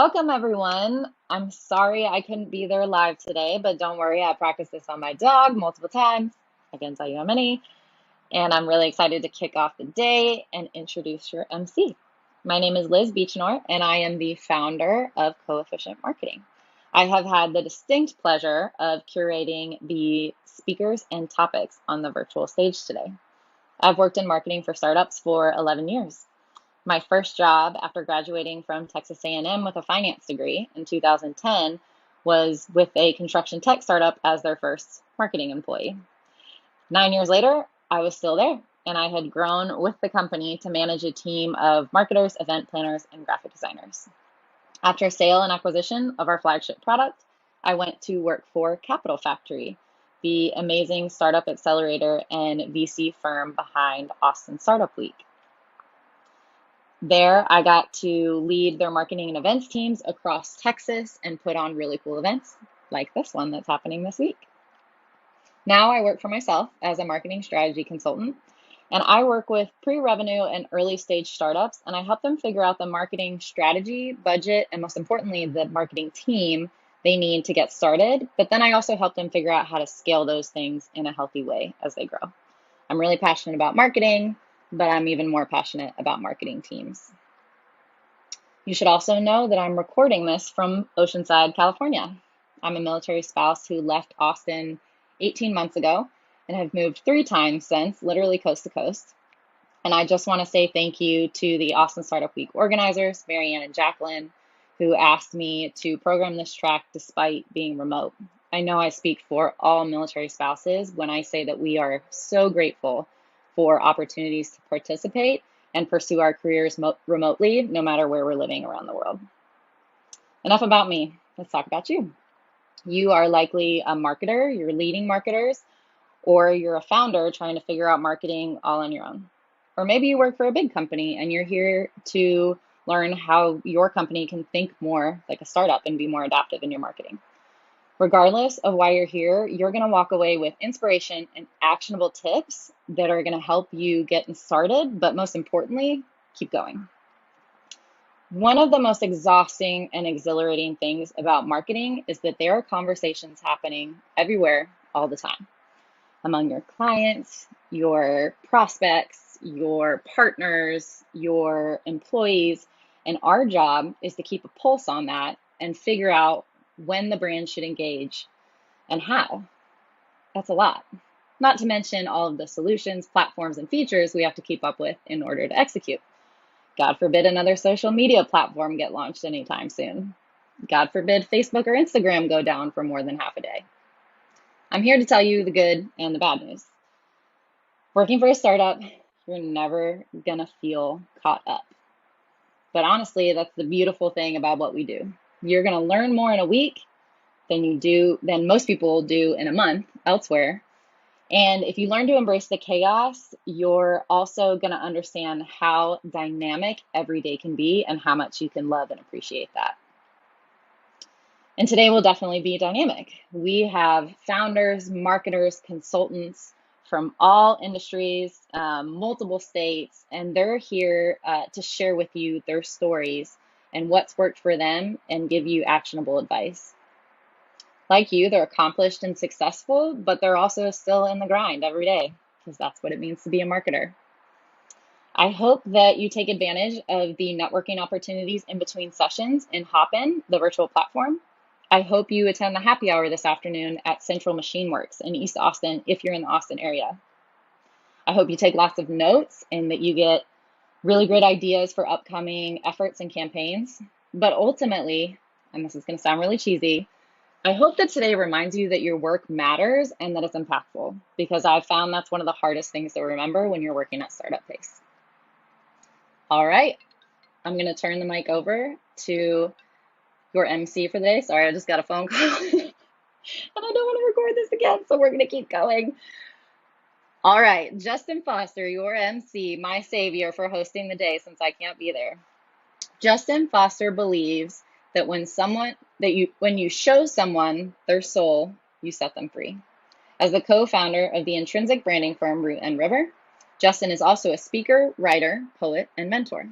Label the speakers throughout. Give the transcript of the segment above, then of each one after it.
Speaker 1: Welcome, everyone. I'm sorry I couldn't be there live today, but don't worry, I practiced this on my dog multiple times. I can't tell you how many. And I'm really excited to kick off the day and introduce your MC. My name is Liz Beechnor, and I am the founder of Coefficient Marketing. I have had the distinct pleasure of curating the speakers and topics on the virtual stage today. I've worked in marketing for startups for 11 years. My first job after graduating from Texas A&M with a finance degree in 2010 was with a construction tech startup as their first marketing employee. 9 years later, I was still there, and I had grown with the company to manage a team of marketers, event planners, and graphic designers. After sale and acquisition of our flagship product, I went to work for Capital Factory, the amazing startup accelerator and VC firm behind Austin Startup Week. There, I got to lead their marketing and events teams across Texas and put on really cool events like this one that's happening this week. Now I work for myself as a marketing strategy consultant, and I work with pre-revenue and early stage startups, and I help them figure out the marketing strategy, budget, and most importantly, the marketing team they need to get started. But then I also help them figure out how to scale those things in a healthy way as they grow. I'm really passionate about marketing, but I'm even more passionate about marketing teams. You should also know that I'm recording this from Oceanside, California. I'm a military spouse who left Austin 18 months ago and have moved 3 times since, literally coast to coast. And I just want to say thank you to the Austin Startup Week organizers, Marianne and Jacqueline, who asked me to program this track despite being remote. I know I speak for all military spouses when I say that we are so grateful for opportunities to participate and pursue our careers remotely, no matter where we're living around the world. Enough about me. Let's talk about you. You are likely a marketer, you're leading marketers, or you're a founder trying to figure out marketing all on your own. Or maybe you work for a big company and you're here to learn how your company can think more like a startup and be more adaptive in your marketing. Regardless of why you're here, you're going to walk away with inspiration and actionable tips that are going to help you get started, but most importantly, keep going. One of the most exhausting and exhilarating things about marketing is that there are conversations happening everywhere all the time among your clients, your prospects, your partners, your employees, and our job is to keep a pulse on that and figure out when the brand should engage and how. That's a lot. Not to mention all of the solutions, platforms, and features we have to keep up with in order to execute. God forbid another social media platform get launched anytime soon. God forbid Facebook or Instagram go down for more than half a day. I'm here to tell you the good and the bad news. Working for a startup, you're never gonna feel caught up. But honestly, that's the beautiful thing about what we do. You're going to learn more in a week than most people do in a month elsewhere. And if you learn to embrace the chaos, you're also going to understand how dynamic every day can be and how much you can love and appreciate that. And today will definitely be dynamic. We have founders, marketers, consultants from all industries, multiple states, and they're here to share with you their stories and what's worked for them and give you actionable advice. Like you, they're accomplished and successful, but they're also still in the grind every day because that's what it means to be a marketer. I hope that you take advantage of the networking opportunities in between sessions in Hopin, the virtual platform. I hope you attend the happy hour this afternoon at Central Machine Works in East Austin if you're in the Austin area. I hope you take lots of notes and that you get really great ideas for upcoming efforts and campaigns. But ultimately, and this is going to sound really cheesy, I hope that today reminds you that your work matters and that it's impactful, because I've found that's one of the hardest things to remember when you're working at startup pace. All right, I'm going to turn the mic over to your MC for the day. Sorry, I just got a phone call and I don't want to record this again, so we're going to keep going. All right, Justin Foster, your MC, my savior for hosting the day since I can't be there. Justin Foster believes that when you show someone their soul, you set them free. As the co-founder of the intrinsic branding firm Root and River, Justin is also a speaker, writer, poet, and mentor.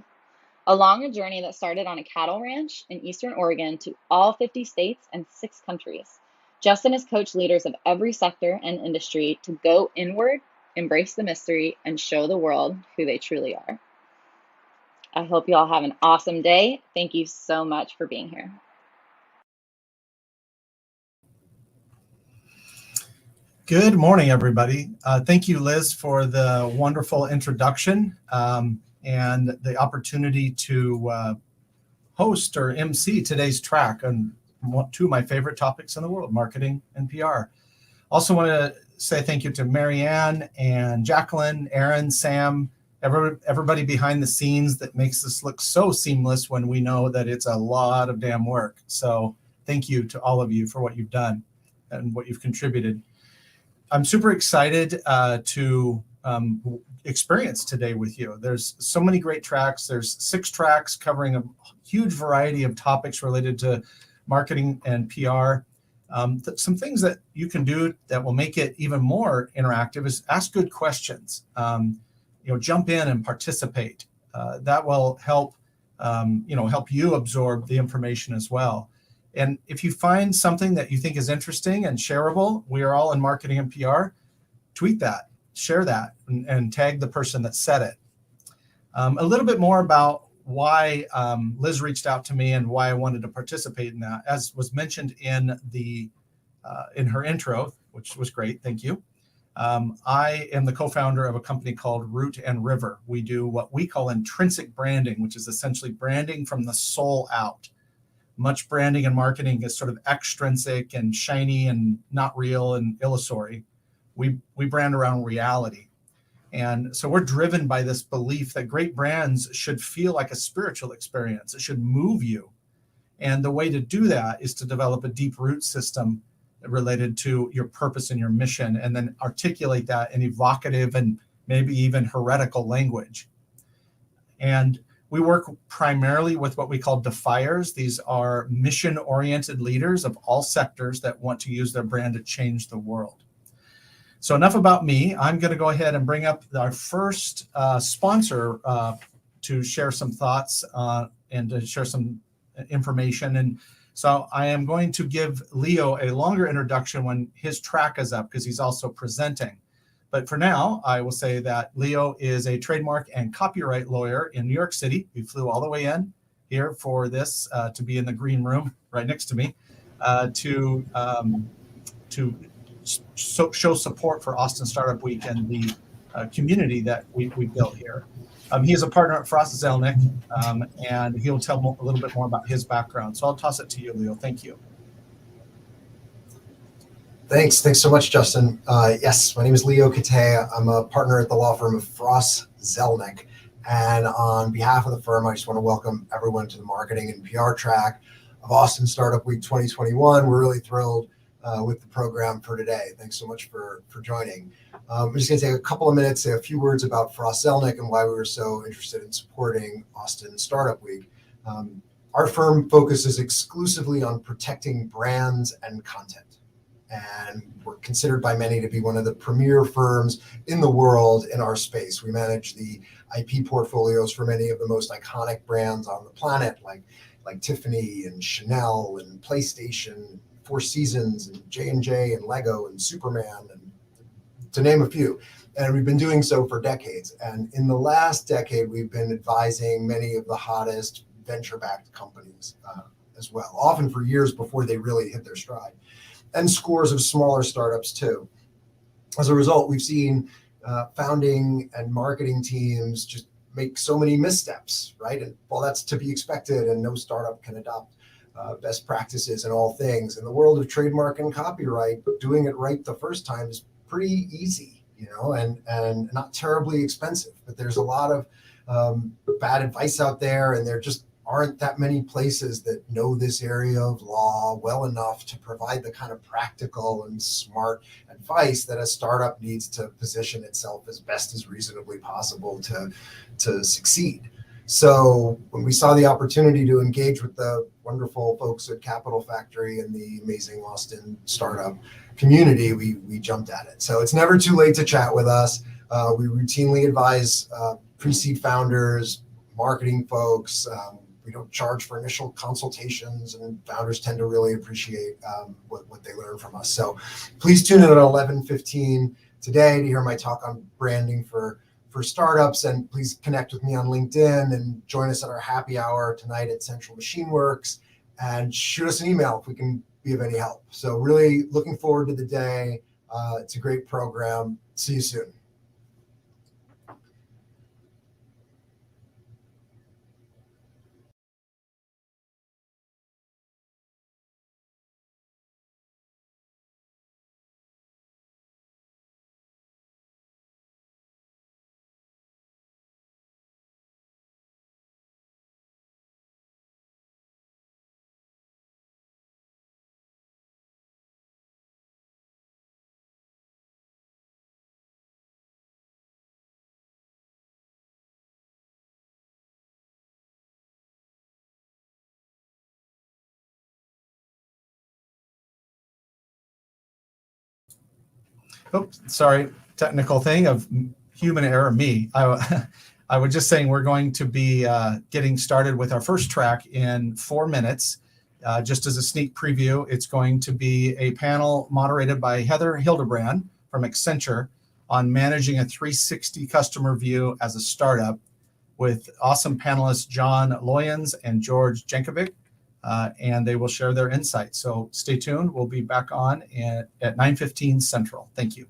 Speaker 1: along a journey that started on a cattle ranch in Eastern Oregon to all 50 states and 6 countries. Justin has coached leaders of every sector and industry to go inward, embrace the mystery, and show the world who they truly are. I hope you all have an awesome day. Thank you so much for being here.
Speaker 2: Good morning, everybody. Thank you, Liz, for the wonderful introduction and the opportunity to host or MC today's track on two of my favorite topics in the world, marketing and PR. Also want to say thank you to Marianne and Jacqueline, Aaron, Sam, everybody behind the scenes that makes this look so seamless when we know that it's a lot of damn work. So thank you to all of you for what you've done and what you've contributed. I'm super excited to experience today with you. There's so many great tracks. There's 6 tracks covering a huge variety of topics related to marketing and PR. Some things that you can do that will make it even more interactive is ask good questions. Jump in and participate. That will help help you absorb the information as well. And if you find something that you think is interesting and shareable, we are all in marketing and PR, tweet that, share that, and tag the person that said it. A little bit more about why Liz reached out to me and why I wanted to participate in that. As was mentioned in her intro, which was great, thank you. I am the co-founder of a company called Root and River. We do what we call intrinsic branding, which is essentially branding from the soul out. Much branding and marketing is sort of extrinsic and shiny and not real and illusory. We brand around reality. And so we're driven by this belief that great brands should feel like a spiritual experience. It should move you. And the way to do that is to develop a deep root system related to your purpose and your mission, and then articulate that in evocative and maybe even heretical language. And we work primarily with what we call defiers. These are mission-oriented leaders of all sectors that want to use their brand to change the world. So enough about me. I'm going to go ahead and bring up our first sponsor to share some thoughts and to share some information. And so I am going to give Leo a longer introduction when his track is up, because he's also presenting. But for now, I will say that Leo is a trademark and copyright lawyer in New York City. We flew all the way in here for this to be in the green room right next to me to show support for Austin Startup Week and the community that we built here. He is a partner at Frost Zelnick, and he'll tell a little bit more about his background. So I'll toss it to you, Leo. Thank you.
Speaker 3: Thanks so much, Justin. Yes, my name is Leo Katea. I'm a partner at the law firm of Frost Zelnick. And on behalf of the firm, I just want to welcome everyone to the marketing and PR track of Austin Startup Week 2021. We're really thrilled with the program for today. Thanks so much for joining. I'm just going to take a couple of minutes, say a few words about Frost Zelnick and why we were so interested in supporting Austin Startup Week. Our firm focuses exclusively on protecting brands and content. And we're considered by many to be one of the premier firms in the world in our space. We manage the IP portfolios for many of the most iconic brands on the planet, like Tiffany and Chanel and PlayStation, Four Seasons and J&J and Lego and Superman, and to name a few. And we've been doing so for decades. And in the last decade, we've been advising many of the hottest venture-backed companies as well, often for years before they really hit their stride, and scores of smaller startups too. As a result, we've seen founding and marketing teams just make so many missteps, right? And well, that's to be expected, and no startup can adopt best practices in all things. In the world of trademark and copyright, doing it right the first time is pretty easy, and not terribly expensive. But there's a lot of bad advice out there, and there just aren't that many places that know this area of law well enough to provide the kind of practical and smart advice that a startup needs to position itself as best as reasonably possible to succeed. So when we saw the opportunity to engage with the wonderful folks at Capital Factory and the amazing Austin startup community, we jumped at it. So it's never too late to chat with us. We routinely advise pre-seed founders, marketing folks. We don't charge for initial consultations, and founders tend to really appreciate what they learn from us. So please tune in at 11:15 today to hear my talk on branding for startups, and please connect with me on LinkedIn and join us at our happy hour tonight at Central Machine Works, and shoot us an email if we can be of any help. So really looking forward to the day. It's a great program. See you soon.
Speaker 2: Oops, sorry, technical thing of human error, me. I was just saying we're going to be getting started with our first track in 4 minutes. Just as a sneak preview, it's going to be a panel moderated by Heather Hildebrand from Accenture on managing a 360 customer view as a startup, with awesome panelists John Loyens and George Jankovic, and they will share their insights. So stay tuned. We'll be back on at 9:15 Central. Thank you.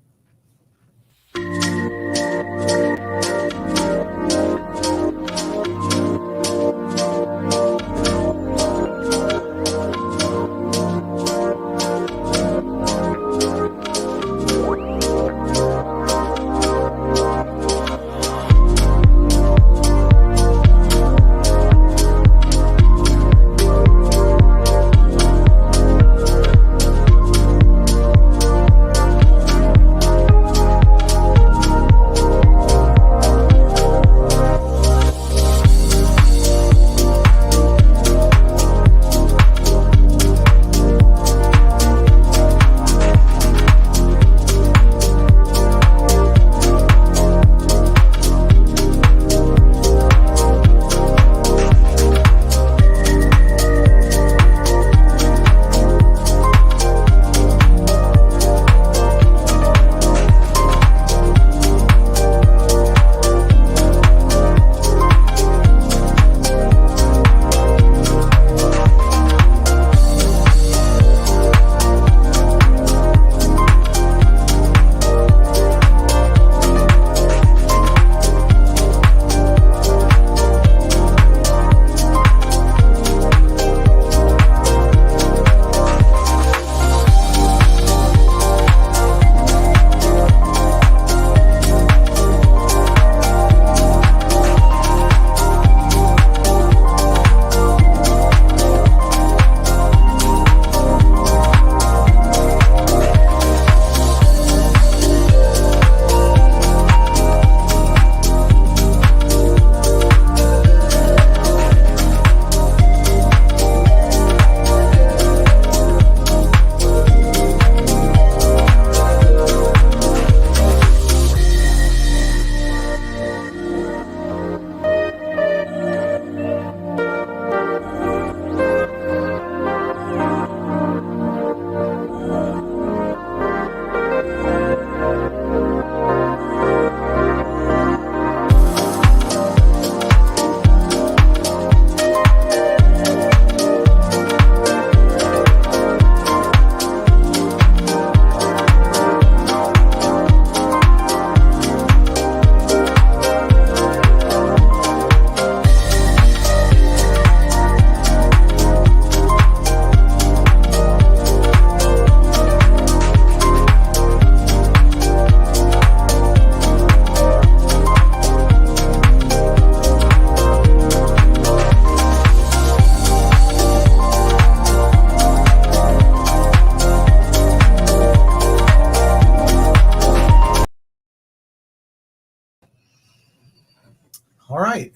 Speaker 2: All right,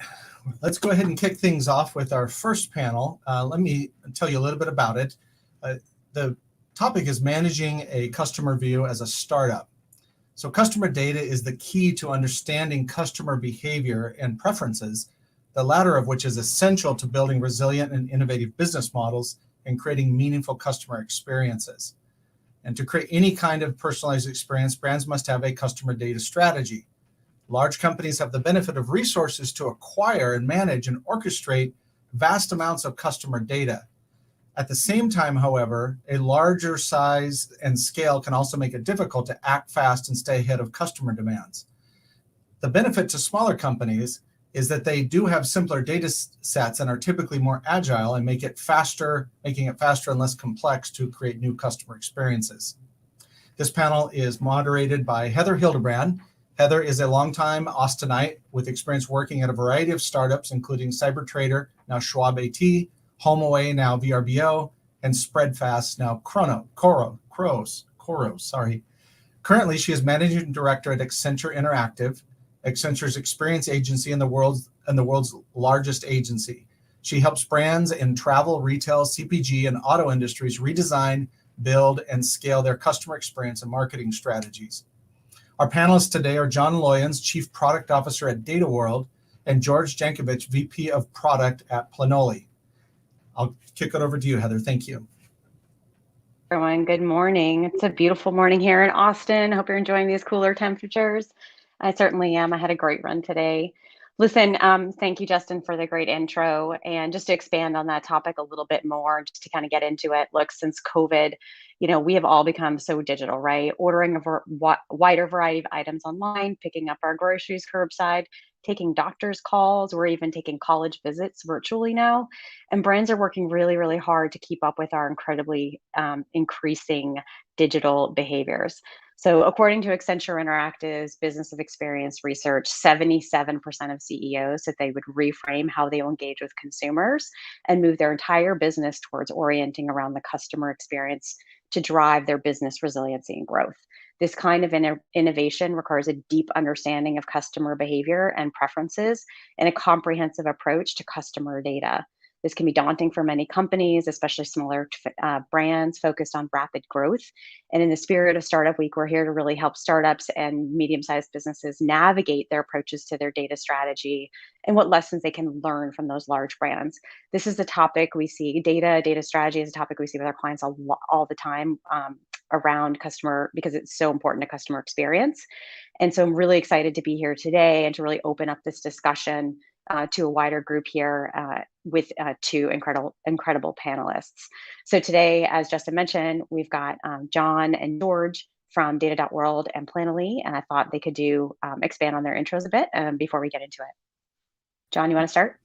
Speaker 2: let's go ahead and kick things off with our first panel. Let me tell you a little bit about it. The topic is managing a customer view as a startup. So customer data is the key to understanding customer behavior and preferences the latter of which is essential to building resilient and innovative business models and creating meaningful customer experiences. And to create any kind of personalized experience, brands must have a customer data strategy. Large companies have the benefit of resources to acquire and manage and orchestrate vast amounts of customer data. At the same time, however, a larger size and scale can also make it difficult to act fast and stay ahead of customer demands. The benefit to smaller companies is that they do have simpler data sets and are typically more agile and making it faster and less complex to create new customer experiences. This panel is moderated by Heather Hildebrand. Heather is a longtime Austinite with experience working at a variety of startups, including CyberTrader, now Schwab AT, HomeAway, now VRBO, and Spreadfast, now Khoros. Currently, she is managing director at Accenture Interactive, Accenture's experience agency and the world's largest agency. She helps brands in travel, retail, CPG, and auto industries redesign, build, and scale their customer experience and marketing strategies. Our panelists today are John Loyens, Chief Product Officer at Data World, and George Jankovic, VP of Product at Planoli. I'll kick it over to you, Heather. Thank you.
Speaker 4: Everyone, good morning. It's a beautiful morning here in Austin. Hope you're enjoying these cooler temperatures. I certainly am. I had a great run today. Listen, thank you, Justin, for the great intro. And just to expand on that topic a little bit more, just to kind of get into it, look, since COVID, we have all become so digital, right? Ordering a wider variety of items online, picking up our groceries curbside, taking doctor's calls, we're even taking college visits virtually now. And brands are working really, really hard to keep up with our incredibly increasing digital behaviors. So according to Accenture Interactive's Business of Experience research, 77% of CEOs said they would reframe how they will engage with consumers and move their entire business towards orienting around the customer experience to drive their business resiliency and growth. This kind of innovation requires a deep understanding of customer behavior and preferences and a comprehensive approach to customer data. This can be daunting for many companies, especially smaller brands focused on rapid growth. And in the spirit of Startup Week, we're here to really help startups and medium-sized businesses navigate their approaches to their data strategy and what lessons they can learn from those large brands. This is a topic we see, data strategy is a topic we see with our clients all the time around customer, because it's so important to customer experience. And so I'm really excited to be here today and to really open up this discussion to a wider group here with two incredible panelists. So today, as Justin mentioned, we've got John and George from Data.World and Planoli, and I thought they could expand on their intros a bit before we get into it. John, you want to start?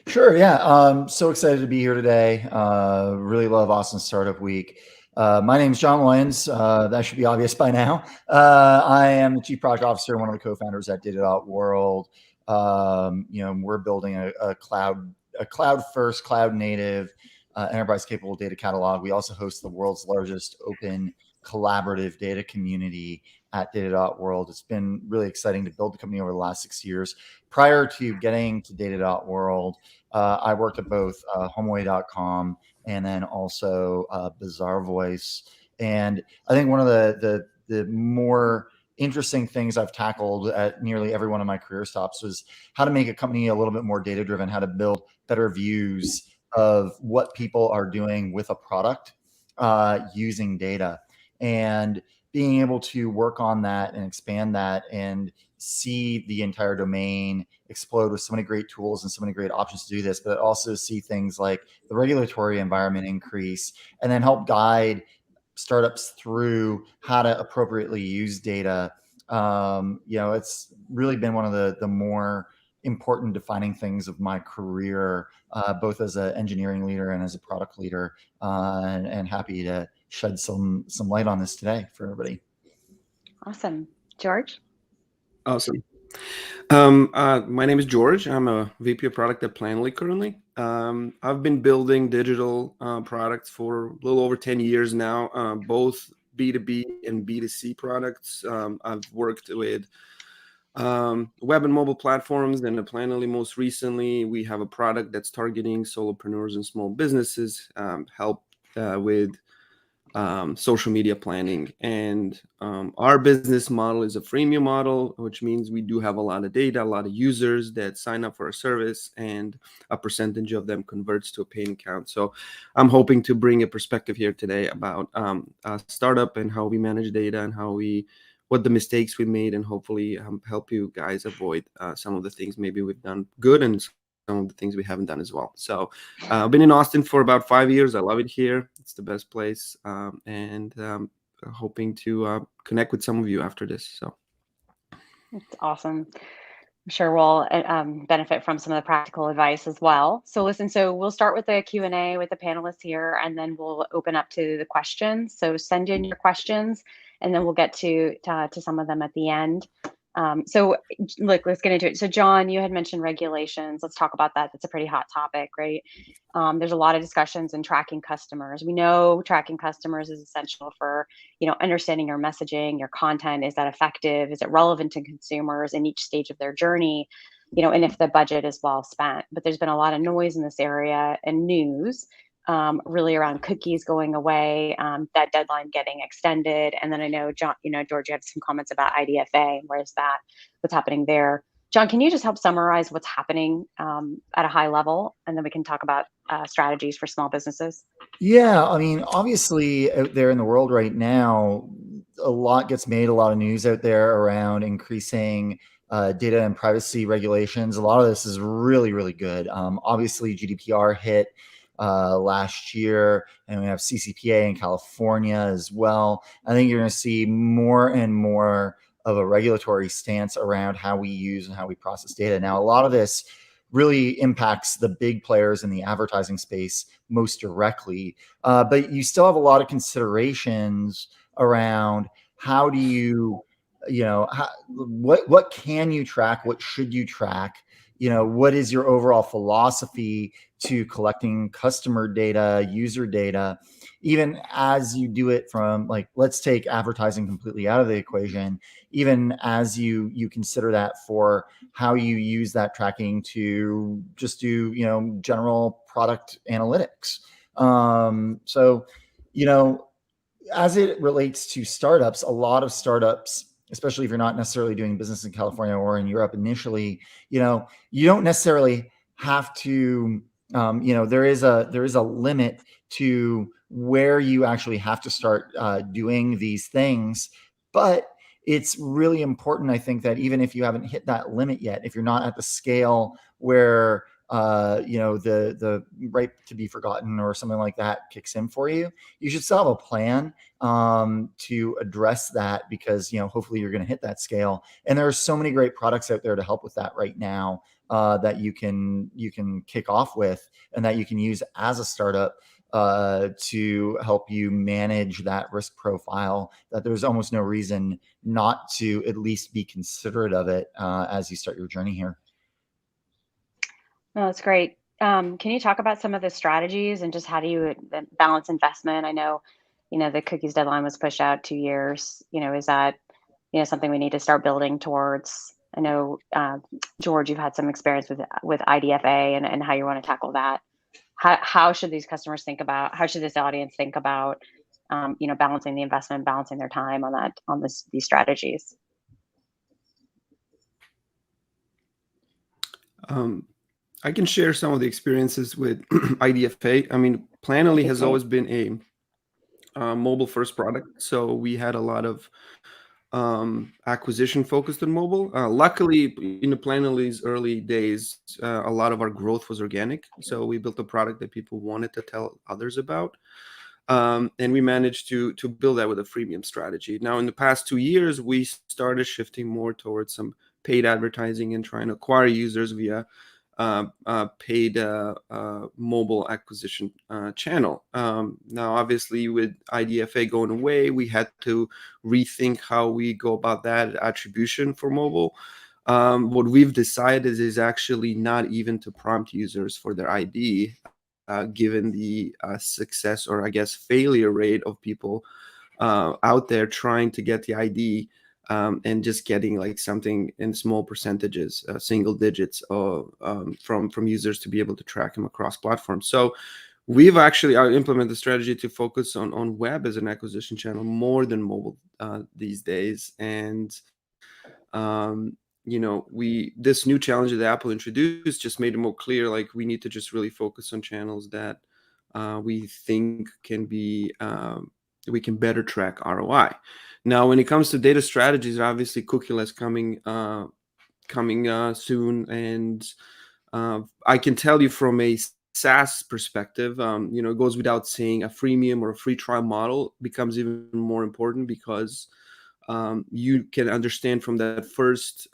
Speaker 5: Sure, yeah. So excited to be here today. Really love Austin Startup Week. My name is John Loyens. That should be obvious by now. I am the Chief Product Officer, one of the co-founders at Data.World. We're building a cloud-first, cloud-native, enterprise-capable data catalog. We also host the world's largest open collaborative data community at Data.World. It's been really exciting to build the company over the last 6 years. Prior to getting to Data.World, I worked at both HomeAway.com and then also Bazaar Voice. And I think one of the more interesting things I've tackled at nearly every one of my career stops was how to make a company a little bit more data driven, how to build better views of what people are doing with a product using data, and being able to work on that and expand that and see the entire domain explode with so many great tools and so many great options to do this, but also see things like the regulatory environment increase and then help guide startups through how to appropriately use data. It's really been one of the more important defining things of my career, both as an engineering leader and as a product leader, and happy to shed some light on this today for everybody.
Speaker 4: Awesome. George?
Speaker 6: Awesome. My name is George. I'm a VP of product at Planoli currently. I've been building digital products for a little over 10 years now, both B2B and B2C products. I've worked with web and mobile platforms, and at Planoli most recently, we have a product that's targeting solopreneurs and small businesses, help with social media planning. And our business model is a freemium model, which means we do have a lot of data, a lot of users that sign up for our service, and a percentage of them converts to a paying account. So I'm hoping to bring a perspective here today about a startup and how we manage data and what the mistakes we made, and hopefully help you guys avoid some of the things maybe we've done good and some of the things we haven't done as well. So I've been in Austin for about 5 years. I love it here. It's the best place. And hoping to connect with some of you after this. So
Speaker 4: It's awesome. I'm sure we'll benefit from some of the practical advice as well. So listen, so we'll start with the Q&A with the panelists here, and then we'll open up to the questions. So send in your questions, and then we'll get to some of them at the end. So look, let's get into it. So John, you had mentioned regulations. Let's talk about that. That's a pretty hot topic, right? There's a lot of discussions in tracking customers. We know tracking customers is essential for, understanding your messaging, your content. Is that effective? Is it relevant to consumers in each stage of their journey? And if the budget is well spent. But there's been a lot of noise in this area and news, really around cookies going away, that deadline getting extended. And then I know, John, George, you had some comments about IDFA. Where's that? What's happening there? John, can you just help summarize what's happening at a high level? And then we can talk about strategies for small businesses.
Speaker 5: Yeah, I mean, obviously out there in the world right now, a lot gets made, a lot of news out there around increasing data and privacy regulations. A lot of this is really, really good. Obviously, GDPR hit last year, and we have CCPA in California as well. I think you're going to see more and more of a regulatory stance around how we use and how we process data. Now, a lot of this really impacts the big players in the advertising space most directly, but you still have a lot of considerations around how do you, what can you track, what should you track, what is your overall philosophy to collecting customer data, user data, even as you do it from, like, let's take advertising completely out of the equation, even as you consider that for how you use that tracking to just do, general product analytics. So, as it relates to startups, a lot of startups, especially if you're not necessarily doing business in California or in Europe initially, you don't necessarily have to, there is a limit to where you actually have to start doing these things. But it's really important, I think, that even if you haven't hit that limit yet, if you're not at the scale where the right to be forgotten or something like that kicks in for you, you should still have a plan to address that, because hopefully you're going to hit that scale. And there are so many great products out there to help with that right now that you can kick off with, and that you can use as a startup to help you manage that risk profile, that there's almost no reason not to at least be considerate of it as you start your journey here.
Speaker 4: Oh, that's great. Can you talk about some of the strategies and just how do you balance investment? I know, the cookies deadline was pushed out 2 years. Is that, something we need to start building towards? I know, George, you've had some experience with IDFA and how you want to tackle that. How should these customers think about, how should this audience think about, balancing the investment, balancing their time on these strategies?
Speaker 6: I can share some of the experiences with IDFA. I mean, Planoly has always been a mobile-first product, so we had a lot of acquisition focused on mobile. Luckily, in the Planoly's early days, a lot of our growth was organic, so we built a product that people wanted to tell others about. And we managed to build that with a freemium strategy. Now, in the past 2 years, we started shifting more towards some paid advertising and trying to acquire users via paid mobile acquisition channel. Now, obviously, with IDFA going away, we had to rethink how we go about that attribution for mobile. What we've decided is actually not even to prompt users for their ID, given the success, or I guess failure rate of people out there trying to get the ID. And just getting like something in small percentages, single digits from users to be able to track them across platforms. So we've actually implemented the strategy to focus on web as an acquisition channel more than mobile these days. And this new challenge that Apple introduced just made it more clear, like we need to just really focus on channels that we think can be we can better track ROI. Now, when it comes to data strategies, obviously cookieless coming soon, and I can tell you from a SaaS perspective, it goes without saying, a freemium or a free trial model becomes even more important, because you can understand from that first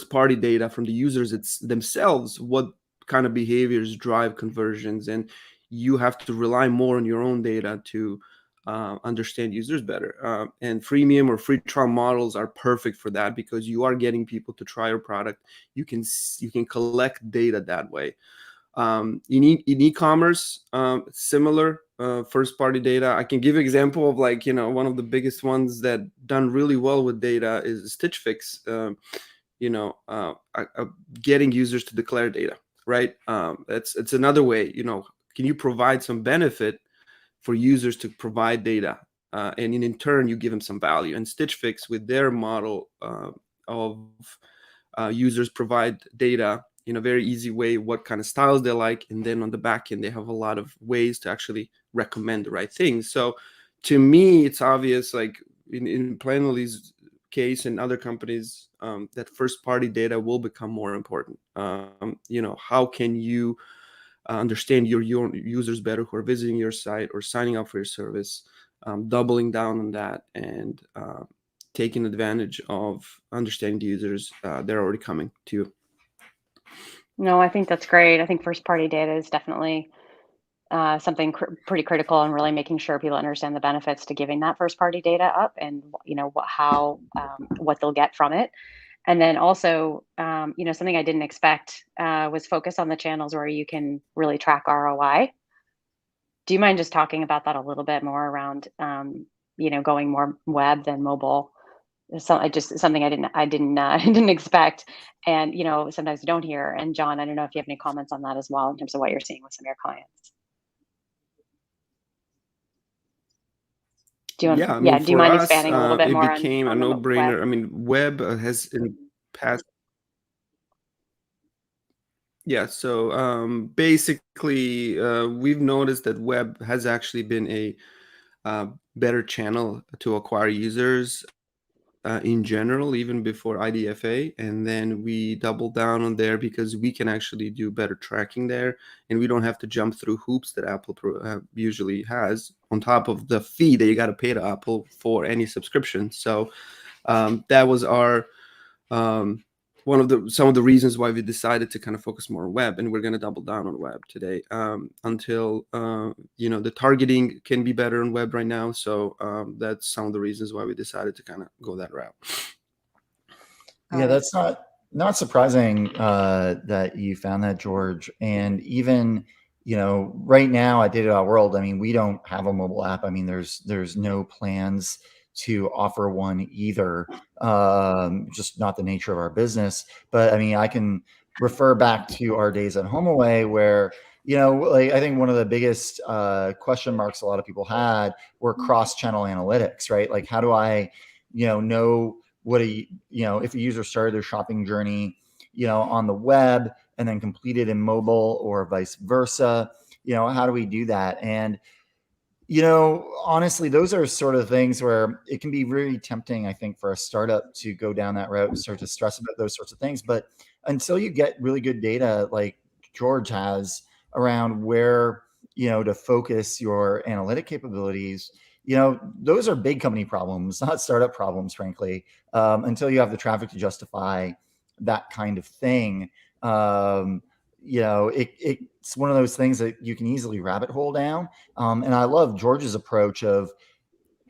Speaker 6: party data from the users themselves what kind of behaviors drive conversions, and you have to rely more on your own data to understand users better. And freemium or free trial models are perfect for that, because you are getting people to try your product. You can collect data that way. In e-commerce, similar first party data. I can give an example of one of the biggest ones that done really well with data is Stitch Fix. Getting users to declare data, right? It's another way. Can you provide some benefit for users to provide data, and in turn you give them some value? And Stitch Fix, with their model of users provide data in a very easy way, what kind of styles they like, and then on the back end they have a lot of ways to actually recommend the right things. So to me, it's obvious, like in Planoly's case and other companies, that first party data will become more important. How can you understand your users better who are visiting your site or signing up for your service, doubling down on that, and taking advantage of understanding the users that are already coming to you.
Speaker 4: No, I think that's great. I think first party data is definitely something pretty critical, and really making sure people understand the benefits to giving that first party data up, and what they'll get from it. And then also, something I didn't expect was focus on the channels where you can really track ROI. Do you mind just talking about that a little bit more around, going more web than mobile? Something I didn't expect, and sometimes you don't hear. And John, I don't know if you have any comments on that as well, in terms of what you're seeing with some of your clients. Do you mind expanding a little bit more?
Speaker 6: It became a no-brainer. I mean, web has in past. Yeah, so basically, we've noticed that web has actually been a better channel to acquire users in general, even before IDFA. And then we doubled down on there because we can actually do better tracking there, and we don't have to jump through hoops that Apple usually has on top of the fee that you got to pay to Apple for any subscription. So that was our some of the reasons why we decided to kind of focus more on web, and we're going to double down on web today until the targeting can be better on web right now. So that's some of the reasons why we decided to kind of go that route.
Speaker 5: Yeah, that's not surprising that you found that, George. And even right now at Data.World, I mean, we don't have a mobile app. I mean, there's no plans to offer one either, just not the nature of our business. But I mean, I can refer back to our days at HomeAway, where I think one of the biggest question marks a lot of people had were cross-channel analytics, right? Like, how do I know what if a user started their shopping journey on the web and then completed in mobile, or vice versa? How do we do that? And honestly, those are sort of things where it can be really tempting, I think, for a startup to go down that route and start to stress about those sorts of things. But until you get really good data like George has around where, to focus your analytic capabilities, those are big company problems, not startup problems, frankly, until you have the traffic to justify that kind of thing. It's one of those things that you can easily rabbit hole down. And I love George's approach of,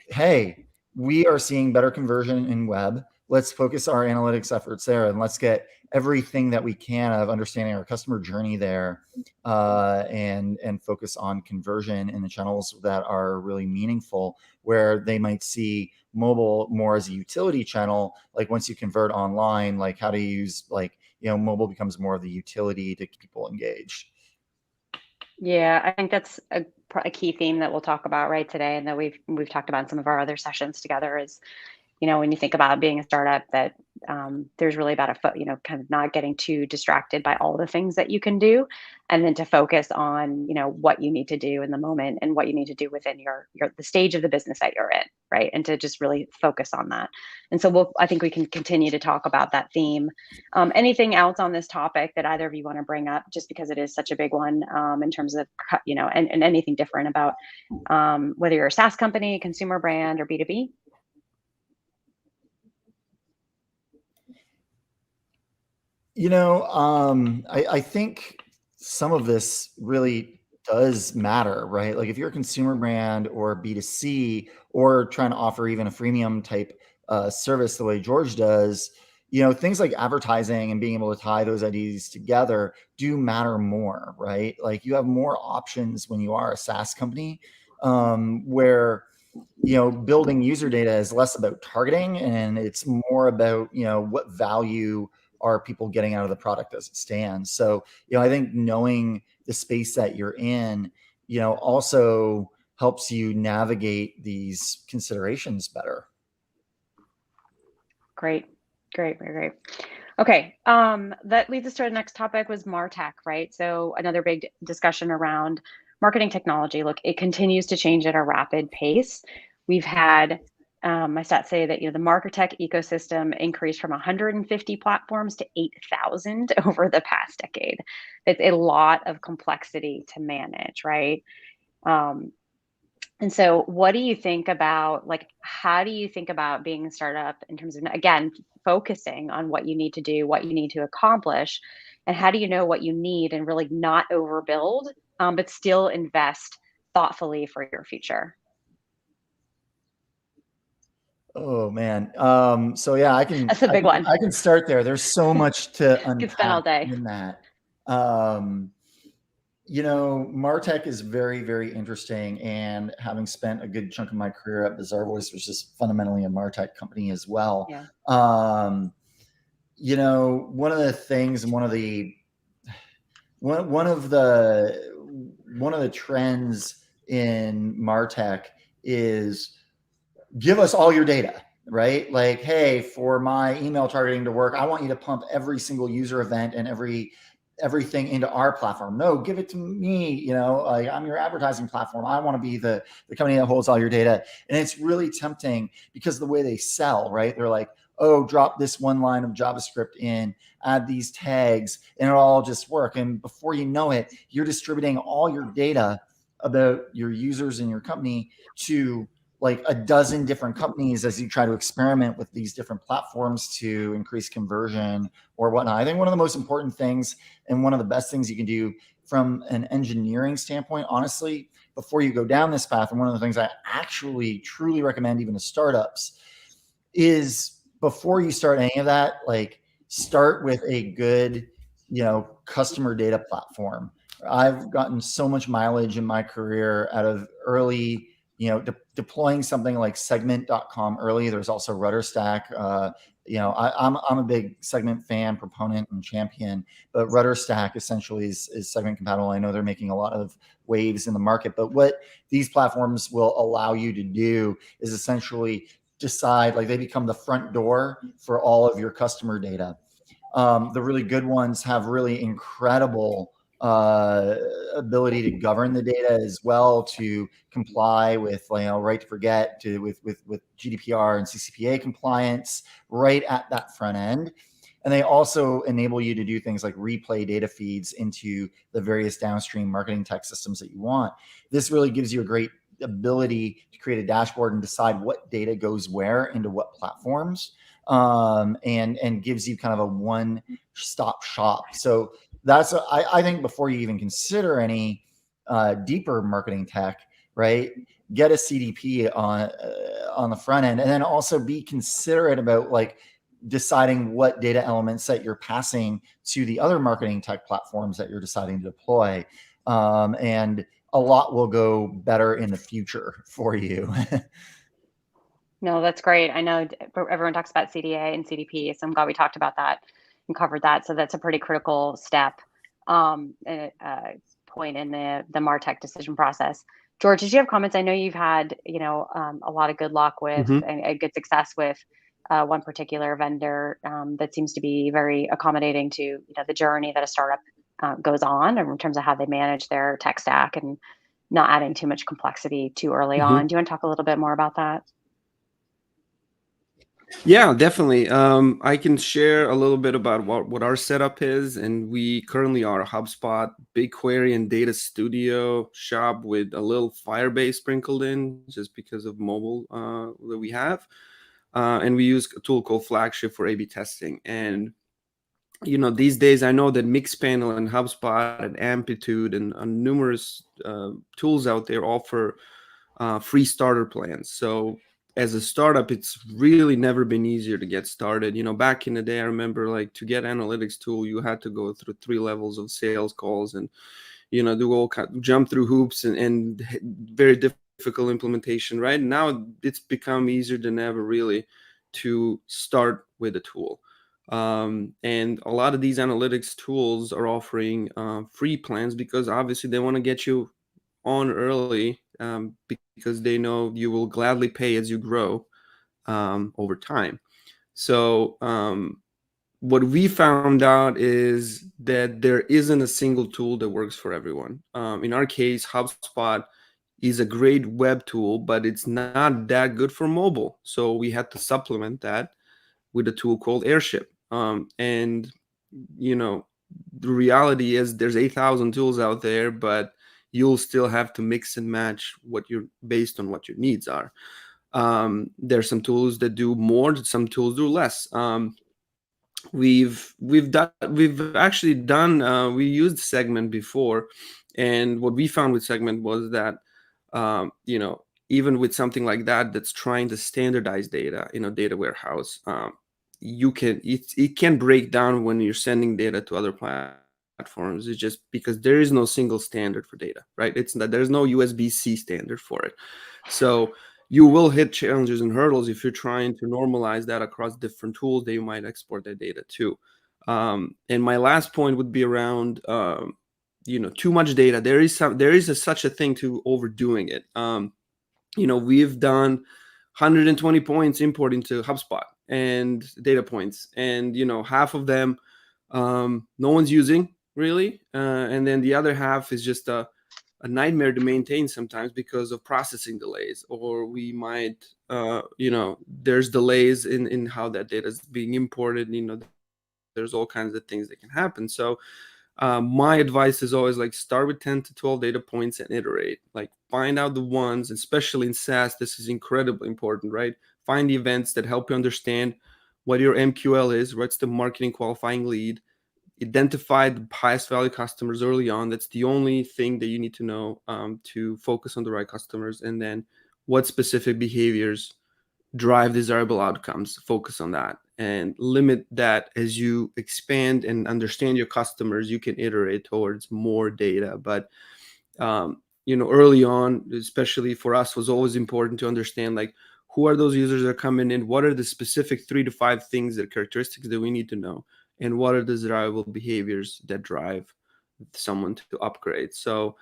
Speaker 5: hey, we are seeing better conversion in web. Let's focus our analytics efforts there, and let's get everything that we can of understanding our customer journey there, and focus on conversion in the channels that are really meaningful, where they might see mobile more as a utility channel. Like, once you convert online, like, how to use mobile becomes more of the utility to keep people engaged.
Speaker 4: Yeah, I think that's a key theme that we'll talk about right today, and that we've talked about in some of our other sessions together is, when you think about being a startup, that there's really about kind of not getting too distracted by all the things that you can do, and then to focus on, what you need to do in the moment and what you need to do within the stage of the business that you're in, right? And to just really focus on that. And so I think we can continue to talk about that theme. Anything else on this topic that either of you want to bring up, just because it is such a big one, in terms of, and anything different about whether you're a SaaS company, consumer brand, or B2B?
Speaker 5: I think some of this really does matter, right? Like if you're a consumer brand or B2C or trying to offer even a freemium type service the way George does, things like advertising and being able to tie those ideas together do matter more, right? Like you have more options when you are a SaaS company, where building user data is less about targeting and it's more about what value are people getting out of the product as it stands. So I think knowing the space that you're in also helps you navigate these considerations better.
Speaker 4: Great. Okay, that leads us to our next topic, was MarTech, right? So another big discussion around marketing technology. Look, it continues to change at a rapid pace. We've had, my stats say that the MarTech ecosystem increased from 150 platforms to 8,000 over the past decade. It's a lot of complexity to manage, right? And so what do you think about, how do you think about being a startup in terms of, again, focusing on what you need to do, what you need to accomplish, and how do you know what you need and really not overbuild, but still invest thoughtfully for your future?
Speaker 5: Oh man. So yeah,
Speaker 4: That's a big one.
Speaker 5: I can start there. There's so much to
Speaker 4: Could spend all
Speaker 5: unpack
Speaker 4: day.
Speaker 5: in that. MarTech is very, very interesting. And having spent a good chunk of my career at Bizarre Voice, which is fundamentally a MarTech company as well.
Speaker 4: Yeah.
Speaker 5: One of the things and one of the trends in MarTech is give us all your data, right? Like, hey, for my email targeting to work, I want you to pump every single user event and everything into our platform. No, give it to me. Like I'm your advertising platform. I want to be the company that holds all your data. And it's really tempting because of the way they sell, right? They're like, oh, drop this one line of JavaScript in, add these tags, and it'll all just work. And before you know it, you're distributing all your data about your users and your company to like a dozen different companies as you try to experiment with these different platforms to increase conversion or whatnot. I think one of the most important things and one of the best things you can do from an engineering standpoint, honestly, before you go down this path, and one of the things I actually truly recommend even to startups is before you start any of that, like start with a good, customer data platform. I've gotten so much mileage in my career out of early, deploying something like segment.com early. There's also RudderStack. I'm a big Segment fan, proponent, and champion, but RudderStack essentially is Segment compatible. I know they're making a lot of waves in the market, but what these platforms will allow you to do is essentially decide, like they become the front door for all of your customer data. The really good ones have really incredible ability to govern the data as well, to comply with right to forget, with GDPR and CCPA compliance right at that front end. And they also enable you to do things like replay data feeds into the various downstream marketing tech systems that you want. This really gives you a great ability to create a dashboard and decide what data goes where into what platforms, and gives you kind of a one-stop shop. So that's, I think, before you even consider any deeper marketing tech, right? Get a CDP on the front end, and then also be considerate about like deciding what data elements that you're passing to the other marketing tech platforms that you're deciding to deploy. And a lot will go better in the future for you.
Speaker 4: No, that's great. I know everyone talks about CDA and CDP, so I'm glad we talked about that and covered that. So that's a pretty critical step, point point in the MarTech decision process. George, did you have comments? I know you've had, a lot of good luck with and good success with one particular vendor that seems to be very accommodating to the journey that a startup goes on in terms of how they manage their tech stack and not adding too much complexity too early on. Do you want to talk a little bit more about that?
Speaker 6: Yeah, definitely. I can share a little bit about what our setup is, and we currently are a HubSpot, BigQuery, and Data Studio shop with a little Firebase sprinkled in, just because of mobile that we have, and we use a tool called Flagship for A/B testing. And these days, I know that Mixpanel and HubSpot and Amplitude and numerous tools out there offer free starter plans. So as a startup, it's really never been easier to get started. Back in the day, I remember like to get analytics tool, you had to go through 3 levels of sales calls and, do all jump through hoops and very difficult implementation. Right now, it's become easier than ever really to start with a tool. And a lot of these analytics tools are offering free plans because obviously they want to get you on early because they know you will gladly pay as you grow over time. So what we found out is that there isn't a single tool that works for everyone. In our case, HubSpot is a great web tool, but it's not that good for mobile. So we had to supplement that with a tool called Airship. And the reality is there's 8,000 tools out there, but you'll still have to mix and match based on what your needs are. There's some tools that do more, some tools do less. We've actually done we used Segment before, and what we found with Segment was that even with something like that that's trying to standardize data in a data warehouse, it can break down when you're sending data to other platforms. It's just because there is no single standard for data, right? There's no USB-C standard for it. So you will hit challenges and hurdles if you're trying to normalize that across different tools that you might export that data to. And my last point would be around too much data. There is such a thing to overdoing it. We've done 120 points importing to HubSpot and data points, and half of them no one's using really, and then the other half is just a nightmare to maintain sometimes because of processing delays, or we might there's delays in how that data is being imported. There's all kinds of things that can happen. So my advice is always like start with 10 to 12 data points and iterate. Like find out the ones, especially in SaaS, this is incredibly important, right? Find the events that help you understand what your MQL is, what's the marketing qualifying lead. Identify the highest value customers early on. That's the only thing that you need to know to focus on the right customers. And then what specific behaviors drive desirable outcomes, focus on that and limit that. As you expand and understand your customers, you can iterate towards more data. But early on, especially for us, was always important to understand like who are those users that are coming in, what are the specific 3 to 5 things, that characteristics that we need to know, and what are the desirable behaviors that drive someone to upgrade. So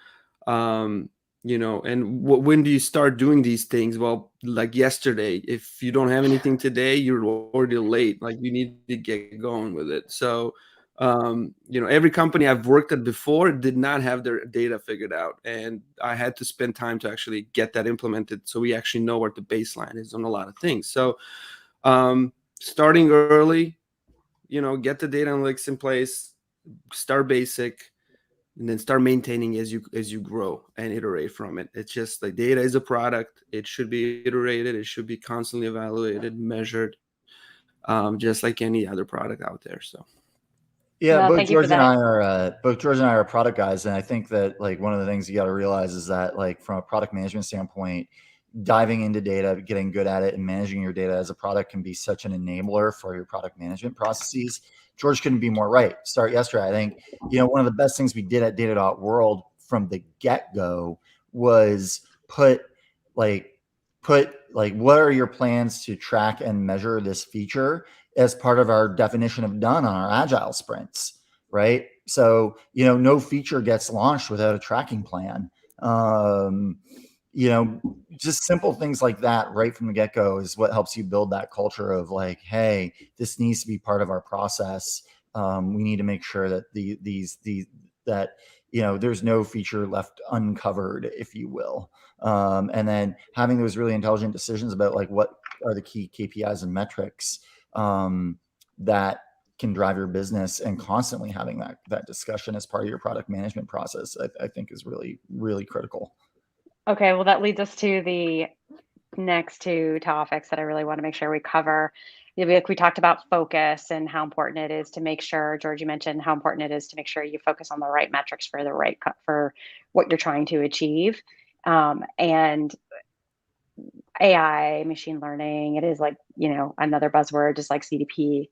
Speaker 6: and when do you start doing these things? Well, like yesterday. If you don't have anything today, you're already late. Like you need to get going with it. So every company I've worked at before did not have their data figured out, and I had to spend time to actually get that implemented, so we actually know what the baseline is on a lot of things. So starting early, get the data analytics in place, start basic, and then start maintaining as you grow and iterate from it. It's just like data is a product. It should be iterated. It should be constantly evaluated, measured, just like any other product out there. So.
Speaker 5: Yeah,
Speaker 4: No,
Speaker 5: both
Speaker 4: thank you for
Speaker 5: George and
Speaker 4: that.
Speaker 5: I are product guys, and I think that like one of the things you got to realize is that like from a product management standpoint, diving into data, getting good at it, and managing your data as a product can be such an enabler for your product management processes. George couldn't be more right. Start yesterday. I think one of the best things we did at Data.World from the get-go was put what are your plans to track and measure this feature as part of our definition of done on our agile sprints, right? So, no feature gets launched without a tracking plan. Just simple things like that right from the get-go is what helps you build that culture of like, hey, this needs to be part of our process. We need to make sure that there's no feature left uncovered, if you will. And then having those really intelligent decisions about like what are the key KPIs and metrics that can drive your business, and constantly having that discussion as part of your product management process, I think is really, really critical.
Speaker 4: Okay, well, that leads us to the next two topics that I really want to make sure we cover. We talked about focus and how important it is to make sure, George, you mentioned how important it is to make sure you focus on the right metrics for for what you're trying to achieve. And AI, machine learning, it is like, another buzzword, just like CDP.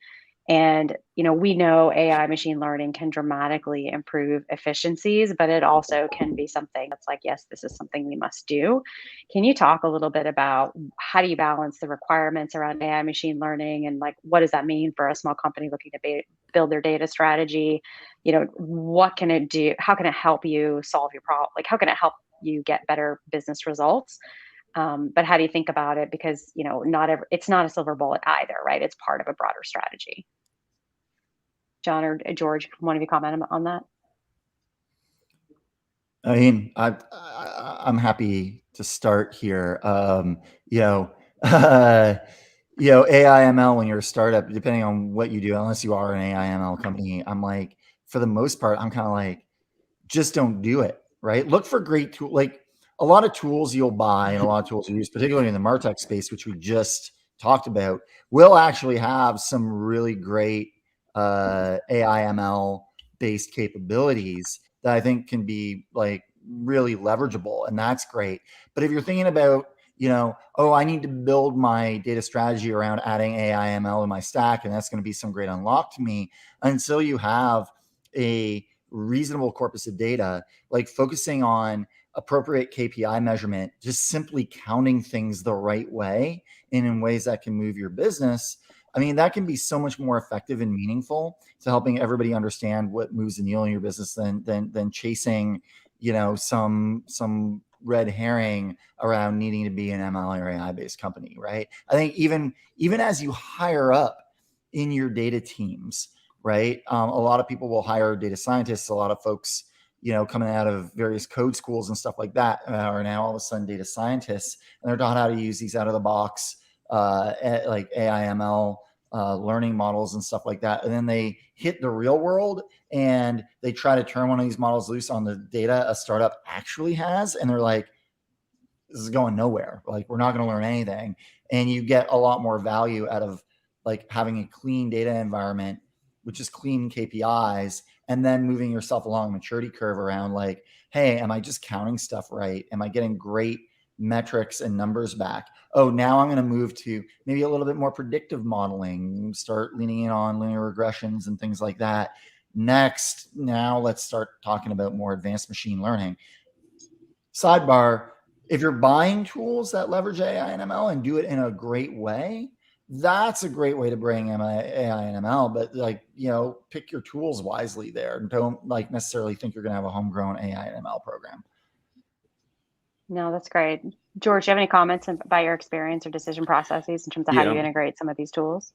Speaker 4: And, we know AI machine learning can dramatically improve efficiencies, but it also can be something that's like, yes, this is something we must do. Can you talk a little bit about how do you balance the requirements around AI machine learning, and like, what does that mean for a small company looking to build their data strategy? What can it do? How can it help you solve your problem? Like, how can it help you get better business results? But how do you think about it? Because, it's not a silver bullet either, right? It's part of a broader strategy. John or George, one of you comment on that?
Speaker 5: I mean, I'm happy to start here. AI ML, when you're a startup, depending on what you do, unless you are an AI ML company, I'm like, for the most part, I'm kind of like, just don't do it, right? Look for great tool, like a lot of tools you'll buy and a lot of tools you use, particularly in the MarTech space, which we just talked about, will actually have some really great AI ML based capabilities that I think can be like really leverageable, and that's great. But if you're thinking about, oh, I need to build my data strategy around adding AI ML in my stack, and that's going to be some great unlock to me, until you have a reasonable corpus of data, like focusing on appropriate KPI measurement, just simply counting things the right way and in ways that can move your business. I mean, that can be so much more effective and meaningful to helping everybody understand what moves the needle in your business than chasing, some red herring around needing to be an ML or AI based company, right? I think even as you hire up in your data teams, right? A lot of people will hire data scientists. A lot of folks, coming out of various code schools and stuff like that are now all of a sudden data scientists, and they're taught how to use these out of the box, like AI ML learning models and stuff like that. And then they hit the real world and they try to turn one of these models loose on the data a startup actually has. And they're like, this is going nowhere. Like, we're not going to learn anything. And you get a lot more value out of like having a clean data environment, which is clean KPIs, and then moving yourself along the maturity curve around like, hey, am I just counting stuff right? Am I getting great metrics and numbers back? Oh, now I'm going to move to maybe a little bit more predictive modeling, start leaning in on linear regressions and things like that. Next, now let's start talking about more advanced machine learning. Sidebar, if you're buying tools that leverage AI and ML and do it in a great way, that's a great way to bring AI and ML. But like, pick your tools wisely there, and don't like necessarily think you're going to have a homegrown AI and ML program.
Speaker 4: No, that's great. George, do you have any comments about your experience or decision processes in terms of how you integrate some of these tools?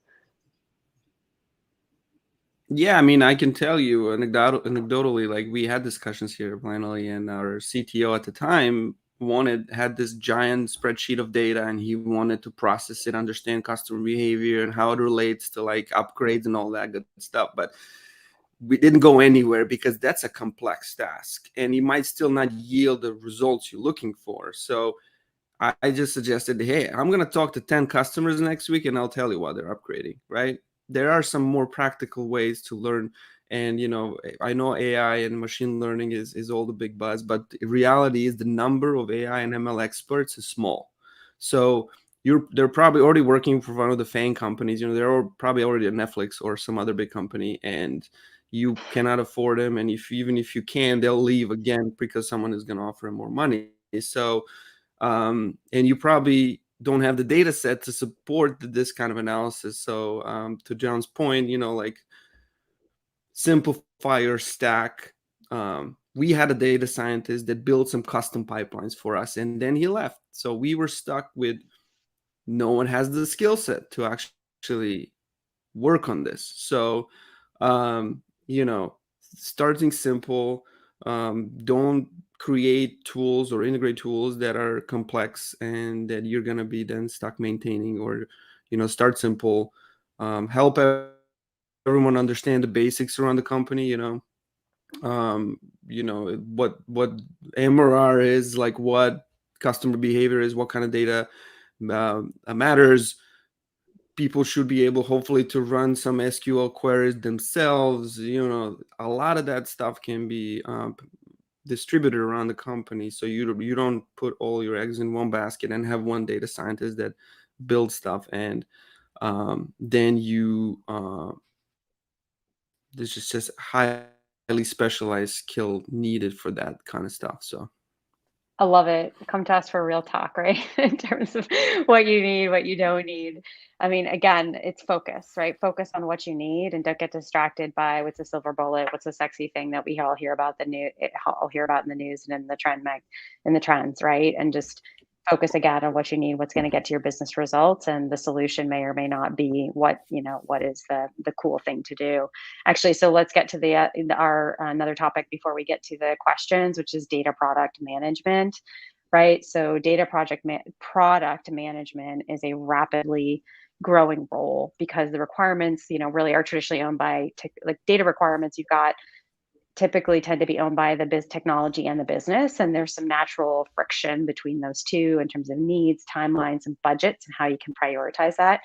Speaker 6: Yeah, I mean, I can tell you anecdotally, like we had discussions here at Planly, and our CTO at the time had this giant spreadsheet of data, and he wanted to process it, understand customer behavior and how it relates to like upgrades and all that good stuff. But we didn't go anywhere because that's a complex task, and you might still not yield the results you're looking for. So I just suggested, hey, I'm going to talk to 10 customers next week, and I'll tell you why they're upgrading, right? There are some more practical ways to learn. And, I know AI and machine learning is all the big buzz, but the reality is the number of AI and ML experts is small. So they're probably already working for one of the FANG companies. They're probably already at Netflix or some other big company, and you cannot afford them. And even if you can, they'll leave again because someone is going to offer them more money. So, and you probably don't have the data set to support this kind of analysis. So to John's point, like simplify Fire stack. We had a data scientist that built some custom pipelines for us, and then he left. So we were stuck with no one has the skill set to actually work on this. So, starting simple. Don't create tools or integrate tools that are complex and that you're going to be then stuck maintaining, or, start simple. Help everyone understand the basics around the company, what MRR is, like what customer behavior is, what kind of data matters. People should be able, hopefully, to run some SQL queries themselves. A lot of that stuff can be distributed around the company, so you don't put all your eggs in one basket and have one data scientist that builds stuff, and then there's just highly specialized skill needed for that kind of stuff. So
Speaker 4: I love it. Come to us for real talk, right? In terms of what you need, what you don't need. I mean, again, it's focus, right? Focus on what you need and don't get distracted by what's the silver bullet, what's the sexy thing that we all hear about all hear about in the news and in the in the trends, right? And just focus again on what you need, what's going to get to your business results, and the solution may or may not be what is the cool thing to do. Actually, so let's get to our another topic before we get to the questions, which is data product management, right? So product management is a rapidly growing role because the requirements, really are traditionally owned by like data requirements. You've got typically tend to be owned by the technology and the business. And there's some natural friction between those two in terms of needs, timelines, and budgets, and how you can prioritize that.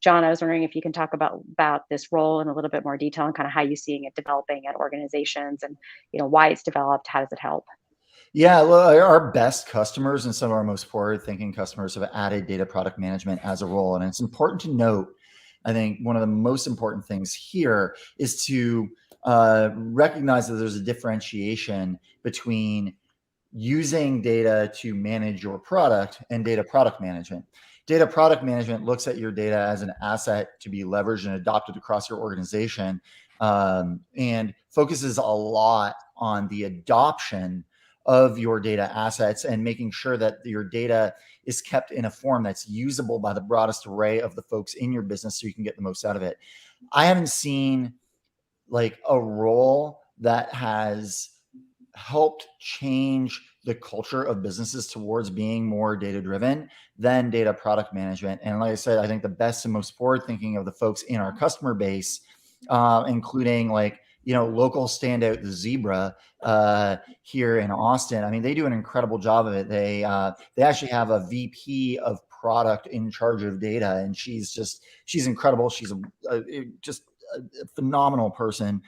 Speaker 4: John, I was wondering if you can talk about this role in a little bit more detail and kind of how you're seeing it developing at organizations, and why it's developed. How does it help?
Speaker 5: Yeah, well, our best customers and some of our most forward-thinking customers have added data product management as a role. And it's important to note, I think one of the most important things here is to recognize that there's a differentiation between using data to manage your product and data product management. Data product management looks at your data as an asset to be leveraged and adopted across your organization, and focuses a lot on the adoption of your data assets and making sure that your data is kept in a form that's usable by the broadest array of the folks in your business so you can get the most out of it. I haven't seen like a role that has helped change the culture of businesses towards being more data driven than data product management. And like I said, I think the best and most forward thinking of the folks in our customer base, including local standout, the Zebra here in Austin. I mean, they do an incredible job of it. They actually have a VP of product in charge of data, and she's incredible. She's just a phenomenal person,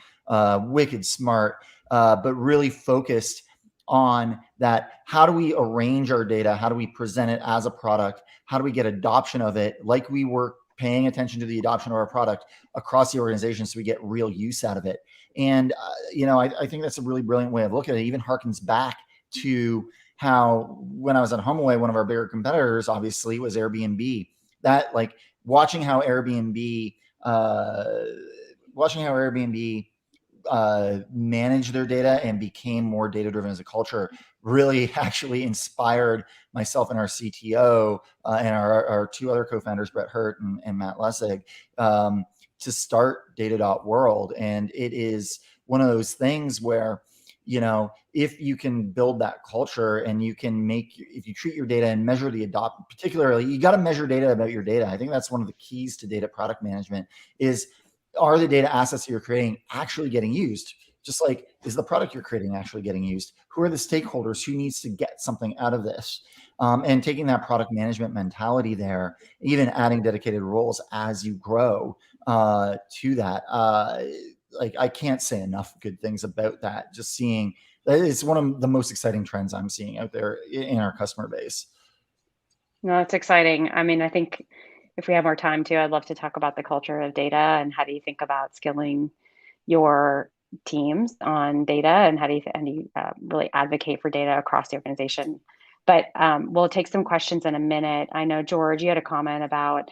Speaker 5: wicked smart, but really focused on that. How do we arrange our data? How do we present it as a product? How do we get adoption of it? Like we were paying attention to the adoption of our product across the organization so we get real use out of it. And, I think that's a really brilliant way of looking at it. It even harkens back to how, when I was at HomeAway, one of our bigger competitors obviously was Airbnb. That watching how Airbnb managed their data and became more data driven as a culture really actually inspired myself and our CTO and our two other co-founders, Brett Hurt and Matt Lessig, to start Data.World. And it is one of those things where, if you can build that culture and if you treat your data and measure particularly, you got to measure data about your data. I think that's one of the keys to data product management is, are the data assets that you're creating actually getting used? Just like, is the product you're creating actually getting used? Who are the stakeholders? Who needs to get something out of this? And taking that product management mentality there, even adding dedicated roles as you grow to that. I can't say enough good things about that. Just seeing, it's one of the most exciting trends I'm seeing out there in our customer base.
Speaker 4: No, it's exciting. I mean, I think if we have more time too, I'd love to talk about the culture of data and how do you think about skilling your teams on data, and how do you really advocate for data across the organization. But we'll take some questions in a minute. I know, George, you had a comment about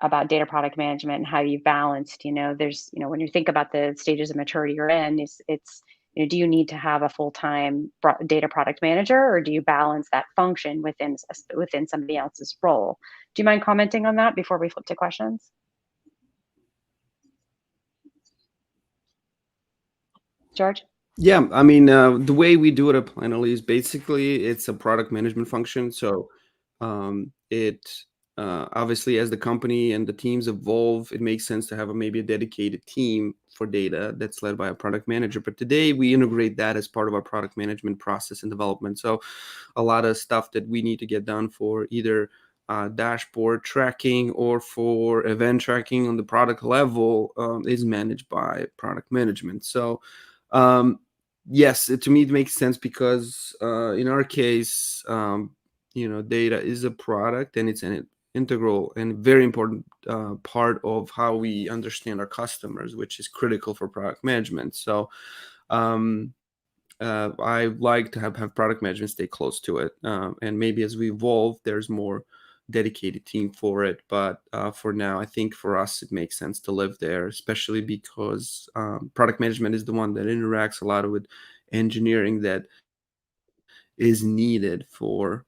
Speaker 4: about data product management and how you've balanced, there's, when you think about the stages of maturity you're in, it's do you need to have a full-time data product manager, or do you balance that function within somebody else's role? Do you mind commenting on that before we flip to questions? George?
Speaker 6: Yeah, I mean, the way we do it at Planoly is basically it's a product management function. So it obviously, as the company and the teams evolve, it makes sense to have maybe a dedicated team for data that's led by a product manager. But today we integrate that as part of our product management process and development. So a lot of stuff that we need to get done for either dashboard tracking or for event tracking on the product level is managed by product management. So yes, to me it makes sense because in our case, data is a product and it's an integral and very important part of how we understand our customers, which is critical for product management. So I like to have product management stay close to it, and maybe as we evolve, there's more dedicated team for it. But for now, I think for us, it makes sense to live there, especially because product management is the one that interacts a lot with engineering that is needed for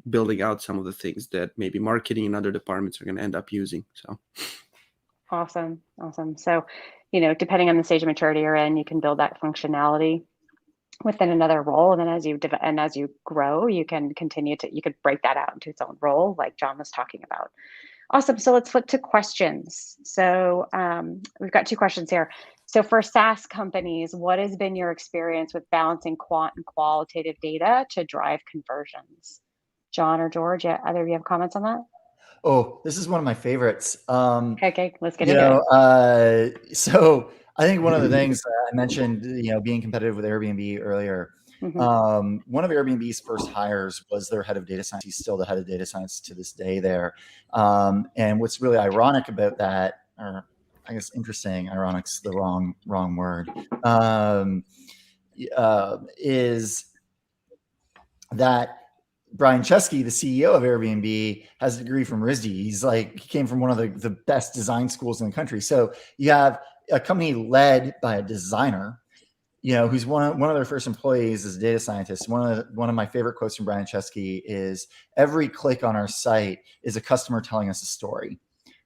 Speaker 6: building out some of the things that maybe marketing and other departments are going to end up using. So
Speaker 4: Awesome. So, depending on the stage of maturity you're in, you can build that functionality within another role, and then as you grow, you can you could break that out into its own role, like John was talking about. Awesome. So let's flip to questions. So we've got 2 questions here. So for SaaS companies, what has been your experience with balancing quant and qualitative data to drive conversions? John or George, either of you have comments on that?
Speaker 5: Oh, this is one of my favorites.
Speaker 4: Okay, let's get into it.
Speaker 5: So I think one of the things I mentioned, being competitive with Airbnb earlier. One of Airbnb's first hires was their head of data science. He's still the head of data science to this day there. And what's really ironic about that, or I guess interesting, ironic's the wrong word, is that Brian Chesky, the CEO of Airbnb, has a degree from RISD. He came from one of the best design schools in the country. So you have a company led by a designer, who's one of their first employees as a data scientist. One of my favorite quotes from Brian Chesky is, "Every click on our site is a customer telling us a story,"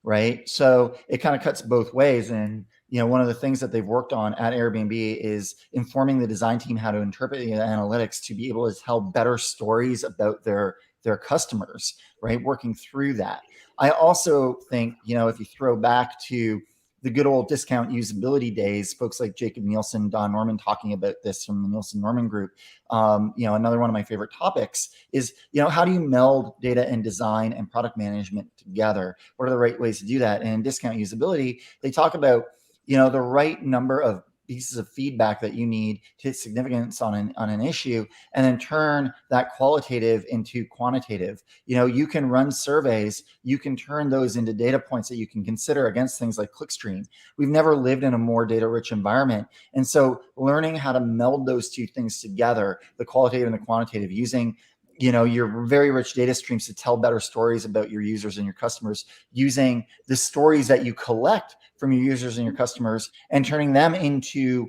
Speaker 5: right? So it kind of cuts both ways. And one of the things that they've worked on at Airbnb is informing the design team how to interpret the analytics to be able to tell better stories about their customers, right? Working through that. I also think, if you throw back to the good old discount usability days, folks like Jacob Nielsen, Don Norman talking about this from the Nielsen Norman Group. Another one of my favorite topics is, how do you meld data and design and product management together? What are the right ways to do that? And in discount usability, they talk about, the right number of pieces of feedback that you need to hit significance on an issue, and then turn that qualitative into quantitative. You can run surveys, you can turn those into data points that you can consider against things like clickstream. We've never lived in a more data-rich environment. And so learning how to meld those two things together, the qualitative and the quantitative, using your very rich data streams to tell better stories about your users and your customers, using the stories that you collect from your users and your customers and turning them into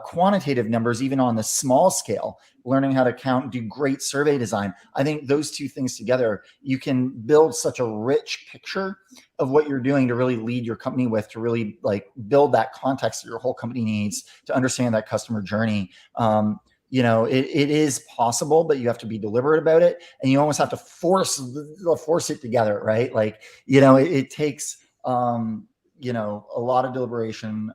Speaker 5: quantitative numbers, even on the small scale, learning how to count, do great survey design. I think those two things together, you can build such a rich picture of what you're doing to really lead your company with, to really build that context that your whole company needs to understand that customer journey. It is possible, but you have to be deliberate about it, and you almost have to force it together, right? It takes, a lot of deliberation,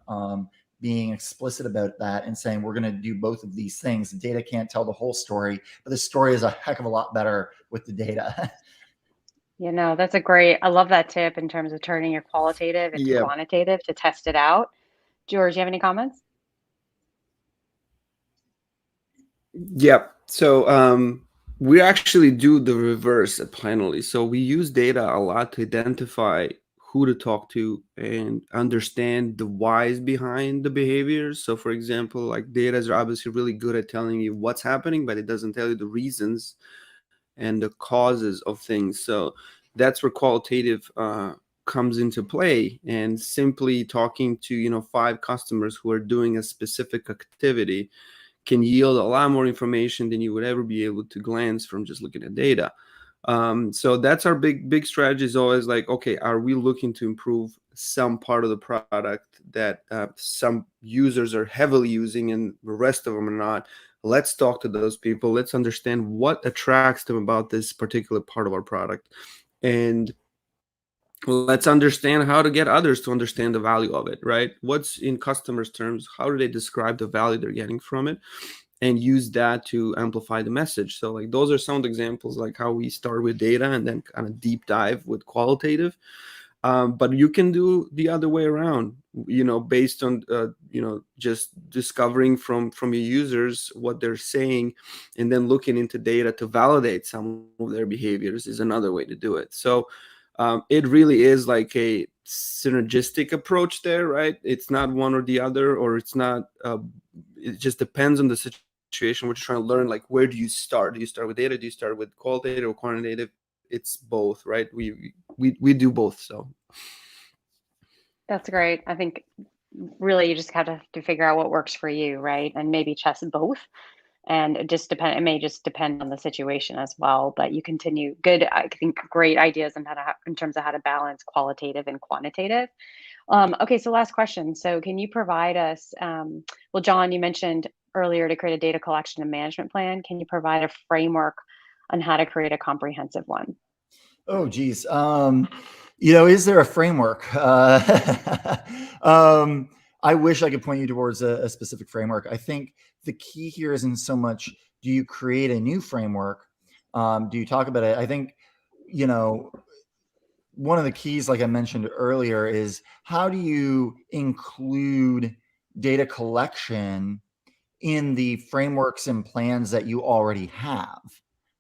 Speaker 5: being explicit about that and saying, we're going to do both of these things. The data can't tell the whole story, but the story is a heck of a lot better with the data.
Speaker 4: That's I love that tip in terms of turning your qualitative into quantitative to test it out. George, you have any comments?
Speaker 6: Yep. So we actually do the reverse at Planoly. So we use data a lot to identify who to talk to and understand the whys behind the behaviors. So for example, data is obviously really good at telling you what's happening, but it doesn't tell you the reasons and the causes of things. So that's where qualitative comes into play, and simply talking to 5 customers who are doing a specific activity can yield a lot more information than you would ever be able to glance from just looking at data. So that's our big strategy, is always like, okay, are we looking to improve some part of the product that some users are heavily using and the rest of them are not? Let's talk to those people. Let's understand what attracts them about this particular part of our product. And let's understand how to get others to understand the value of it, right? What's in customers' terms? How do they describe the value they're getting from it? And use that to amplify the message. So like those are some of the examples, like how we start with data and then kind of deep dive with qualitative. But you can do the other way around, based on just discovering from your users what they're saying, and then looking into data to validate some of their behaviors is another way to do it. So it really is like a synergistic approach there, right? It's not one or the other, or it's not. It just depends on the situation. We're trying to learn, like, where do you start? Do you start with data? Do you start with qualitative or quantitative? It's both, right? We do both. So
Speaker 4: That's great. I think really you just have to figure out what works for you, right? And maybe test both. And it may just depend on the situation as well. But you continue I think great ideas on in terms of how to balance qualitative and quantitative. Okay, so last question. So can you provide us, well, John, you mentioned earlier to create a data collection and management plan. Can you provide a framework on how to create a comprehensive one?
Speaker 5: Oh, geez. Is there a framework? I wish I could point you towards a specific framework. I think the key here isn't so much, do you create a new framework? Do you talk about it? I think, one of the keys, like I mentioned earlier, is how do you include data collection in the frameworks and plans that you already have,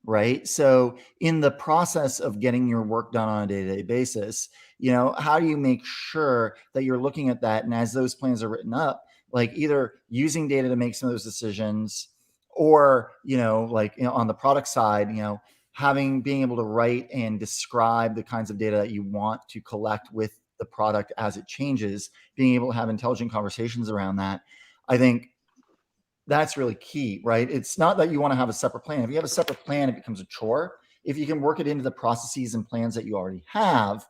Speaker 5: right? So in the process of getting your work done on a day-to-day basis, how do you make sure that you're looking at that? And as those plans are written up, like either using data to make some of those decisions, or, on the product side, being able to write and describe the kinds of data that you want to collect with the product as it changes, being able to have intelligent conversations around that. I think that's really key, right? It's not that you want to have a separate plan. If you have a separate plan, it becomes a chore. If you can work it into the processes and plans that you already have,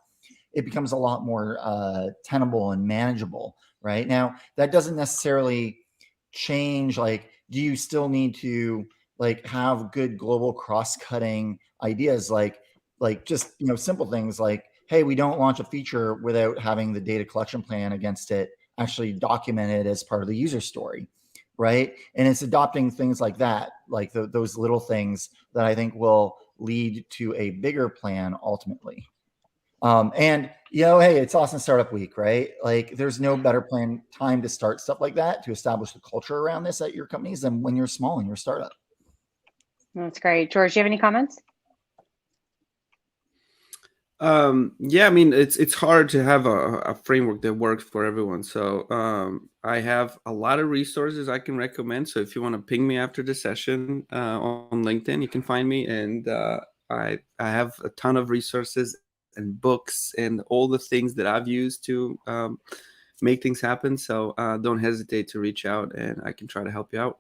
Speaker 5: it becomes a lot more tenable and manageable, right? Now, that doesn't necessarily change, like, do you still need to have good global cross-cutting ideas, like just simple things like, hey, we don't launch a feature without having the data collection plan against it actually documented as part of the user story, right? And it's adopting things like that, like those little things that I think will lead to a bigger plan ultimately. And hey, it's Austin Startup Week, right? Like, there's no better time to start stuff like that, to establish the culture around this at your companies, than when you're small in your startup.
Speaker 4: That's great. George, do you have any comments?
Speaker 6: Yeah, I mean, it's hard to have a framework that works for everyone. So I have a lot of resources I can recommend. So if you want to ping me after the session on LinkedIn, you can find me. And I have a ton of resources and books and all the things that I've used to make things happen. So don't hesitate to reach out, and I can try to help you out.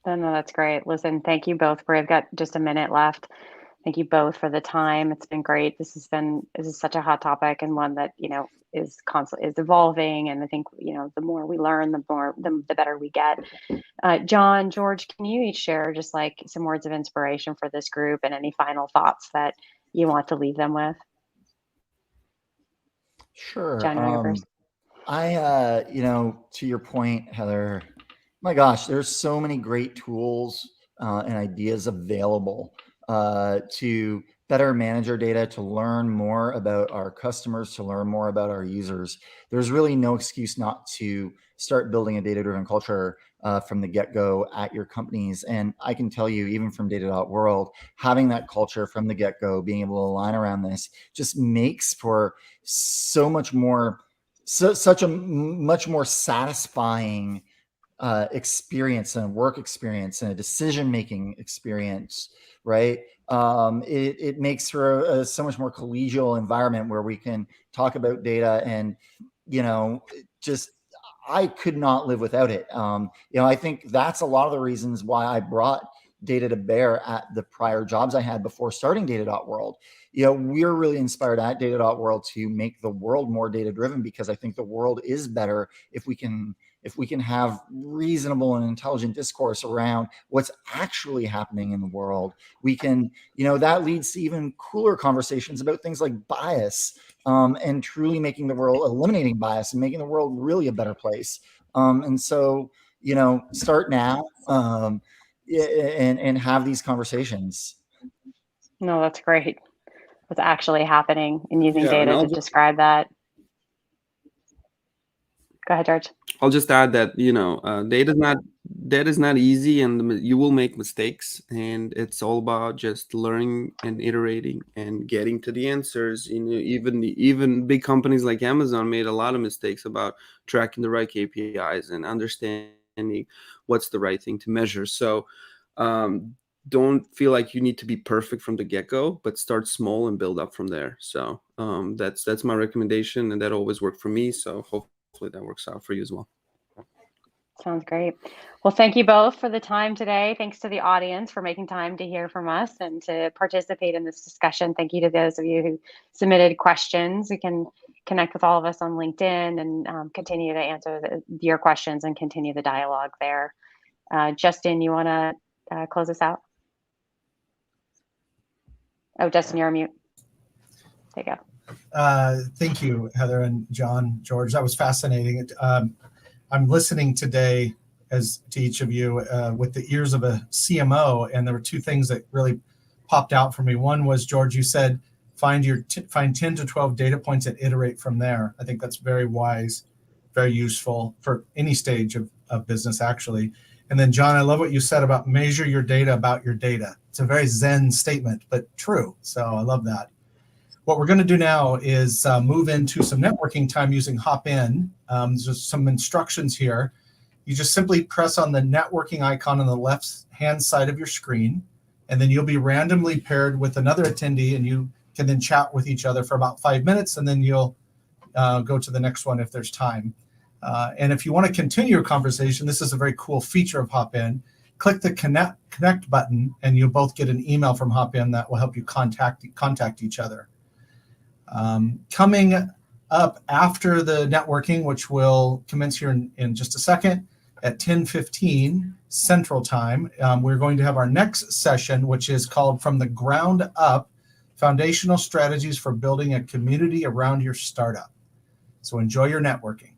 Speaker 4: No, that's great. Listen, thank you both. I've got just a minute left. Thank you both for the time. It's been great. This is such a hot topic, and one that is constantly evolving. And I think the more we learn, the better we get. John, George, can you each share just like some words of inspiration for this group, and any final thoughts that you want to leave them with?
Speaker 5: Sure.
Speaker 4: John, you want to go first?
Speaker 5: To your point, Heather, my gosh, there's so many great tools and ideas available to better manage our data, to learn more about our customers, to learn more about our users. There's really no excuse not to start building a data-driven culture from the get-go at your companies. And I can tell you, even from Data.World, having that culture from the get-go, being able to align around this, just makes for such a much more satisfying experience, and a work experience, and a decision-making experience, right? It makes for a so much more collegial environment where we can talk about data, and just I could not live without it. I think that's a lot of the reasons why I brought data to bear at the prior jobs I had before starting Data.World. We're really inspired at Data.World to make the world more data driven, because I think the world is better if we can have reasonable and intelligent discourse around what's actually happening in the world. We can, that leads to even cooler conversations about things like bias, and truly eliminating bias and making the world really a better place. And so, start now, and have these conversations.
Speaker 4: No, that's great. What's actually happening, and using data to describe that. Go ahead, George.
Speaker 6: I'll just add that data is not easy, and you will make mistakes, and it's all about just learning and iterating and getting to the answers. Even big companies like Amazon made a lot of mistakes about tracking the right KPIs and understanding what's the right thing to measure. So don't feel like you need to be perfect from the get-go, but start small and build up from there. So that's my recommendation, and that always worked for me. So hopefully that works out for you as well.
Speaker 4: Sounds great. Well, thank you both for the time today. Thanks to the audience for making time to hear from us and to participate in this discussion. Thank you to those of you who submitted questions. You can connect with all of us on LinkedIn and continue to answer your questions and continue the dialogue there. Justin, you want to close us out? Oh, Justin, you're on mute. There you go.
Speaker 2: Thank you, Heather and John, George. That was fascinating. I'm listening today as to each of you with the ears of a CMO, and there were two things that really popped out for me. One was, George, you said find 10 to 12 data points and iterate from there. I think that's very wise, very useful for any stage of business, actually. And then, John, I love what you said about measure your data about your data. It's a very Zen statement, but true. So I love that. What we're going to do now is move into some networking time using Hopin. There's some instructions here. You just simply press on the networking icon on the left-hand side of your screen, and then you'll be randomly paired with another attendee, and you can then chat with each other for about 5 minutes, and then you'll go to the next one if there's time. And if you want to continue your conversation, this is a very cool feature of Hopin. Click the connect button, and you'll both get an email from Hopin that will help you contact each other. Coming up after the networking, which will commence here in just a second, at 10:15 Central Time, we're going to have our next session, which is called From the Ground Up, Foundational Strategies for Building a Community Around Your Startup. So enjoy your networking.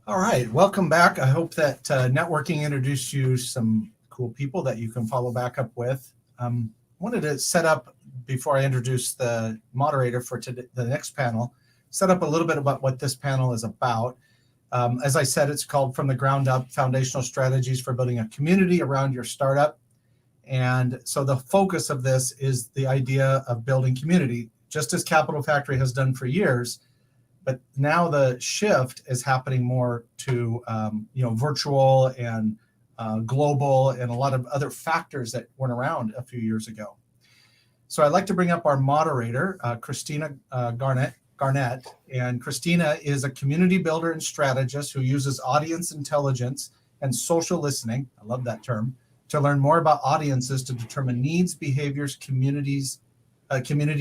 Speaker 2: All right, welcome back. I hope that networking introduced you some cool people that you can follow back up with. I wanted to set up, before I introduce the moderator for today, the next panel, set up a little bit about what this panel is about. As I said, it's called From the Ground Up, Foundational Strategies for Building a Community Around Your Startup. And so the focus of this is the idea of building community, just as Capital Factory has done for years. But now the shift is happening more to virtual and global and a lot of other factors that weren't around a few years ago. So I'd like to bring up our moderator, Christina Garnett. And Christina is a community builder and strategist who uses audience intelligence and social listening, I love that term, to learn more about audiences to determine needs, behaviors, community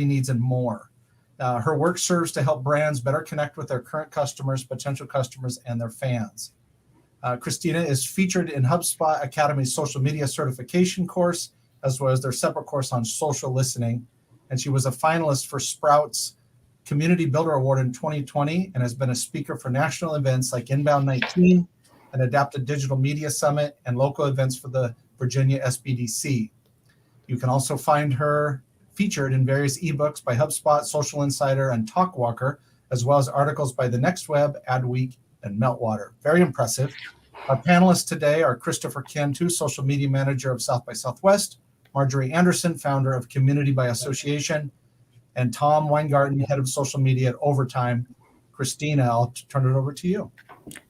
Speaker 2: needs, and more. Her work serves to help brands better connect with their current customers, potential customers, and their fans. Christina is featured in HubSpot Academy's social media certification course, as well as their separate course on social listening. And she was a finalist for Sprout's Community Builder Award in 2020 and has been a speaker for national events like Inbound 19, an Adapted Digital Media Summit, and local events for the Virginia SBDC. You can also find her featured in various ebooks by HubSpot, Social Insider, and Talkwalker, as well as articles by The Next Web, Adweek, and Meltwater. Very impressive. Our panelists today are Christopher Cantu, Social Media Manager of South by Southwest, Marjorie Anderson, founder of Community by Association, and Tom Weingarten, Head of Social Media at Overtime. Christina, I'll turn it over to you.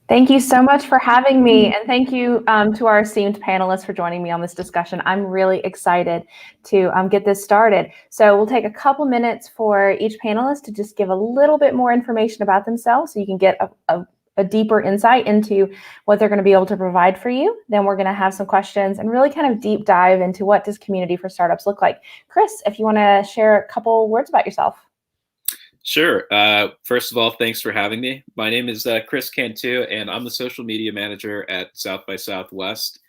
Speaker 7: Thank you so much for having me, and thank you to our esteemed panelists for joining me on this discussion. I'm really excited to get this started. So we'll take a couple minutes for each panelist to just give a little bit more information about themselves so you can get a deeper insight into what they're going to be able to provide for you. Then we're going to have some questions and really kind of deep dive into what does community for startups look like. Chris, if you want to share a couple words about yourself.
Speaker 8: Sure. First of all, thanks for having me. My name is Chris Cantu, and I'm the social media manager at South by Southwest.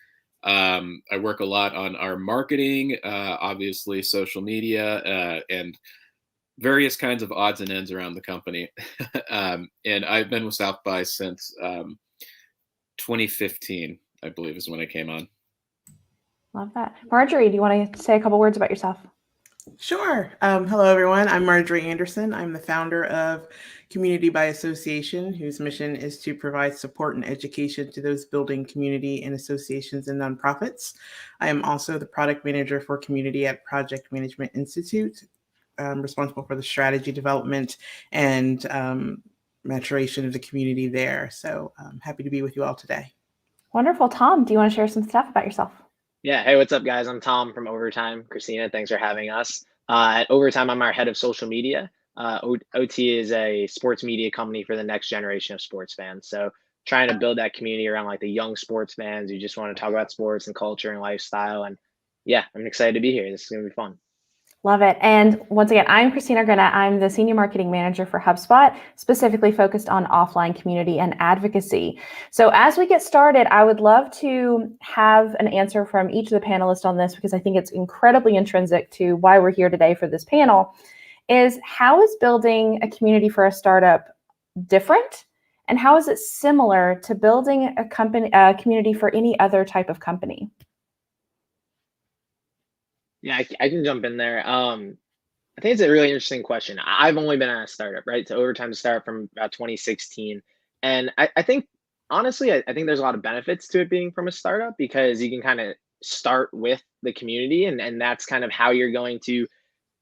Speaker 8: I work a lot on our marketing, obviously social media, and various kinds of odds and ends around the company. And I've been with South by since 2015, I believe is when I came on.
Speaker 7: Love that. Marjorie, do you want to say a couple words about yourself?
Speaker 9: Sure. Hello, everyone. I'm Marjorie Anderson. I'm the founder of Community by Association, whose mission is to provide support and education to those building community and associations and nonprofits. I am also the product manager for community at Project Management Institute. I'm responsible for the strategy development and maturation of the community there. So I'm happy to be with you all today.
Speaker 7: Wonderful. Tom, do you want to share some stuff about yourself?
Speaker 10: Yeah. Hey, what's up, guys? I'm Tom from Overtime. Christina, thanks for having us. At Overtime, I'm our head of social media. OT is a sports media company for the next generation of sports fans. So trying to build that community around like the young sports fans who just want to talk about sports and culture and lifestyle. And yeah, I'm excited to be here. This is going to be fun.
Speaker 7: Love it. And once again, I'm Christina Grenette. I'm the Senior Marketing Manager for HubSpot, specifically focused on offline community and advocacy. So as we get started, I would love to have an answer from each of the panelists on this because I think it's incredibly intrinsic to why we're here today for this panel, is how is building a community for a startup different? And how is it similar to building a community for any other type of company?
Speaker 10: Yeah, I can jump in there. I think it's a really interesting question. I've only been at a startup, right? So Overtime started from about 2016. And I think, honestly, I think there's a lot of benefits to it being from a startup because you can kind of start with the community and that's kind of how you're going to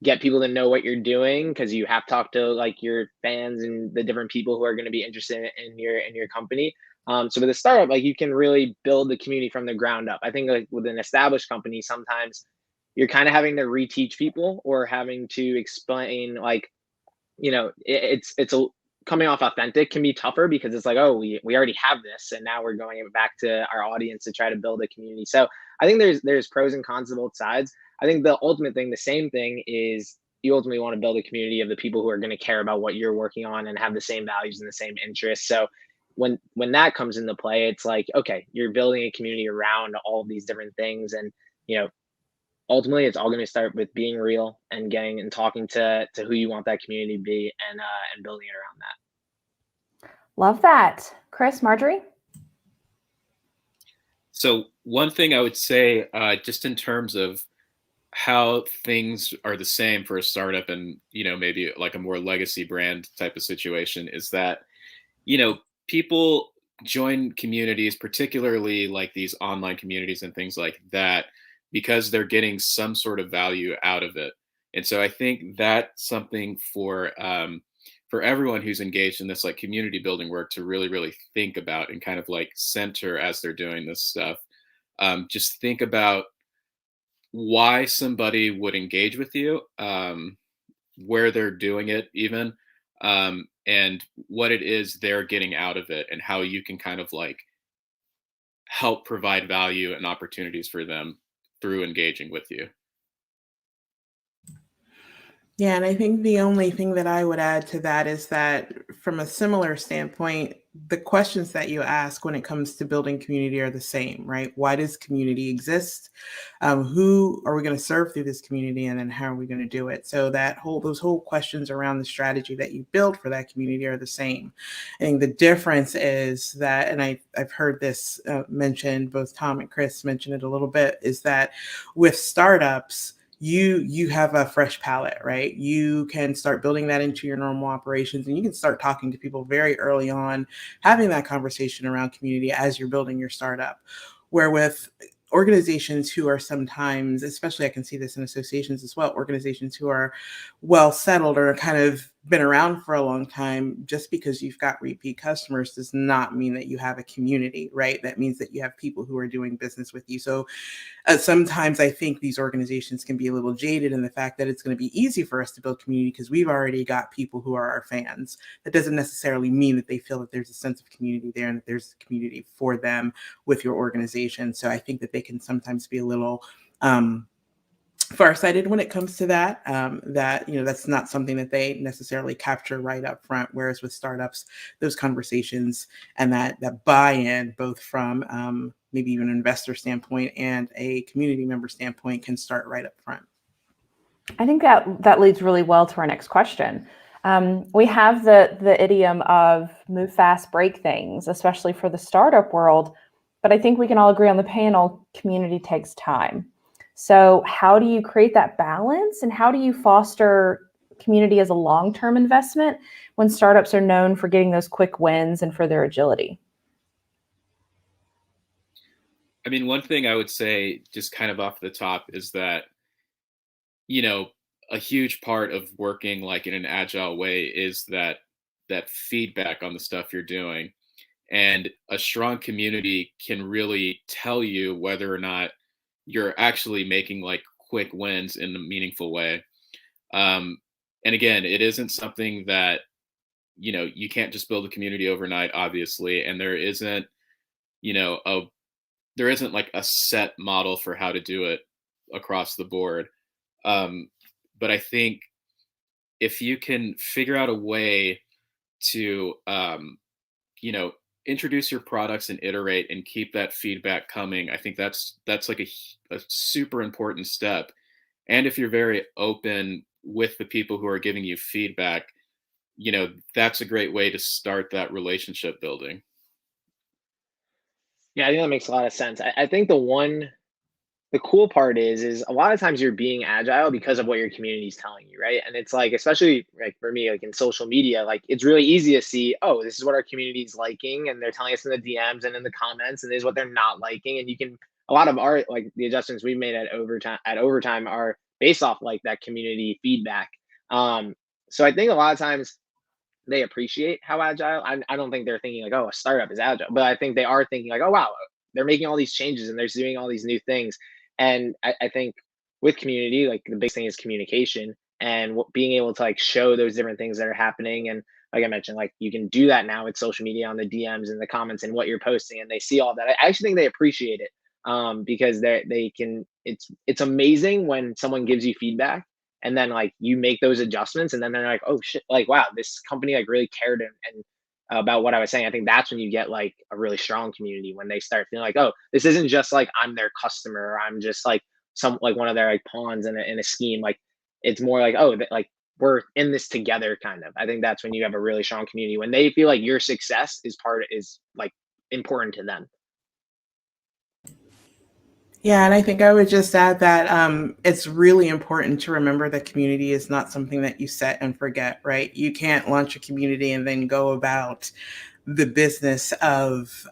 Speaker 10: get people to know what you're doing because you have to talk to like your fans and the different people who are going to be interested in your company. So with a startup, like you can really build the community from the ground up. I think like with an established company, sometimes you're kind of having to reteach people or having to explain like, it's coming off authentic can be tougher because it's like, oh, we already have this and now we're going back to our audience to try to build a community. So I think there's pros and cons to both sides. I think the ultimate thing, the same thing is you ultimately want to build a community of the people who are going to care about what you're working on and have the same values and the same interests. So when that comes into play, it's like, okay, you're building a community around all of these different things. And, ultimately it's all going to start with being real and getting and talking to who you want that community to be and building it around that.
Speaker 7: Love that. Chris, Marjorie?
Speaker 8: So one thing I would say, just in terms of how things are the same for a startup and, maybe like a more legacy brand type of situation, is that, people join communities, particularly like these online communities and things like that, because they're getting some sort of value out of it. And so I think that's something for everyone who's engaged in this like community building work to really, really think about and kind of like center as they're doing this stuff. Just think about why somebody would engage with you, where they're doing it, even, and what it is they're getting out of it, and how you can kind of like help provide value and opportunities for them through engaging with you.
Speaker 9: Yeah, and I think the only thing that I would add to that is that from a similar standpoint, the questions that you ask when it comes to building community are the same, right? Why does community exist? Who are we going to serve through this community? And then how are we going to do it? So those whole questions around the strategy that you build for that community are the same. I think the difference is that, and I've heard this mentioned, both Tom and Chris mentioned it a little bit, is that with startups, you have a fresh palette, right? You can start building that into your normal operations, and you can start talking to people very early on, having that conversation around community as you're building your startup. Where with organizations who are sometimes, especially I can see this in associations as well, organizations who are well settled or kind of been around for a long time, just because you've got repeat customers does not mean that you have a community, right? That means that you have people who are doing business with you. So sometimes I think these organizations can be a little jaded in the fact that it's going to be easy for us to build community because we've already got people who are our fans. That doesn't necessarily mean that they feel that there's a sense of community there and that there's a community for them with your organization. So I think that they can sometimes be a little farsighted when it comes to that. That's not something that they necessarily capture right up front. Whereas with startups, those conversations and that buy-in, both from maybe even an investor standpoint and a community member standpoint, can start right up front.
Speaker 7: I think that leads really well to our next question. We have the idiom of move fast, break things, especially for the startup world. But I think we can all agree on the panel, community takes time. So how do you create that balance, and how do you foster community as a long-term investment when startups are known for getting those quick wins and for their agility?
Speaker 8: I mean, one thing I would say just kind of off the top is that, a huge part of working like in an agile way is that feedback on the stuff you're doing. And a strong community can really tell you whether or not you're actually making like quick wins in a meaningful way. And again, it isn't something that, you can't just build a community overnight, obviously. And there isn't, there isn't like a set model for how to do it across the board. But I think if you can figure out a way to, introduce your products and iterate and keep that feedback coming, I think that's like a super important step. And if you're very open with the people who are giving you feedback, that's a great way to start that relationship building.
Speaker 10: Yeah, I think that makes a lot of sense. I think the cool part is a lot of times you're being agile because of what your community is telling you, right? And it's like, especially like for me, like in social media, like it's really easy to see, oh, this is what our community is liking, and they're telling us in the DMs and in the comments, and this is what they're not liking. And you can, a lot of our like the adjustments we've made at overtime are based off like that community feedback. So I think a lot of times they appreciate how agile. I don't think they're thinking like, oh, a startup is agile, but I think they are thinking like, oh wow, they're making all these changes and they're doing all these new things. And I think with community, like the big thing is communication and being able to like show those different things that are happening. And like I mentioned, like you can do that now with social media on the DMs and the comments and what you're posting, and they see all that. I actually think they appreciate it because they can. It's amazing when someone gives you feedback and then like you make those adjustments, and then they're like, oh shit, like wow, this company like really cared and about what I was saying. I think that's when you get like a really strong community, when they start feeling like, oh, this isn't just like I'm their customer, or I'm just like some like one of their like pawns in a scheme. Like it's more like, oh, like we're in this together kind of. I think that's when you have a really strong community, when they feel like your success is like important to them.
Speaker 9: Yeah, and I think I would just add that it's really important to remember that community is not something that you set and forget, right? You can't launch a community and then go about the business of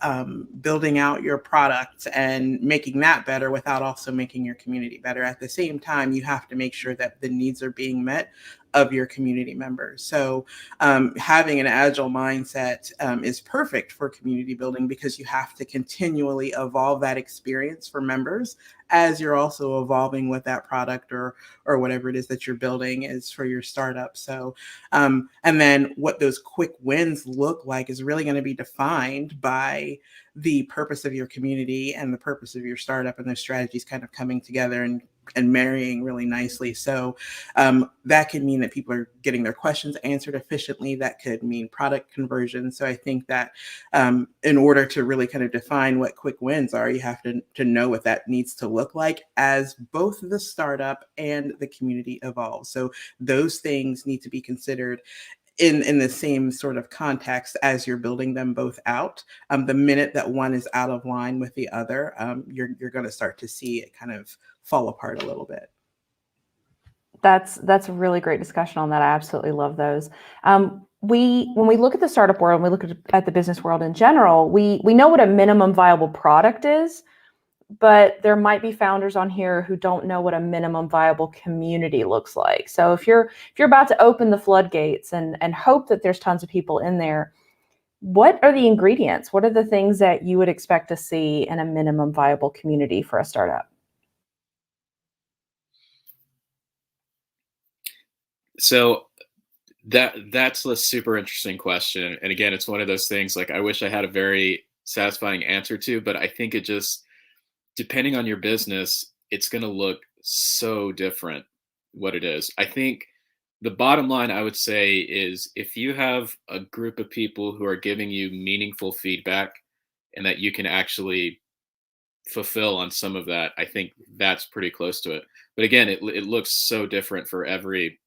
Speaker 9: building out your product and making that better without also making your community better. At the same time, you have to make sure that the needs are being met of your community members. So having an agile mindset is perfect for community building, because you have to continually evolve that experience for members as you're also evolving what that product or whatever it is that you're building is for your startup. So and then what those quick wins look like is really going to be defined by the purpose of your community and the purpose of your startup, and those strategies kind of coming together and marrying really nicely. So that could mean that people are getting their questions answered efficiently. That could mean product conversion. So I think that in order to really kind of define what quick wins are, you have to know what that needs to look like as both the startup and the community evolve. So those things need to be considered in the same sort of context as you're building them both out. The minute that one is out of line with the other, you're going to start to see it kind of fall apart a little bit.
Speaker 7: That's a really great discussion on that. I absolutely love those. When we look at the startup world, and we look at the business world in general, we know what a minimum viable product is, but there might be founders on here who don't know what a minimum viable community looks like. So if you're about to open the floodgates and hope that there's tons of people in there, what are the ingredients? What are the things that you would expect to see in a minimum viable community for a startup?
Speaker 8: So that's a super interesting question. And again, it's one of those things like I wish I had a very satisfying answer to, but I think it just, depending on your business, it's going to look so different what it is. I think the bottom line I would say is if you have a group of people who are giving you meaningful feedback and that you can actually fulfill on some of that, I think that's pretty close to it. But again, it looks so different for every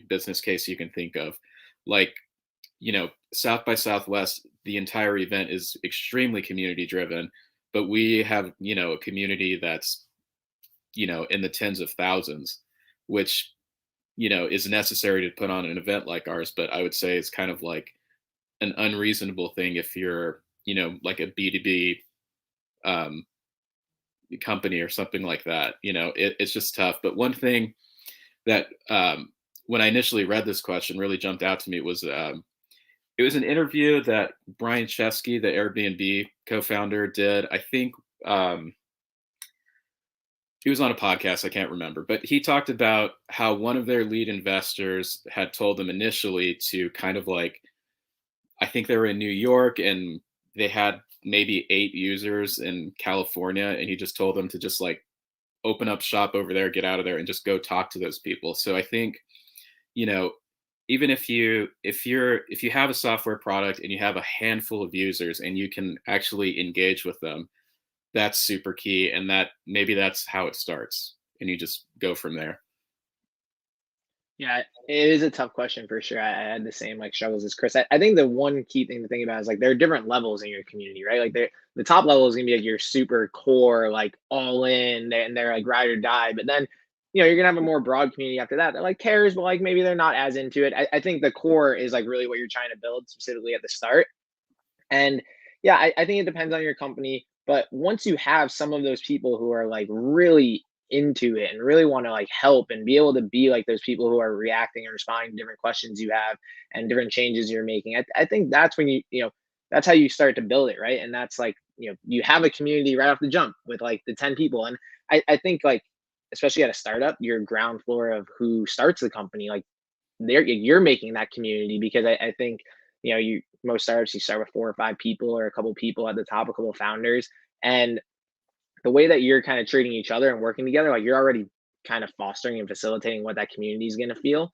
Speaker 8: business case you can think of. Like, South by Southwest, the entire event is extremely community driven, but we have, a community that's, in the tens of thousands, which, is necessary to put on an event like ours. But I would say it's kind of like an unreasonable thing if you're, like a B2B company or something like that. It's just tough. But one thing that when I initially read this question really jumped out to me was it was an interview that Brian Chesky, the Airbnb co-founder, did. I think he was on a podcast, I can't remember, but he talked about how one of their lead investors had told them initially to kind of like, I think they were in New York and they had maybe 8 users in California, and he just told them to just like open up shop over there, get out of there, and just go talk to those people. So I think, even if you have a software product and you have a handful of users and you can actually engage with them, that's super key. And that maybe that's how it starts, and you just go from there.
Speaker 10: Yeah, it is a tough question for sure. I had the same like struggles as Chris. I think the one key thing to think about is like there are different levels in your community, right? Like the top level is gonna be like your super core, like all in, and they're like ride or die. But then, you're gonna have a more broad community after that that like cares, but like maybe they're not as into it. I think the core is like really what you're trying to build specifically at the start. And yeah, I think it depends on your company. But once you have some of those people who are like really into it and really want to like help and be able to be like those people who are reacting and responding to different questions you have and different changes you're making, I think that's when that's how you start to build it, right? And that's like, you have a community right off the jump with like the 10 people. And I think like, especially at a startup, your ground floor of who starts the company, like you're making that community, because I think most startups, you start with 4 or 5 people or a couple people at the top, a couple of founders, and the way that you're kind of treating each other and working together, like you're already kind of fostering and facilitating what that community is going to feel.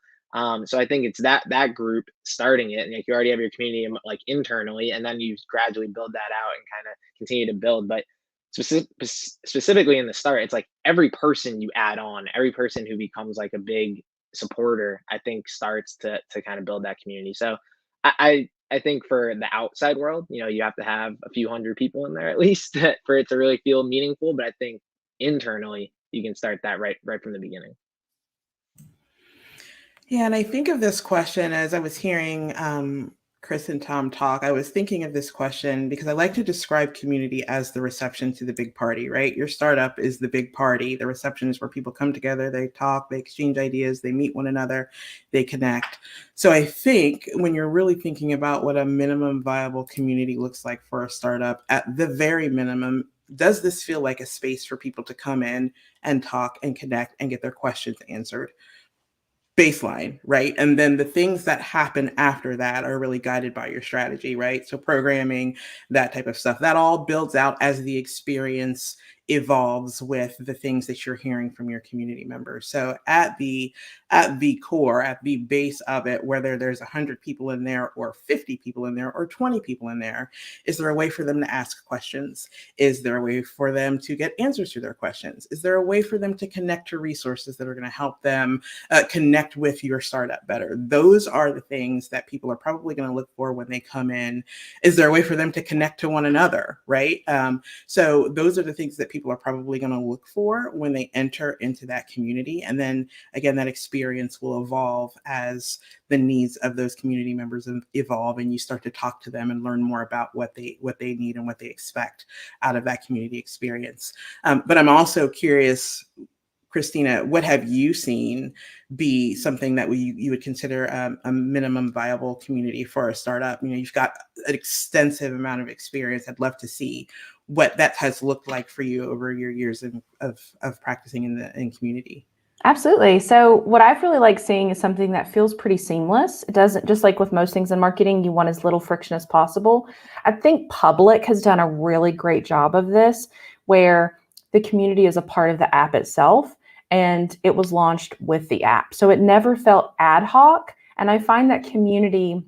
Speaker 10: So I think it's that group starting it, and like you already have your community like internally, and then you gradually build that out and kind of continue to build. But specifically in the start, it's like every person you add on, every person who becomes like a big supporter, I think starts to kind of build that community. So I think for the outside world, you have to have a few hundred people in there at least for it to really feel meaningful. But I think internally you can start that right from the beginning.
Speaker 9: Yeah, and I think of this question as I was hearing Chris and Tom talk. I was thinking of this question because I like to describe community as the reception to the big party, right? Your startup is the big party. The reception is where people come together, they talk, they exchange ideas, they meet one another, they connect. So I think when you're really thinking about what a minimum viable community looks like for a startup, at the very minimum, does this feel like a space for people to come in and talk and connect and get their questions answered? Baseline, right? And then the things that happen after that are really guided by your strategy, right? So programming, that type of stuff, that all builds out as the experience evolves with the things that you're hearing from your community members. So at the core, at the base of it, whether there's 100 people in there or 50 people in there or 20 people in there, is there a way for them to ask questions? Is there a way for them to get answers to their questions? Is there a way for them to connect to resources that are going to help them connect with your startup better? Those are the things that people are probably going to look for when they come in. Is there a way for them to connect to one another, right? So those are the things that people are probably going to look for when they enter into that community. And then again, that experience will evolve as the needs of those community members evolve, and you start to talk to them and learn more about what they need and what they expect out of that community experience. But I'm also curious, Christina, what have you seen be something that you would consider a minimum viable community for a startup? You've got an extensive amount of experience. I'd love to see what that has looked like for you over your years of practicing in community.
Speaker 7: Absolutely. So what I've really liked seeing is something that feels pretty seamless. It doesn't, just like with most things in marketing, you want as little friction as possible. I think Public has done a really great job of this, where the community is a part of the app itself, and it was launched with the app. So it never felt ad hoc. And I find that community,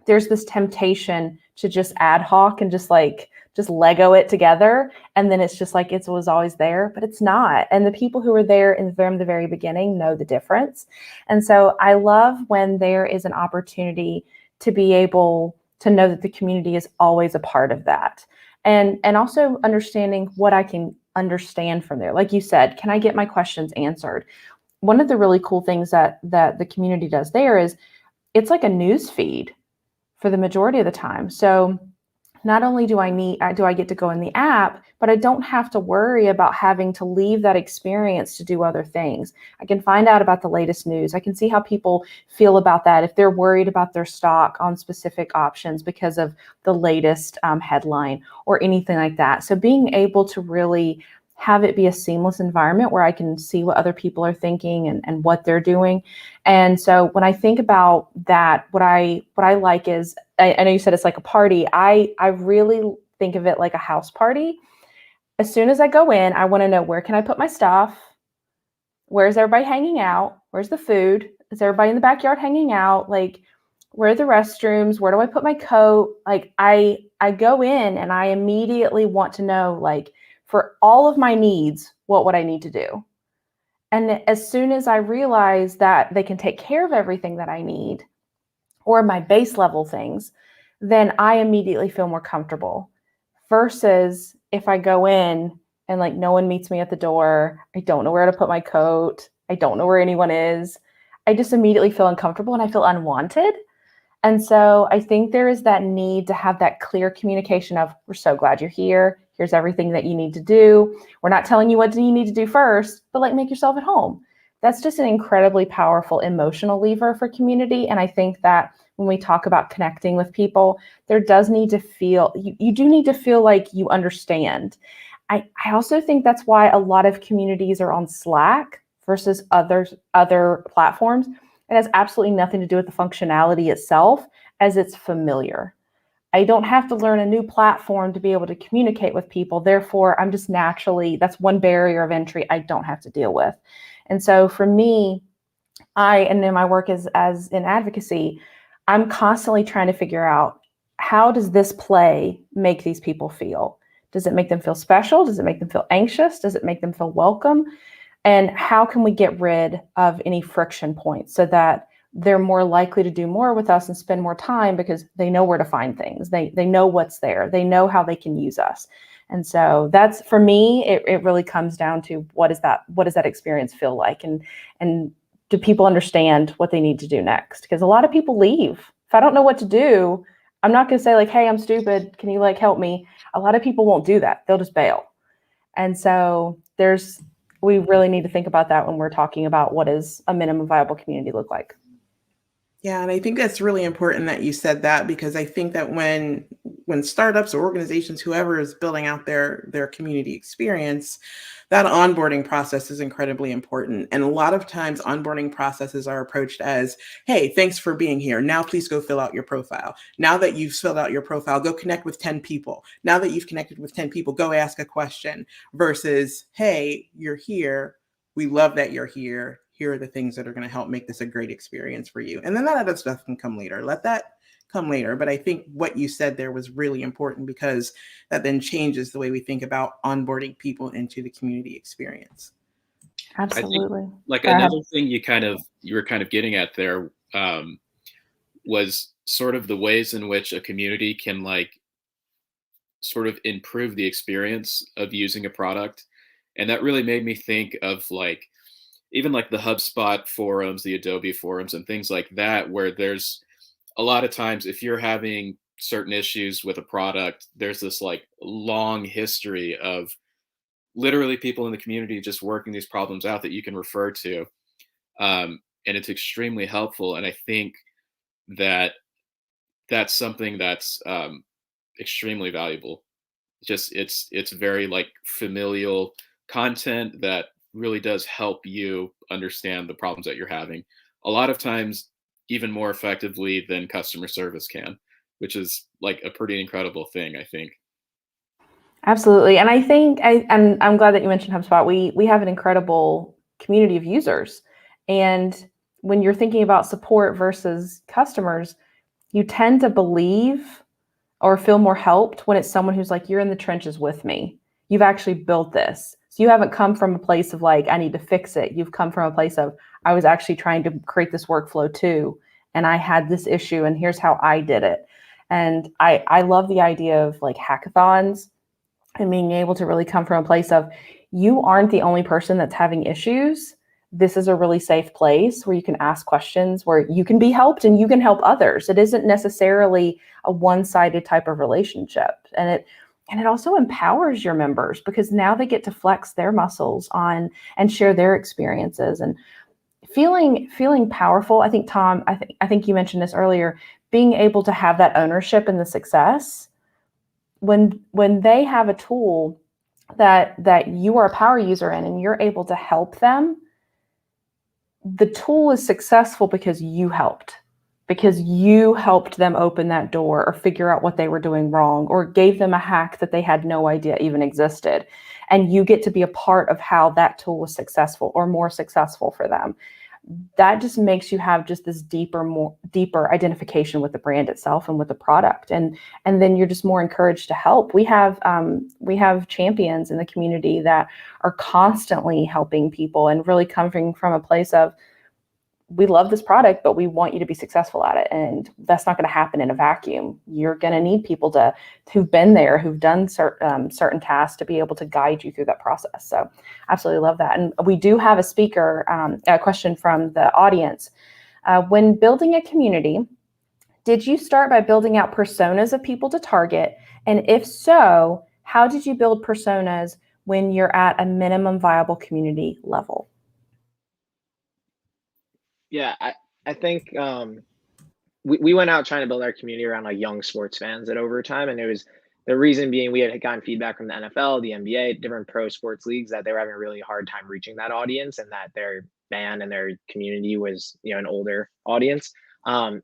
Speaker 7: there's this temptation to just ad hoc and just Lego it together. And then it's just like it was always there, but it's not. And the people who were there from the very beginning know the difference. And so I love when there is an opportunity to be able to know that the community is always a part of that. And also understanding what I can understand from there. Like you said, can I get my questions answered? One of the really cool things that the community does there is it's like a news feed for the majority of the time. So not only do I get to go in the app, but I don't have to worry about having to leave that experience to do other things. I can find out about the latest news. I can see how people feel about that, if they're worried about their stock on specific options because of the latest headline or anything like that. So being able to really have it be a seamless environment where I can see what other people are thinking and what they're doing. And so when I think about that, what I like is, I know you said it's like a party. I really think of it like a house party. As soon as I go in, I want to know, where can I put my stuff? Where's everybody hanging out? Where's the food? Is everybody in the backyard hanging out? Like, where are the restrooms? Where do I put my coat? Like, I go in and I immediately want to know, like, for all of my needs, what would I need to do? And as soon as I realize that they can take care of everything that I need, or my base level things, then I immediately feel more comfortable. Versus if I go in and like no one meets me at the door, I don't know where to put my coat, I don't know where anyone is, I just immediately feel uncomfortable and I feel unwanted. And so I think there is that need to have that clear communication of, we're so glad you're here. Here's everything that you need to do. We're not telling you what you need to do first, but like, make yourself at home. That's just an incredibly powerful emotional lever for community. And I think that when we talk about connecting with people, there does need to feel, you do need to feel like you understand. I also think that's why a lot of communities are on Slack versus other platforms. It has absolutely nothing to do with the functionality itself, as it's familiar. I don't have to learn a new platform to be able to communicate with people. Therefore, I'm just naturally, that's one barrier of entry I don't have to deal with. And so for me, and in my work as in advocacy, I'm constantly trying to figure out, how does this play make these people feel? Does it make them feel special? Does it make them feel anxious? Does it make them feel welcome? And how can we get rid of any friction points so that they're more likely to do more with us and spend more time because they know where to find things. They know what's there. They know how they can use us. And so that's, for me, it really comes down to what does that experience feel like? And do people understand what they need to do next? Because a lot of people leave. If I don't know what to do, I'm not going to say like, hey, I'm stupid. Can you like help me? A lot of people won't do that. They'll just bail. And so we really need to think about that when we're talking about what does a minimum viable community look like.
Speaker 9: Yeah, and I think that's really important that you said that, because I think that when startups or organizations, whoever is building out their community experience, that onboarding process is incredibly important. And a lot of times onboarding processes are approached as, hey, thanks for being here. Now please go fill out your profile. Now that you've filled out your profile, go connect with 10 people. Now that you've connected with 10 people, go ask a question, versus, hey, you're here. We love that you're here. Here are the things that are going to help make this a great experience for you. And then that other stuff can come later. Let that come later. But I think what you said there was really important, because that then changes the way we think about onboarding people into the community experience.
Speaker 7: Absolutely.
Speaker 8: I think, like, another thing you were kind of getting at there was sort of the ways in which a community can like sort of improve the experience of using a product. And that really made me think of like, even like the HubSpot forums, the Adobe forums and things like that, where there's a lot of times if you're having certain issues with a product, there's this like long history of literally people in the community just working these problems out that you can refer to. And it's extremely helpful. And I think that that's something that's extremely valuable. Just it's very like familial content that really does help you understand the problems that you're having. A lot of times, even more effectively than customer service can, which is like a pretty incredible thing, I think.
Speaker 7: Absolutely. And I think, and I'm glad that you mentioned HubSpot. We have an incredible community of users. And when you're thinking about support versus customers, you tend to believe or feel more helped when it's someone who's like, you're in the trenches with me. You've actually built this. So you haven't come from a place of like, I need to fix it. You've come from a place of, I was actually trying to create this workflow too. And I had this issue and here's how I did it. And I love the idea of like hackathons and being able to really come from a place of, you aren't the only person that's having issues. This is a really safe place where you can ask questions, where you can be helped and you can help others. It isn't necessarily a one-sided type of relationship. And it also empowers your members, because now they get to flex their muscles on and share their experiences and feeling powerful. I think, Tom, I think you mentioned this earlier, being able to have that ownership in the success. When they have a tool that you are a power user in and you're able to help them, the tool is successful because you helped them open that door or figure out what they were doing wrong or gave them a hack that they had no idea even existed. And you get to be a part of how that tool was successful or more successful for them. That just makes you have just this deeper identification with the brand itself and with the product. And then you're just more encouraged to help. We have champions in the community that are constantly helping people and really coming from a place of, we love this product, but we want you to be successful at it. And that's not going to happen in a vacuum. You're going to need people who've been there, who've done certain tasks to be able to guide you through that process. So absolutely love that. And we do have a question from the audience. When building a community, did you start by building out personas of people to target? And if so, how did you build personas when you're at a minimum viable community level?
Speaker 10: Yeah, I think we went out trying to build our community around like young sports fans at Overtime, and it was the reason being we had gotten feedback from the NFL, the NBA, different pro sports leagues that they were having a really hard time reaching that audience, and that their fan and their community was an older audience.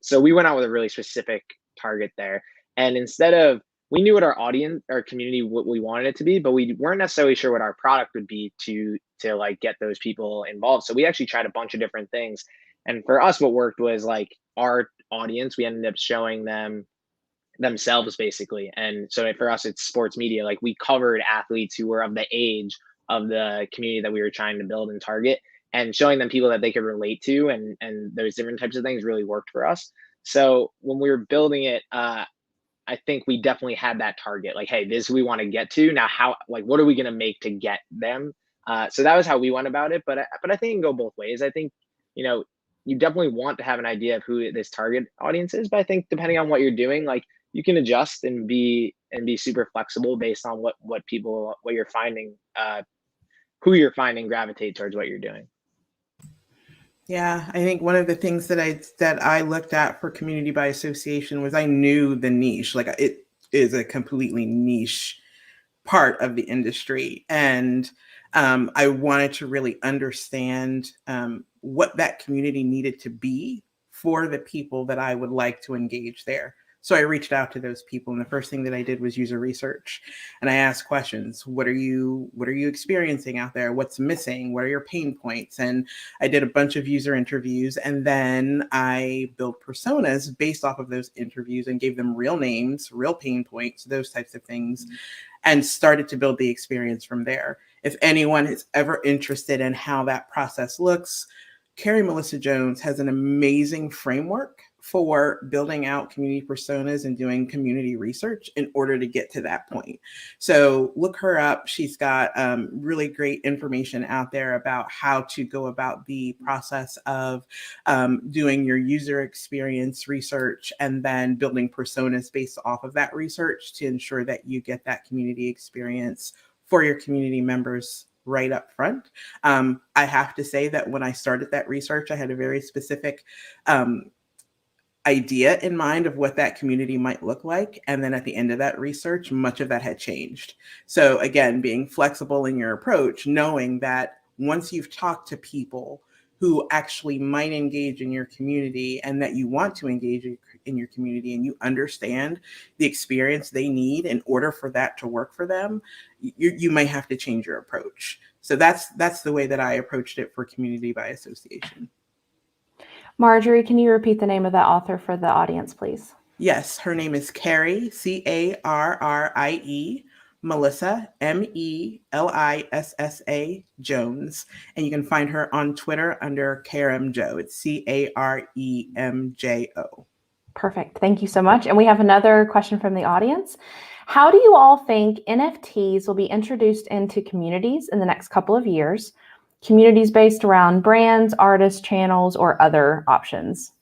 Speaker 10: So we went out with a really specific target there, and instead of we knew what our audience, our community, what we wanted it to be, but we weren't necessarily sure what our product would be to like get those people involved. So we actually tried a bunch of different things. And for us, what worked was like our audience, we ended up showing them themselves basically. And so for us, it's sports media. Like we covered athletes who were of the age of the community that we were trying to build and target, and showing them people that they could relate to, and those different types of things really worked for us. So when we were building it, I think we definitely had that target, like, hey, this we want to get to. Now, how, like, what are we going to make to get them? So that was how we went about it. But I think it can go both ways. I think, you know, you definitely want to have an idea of who this target audience is. But I think depending on what you're doing, like, you can adjust and be super flexible based on what people, what you're finding, who you're finding gravitate towards what you're doing.
Speaker 9: Yeah, I think one of the things that I looked at for community by association was I knew the niche. Like, it is a completely niche part of the industry, and I wanted to really understand what that community needed to be for the people that I would like to engage there. So I reached out to those people, and the first thing that I did was user research, and I asked questions. What are you experiencing out there? What's missing? What are your pain points? And I did a bunch of user interviews, and then I built personas based off of those interviews and gave them real names, real pain points, those types of things, and started to build the experience from there. If anyone is ever interested in how that process looks, Carrie Melissa Jones has an amazing framework for building out community personas and doing community research in order to get to that point. So look her up. She's got really great information out there about how to go about the process of doing your user experience research and then building personas based off of that research to ensure that you get that community experience for your community members right up front. I have to say that when I started that research, I had a very specific idea in mind of what that community might look like. And then at the end of that research, much of that had changed. So again, being flexible in your approach, knowing that once you've talked to people who actually might engage in your community and that you want to engage in your community and you understand the experience they need in order for that to work for them, you may have to change your approach. So that's the way that I approached it for community by association.
Speaker 7: Marjorie, can you repeat the name of that author for the audience, please?
Speaker 9: Yes, her name is Carrie, Carrie, Melissa, Melissa Jones. And you can find her on Twitter under Caremjo. It's Caremjo.
Speaker 7: Perfect. Thank you so much. And we have another question from the audience. How do you all think NFTs will be introduced into communities in the next couple of years? Communities based around brands, artists, channels, or other options?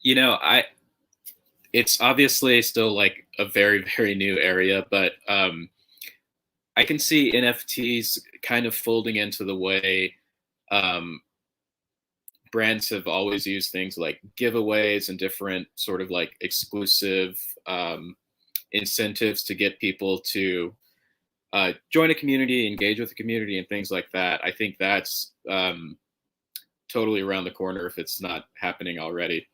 Speaker 8: You know, it's obviously still like a very, very new area, but I can see NFTs kind of folding into the way brands have always used things like giveaways and different sort of like exclusive incentives to get people to join a community, engage with the community, and things like that. I think that's totally around the corner if it's not happening already.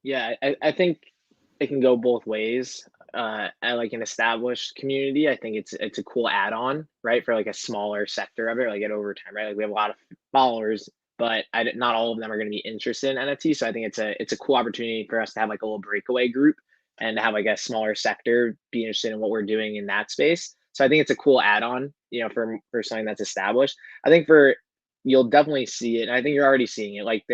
Speaker 10: Yeah, I think it can go both ways. At like an established community, I think it's a cool add-on, right, for like a smaller sector of it, like at overtime, right? Like we have a lot of followers, but not all of them are going to be interested in NFT. So I think it's a cool opportunity for us to have like a little breakaway group and to have like a smaller sector be interested in what we're doing in that space. So I think it's a cool add-on, you know, for something that's established. I think you'll definitely see it, and I think you're already seeing it. Like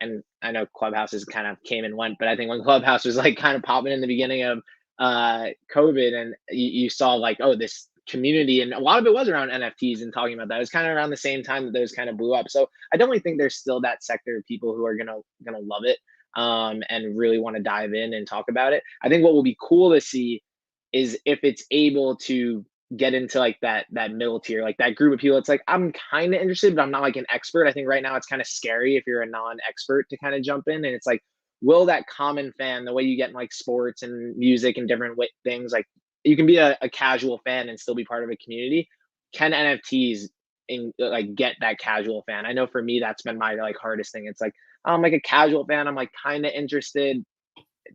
Speaker 10: and I know Clubhouses kind of came and went, but I think when Clubhouse was like kind of popping in the beginning of COVID, and you saw like, oh, this community, and a lot of it was around NFTs and talking about that. It was kind of around the same time that those kind of blew up. So I definitely think there's still that sector of people who are gonna love it and really want to dive in and talk about it. I think what will be cool to see is if it's able to get into like that middle tier, like that group of people. It's like, I'm kind of interested, but I'm not like an expert. I think right now it's kind of scary if you're a non-expert to kind of jump in, and it's like, will that common fan, the way you get in like sports and music and different things, like you can be a casual fan and still be part of a community. Can NFTs like get that casual fan? I know for me, that's been my like hardest thing. It's like, I'm like a casual fan. I'm like kind of interested.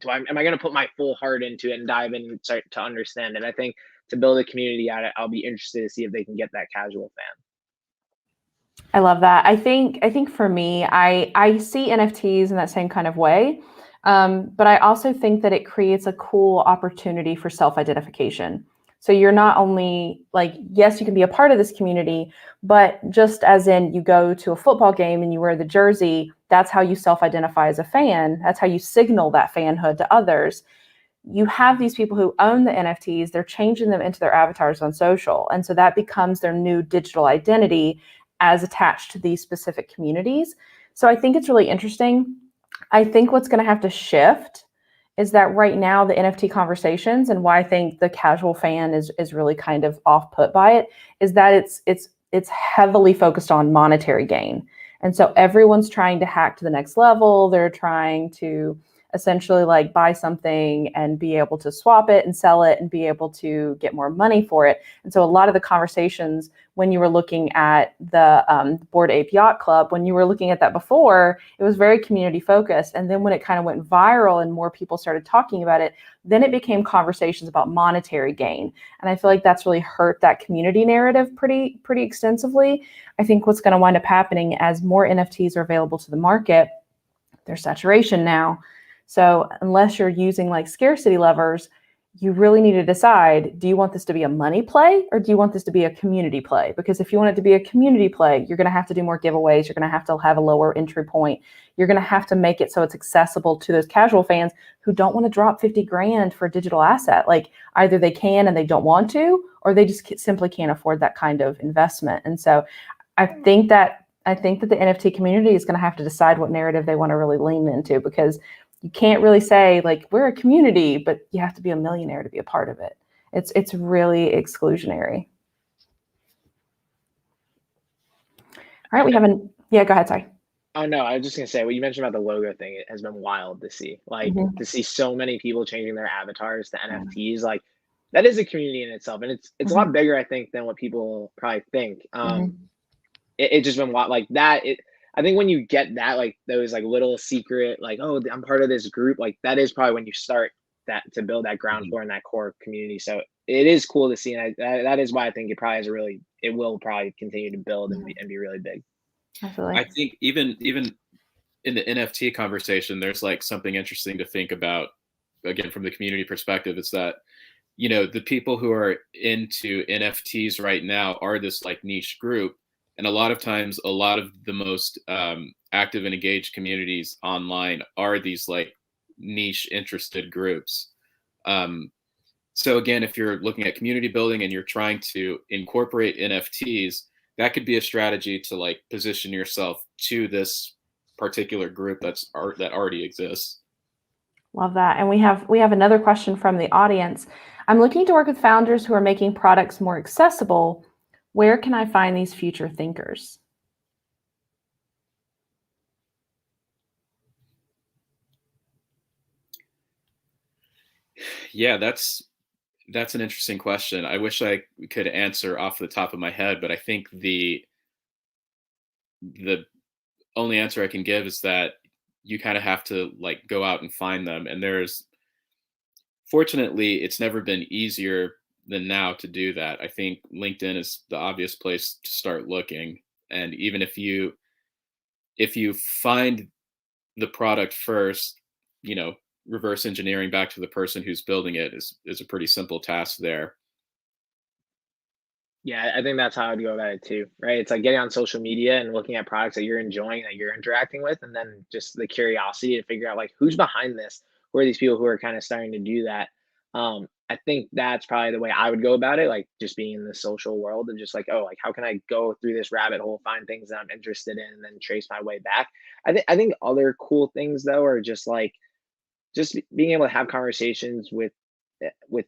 Speaker 10: Am I going to put my full heart into it and dive in and start to understand it? I think to build a community out of it, I'll be interested to see if they can get that casual fan.
Speaker 7: I love that. I think for me, I see NFTs in that same kind of way. But I also think that it creates a cool opportunity for self-identification. So you're not only like, yes, you can be a part of this community, but just as in you go to a football game and you wear the jersey, that's how you self-identify as a fan. That's how you signal that fanhood to others. You have these people who own the NFTs, they're changing them into their avatars on social. And so that becomes their new digital identity as attached to these specific communities. So I think it's really interesting. I think what's going to have to shift is that right now the NFT conversations, and why I think the casual fan is really kind of off put by it, is that it's heavily focused on monetary gain. And so everyone's trying to hack to the next level. They're trying to essentially like buy something and be able to swap it and sell it and be able to get more money for it. And so a lot of the conversations when you were looking at the Bored Ape Yacht Club, when you were looking at that before, it was very community focused. And then when it kind of went viral and more people started talking about it, then it became conversations about monetary gain. And I feel like that's really hurt that community narrative pretty extensively. I think what's going to wind up happening as more NFTs are available to the market, there's saturation now. So unless you're using like scarcity levers, you really need to decide, do you want this to be a money play or do you want this to be a community play? Because if you want it to be a community play, you're going to have to do more giveaways. You're going to have a lower entry point. You're going to have to make it so it's accessible to those casual fans who don't want to drop 50 grand for a digital asset. Like either they can and they don't want to, or they just simply can't afford that kind of investment. And so I think that the NFT community is going to have to decide what narrative they want to really lean into, because you can't really say like we're a community, but you have to be a millionaire to be a part of it. It's really exclusionary. All right, we have yeah, go ahead, sorry.
Speaker 10: Oh no, I was just gonna say what you mentioned about the logo thing. It has been wild to see, like to see so many people changing their avatars to NFTs. Like that is a community in itself, and it's a lot bigger, I think, than what people probably think. It just been wild like that. I think when you get that, like those like little secret, like, oh, I'm part of this group, like that is probably when you start that to build that ground floor and that core community. So it is cool to see, and that is why I think it will probably continue to build and be really big.
Speaker 7: Absolutely.
Speaker 8: I think even in the NFT conversation, there's like something interesting to think about, again, from the community perspective. It's that, you know, the people who are into NFTs right now are this like niche group. And a lot of times, a lot of the most active and engaged communities online are these like niche interested groups. So again, if you're looking at community building and you're trying to incorporate NFTs, that could be a strategy to like position yourself to this particular group that already exists.
Speaker 7: Love that. And we have another question from the audience. I'm looking to work with founders who are making products more accessible. Where can I find these future thinkers?
Speaker 8: Yeah, that's an interesting question. I wish I could answer off the top of my head, but I think the only answer I can give is that you kind of have to like go out and find them. And fortunately, it's never been easier than now to do that. I think LinkedIn is the obvious place to start looking. And even if you find the product first, you know, reverse engineering back to the person who's building it is a pretty simple task there.
Speaker 10: Yeah, I think that's how I'd go about it too, right? It's like getting on social media and looking at products that you're enjoying, that you're interacting with, and then just the curiosity to figure out like who's behind this, who are these people who are kind of starting to do that. I think that's probably the way I would go about it, like just being in the social world and just like, oh, like how can I go through this rabbit hole, find things that I'm interested in, and then trace my way back. I think other cool things though are just like just being able to have conversations with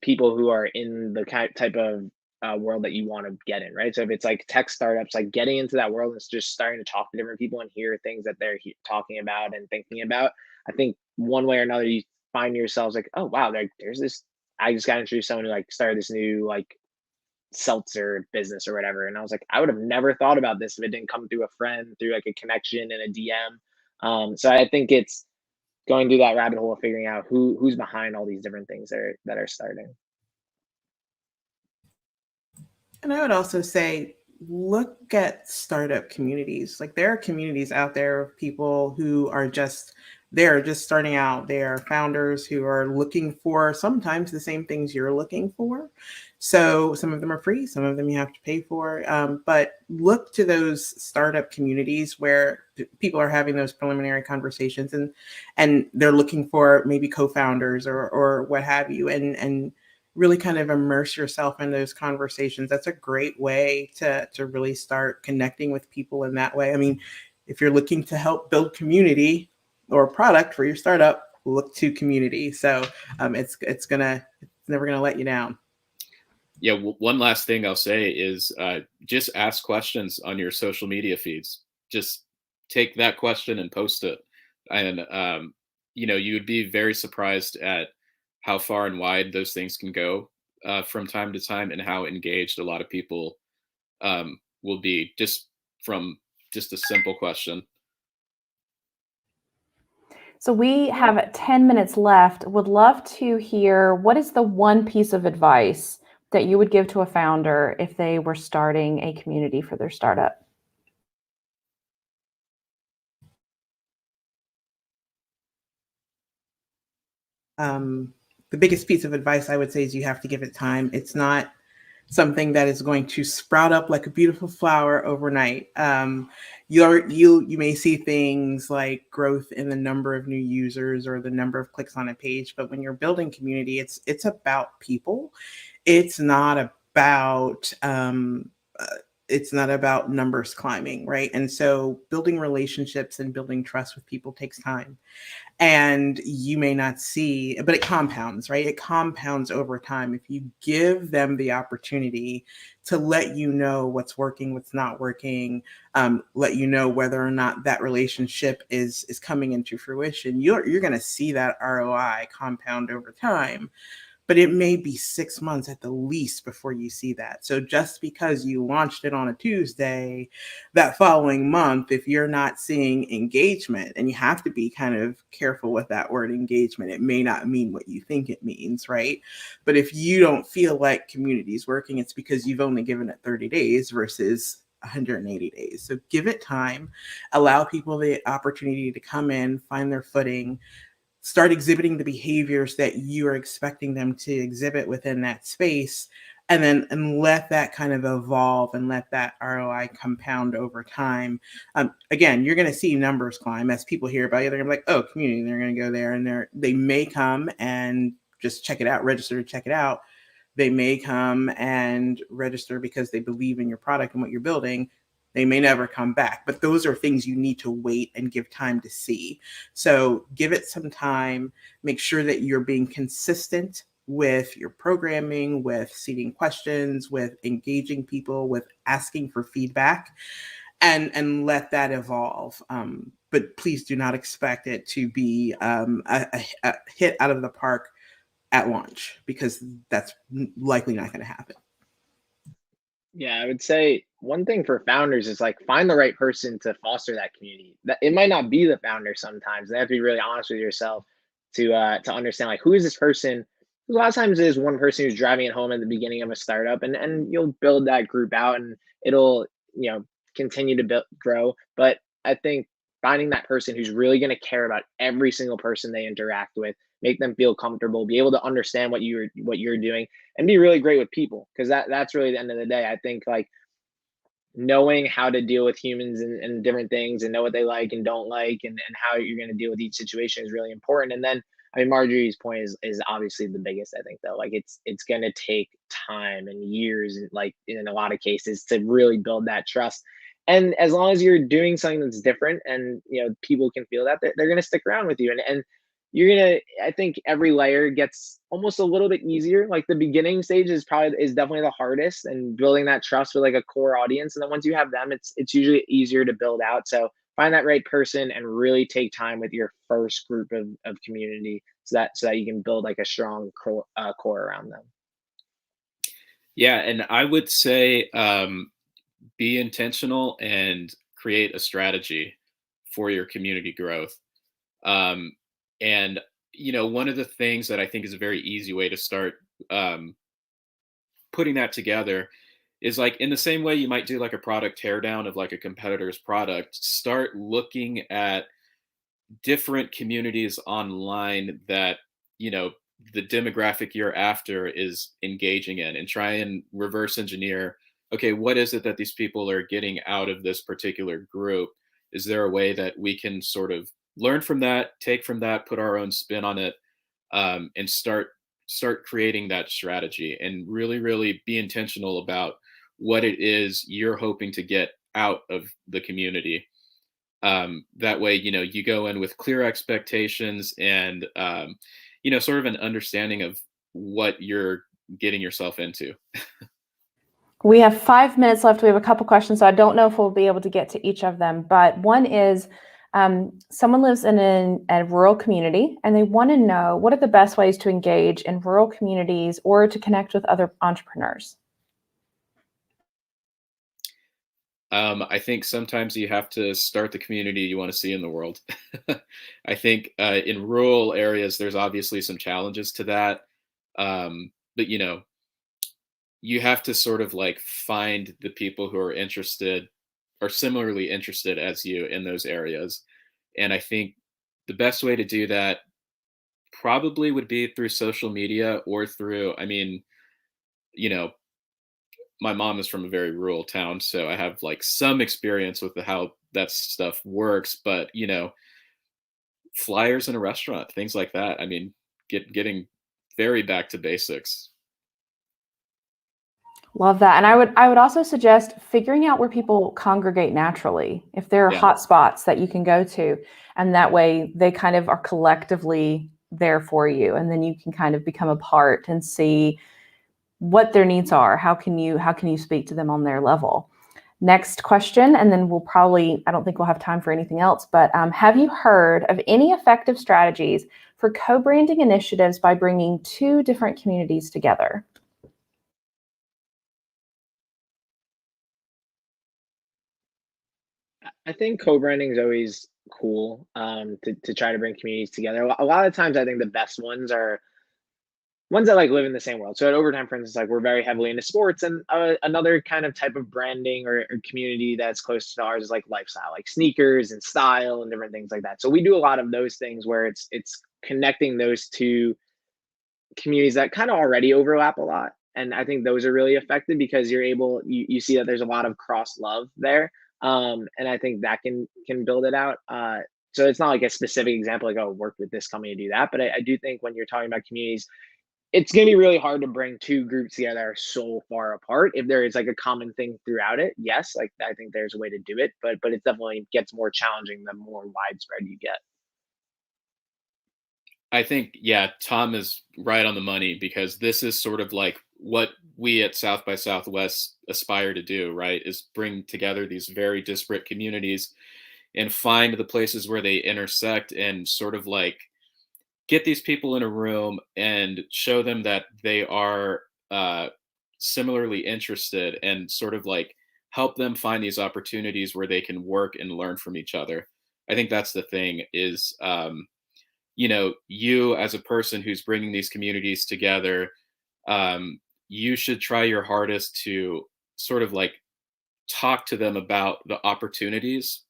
Speaker 10: people who are in the type of world that you want to get in, right? So if it's like tech startups, like getting into that world and just starting to talk to different people and hear things that they're talking about and thinking about, I think one way or another you find yourselves like, oh wow, there's this. I just got introduced to someone who like started this new like seltzer business or whatever, and I was like, I would have never thought about this if it didn't come through a friend, through like a connection and a DM. So I think it's going through that rabbit hole of figuring out who's behind all these different things that are starting.
Speaker 9: And I would also say, look at startup communities. Like there are communities out there of people who are just they're just starting out. They are founders who are looking for sometimes the same things you're looking for. So some of them are free, some of them you have to pay for. But look to those startup communities where people are having those preliminary conversations, and they're looking for maybe co-founders or what have you, and really kind of immerse yourself in those conversations. That's a great way to really start connecting with people in that way. I mean, if you're looking to help build community or product for your startup, look to community. So it's never gonna let you down.
Speaker 8: Yeah, one last thing I'll say is just ask questions on your social media feeds. Just take that question and post it, and you would be very surprised at how far and wide those things can go from time to time, and how engaged a lot of people will be just from just a simple question.
Speaker 7: So we have 10 minutes left. Would love to hear, what is the one piece of advice that you would give to a founder if they were starting a community for their startup?
Speaker 9: The biggest piece of advice I would say is you have to give it time. It's not something that is going to sprout up like a beautiful flower overnight. You may see things like growth in the number of new users or the number of clicks on a page, but when you're building community, it's about people. It's not about it's not about numbers climbing, right? And so building relationships and building trust with people takes time. And you may not see, but it compounds, right? It compounds over time. If you give them the opportunity to let you know what's working, what's not working, let you know whether or not that relationship is coming into fruition, you're going to see that ROI compound over time. But it may be 6 months at the least before you see that. So just because you launched it on a Tuesday, that following month, if you're not seeing engagement, and you have to be kind of careful with that word engagement, it may not mean what you think it means, right? But if you don't feel like community is working, it's because you've only given it 30 days versus 180 days. So give it time, allow people the opportunity to come in, find their footing, start exhibiting the behaviors that you are expecting them to exhibit within that space, and let that kind of evolve and let that ROI compound over time. Again, you're going to see numbers climb as people hear about you. They're going to be like, oh, community, they're going to go there, and they may come and just check it out, register to check it out. They may come and register because they believe in your product and what you're building. They may never come back, but those are things you need to wait and give time to see. So give it some time, make sure that you're being consistent with your programming, with seeding questions, with engaging people, with asking for feedback, and let that evolve. But please do not expect it to be a hit out of the park at launch, because that's likely not going to happen.
Speaker 10: Yeah, I would say one thing for founders is like find the right person to foster that community. That it might not be the founder sometimes. They have to be really honest with yourself to understand like who is this person. A lot of times there's one person who's driving it home at the beginning of a startup, and you'll build that group out, and it'll continue to grow. But I think finding that person who's really going to care about every single person they interact with, make them feel comfortable, be able to understand what you're doing, and be really great with people, because that's really the end of the day. I think like knowing how to deal with humans and different things, and know what they like and don't like, and how you're going to deal with each situation is really important. And then I mean, Marjorie's point is obviously the biggest, I think, though. Like it's going to take time and years, and like in a lot of cases, to really build that trust. And as long as you're doing something that's different, and people can feel that, they're going to stick around with you. And you're gonna, I think every layer gets almost a little bit easier. Like the beginning stage is definitely the hardest, and building that trust with like a core audience. And then once you have them, it's usually easier to build out. So find that right person and really take time with your first group of community, so that you can build like a strong core around them.
Speaker 8: Yeah, and I would say be intentional and create a strategy for your community growth. And one of the things that I think is a very easy way to start putting that together is like, in the same way you might do like a product teardown of like a competitor's product, start looking at different communities online that, the demographic you're after is engaging in, and try and reverse engineer, okay, what is it that these people are getting out of this particular group? Is there a way that we can sort of learn from that, take from that, put our own spin on it, and start creating that strategy, and really, really be intentional about what it is you're hoping to get out of the community. That way, you go in with clear expectations and, sort of an understanding of what you're getting yourself into.
Speaker 7: We have 5 minutes left. We have a couple questions, so I don't know if we'll be able to get to each of them. But one is, someone lives in a rural community and they want to know what are the best ways to engage in rural communities or to connect with other entrepreneurs.
Speaker 8: I think sometimes you have to start the community you want to see in the world. I think in rural areas, there's obviously some challenges to that. But, you have to sort of like find the people who are interested or similarly interested as you in those areas. And I think the best way to do that probably would be through social media or through, you know, my mom is from a very rural town, so I have like some experience with how that stuff works, but flyers in a restaurant, things like that. Getting very back to basics.
Speaker 7: Love that. And I would also suggest figuring out where people congregate naturally. If there are hot spots that you can go to, and that way they kind of are collectively there for you. And then you can kind of become a part and see what their needs are. How can you speak to them on their level? Next question, and then I don't think we'll have time for anything else, but have you heard of any effective strategies for co-branding initiatives by bringing two different communities together?
Speaker 10: I think co-branding is always cool, to try to bring communities together. A lot of times, I think the best ones are ones that like live in the same world. So at Overtime, for instance, like we're very heavily into sports, and another kind of type of branding or community that's close to ours is like lifestyle, like sneakers and style and different things like that. So we do a lot of those things where it's connecting those two communities that kind of already overlap a lot. And I think those are really effective because you see that there's a lot of cross love there. And I think that can build it out. So it's not like a specific example, like, oh, work with this company to do that. But I do think when you're talking about communities, it's going to be really hard to bring two groups together that are so far apart. If there is like a common thing throughout it, yes, like I think there's a way to do it, but it definitely gets more challenging the more widespread you get.
Speaker 8: I think, yeah, Tom is right on the money, because this is sort of like what we at South by Southwest aspire to do, right? Is bring together these very disparate communities and find the places where they intersect, and sort of like get these people in a room and show them that they are similarly interested, and sort of like help them find these opportunities where they can work and learn from each other. I think that's the thing is, you as a person who's bringing these communities together, you should try your hardest to sort of like talk to them about the opportunities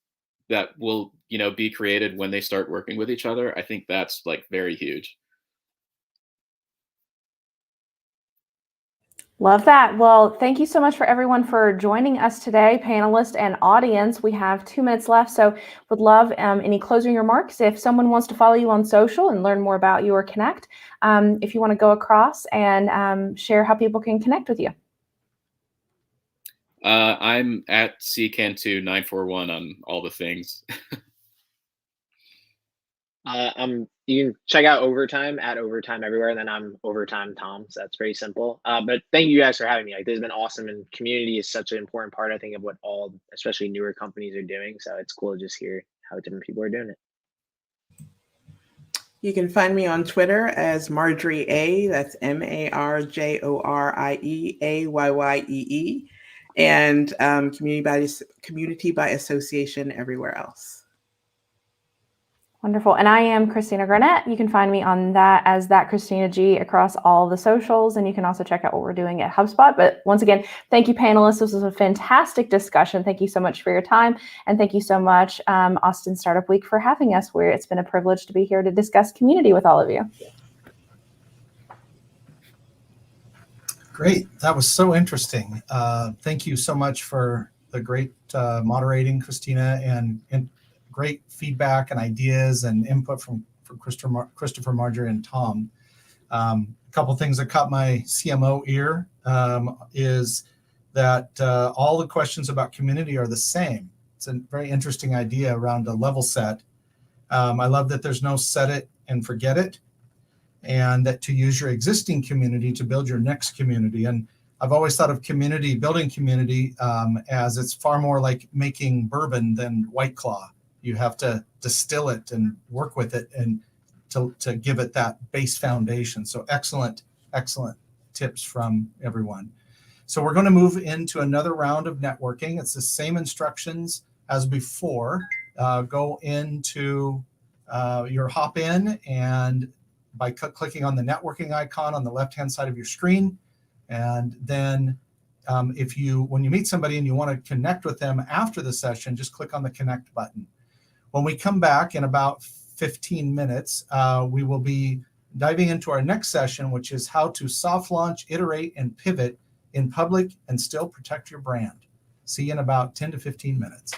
Speaker 8: that will, be created when they start working with each other. I think that's like very huge.
Speaker 7: Love that. Well, thank you so much for everyone for joining us today, panelists and audience. We have 2 minutes left, so would love any closing remarks. If someone wants to follow you on social and learn more about you or connect, if you want to go across and share how people can connect with you.
Speaker 8: I'm at ccantu941 on all the things.
Speaker 10: You can check out Overtime at Overtime everywhere, and then I'm Overtime Tom. So that's pretty simple. But thank you guys for having me. Like, this has been awesome, and community is such an important part, I think, of what all, especially newer companies, are doing. So it's cool to just hear how different people are doing it.
Speaker 9: You can find me on Twitter as Marjorie A. That's MarjorieAYYEE, and community by association everywhere else.
Speaker 7: Wonderful. And I am Christina Granette. You can find me on that as that Christina G across all the socials. And you can also check out what we're doing at HubSpot. But once again, thank you, panelists. This was a fantastic discussion. Thank you so much for your time. And thank you so much, Austin Startup Week, for having us, where it's been a privilege to be here to discuss community with all of you.
Speaker 2: Great. That was so interesting. Thank you so much for the great moderating, Christina, and great feedback and ideas and input from Christopher, Marjorie, and Tom. A couple things that caught my CMO ear is that all the questions about community are the same. It's a very interesting idea around a level set. I love that there's no set it and forget it, and that to use your existing community to build your next community. And I've always thought of community, building community, as it's far more like making bourbon than White Claw. You have to distill it and work with it and to give it that base foundation. So excellent tips from everyone. So we're going to move into another round of networking. It's the same instructions as before. Go into your hop in, and by clicking on the networking icon on the left-hand side of your screen. And then when you meet somebody and you want to connect with them after the session, just click on the connect button. When we come back in about 15 minutes, we will be diving into our next session, which is how to soft launch, iterate, and pivot in public and still protect your brand. See you in about 10 to 15 minutes.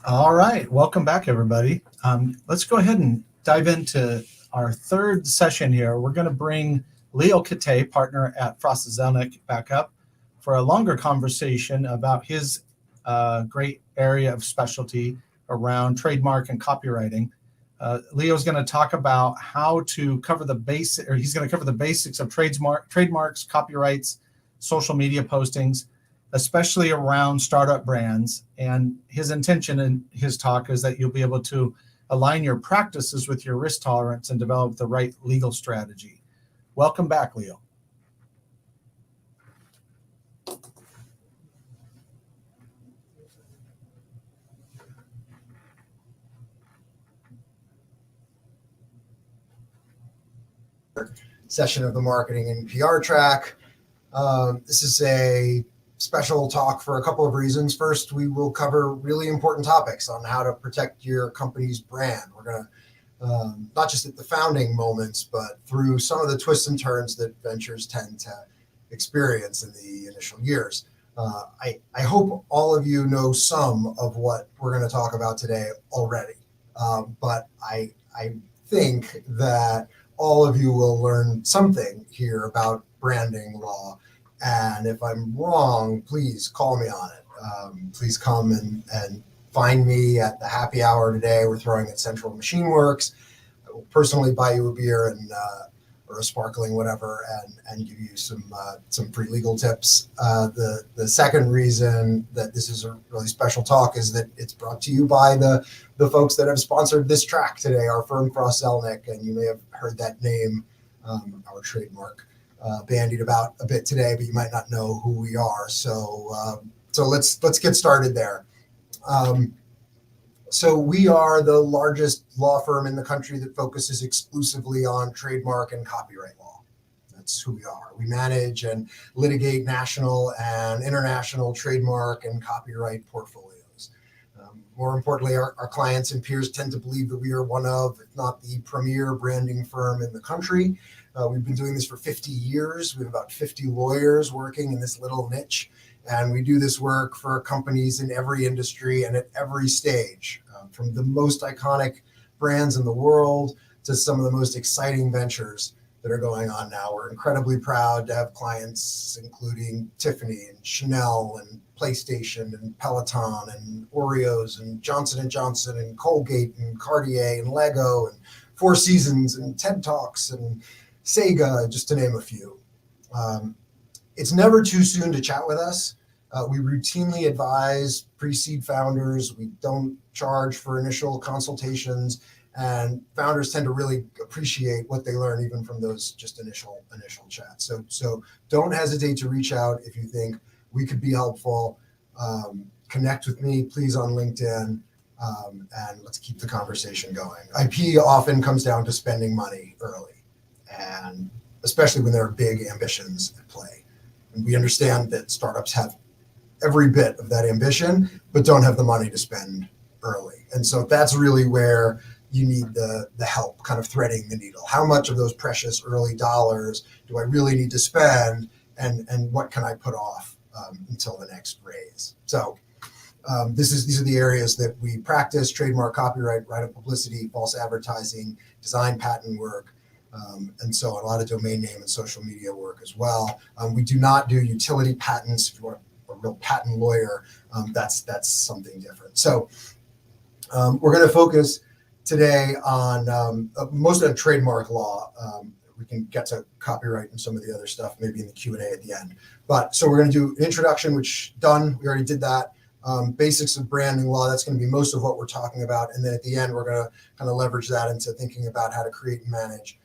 Speaker 2: All right, welcome back, everybody. Let's go ahead and dive into our third session here. We're going to bring Leo Kate, partner at Frost & Zelnick, back up for a longer conversation about his great area of specialty around trademark and copywriting. Leo's going to talk about how to cover the basic, or he's going to cover the basics of trademarks, copyrights, social media postings, especially around startup brands. And his intention in his talk is that you'll be able to align your practices with your risk tolerance and develop the right legal strategy. Welcome back, Leo.
Speaker 3: Session of the marketing and PR track. This is a special talk for a couple of reasons. First, we will cover really important topics on how to protect your company's brand. We're going to, not just at the founding moments, but through some of the twists and turns that ventures tend to experience in the initial years. I hope all of you know some of what we're going to talk about today already, but I think that all of you will learn something here about branding law. And if I'm wrong, please call me on it. Please come and find me at the happy hour today. We're throwing at Central Machine Works. I will personally buy you a beer and or a sparkling whatever, and give you some free legal tips. The second reason that this is a really special talk is that it's brought to you by the folks that have sponsored this track today, our firm Frost Zelnick, and you may have heard that name, our trademark, bandied about a bit today, but you might not know who we are. So let's get started there. So we are the largest law firm in the country that focuses exclusively on trademark and copyright law. That's who we are. We manage and litigate national and international trademark and copyright portfolios. More importantly, our clients and peers tend to believe that we are one of, if not the premier branding firm in the country. We've been doing this for 50 years. We have about 50 lawyers working in this little niche. And we do this work for companies in every industry and at every stage, from the most iconic brands in the world to some of the most exciting ventures that are going on now. We're incredibly proud to have clients including Tiffany and Chanel and PlayStation and Peloton and Oreos and Johnson & Johnson and Colgate and Cartier and Lego and Four Seasons and TED Talks and Sega, just to name a few. It's never too soon to chat with us. We routinely advise pre-seed founders. We don't charge for initial consultations, and founders tend to really appreciate what they learn even from those just initial chats. So don't hesitate to reach out if you think we could be helpful. Connect with me, please, on LinkedIn, and let's keep the conversation going. IP often comes down to spending money early, and especially when there are big ambitions at play. And we understand that startups have every bit of that ambition, but don't have the money to spend early. And so that's really where you need the help kind of threading the needle. How much of those precious early dollars do I really need to spend, and what can I put off until the next raise? So these are the areas that we practice: trademark, copyright, right of publicity, false advertising, design patent work, and so a lot of domain name and social media work as well. We do not do utility patents. If you want a real patent lawyer, that's something different. So we're going to focus today on mostly on trademark law. We can get to copyright and some of the other stuff maybe in the Q&A at the end. But so we're going to do an introduction, which done. We already did that. Basics of branding law, that's going to be most of what we're talking about. And then at the end, we're going to kind of leverage that into thinking about how to create and manage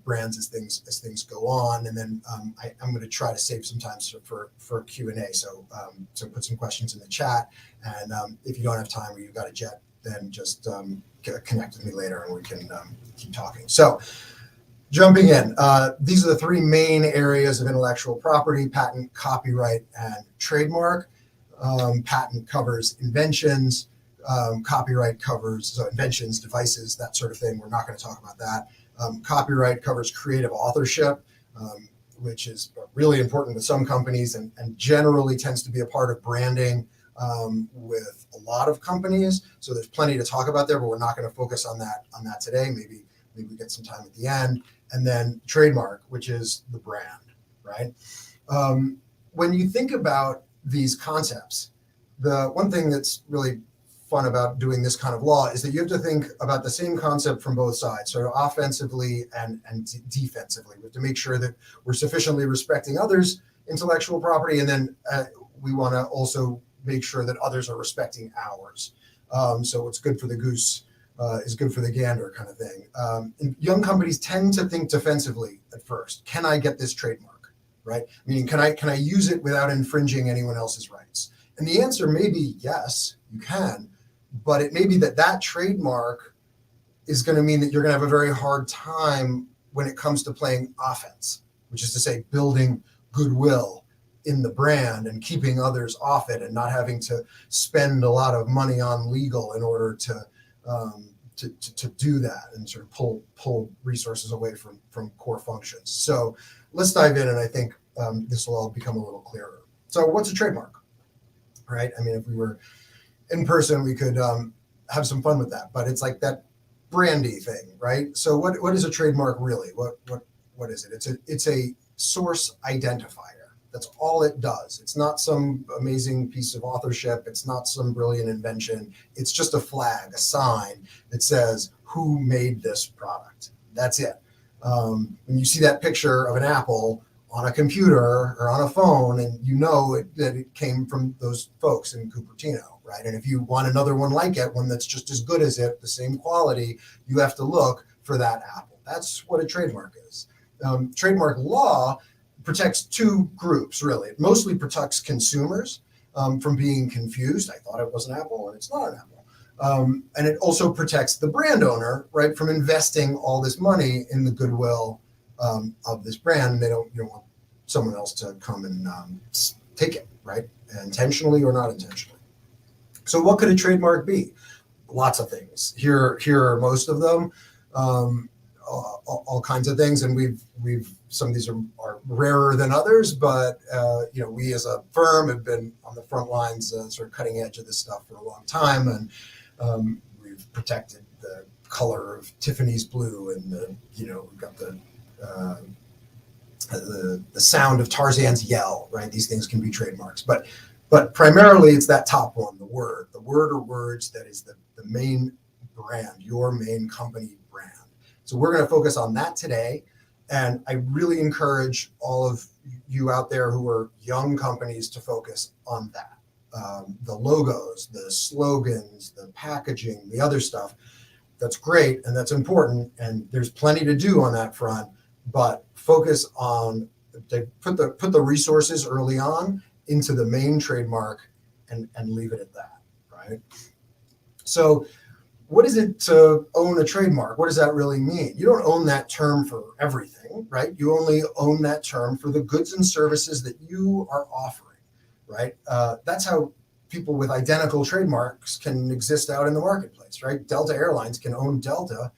Speaker 3: brands as things go on. And then I'm going to try to save some time for Q&A. So put some questions in the chat. And if you don't have time or you've got a jet, then just connect with me later and we can keep talking. So jumping in, these are the three main areas of intellectual property: patent, copyright, and trademark. Patent covers inventions. Copyright covers inventions, devices, that sort of thing. We're not going to talk about that. Copyright covers creative authorship, which is really important with some companies and generally tends to be a part of branding. with a lot of companies. So there's plenty to talk about there, but we're not going to focus on that today. Maybe we get some time at the end. And then trademark, which is the brand, right? When you think about these concepts, the one thing that's really fun about doing this kind of law is that you have to think about the same concept from both sides, so offensively and defensively. We have to make sure that we're sufficiently respecting others' intellectual property, and then we want to also make sure that others are respecting ours. So what's good for the goose is good for the gander, kind of thing. And young companies tend to think defensively at first. Can I get this trademark, right? Meaning, can I use it without infringing anyone else's rights? And the answer may be yes, you can, but it may be that trademark is going to mean that you're going to have a very hard time when it comes to playing offense, which is to say building goodwill in the brand and keeping others off it and not having to spend a lot of money on legal in order to do that and sort of pull resources away from core functions. So let's dive in, and I think this will all become a little clearer. So what's a trademark, right? I mean, if we were in person, we could have some fun with that, but it's like that brandy thing, right? So what is a trademark really? What is it? It's a source identifier. That's all it does. It's not some amazing piece of authorship. It's not some brilliant invention. It's just a flag, a sign that says who made this product. That's it. When you see that picture of an apple on a computer or on a phone, and you know that it came from those folks in Cupertino, right? And if you want another one like it, one that's just as good as it, the same quality, you have to look for that apple. That's what a trademark is. Trademark law protects two groups, really. It mostly protects consumers from being confused. I thought it was an apple, and it's not an apple. And it also protects the brand owner, right, from investing all this money in the goodwill of this brand. And you don't want someone else to come and take it, right, intentionally or not intentionally. So what could a trademark be? Lots of things. Here are most of them. All kinds of things, and we've some of these are rarer than others, but we as a firm have been on the front lines, sort of cutting edge of this stuff for a long time, and we've protected the color of Tiffany's blue, and we've got the sound of Tarzan's yell, right? These things can be trademarks, but primarily it's that top one, the word or words that is the main brand, your main company brand. So we're going to focus on that today. And I really encourage all of you out there who are young companies to focus on that. The logos, the slogans, the packaging, the other stuff, that's great and that's important. And there's plenty to do on that front, but focus on, put the resources early on into the main trademark and leave it at that, right? So what is it to own a trademark? What does that really mean? You don't own that term for everything, right? You only own that term for the goods and services that you are offering, right? That's how people with identical trademarks can exist out in the marketplace, right? Delta Airlines can own Delta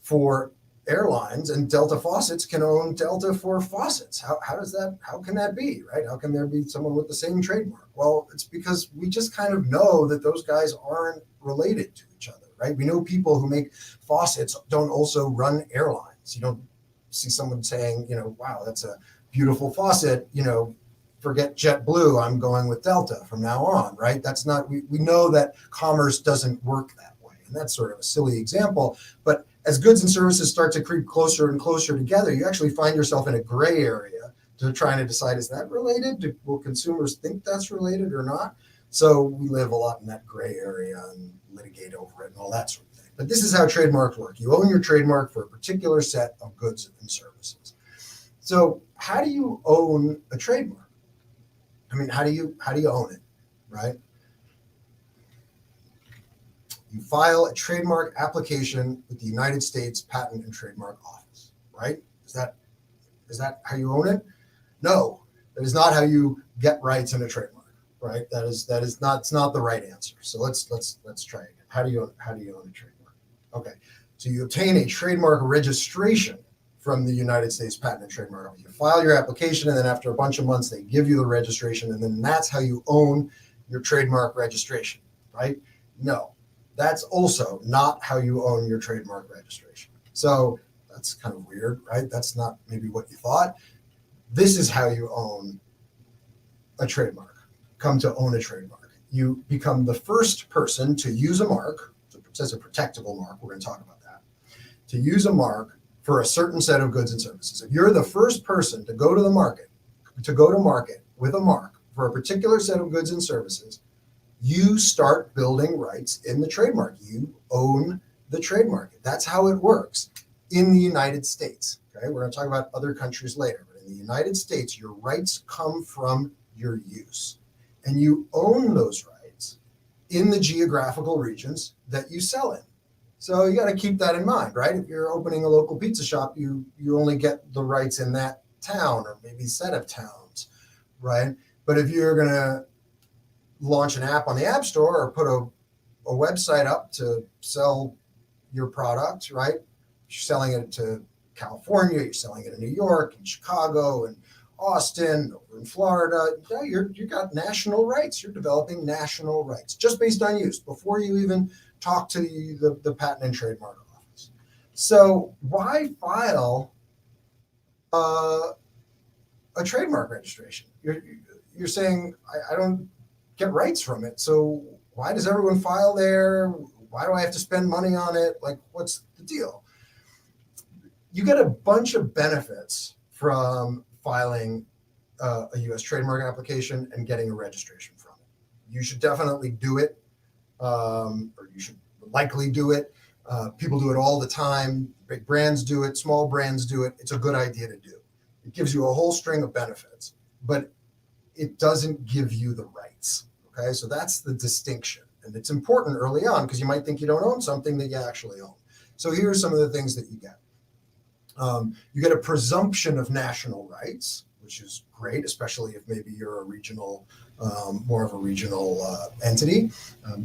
Speaker 3: for airlines, and Delta Faucets can own Delta for faucets. How can that be, right? How can there be someone with the same trademark? Well, it's because we just kind of know that those guys aren't related to each other, right? We know people who make faucets don't also run airlines. You don't see someone saying, wow, that's a beautiful faucet, forget JetBlue, I'm going with Delta from now on, right? That's not, we know that commerce doesn't work that way. And that's sort of a silly example, but as goods and services start to creep closer and closer together, you actually find yourself in a gray area to trying to decide, is that related? Will consumers think that's related or not? So we live a lot in that gray area and litigate over it and all that sort of thing. But this is how trademarks work. You own your trademark for a particular set of goods and services. So how do you own a trademark? I mean, how do you own it, right? You file a trademark application with the United States Patent and Trademark Office, right? Is that how you own it? No, that is not how you get rights in a trademark, right? It's not the right answer. So let's try again. How do you own a trademark? Okay, so you obtain a trademark registration from the United States Patent and Trademark Office. You file your application, and then after a bunch of months, they give you the registration, and then that's how you own your trademark registration, right? No, that's also not how you own your trademark registration. So that's kind of weird, right? That's not maybe what you thought. This is how you own a trademark, come to own a trademark. You become the first person to use a mark. It says a protectable mark. We're going to talk about that. To use a mark for a certain set of goods and services. If you're the first person to go to market with a mark for a particular set of goods and services, you start building rights in the trademark. You own the trademark. That's how it works in the United States. Okay, we're going to talk about other countries later, but in the United States, your rights come from your use, and you own those rights in the geographical regions that you sell in. So you got to keep that in mind, right? If you're opening a local pizza shop, you only get the rights in that town or maybe set of towns, right? But if you're going to launch an app on the App Store or put a website up to sell your product, right? You're selling it to California, you're selling it in New York, and Chicago, and Austin, over in Florida. Yeah, you got national rights. You're developing national rights just based on use before you even talk to the Patent and Trademark Office. So why file a trademark registration? You're saying I don't get rights from it. So why does everyone file there? Why do I have to spend money on it? Like, what's the deal? You get a bunch of benefits from filing a U.S. trademark application and getting a registration from it. You should definitely do it, or you should likely do it. People do it all the time. Big brands do it, small brands do it. It's a good idea to do. It gives you a whole string of benefits, but it doesn't give you the rights. Okay, so that's the distinction. And it's important early on because you might think you don't own something that you actually own. So here are some of the things that you get. You get a presumption of national rights, which is great, especially if maybe you're a regional, more of a regional entity.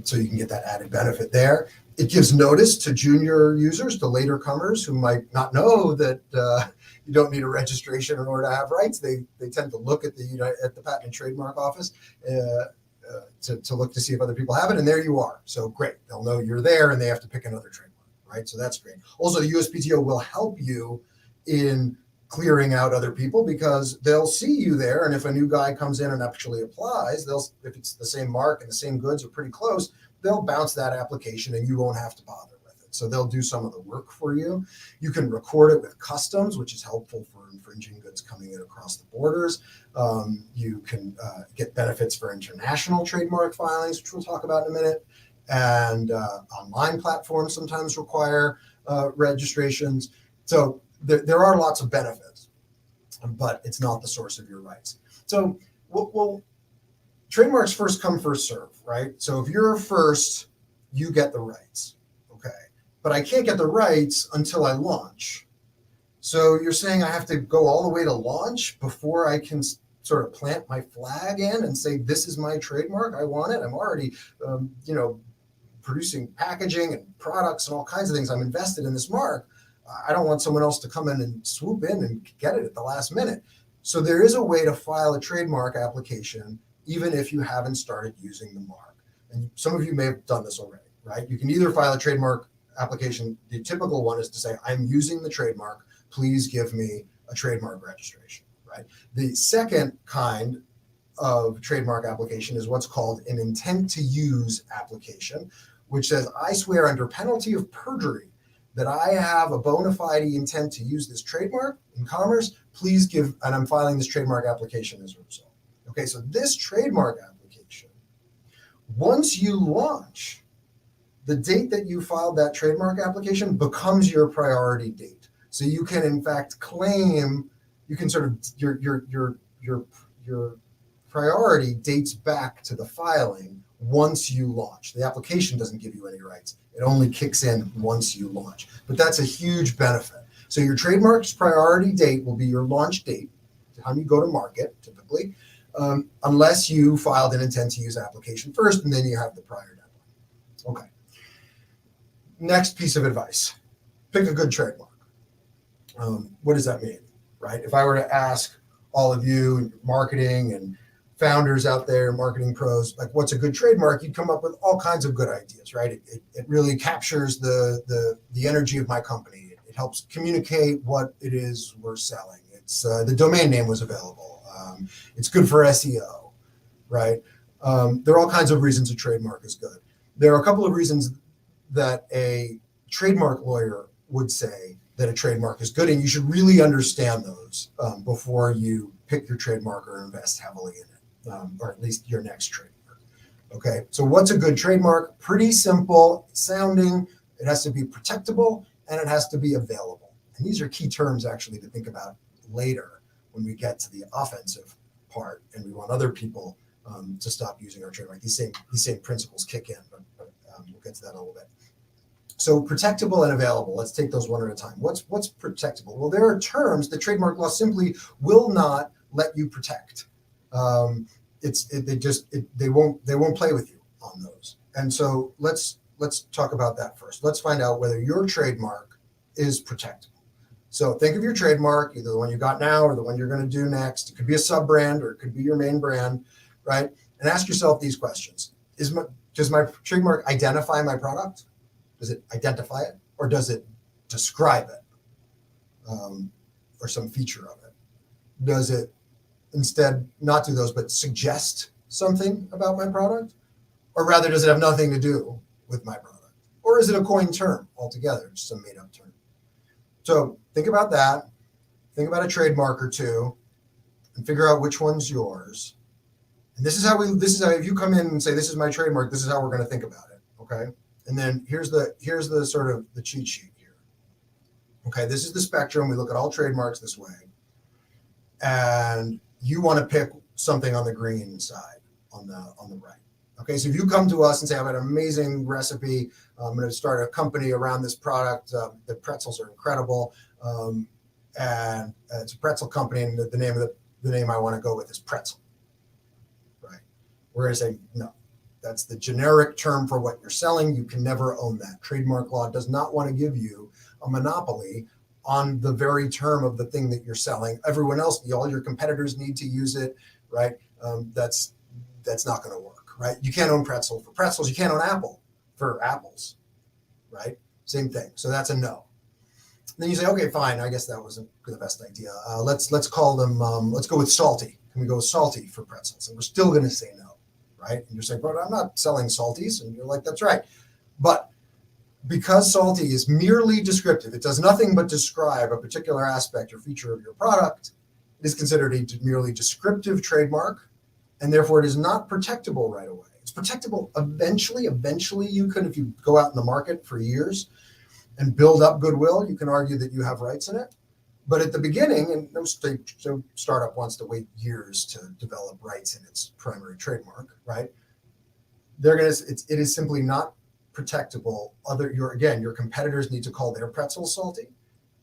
Speaker 3: So you can get that added benefit there. It gives notice to junior users, to later comers who might not know that you don't need a registration in order to have rights. They tend to look at the Patent and Trademark Office to look to see if other people have it, and there you are. So great, they'll know you're there, and they have to pick another trademark. Right, so that's great. Also, the USPTO will help you in clearing out other people because they'll see you there, and if a new guy comes in and actually applies, if it's the same mark and the same goods are pretty close, they'll bounce that application, and you won't have to bother with it. So they'll do some of the work for you. You can record it with customs, which is helpful for infringing goods coming in across the borders. You can get benefits for international trademark filings, which we'll talk about in a minute. And online platforms sometimes require registrations. So there are lots of benefits, but it's not the source of your rights. So well, trademarks first come, first serve, right? So if you're first, you get the rights, okay? But I can't get the rights until I launch. So you're saying I have to go all the way to launch before I can sort of plant my flag in and say, this is my trademark, I want it. I'm already, producing packaging and products and all kinds of things. I'm invested in this mark. I don't want someone else to come in and swoop in and get it at the last minute. So there is a way to file a trademark application, even if you haven't started using the mark. And some of you may have done this already, right? You can either file a trademark application. The typical one is to say, I'm using the trademark. Please give me a trademark registration, right? The second kind of trademark application is what's called an intent to use application, which says, I swear under penalty of perjury that I have a bona fide intent to use this trademark in commerce. Please give, and I'm filing this trademark application as a result. Okay, so this trademark application, once you launch, the date that you filed that trademark application becomes your priority date. So you can in fact claim, you can sort of, your priority dates back to the filing once you launch. The application doesn't give you any rights. It only kicks in once you launch. But that's a huge benefit. So your trademark's priority date will be your launch date, the time you go to market, typically, unless you filed an intent to use application first, and then you have the prior deadline. Okay. Next piece of advice, pick a good trademark. What does that mean, right? If I were to ask all of you, marketing and founders out there, marketing pros, like what's a good trademark, you'd come up with all kinds of good ideas, right? It really captures the energy of my company. It helps communicate what it is we're selling. It's the domain name was available. It's good for SEO, right? There are all kinds of reasons a trademark is good. There are a couple of reasons that a trademark lawyer would say that a trademark is good, and you should really understand those before you pick your trademark or invest heavily in it, or at least your next trademark. Okay, so what's a good trademark? Pretty simple sounding. It has to be protectable and it has to be available. And these are key terms actually to think about later when we get to the offensive part and we want other people to stop using our trademark. These same principles kick in, but we'll get to that in a little bit. So protectable and available. Let's take those one at a time. What's protectable? Well, there are terms that trademark law simply will not let you protect. They won't play with you on those. And so let's talk about that first. Let's find out whether your trademark is protectable. So think of your trademark, either the one you got now or the one you're going to do next. It could be a sub brand or it could be your main brand, right? And ask yourself these questions. Does my trademark identify my product? Does it identify it, or does it describe it, or some feature of it? Does it instead not do those, but suggest something about my product? Or rather, does it have nothing to do with my product? Or is it a coined term altogether, just some made up term? So think about that. Think about a trademark or two and figure out which one's yours. And this is how if you come in and say, this is my trademark, this is how we're going to think about it. Okay. And then here's the sort of the cheat sheet here. Okay, this is the spectrum. We look at all trademarks this way. And you want to pick something on the green side, on the right. Okay, so if you come to us and say, I have an amazing recipe, I'm going to start a company around this product. The pretzels are incredible. And it's a pretzel company, and the name I want to go with is pretzel. Right. We're going to say, no. That's the generic term for what you're selling. You can never own that. Trademark law does not want to give you a monopoly on the very term of the thing that you're selling. Everyone else, all your competitors need to use it, right? That's not going to work, right? You can't own pretzel for pretzels. You can't own apple for apples, right? Same thing. So that's a no. Then you say, okay, fine. I guess that wasn't the best idea. Let's call them. Let's go with salty. Can we go with salty for pretzels? And we're still going to say no. Right? And you're saying, but I'm not selling salties. And you're like, that's right. But because salty is merely descriptive, it does nothing but describe a particular aspect or feature of your product, it is considered a merely descriptive trademark, and therefore it is not protectable right away. It's protectable eventually. Eventually you could, if you go out in the market for years and build up goodwill, you can argue that you have rights in it. But at the beginning, and no startup wants to wait years to develop rights in its primary trademark, right? It is simply not protectable. Your competitors need to call their pretzels salty,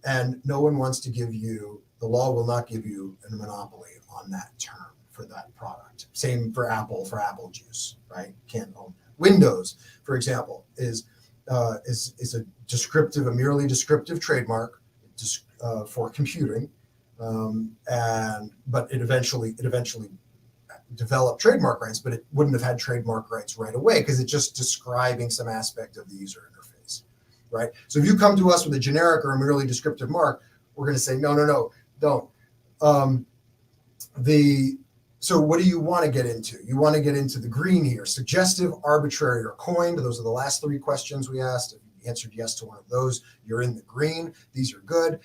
Speaker 3: and no one wants to give you, the law will not give you a monopoly on that term for that product. Same for apple juice, right? Can't own that. Windows, for example, is a merely descriptive trademark for computing, but it eventually developed trademark rights, but it wouldn't have had trademark rights right away because it's just describing some aspect of the user interface, right? So if you come to us with a generic or a merely descriptive mark, we're going to say, no, don't. So what do you want to get into? You want to get into the green here: suggestive, arbitrary, or coined. Those are the last three questions we asked. If you answered yes to one of those, you're in the green. These are good.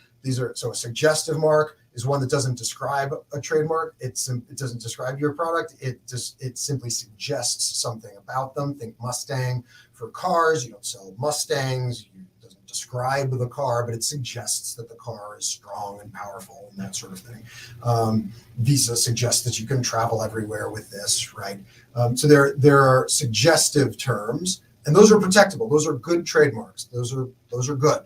Speaker 3: So a suggestive mark is one that doesn't describe a trademark. It doesn't describe your product. It simply suggests something about them. Think Mustang for cars. You don't sell Mustangs. It doesn't describe the car, but it suggests that the car is strong and powerful and that sort of thing. Visa suggests that you can travel everywhere with this, right? So there are suggestive terms, and those are protectable. Those are good trademarks. Those are good.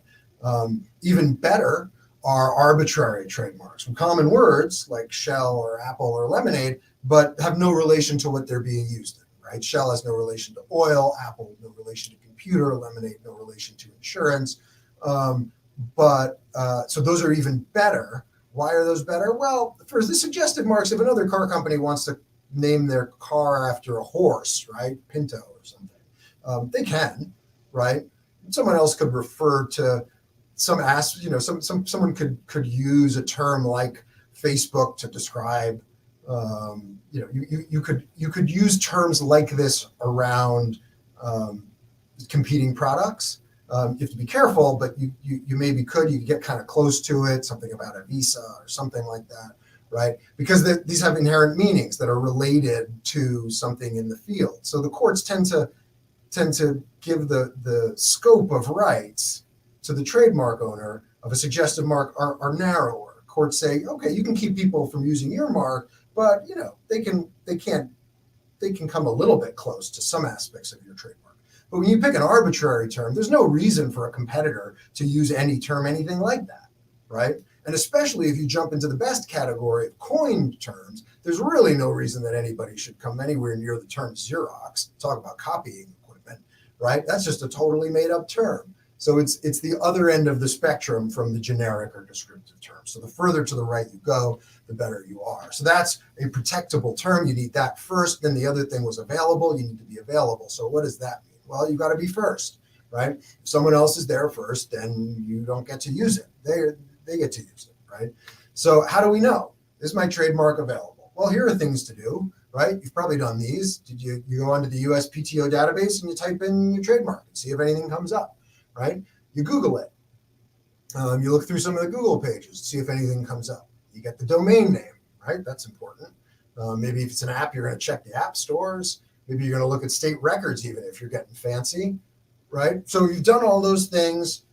Speaker 3: Even better are arbitrary trademarks from common words like Shell or Apple or lemonade, but have no relation to what they're being used in, right? Shell has no relation to oil, Apple no relation to computer, lemonade no relation to insurance. So those are even better. Why are those better? Well, for the suggestive marks, if another car company wants to name their car after a horse, right? Pinto or something. They can, right? Someone else could refer to someone could use a term like Facebook to describe. You could use terms like this around competing products. You have to be careful, but you maybe you get kind of close to it, something about a visa or something like that, right? Because these have inherent meanings that are related to something in the field. So the courts tend to give the scope of rights to the trademark owner of a suggestive mark are narrower. Courts say, okay, you can keep people from using your mark, but they can come a little bit close to some aspects of your trademark. But when you pick an arbitrary term, there's no reason for a competitor to use any term, anything like that, right? And especially if you jump into the best category of coined terms, there's really no reason that anybody should come anywhere near the term Xerox. Talk about copying equipment, right? That's just a totally made up term. So it's the other end of the spectrum from the generic or descriptive term. So the further to the right you go, the better you are. So that's a protectable term. You need that first. Then the other thing was available. You need to be available. So what does that mean? Well, you got to be first, right? If someone else is there first, then you don't get to use it. They get to use it, right? So how do we know? Is my trademark available? Well, here are things to do, right? You've probably done these. Did you go onto the USPTO database and you type in your trademark and see if anything comes up, right? You Google it. You look through some of the Google pages, see if anything comes up. You get the domain name, right? That's important. Maybe if it's an app, you're going to check the app stores. Maybe you're going to look at state records, even if you're getting fancy, right? So you've done all those things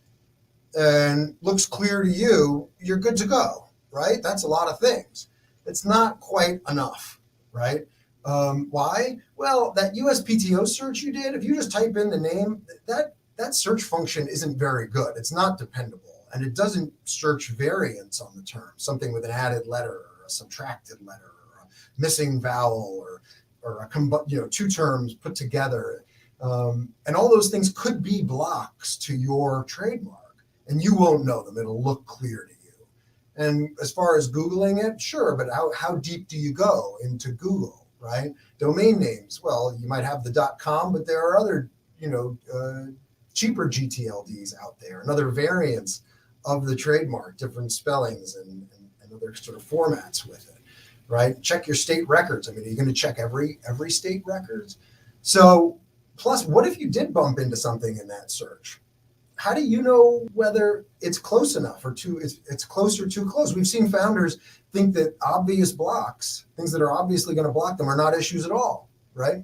Speaker 3: and looks clear to you, you're good to go, right? That's a lot of things. It's not quite enough, right? Why? Well, that USPTO search you did, if you just type in the name, that search function isn't very good. It's not dependable, and it doesn't search variants on the term, something with an added letter or a subtracted letter or a missing vowel or two terms put together. And all those things could be blocks to your trademark, and you won't know them. It'll look clear to you. And as far as Googling it, sure, but how deep do you go into Google, right? Domain names, well, you might have the .com, but there are other, cheaper GTLDs out there and other variants of the trademark, different spellings and other sort of formats with it, right? Check your state records. I mean, are you going to check every state records? So plus, what if you did bump into something in that search? How do you know whether it's close enough or it's close or too close? We've seen founders think that obvious blocks, things that are obviously going to block them, are not issues at all, right?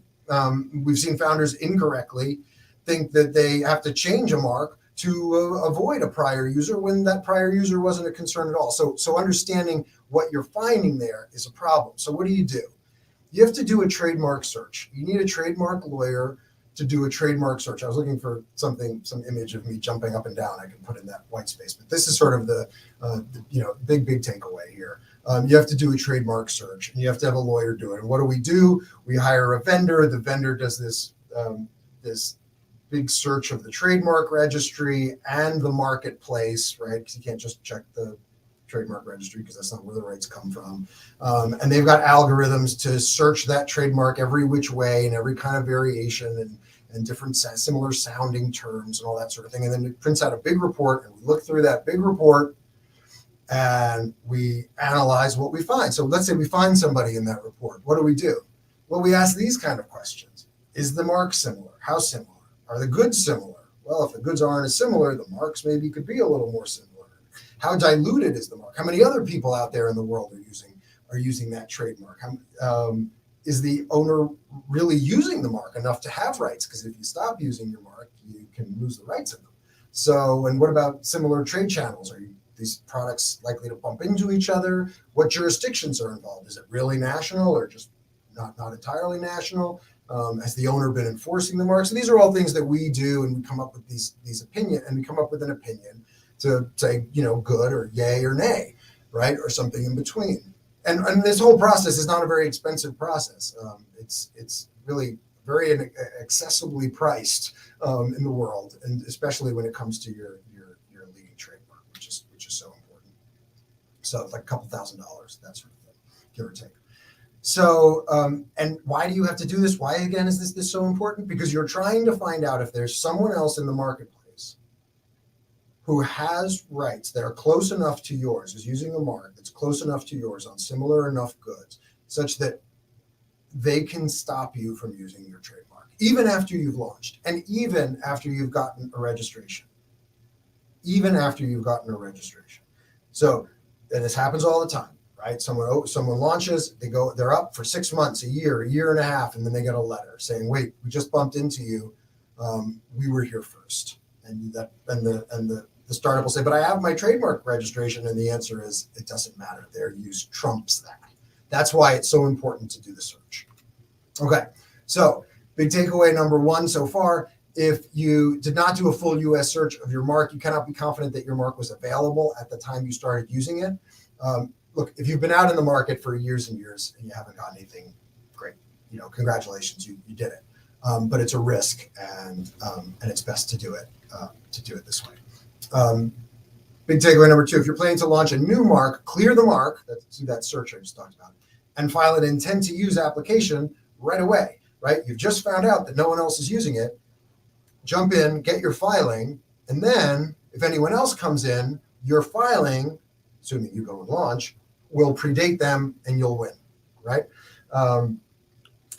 Speaker 3: We've seen founders incorrectly think that they have to change a mark to avoid a prior user when that prior user wasn't a concern at all. So understanding what you're finding there is a problem. So what do? You have to do a trademark search. You need a trademark lawyer to do a trademark search. I was looking for some image of me jumping up and down. I can put in that white space, but this is sort of the big takeaway here. You have to do a trademark search, and you have to have a lawyer do it. And what do? We hire a vendor. The vendor does this big search of the trademark registry and the marketplace, right? Because you can't just check the trademark registry because that's not where the rights come from. And they've got algorithms to search that trademark every which way and every kind of variation and different similar sounding terms and all that sort of thing. And then it prints out a big report, and we look through that big report and we analyze what we find. So let's say we find somebody in that report. What do? Well, we ask these kind of questions. Is the mark similar? How similar? Are the goods similar? Well, if the goods aren't as similar, the marks maybe could be a little more similar. How diluted is the mark? How many other people out there in the world are using that trademark? Is the owner really using the mark enough to have rights? Because if you stop using your mark, you can lose the rights of them. So, and what about similar trade channels? Are these products likely to bump into each other? What jurisdictions are involved? Is it really national or just not entirely national? Has the owner been enforcing the mark? So these are all things that we do, and we come up with these opinion, and we come up with an opinion to say, good or yay or nay, right? Or something in between. And this whole process is not a very expensive process. It's really very accessibly priced in the world, and especially when it comes to your leading trademark, which is so important. So it's like a couple $1,000, that sort of thing, give or take. So, and why do you have to do this? Why, again, is this so important? Because you're trying to find out if there's someone else in the marketplace who has rights that are close enough to yours, is using a mark that's close enough to yours on similar enough goods, such that they can stop you from using your trademark, even after you've launched, and even after you've gotten a registration. Even after you've gotten a registration. So, and this happens all the time, right? Someone launches, they're up for 6 months, a year and a half, and then they get a letter saying, "Wait, we just bumped into you. We were here first." And the startup will say, "But I have my trademark registration," and the answer is, it doesn't matter. Their use trumps that. That's why it's so important to do the search. Okay, so big takeaway number one so far. If you did not do a full US search of your mark, you cannot be confident that your mark was available at the time you started using it. Look, if you've been out in the market for years and years and you haven't gotten anything, great. Congratulations, you did it. But it's a risk, and it's best to do it this way. Big takeaway number two: if you're planning to launch a new mark, clear the mark. Do that search I just talked about, and file an intent to use application right away. Right? You've just found out that no one else is using it. Jump in, get your filing, and then if anyone else comes in, your filing, assuming you go and launch, will predate them and you'll win, right?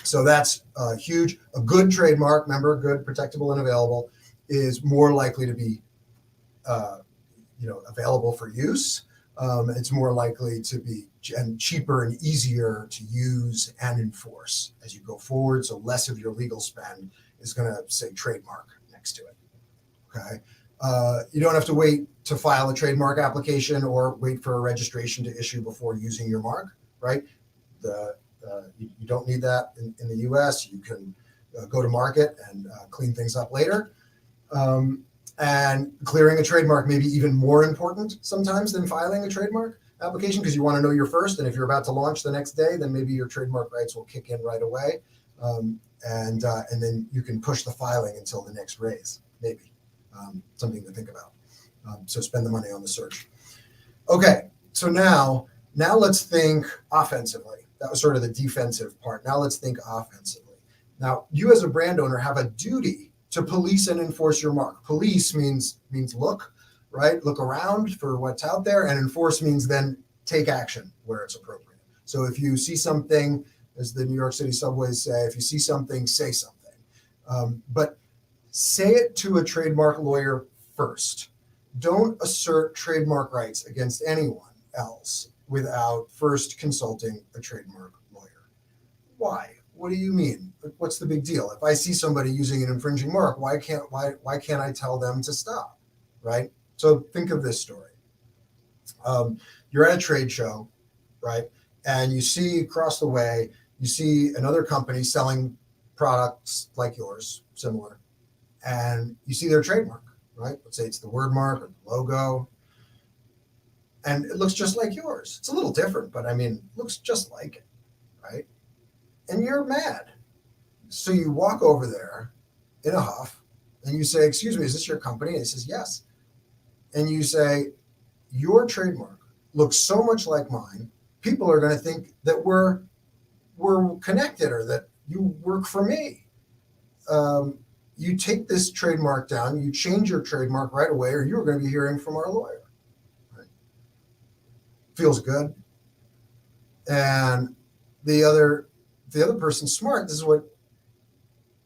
Speaker 3: So that's huge. A good trademark, remember, good, protectable, and available, is more likely to be available for use. It's more likely to be cheaper and easier to use and enforce as you go forward. So less of your legal spend is going to say trademark next to it. Okay. You don't have to wait to file a trademark application or wait for a registration to issue before using your mark, right? You don't need that in the US. You can go to market and clean things up later. And clearing a trademark may be even more important sometimes than filing a trademark application, because you want to know you're first. And if you're about to launch the next day, then maybe your trademark rights will kick in right away. And then you can push the filing until the next raise, maybe. Something to think about. So spend the money on the search. Okay, so now let's think offensively. That was sort of the defensive part. Now let's think offensively. Now, you as a brand owner have a duty to police and enforce your mark. Police means look, right? Look around for what's out there, and enforce means then take action where it's appropriate. So if you see something, as the New York City subways say, if you see something, say something. But say it to a trademark lawyer first. Don't assert trademark rights against anyone else without first consulting a trademark lawyer. Why? What do you mean? What's the big deal? If I see somebody using an infringing mark, why can't I tell them to stop? Right? So think of this story. You're at a trade show, right? And you see across the way, you see another company selling products like yours, similar, and you see their trademark, right? Let's say it's the word mark or the logo, and it looks just like yours. It's a little different, but looks just like it, right? And you're mad. So you walk over there in a huff and you say, "Excuse me, is this your company?" And he says, "Yes." And you say, "Your trademark looks so much like mine, people are going to think that we're connected or that you work for me. You take this trademark down, you change your trademark right away, or you're going to be hearing from our lawyer." Right? Feels good. And the other person's smart. This is what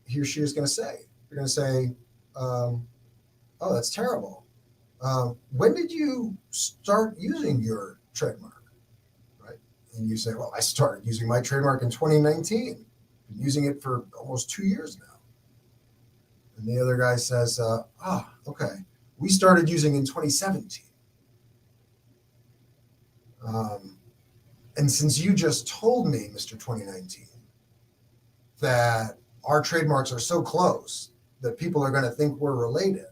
Speaker 3: he or she is going to say. They're going to say, "Oh, that's terrible. When did you start using your trademark?" Right? And you say, "Well, I started using my trademark in 2019. Been using it for almost 2 years now." And the other guy says, "Okay. We started using in 2017. And since you just told me, Mr. 2019, that our trademarks are so close that people are going to think we're related,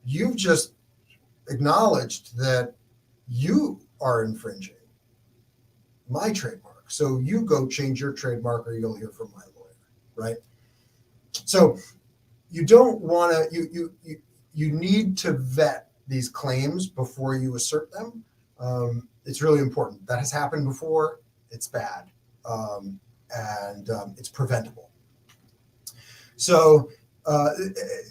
Speaker 3: you've just acknowledged that you are infringing my trademark. So you go change your trademark or you'll hear from my lawyer," right? So you don't want to, you need to vet these claims before you assert them. It's really important. That has happened before. it's bad, and it's preventable. So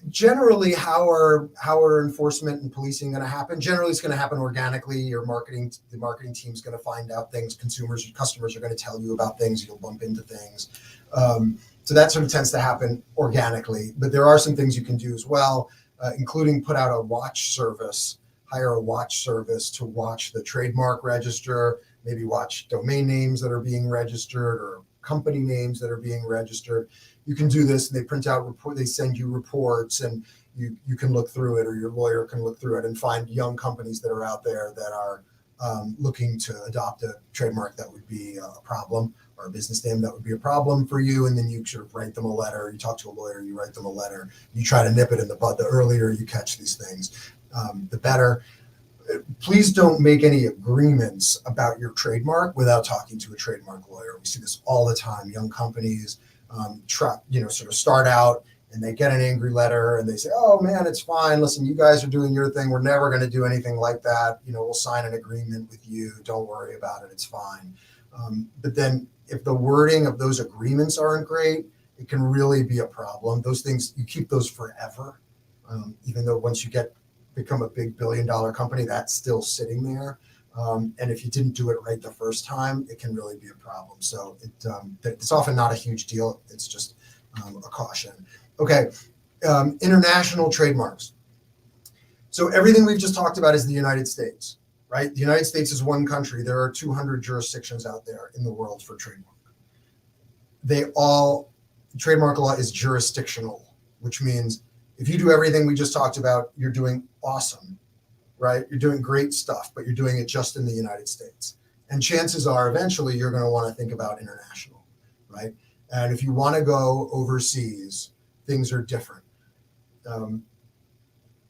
Speaker 3: generally, how are enforcement and policing going to happen? Generally, it's going to happen organically. The marketing team is going to find out things. Customers are going to tell you about things. You'll bump into things. So that sort of tends to happen organically. But there are some things you can do as well, including put out a watch service, hire a watch service to watch the trademark register, maybe watch domain names that are being registered or company names that are being registered. You can do this, and they print out they send you reports, and you can look through it, or your lawyer can look through it and find young companies that are out there that are looking to adopt a trademark that would be a problem, or a business name that would be a problem for you. And then you sort of write them a letter. You talk to a lawyer, you write them a letter. You try to nip it in the bud. The earlier you catch these things, the better. Please don't make any agreements about your trademark without talking to a trademark lawyer. We see this all the time. Young companies sort of start out, and they get an angry letter, and they say, "Oh man, it's fine. Listen, you guys are doing your thing. We're never going to do anything like that. We'll sign an agreement with you. Don't worry about it. It's fine." But then, if the wording of those agreements aren't great, it can really be a problem. Those things, you keep those forever, even though once you become a big billion-dollar company, that's still sitting there. And if you didn't do it right the first time, it can really be a problem. So it's often not a huge deal. It's just a caution. Okay, international trademarks. So everything we've just talked about is the United States, right? The United States is one country. There are 200 jurisdictions out there in the world for trademark. Trademark law is jurisdictional, which means if you do everything we just talked about, you're doing awesome, right? You're doing great stuff, but you're doing it just in the United States. And chances are eventually you're going to want to think about international, right? And if you want to go overseas, things are different.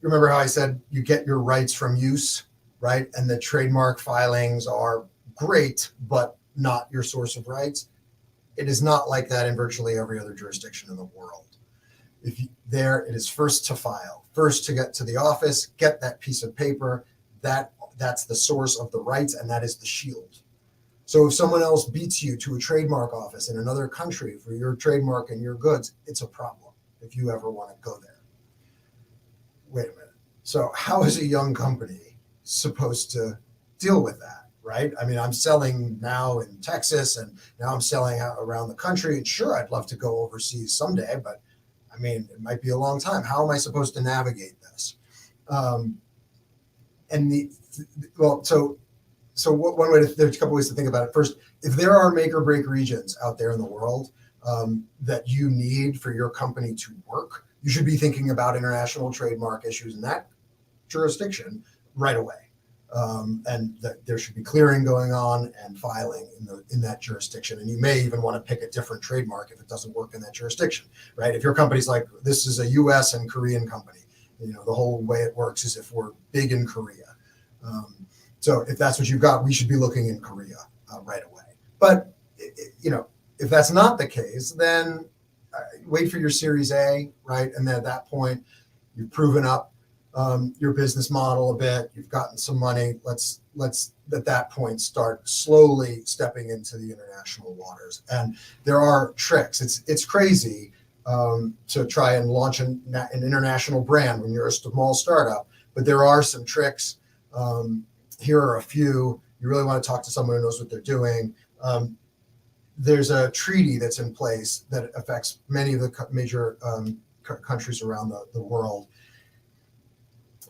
Speaker 3: Remember how I said you get your rights from use, right? And the trademark filings are great, but not your source of rights. It is not like that in virtually every other jurisdiction in the world. It is first to file, first to get to the office, get that piece of paper. That's the source of the rights, and that is the shield. So if someone else beats you to a trademark office in another country for your trademark and your goods, it's a problem if you ever want to go there. Wait a minute. So how is a young company supposed to deal with that, right? I mean, I'm selling now in Texas, and now I'm selling out around the country. And sure, I'd love to go overseas someday, but I mean, it might be a long time. How am I supposed to navigate this? There's a couple ways to think about it. First, if there are make or break regions out there in the world that you need for your company to work, you should be thinking about international trademark issues in that jurisdiction right away. And that there should be clearing going on and filing in that jurisdiction. And you may even want to pick a different trademark if it doesn't work in that jurisdiction, right? If your company's like, this is a US and Korean company, the whole way it works is if we're big in Korea. So if that's what you've got, we should be looking in Korea right away. But, if that's not the case, then wait for your Series A, right? And then at that point, you've proven up your business model a bit. You've gotten some money. Let's at that point start slowly stepping into the international waters. And there are tricks. It's crazy to try and launch an international brand when you're a small startup, but there are some tricks. Here are a few. You really want to talk to someone who knows what they're doing. There's a treaty that's in place that affects many of the major countries around the world.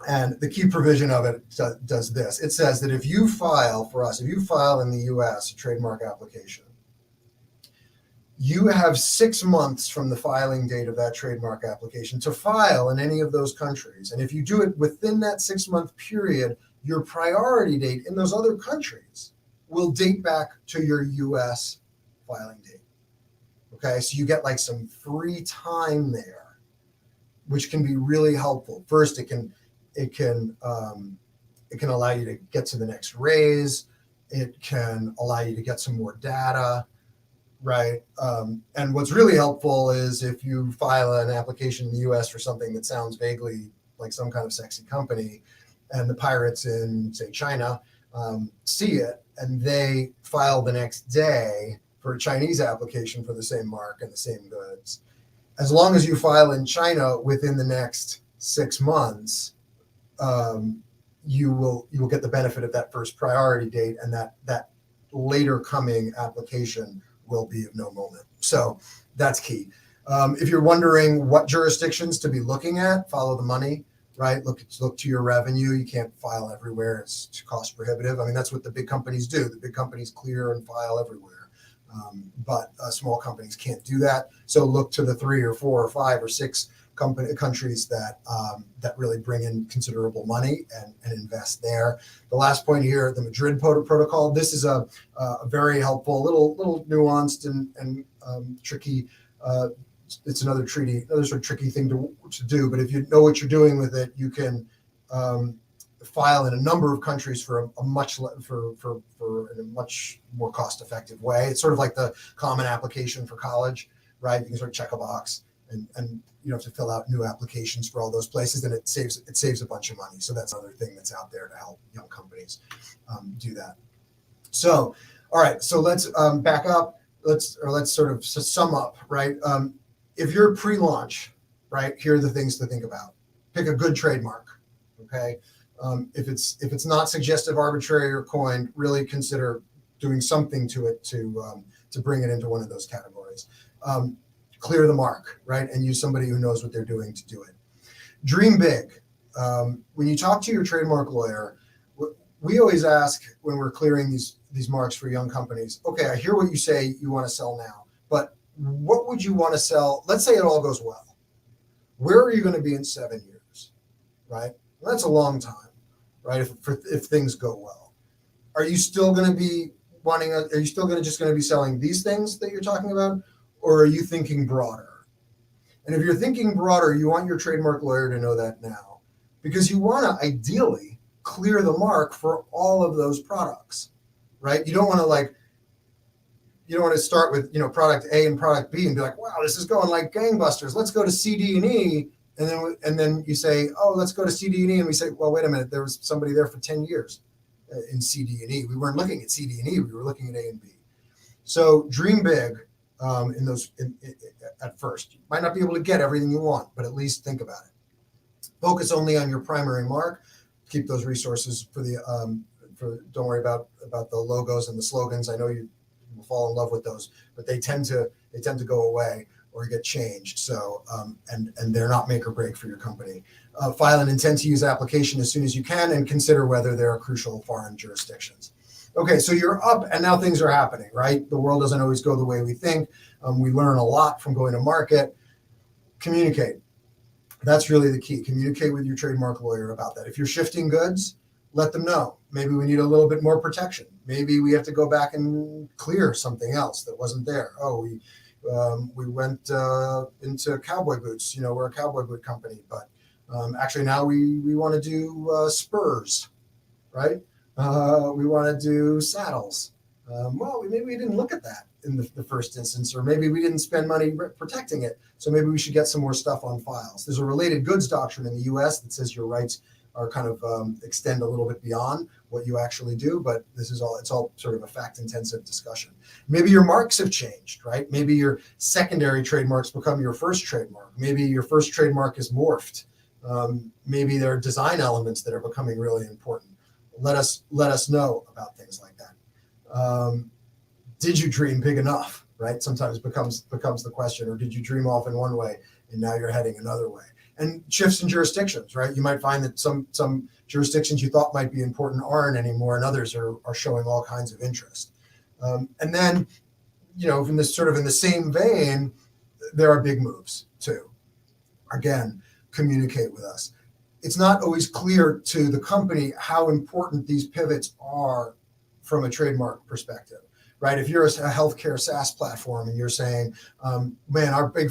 Speaker 3: And the key provision of it does this. It says that if you file in the US a trademark application, you have 6 months from the filing date of that trademark application to file in any of those countries. And if you do it within that 6-month period, your priority date in those other countries will date back to your US filing date. Okay, so you get like some free time there, which can be really helpful. First, it can allow you to get to the next raise. It can allow you to get some more data, right? And what's really helpful is if you file an application in the US for something that sounds vaguely like some kind of sexy company, and the pirates in, say, China see it and they file the next day for a Chinese application for the same mark and the same goods, as long as you file in China within the next 6 months, you will get the benefit of that first priority date, and that later coming application will be of no moment. So that's key. If you're wondering what jurisdictions to be looking at, follow the money, right? Look to your revenue. You can't file everywhere. It's cost prohibitive. I mean, that's what the big companies do. The big companies clear and file everywhere. But small companies can't do that. So look to the 3 or 4 or 5 or 6 countries that really bring in considerable money and invest there. The last point here, the Madrid Protocol. This is a very helpful, little nuanced and tricky. It's another sort of tricky thing to do. But if you know what you're doing with it, you can file in a number of countries for a much more cost-effective way. It's sort of like the common application for college, right? You can sort of check a box and you don't have to fill out new applications for all those places, and it saves a bunch of money. So that's another thing that's out there to help young companies do that. So, all right, so let's back up. Let's sort of sum up, right? If you're pre-launch, right, here are the things to think about. Pick a good trademark, okay? If it's not suggestive, arbitrary, or coined, really consider doing something to it to bring it into one of those categories. Clear the mark, right, and use somebody who knows what they're doing to do it. Dream big. When you talk to your trademark lawyer, we always ask when we're clearing these marks for young companies, okay, I hear what you say you want to sell now, but what would you want to sell? Let's say it all goes well. Where are you going to be in 7 years, right? Well, that's a long time, right? If things go well, are you still going to be are you still going to be selling these things that you're talking about, or are you thinking broader? And if you're thinking broader, you want your trademark lawyer to know that now, because you want to ideally clear the mark for all of those products, right? You don't want to start with product A and product B and be like, wow, this is going like gangbusters. Let's go to CD&E. And then you say, oh, let's go to CD&E. And we say, well, wait a minute. There was somebody there for 10 years in CD&E. We weren't looking at CD&E. We were looking at A and B. So dream big at first. You might not be able to get everything you want, but at least think about it. Focus only on your primary mark. Keep those resources don't worry about the logos and the slogans. I know you will fall in love with those, but they tend to go away or get changed. So, and they're not make or break for your company. File an intent to use application as soon as you can and consider whether there are crucial foreign jurisdictions. Okay, so you're up and now things are happening, right? The world doesn't always go the way we think. We learn a lot from going to market. Communicate. That's really the key. Communicate with your trademark lawyer about that. If you're shifting goods, let them know. Maybe we need a little bit more protection. Maybe we have to go back and clear something else that wasn't there. Oh, we went into cowboy boots. We're a cowboy boot company, but actually now we want to do spurs, right? We want to do saddles. Well, maybe we didn't look at that in the first instance, or maybe we didn't spend money protecting it. So maybe we should get some more stuff on files. There's a related goods doctrine in the US that says your rights are kind of extend a little bit beyond what you actually do, but it's all sort of a fact-intensive discussion. Maybe your marks have changed, right? Maybe your secondary trademarks become your first trademark. Maybe your first trademark is morphed. Maybe there are design elements that are becoming really important. Let us know about things like that. Did you dream big enough, right? Sometimes becomes the question, or did you dream off in one way and now you're heading another way? And shifts in jurisdictions, right? You might find that some jurisdictions you thought might be important aren't anymore, and others are showing all kinds of interest. And then, in the same vein, there are big moves too. Again, communicate with us. It's not always clear to the company how important these pivots are from a trademark perspective, right? If you're a healthcare SaaS platform and you're saying, man, our big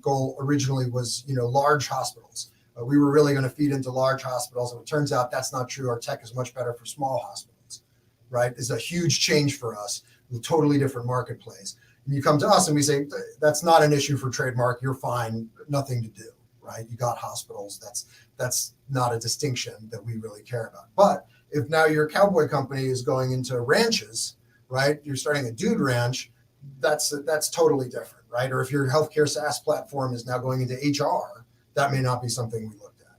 Speaker 3: goal originally was, large hospitals. We were really going to feed into large hospitals, and it turns out that's not true. Our tech is much better for small hospitals, right? It's a huge change for us, a totally different marketplace. And you come to us and we say, that's not an issue for trademark. You're fine, nothing to do, right? You got hospitals. That's not a distinction that we really care about. But if now your cowboy company is going into ranches, right? You're starting a dude ranch. That's totally different, right? Or if your healthcare SaaS platform is now going into HR, that may not be something we looked at.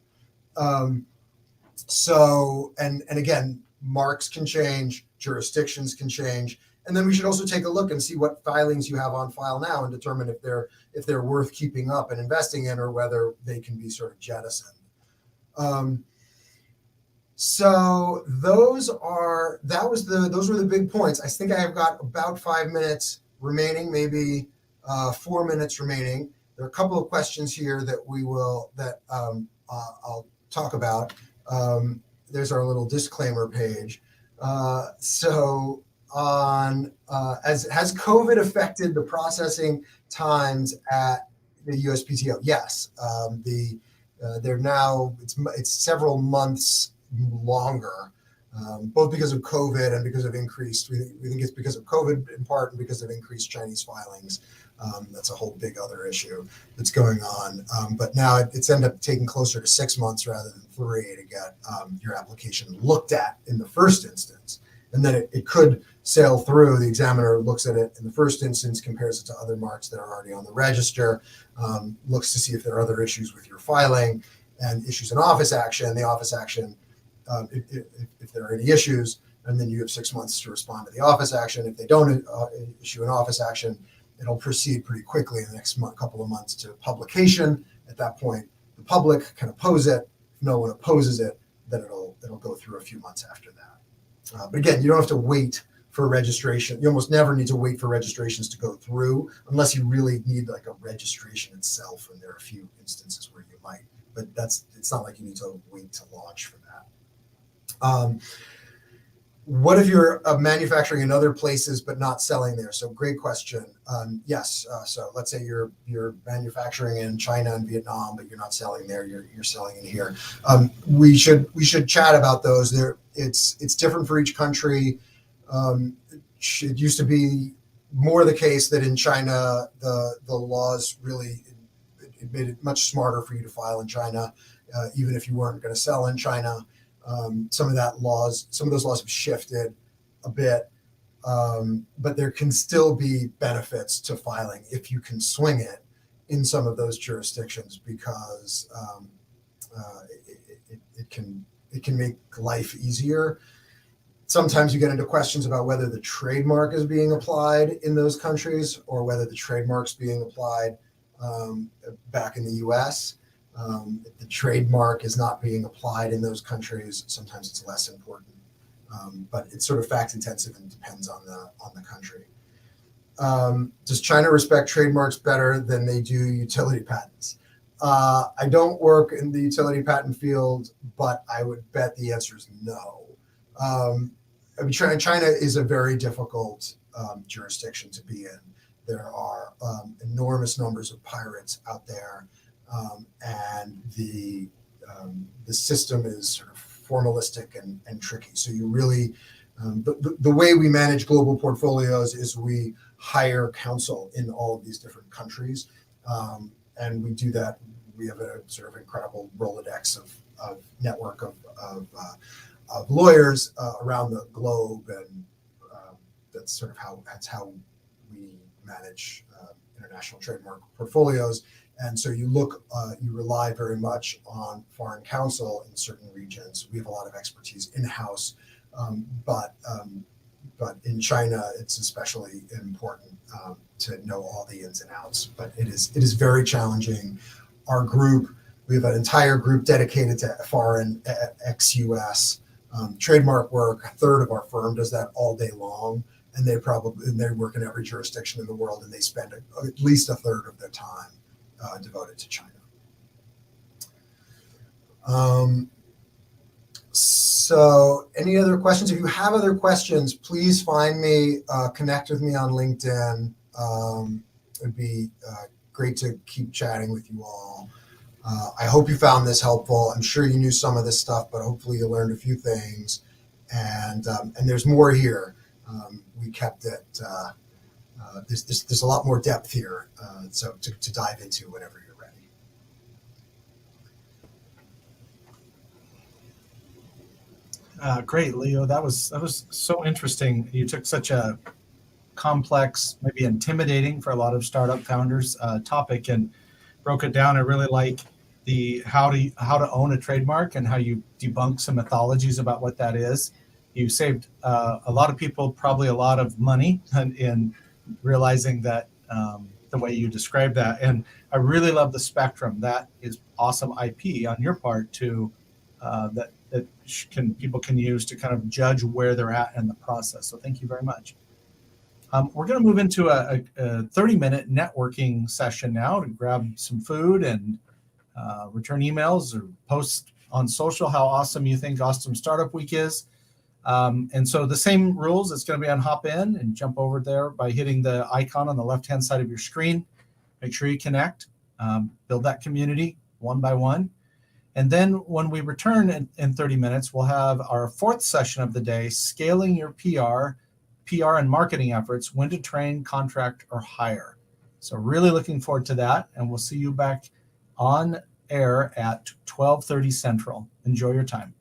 Speaker 3: So, and again, marks can change, jurisdictions can change, and then we should also take a look and see what filings you have on file now and determine if they're worth keeping up and investing in, or whether they can be sort of jettisoned. So those were the big points. I think I have got about 5 minutes remaining, maybe 4 minutes remaining. There are a couple of questions here that I'll talk about. There's our little disclaimer page. So has COVID affected the processing times at the USPTO? Yes. They're now, it's several months longer, both because of COVID and because of increased, we think it's because of COVID in part and because of increased Chinese filings. That's a whole big other issue that's going on. But now it's ended up taking closer to 6 months rather than 3 to get your application looked at in the first instance. And then it could sail through. The examiner looks at it in the first instance, compares it to other marks that are already on the register, looks to see if there are other issues with your filing, and issues an office action. The office action, if there are any issues, and then you have 6 months to respond to the office action. If they don't issue an office action, it'll proceed pretty quickly in the next couple of months to publication. At that point, the public can oppose it. If no one opposes it, then it'll go through a few months after that. But again, you don't have to wait for registration. You almost never need to wait for registrations to go through unless you really need like a registration itself. And there are a few instances where you might, but it's not like you need to wait to launch for that. What if you're manufacturing in other places but not selling there? So great question. Yes. So let's say you're manufacturing in China and Vietnam, but you're not selling there. You're selling in here. We should chat about those. It's different for each country. It used to be more the case that in China the laws really it made it much smarter for you to file in China, even if you weren't going to sell in China. Some of those laws have shifted a bit, but there can still be benefits to filing if you can swing it in some of those jurisdictions, because it can make life easier. Sometimes you get into questions about whether the trademark is being applied in those countries or whether the trademark's being applied back in the US. If the trademark is not being applied in those countries, sometimes it's less important. But it's sort of fact intensive and depends on the country. Does China respect trademarks better than they do utility patents? I don't work in the utility patent field, but I would bet the answer is no. I mean, China is a very difficult jurisdiction to be in. There are enormous numbers of pirates out there, and the system is sort of formalistic and tricky. So you really, the way we manage global portfolios is we hire counsel in all of these different countries, and we do that. We have a sort of incredible Rolodex of network of lawyers around the globe, and that's how we manage international trademark portfolios. And so you rely very much on foreign counsel in certain regions. We have a lot of expertise in-house, but in China, it's especially important to know all the ins and outs. But it is very challenging. Our group, we have an entire group dedicated to foreign ex-US trademark work. A third of our firm does that all day long, and they work in every jurisdiction in the world, and they spend at least a third of their time devoted to China. So any other questions? If you have other questions, please find me, connect with me on LinkedIn. It'd be great to keep chatting with you all. I hope you found this helpful. I'm sure you knew some of this stuff, but hopefully you learned a few things. And there's more here. We kept it. There's a lot more depth here, so to dive into whenever you're ready.
Speaker 2: Great, Leo. That was so interesting. You took such a complex, maybe intimidating for a lot of startup founders topic and broke it down. I really like the how to own a trademark and how you debunk some mythologies about what that is. You saved a lot of people probably a lot of money in realizing that the way you described that. And I really love the spectrum. That is awesome IP on your part to that people can use to kind of judge where they're at in the process. So thank you very much. We're going to move into a 30-minute networking session now to grab some food and return emails or post on social how awesome you think Awesome Startup Week is. And so the same rules, it's going to be on Hop In and jump over there by hitting the icon on the left-hand side of your screen. Make sure you connect, build that community one by one. And then when we return in 30 minutes, we'll have our fourth session of the day, scaling your PR and marketing efforts, when to train, contract, or hire. So really looking forward to that. And we'll see you back on air at 12:30 Central. Enjoy your time.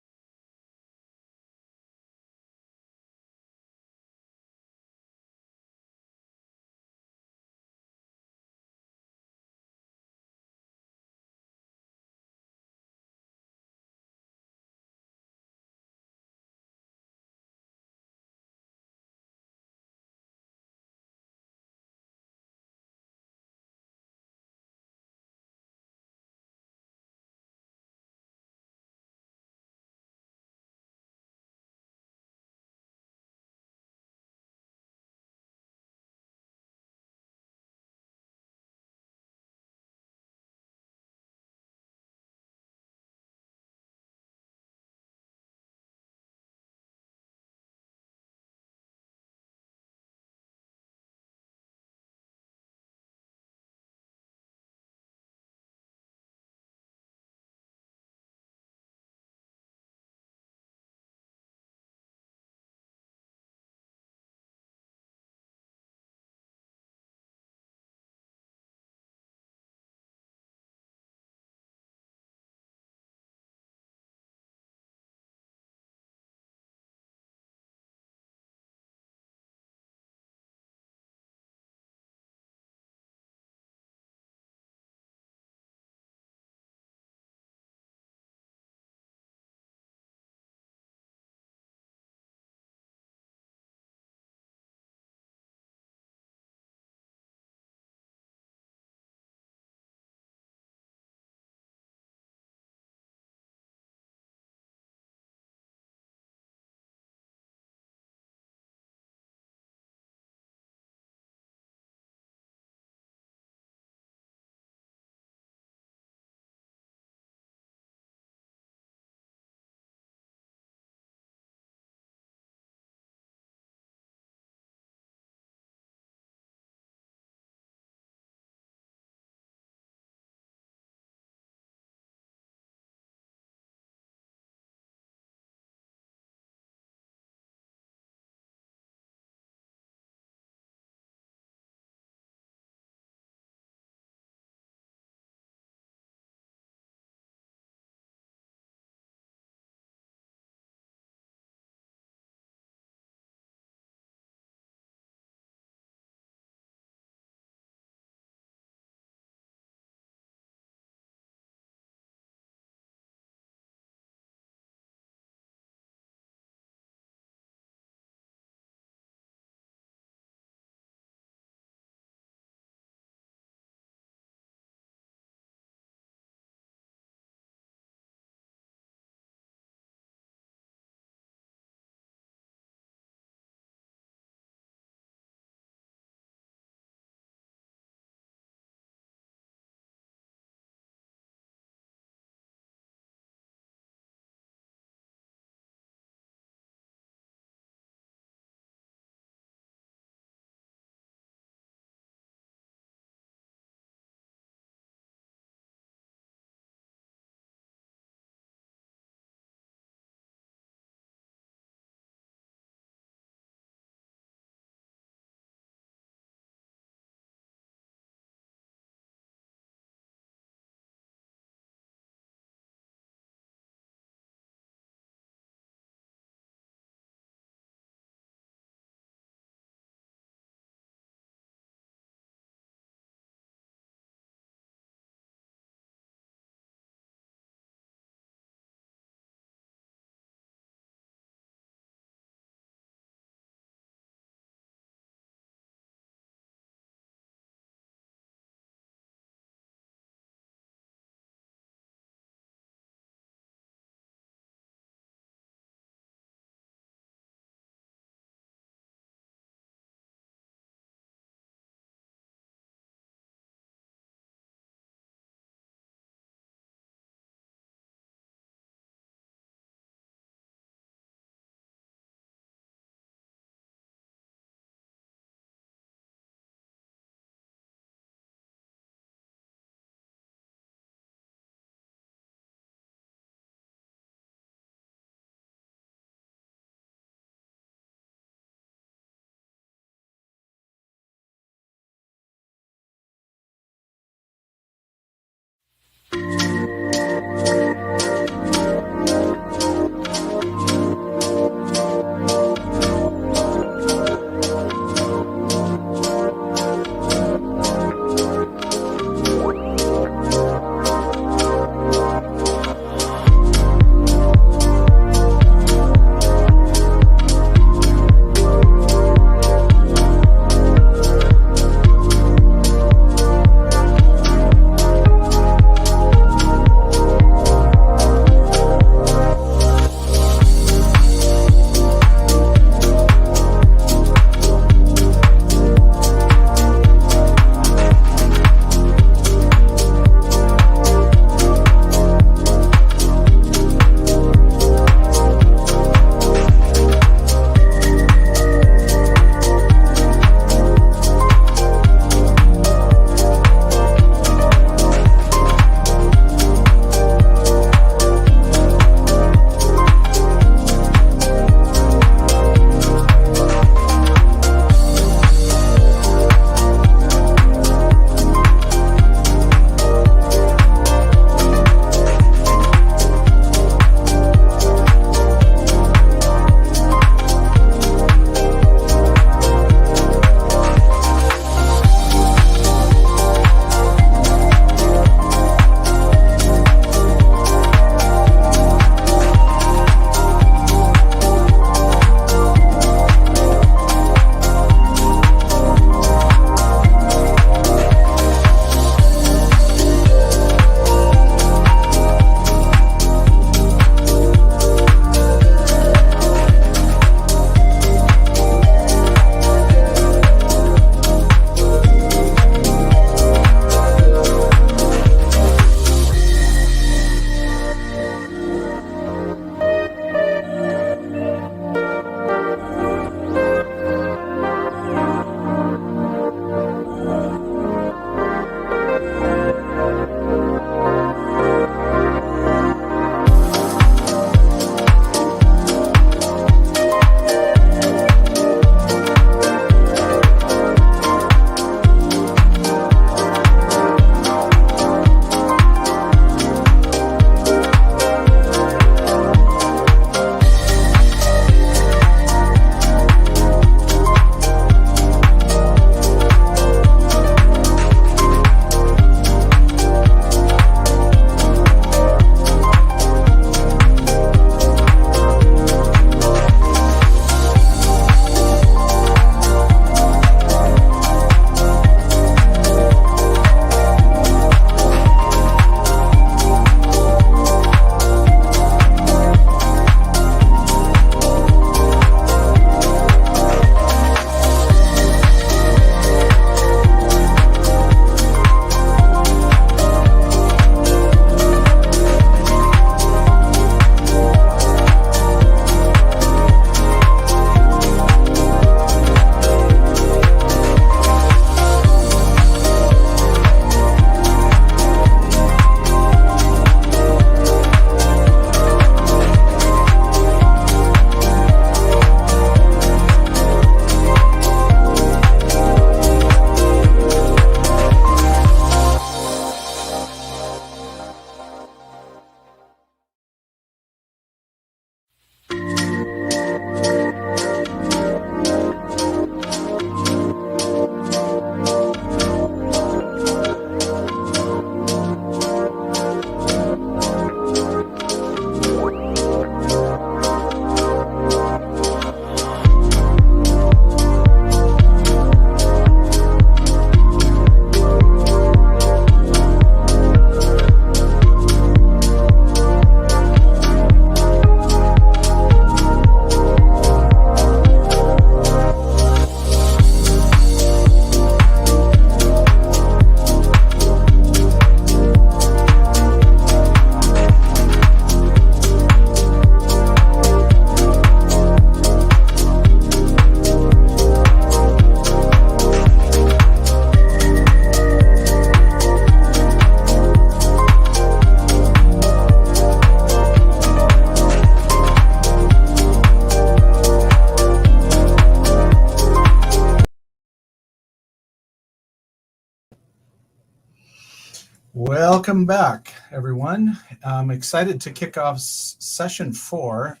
Speaker 2: Welcome back, everyone. I'm excited to kick off session 4.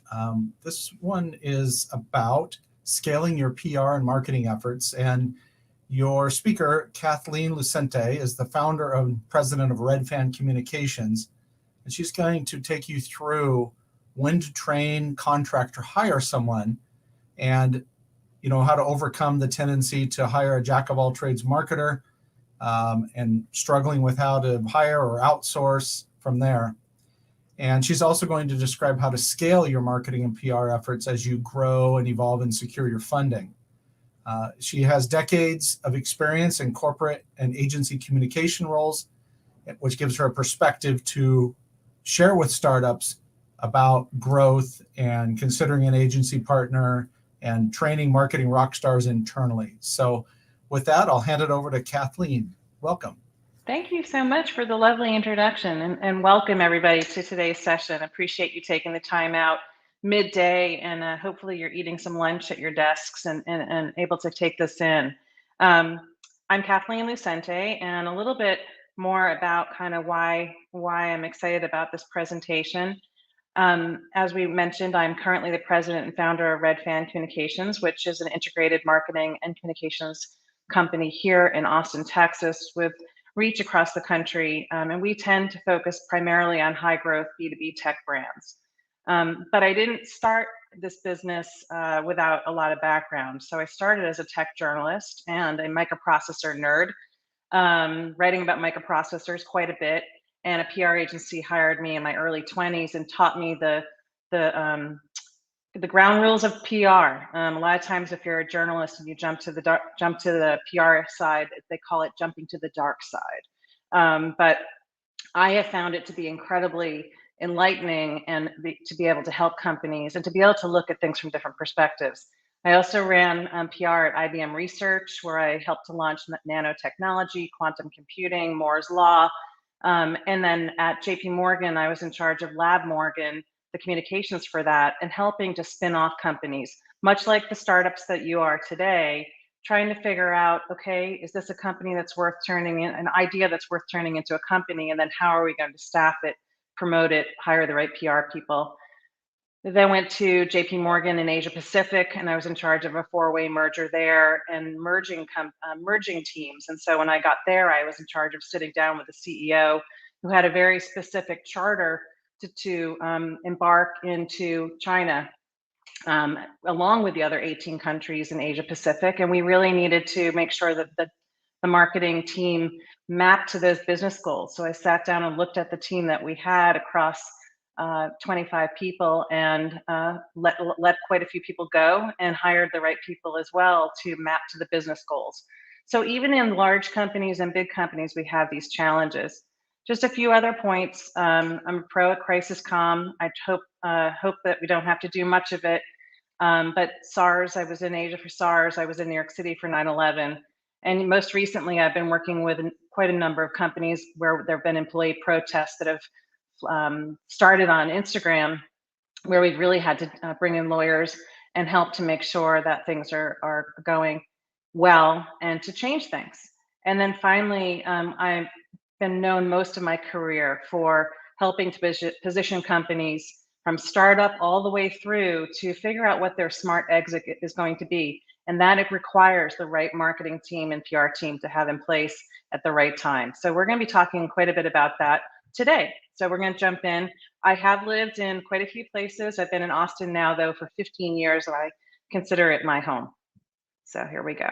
Speaker 2: This one is about scaling your PR and marketing efforts. And your speaker, Kathleen Lucente, is the founder and president of Red Fan Communications. And she's going to take you through when to train, contract, or hire someone, and how to overcome the tendency to hire a jack of all trades marketer, and struggling with how to hire or outsource from there. And she's also going to describe how to scale your marketing and PR efforts as you grow and evolve and secure your funding. She has decades of experience in corporate and agency communication roles, which gives her a perspective to share with startups about growth and considering an agency partner and training marketing rock stars internally. So with that, I'll hand it over to Kathleen. Welcome.
Speaker 11: Thank you so much for the lovely introduction, and welcome everybody to today's session. Appreciate you taking the time out midday, and hopefully you're eating some lunch at your desks and able to take this in. I'm Kathleen Lucente, and a little bit more about kind of why I'm excited about this presentation. As we mentioned, I'm currently the president and founder of Red Fan Communications, which is an integrated marketing and communications company here in Austin, Texas, with reach across the country. And we tend to focus primarily on high growth B2B tech brands. But I didn't start this business without a lot of background. So I started as a tech journalist and a microprocessor nerd, writing about microprocessors quite a bit. And a PR agency hired me in my early 20s and taught me the ground rules of PR. A lot of times, if you're a journalist and you jump to the PR side, they call it jumping to the dark side. But I have found it to be incredibly enlightening and to be able to help companies and to be able to look at things from different perspectives. I also ran PR at IBM Research, where I helped to launch nanotechnology, quantum computing, Moore's Law. And then at JP Morgan, I was in charge of Lab Morgan, the communications for that, and helping to spin off companies, much like the startups that you are today, trying to figure out, okay, is this a company that's worth turning in, an idea that's worth turning into a company, and then how are we going to staff it, promote it, hire the right PR people. Then went to JP Morgan in Asia Pacific, and I was in charge of a 4-way merger there and merging teams. And so when I got there, I was in charge of sitting down with the CEO, who had a very specific charter to embark into China, along with the other 18 countries in Asia Pacific. And we really needed to make sure that the marketing team mapped to those business goals. So I sat down and looked at the team that we had across 25 people and let quite a few people go and hired the right people as well to map to the business goals. So even in large companies and big companies, we have these challenges. Just a few other points. I'm a pro at crisis comm. I hope that we don't have to do much of it. But SARS, I was in Asia for SARS. I was in New York City for 9/11. And most recently, I've been working with quite a number of companies where there have been employee protests that have started on Instagram, where we've really had to bring in lawyers and help to make sure that things are going well and to change things. And then finally, I've been known most of my career for helping to position companies from startup all the way through to figure out what their smart exit is going to be. And that it requires the right marketing team and PR team to have in place at the right time. So we're going to be talking quite a bit about that today. So we're going to jump in. I have lived in quite a few places. I've been in Austin now, though, for 15 years, and I consider it my home. So here we go.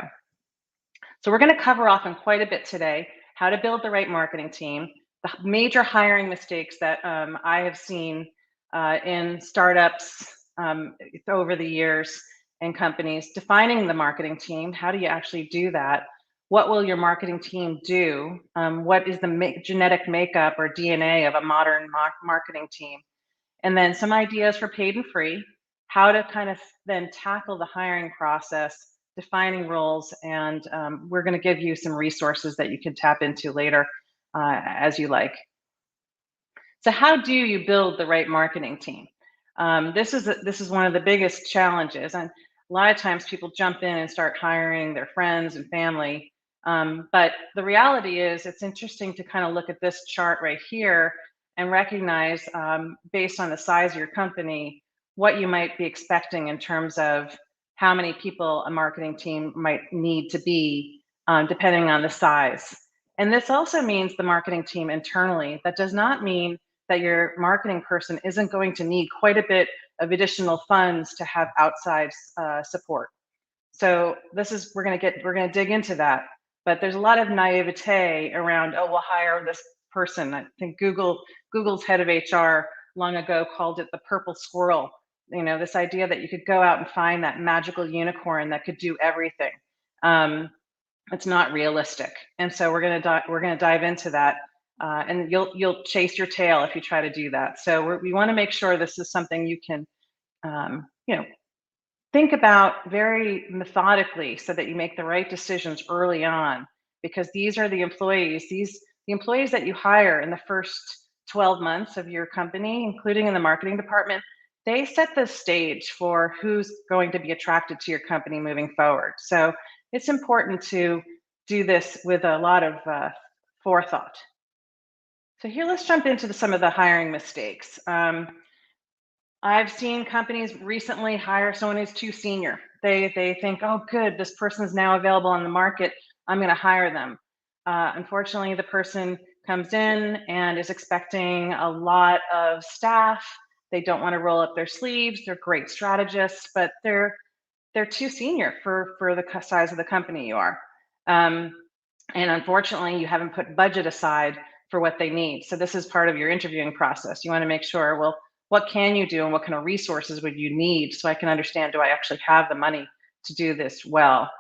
Speaker 11: So we're going to cover off on quite a bit today, how to build the right marketing team, the major hiring mistakes that I have seen in startups over the years and companies, defining the marketing team. How do you actually do that? What will your marketing team do? What is the genetic makeup or DNA of a modern marketing team? And then some ideas for paid and free, how to kind of then tackle the hiring process, defining roles, and we're going to give you some resources that you can tap into later as you like. So how do you build the right marketing team? This is one of the biggest challenges, and a lot of times people jump in and start hiring their friends and family. But the reality is, it's interesting to kind of look at this chart right here and recognize, based on the size of your company, what you might be expecting in terms of how many people a marketing team might need to be, depending on the size. And this also means the marketing team internally. That does not mean that your marketing person isn't going to need quite a bit of additional funds to have outside support. So we're going to dig into that. But there's a lot of naivete around, oh, we'll hire this person. I think Google's head of HR long ago called it the purple squirrel. You know, this idea that you could go out and find that magical unicorn that could do everything. It's not realistic. And so we're going to dive into that. And you'll chase your tail if you try to do that. So we want to make sure this is something you can, think about very methodically so that you make the right decisions early on, because these are the employees, the employees that you hire in the first 12 months of your company, including in the marketing department, they set the stage for who's going to be attracted to your company moving forward. So it's important to do this with a lot of forethought. So here, let's jump into some of the hiring mistakes. I've seen companies recently hire someone who's too senior. They think, oh, good, this person is now available on the market, I'm going to hire them. Unfortunately, the person comes in and is expecting a lot of staff. They don't want to roll up their sleeves. They're great strategists, but they're too senior for the size of the company you are. And unfortunately, you haven't put budget aside for what they need. So this is part of your interviewing process. You want to make sure, well, what can you do and what kind of resources would you need so I can understand, do I actually have the money to do this well?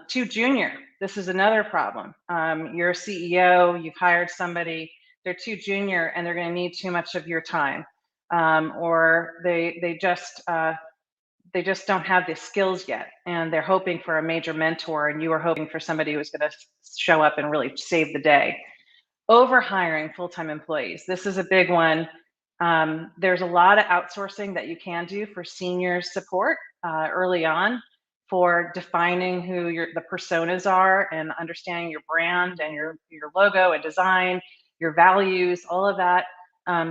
Speaker 11: Too junior. This is another problem. You're a CEO, you've hired somebody, they're too junior and they're going to need too much of your time. Or they just don't have the skills yet, and they're hoping for a major mentor, and you are hoping for somebody who's going to show up and really save the day. Over hiring full-time employees. This is a big one. There's a lot of outsourcing that you can do for senior support early on, for defining who the personas are and understanding your brand and your logo and design, your values, all of that.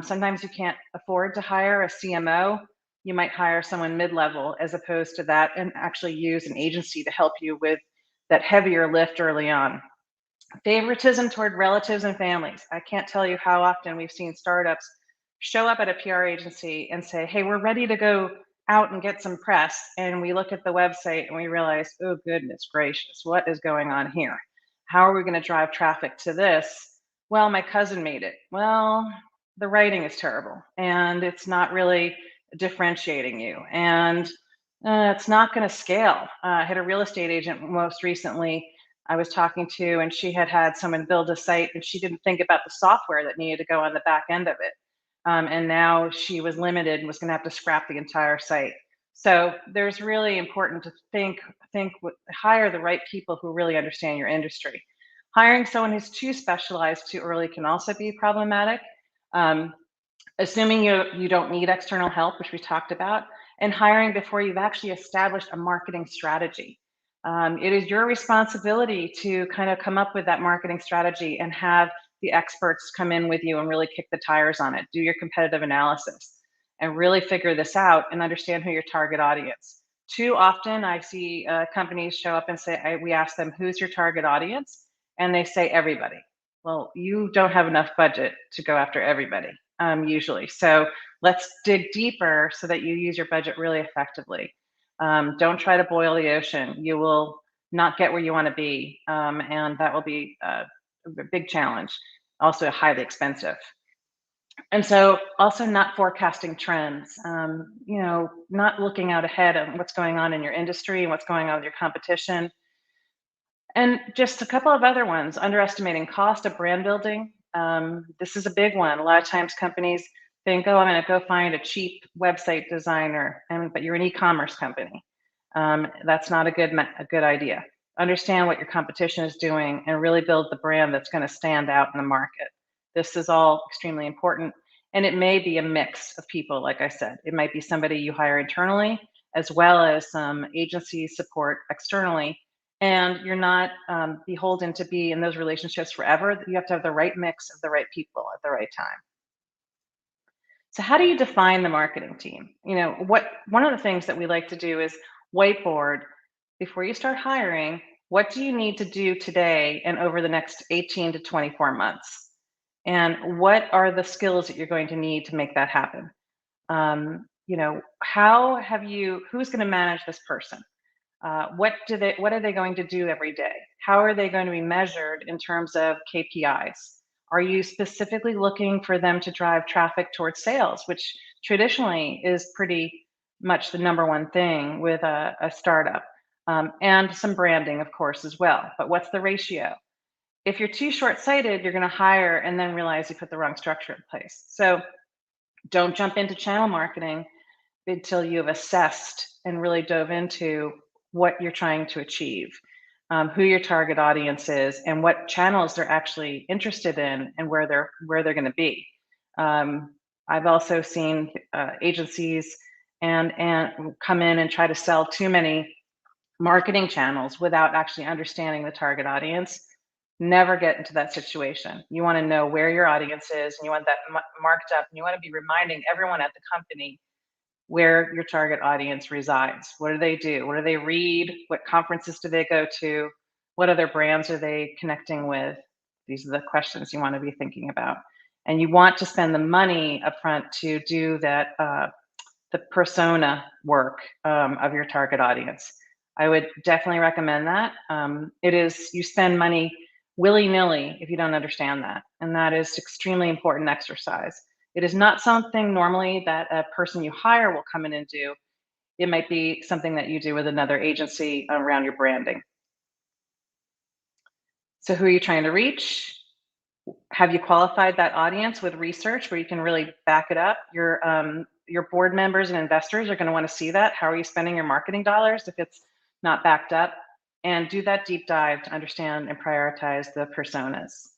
Speaker 11: Sometimes you can't afford to hire a CMO. You might hire someone mid-level as opposed to that, and actually use an agency to help you with that heavier lift early on. Favoritism toward relatives and families. I can't tell you how often we've seen startups show up at a PR agency and say, hey, we're ready to go out and get some press. And we look at the website and we realize, oh, goodness gracious, what is going on here? How are we going to drive traffic to this? Well, my cousin made it. Well, the writing is terrible and it's not really differentiating you. And it's not going to scale. I had a real estate agent most recently I was talking to, and she had someone build a site and she didn't think about the software that needed to go on the back end of it. And now she was limited and was going to have to scrap the entire site. So there's really important to hire the right people who really understand your industry. Hiring someone who's too specialized too early can also be problematic. Assuming you don't need external help, which we talked about, and hiring before you've actually established a marketing strategy. It is your responsibility to kind of come up with that marketing strategy and have the experts come in with you and really kick the tires on it, do your competitive analysis, and really figure this out and understand who your target audience. Too often I see companies show up and say, we ask them, who's your target audience? And they say everybody. Well, you don't have enough budget to go after everybody, usually. So let's dig deeper so that you use your budget really effectively. Don't try to boil the ocean. You will not get where you want to be, and that will be a big challenge, also highly expensive. And so also not forecasting trends, not looking out ahead of what's going on in your industry and what's going on with your competition. And just a couple of other ones, underestimating cost of brand building. This is a big one. A lot of times companies think, oh, I'm going to go find a cheap website designer, but you're an e-commerce company. That's not a good idea. Understand what your competition is doing and really build the brand that's going to stand out in the market. This is all extremely important. And it may be a mix of people, like I said. It might be somebody you hire internally, as well as some agency support externally. and you're not beholden to be in those relationships forever. You have to have the right mix of the right people at the right time. So how do you define the marketing team? One of the things that we like to do is whiteboard before you start hiring. What do you need to do today and over the next 18 to 24 months? And what are the skills that you're going to need to make that happen? Who's going to manage this person? What are they going to do every day? How are they going to be measured in terms of KPIs? Are you specifically looking for them to drive traffic towards sales, which traditionally is pretty much the number one thing with a startup, and some branding, of course, as well. But what's the ratio? If you're too short-sighted, you're going to hire and then realize you put the wrong structure in place. So don't jump into channel marketing until you've assessed and really dove into what you're trying to achieve, who your target audience is, and what channels they're actually interested in, and where they're going to be. I've also seen agencies and come in and try to sell too many marketing channels without actually understanding the target audience. Never get into that situation. You want to know where your audience is, and you want that marked up, and you want to be reminding everyone at the company where your target audience resides. What do they do? What do they read? What conferences do they go to? What other brands are they connecting with? These are the questions you want to be thinking about. And you want to spend the money upfront to do that, the persona work of your target audience. I would definitely recommend that. You spend money willy-nilly if you don't understand that. And that is extremely important exercise. It is not something normally that a person you hire will come in and do. It might be something that you do with another agency around your branding. So who are you trying to reach? Have you qualified that audience with research where you can really back it up? Your board members and investors are going to want to see that. How are you spending your marketing dollars if it's not backed up? And do that deep dive to understand and prioritize the personas.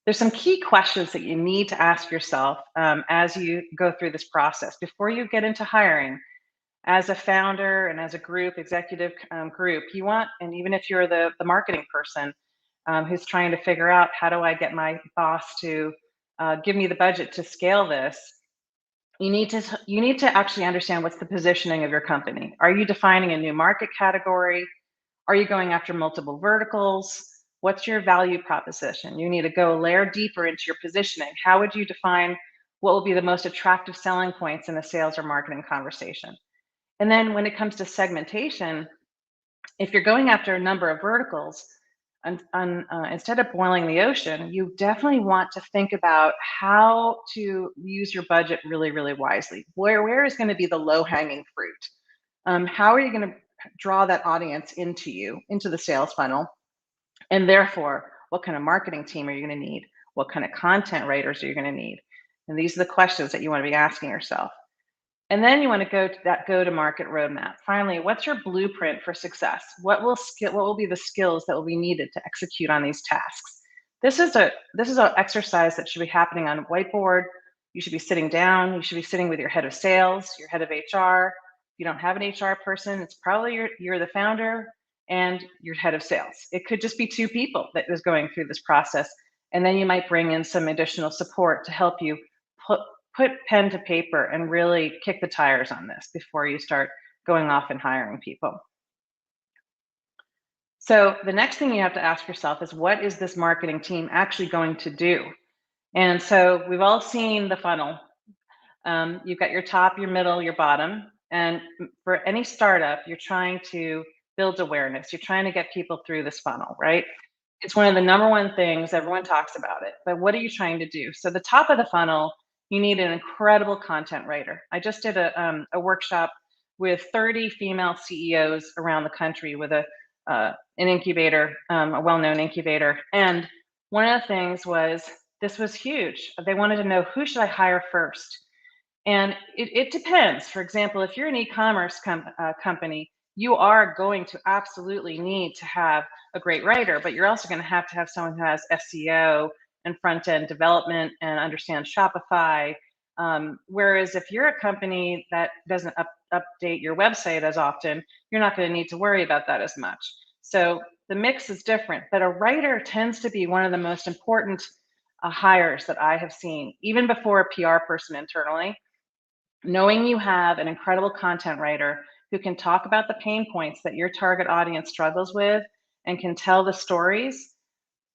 Speaker 11: There's some key questions that you need to ask yourself as you go through this process before you get into hiring. As a founder and as a group, executive group, you want, and even if you're the marketing person who's trying to figure out how do I get my boss to give me the budget to scale this, you need to actually understand what's the positioning of your company. Are you defining a new market category? Are you going after multiple verticals? What's your value proposition? You need to go a layer deeper into your positioning. How would you define what will be the most attractive selling points in a sales or marketing conversation? And then when it comes to segmentation, if you're going after a number of verticals, instead of boiling the ocean, you definitely want to think about how to use your budget really, really wisely. Where is going to be the low-hanging fruit? How are you going to draw that audience into the sales funnel? And therefore, what kind of marketing team are you going to need? What kind of content writers are you going to need? And these are the questions that you want to be asking yourself. And then you want to go to that go-to-market roadmap. Finally, what's your blueprint for success? What will be the skills that will be needed to execute on these tasks? This is an exercise that should be happening on a whiteboard. You should be sitting down. You should be sitting with your head of sales, your head of HR. If you don't have an HR person, it's probably you're the founder and your head of sales. It could just be two people that is going through this process. And then you might bring in some additional support to help you put pen to paper and really kick the tires on this before you start going off and hiring people. So the next thing you have to ask yourself is, what is this marketing team actually going to do? And so we've all seen the funnel. You've got your top, your middle, your bottom. And for any startup, you're trying to build awareness. You're trying to get people through this funnel, right? It's one of the number one things, everyone talks about it, but what are you trying to do? So the top of the funnel, you need an incredible content writer. I just did a workshop with 30 female CEOs around the country with an incubator, a well-known incubator. And one of the things was, this was huge. They wanted to know, who should I hire first? And it depends. For example, if you're an e-commerce company, you are going to absolutely need to have a great writer, but you're also going to have someone who has SEO and front-end development and understands Shopify. Whereas if you're a company that doesn't update your website as often, you're not going to need to worry about that as much. So the mix is different, but a writer tends to be one of the most important hires that I have seen, even before a PR person internally. Knowing you have an incredible content writer who can talk about the pain points that your target audience struggles with and can tell the stories,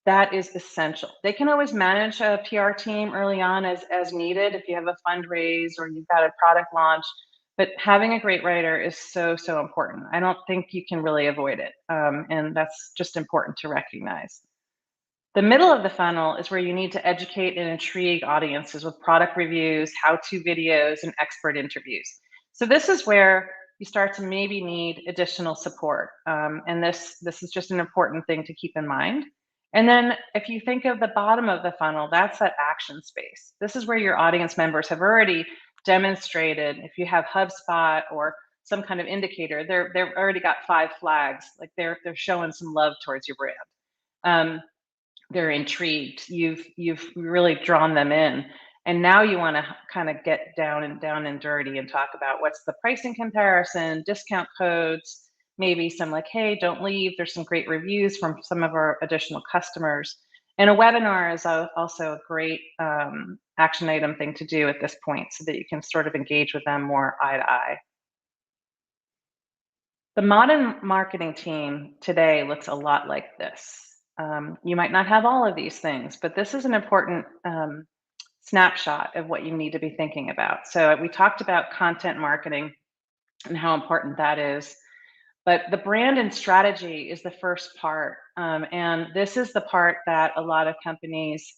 Speaker 11: that is essential. They can always manage a PR team early on as needed if you have a fundraise or you've got a product launch, but having a great writer is so, so important. I don't think you can really avoid it. And that's just important to recognize. The middle of the funnel is where you need to educate and intrigue audiences with product reviews, how-to videos, and expert interviews. So this is where you start to maybe need additional support. And this is just an important thing to keep in mind. And then if you think of the bottom of the funnel, that's that action space. This is where your audience members have already demonstrated, if you have HubSpot or some kind of indicator, they've already got 5 flags, like they're showing some love towards your brand. They're intrigued. You've really drawn them in, and now you want to kind of get down and dirty and talk about what's the pricing comparison, discount codes, maybe some like, hey, don't leave. There's some great reviews from some of our additional customers. And a webinar is also a great action item thing to do at this point, so that you can sort of engage with them more eye to eye. The modern marketing team today looks a lot like this. You might not have all of these things, but this is an important snapshot of what you need to be thinking about. So we talked about content marketing and how important that is, but the brand and strategy is the first part. And this is the part that a lot of companies,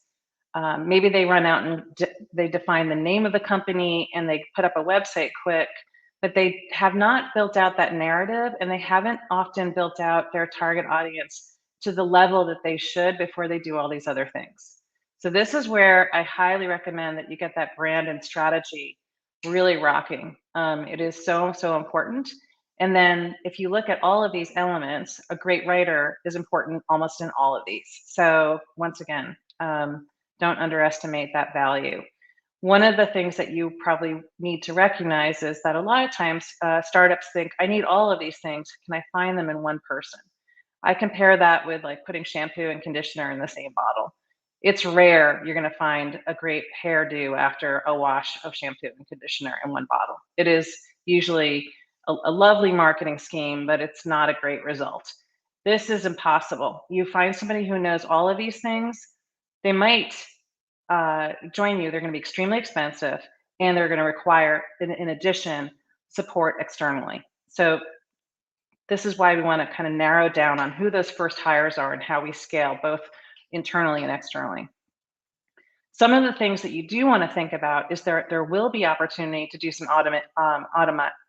Speaker 11: maybe they run out and they define the name of the company and they put up a website quick, but they have not built out that narrative, and they haven't often built out their target audience to the level that they should before they do all these other things. So this is where I highly recommend that you get that brand and strategy really rocking. It is so, so important. And then if you look at all of these elements, a great writer is important almost in all of these. So once again, don't underestimate that value. One of the things that you probably need to recognize is that a lot of times startups think, I need all of these things. Can I find them in one person? I compare that with like putting shampoo and conditioner in the same bottle. It's rare you're going to find a great hairdo after a wash of shampoo and conditioner in one bottle. It is usually a lovely marketing scheme, but it's not a great result. This is impossible. You find somebody who knows all of these things, they might join you. They're going to be extremely expensive, and they're going to require, in addition, support externally. So this is why we want to kind of narrow down on who those first hires are and how we scale both internally and externally. Some of the things that you do want to think about is there will be opportunity to do some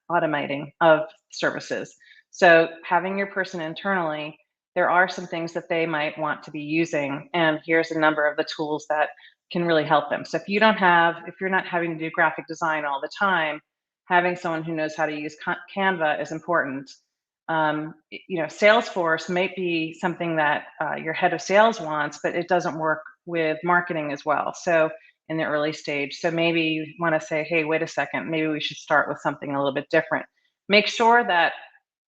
Speaker 11: automating of services. So having your person internally, there are some things that they might want to be using, and here's a number of the tools that can really help them. So if you're not having to do graphic design all the time, having someone who knows how to use Canva is important. Salesforce might be something that your head of sales wants, but it doesn't work with marketing as well. So in the early stage, so maybe you want to say, hey, wait a second, maybe we should start with something a little bit different. Make sure that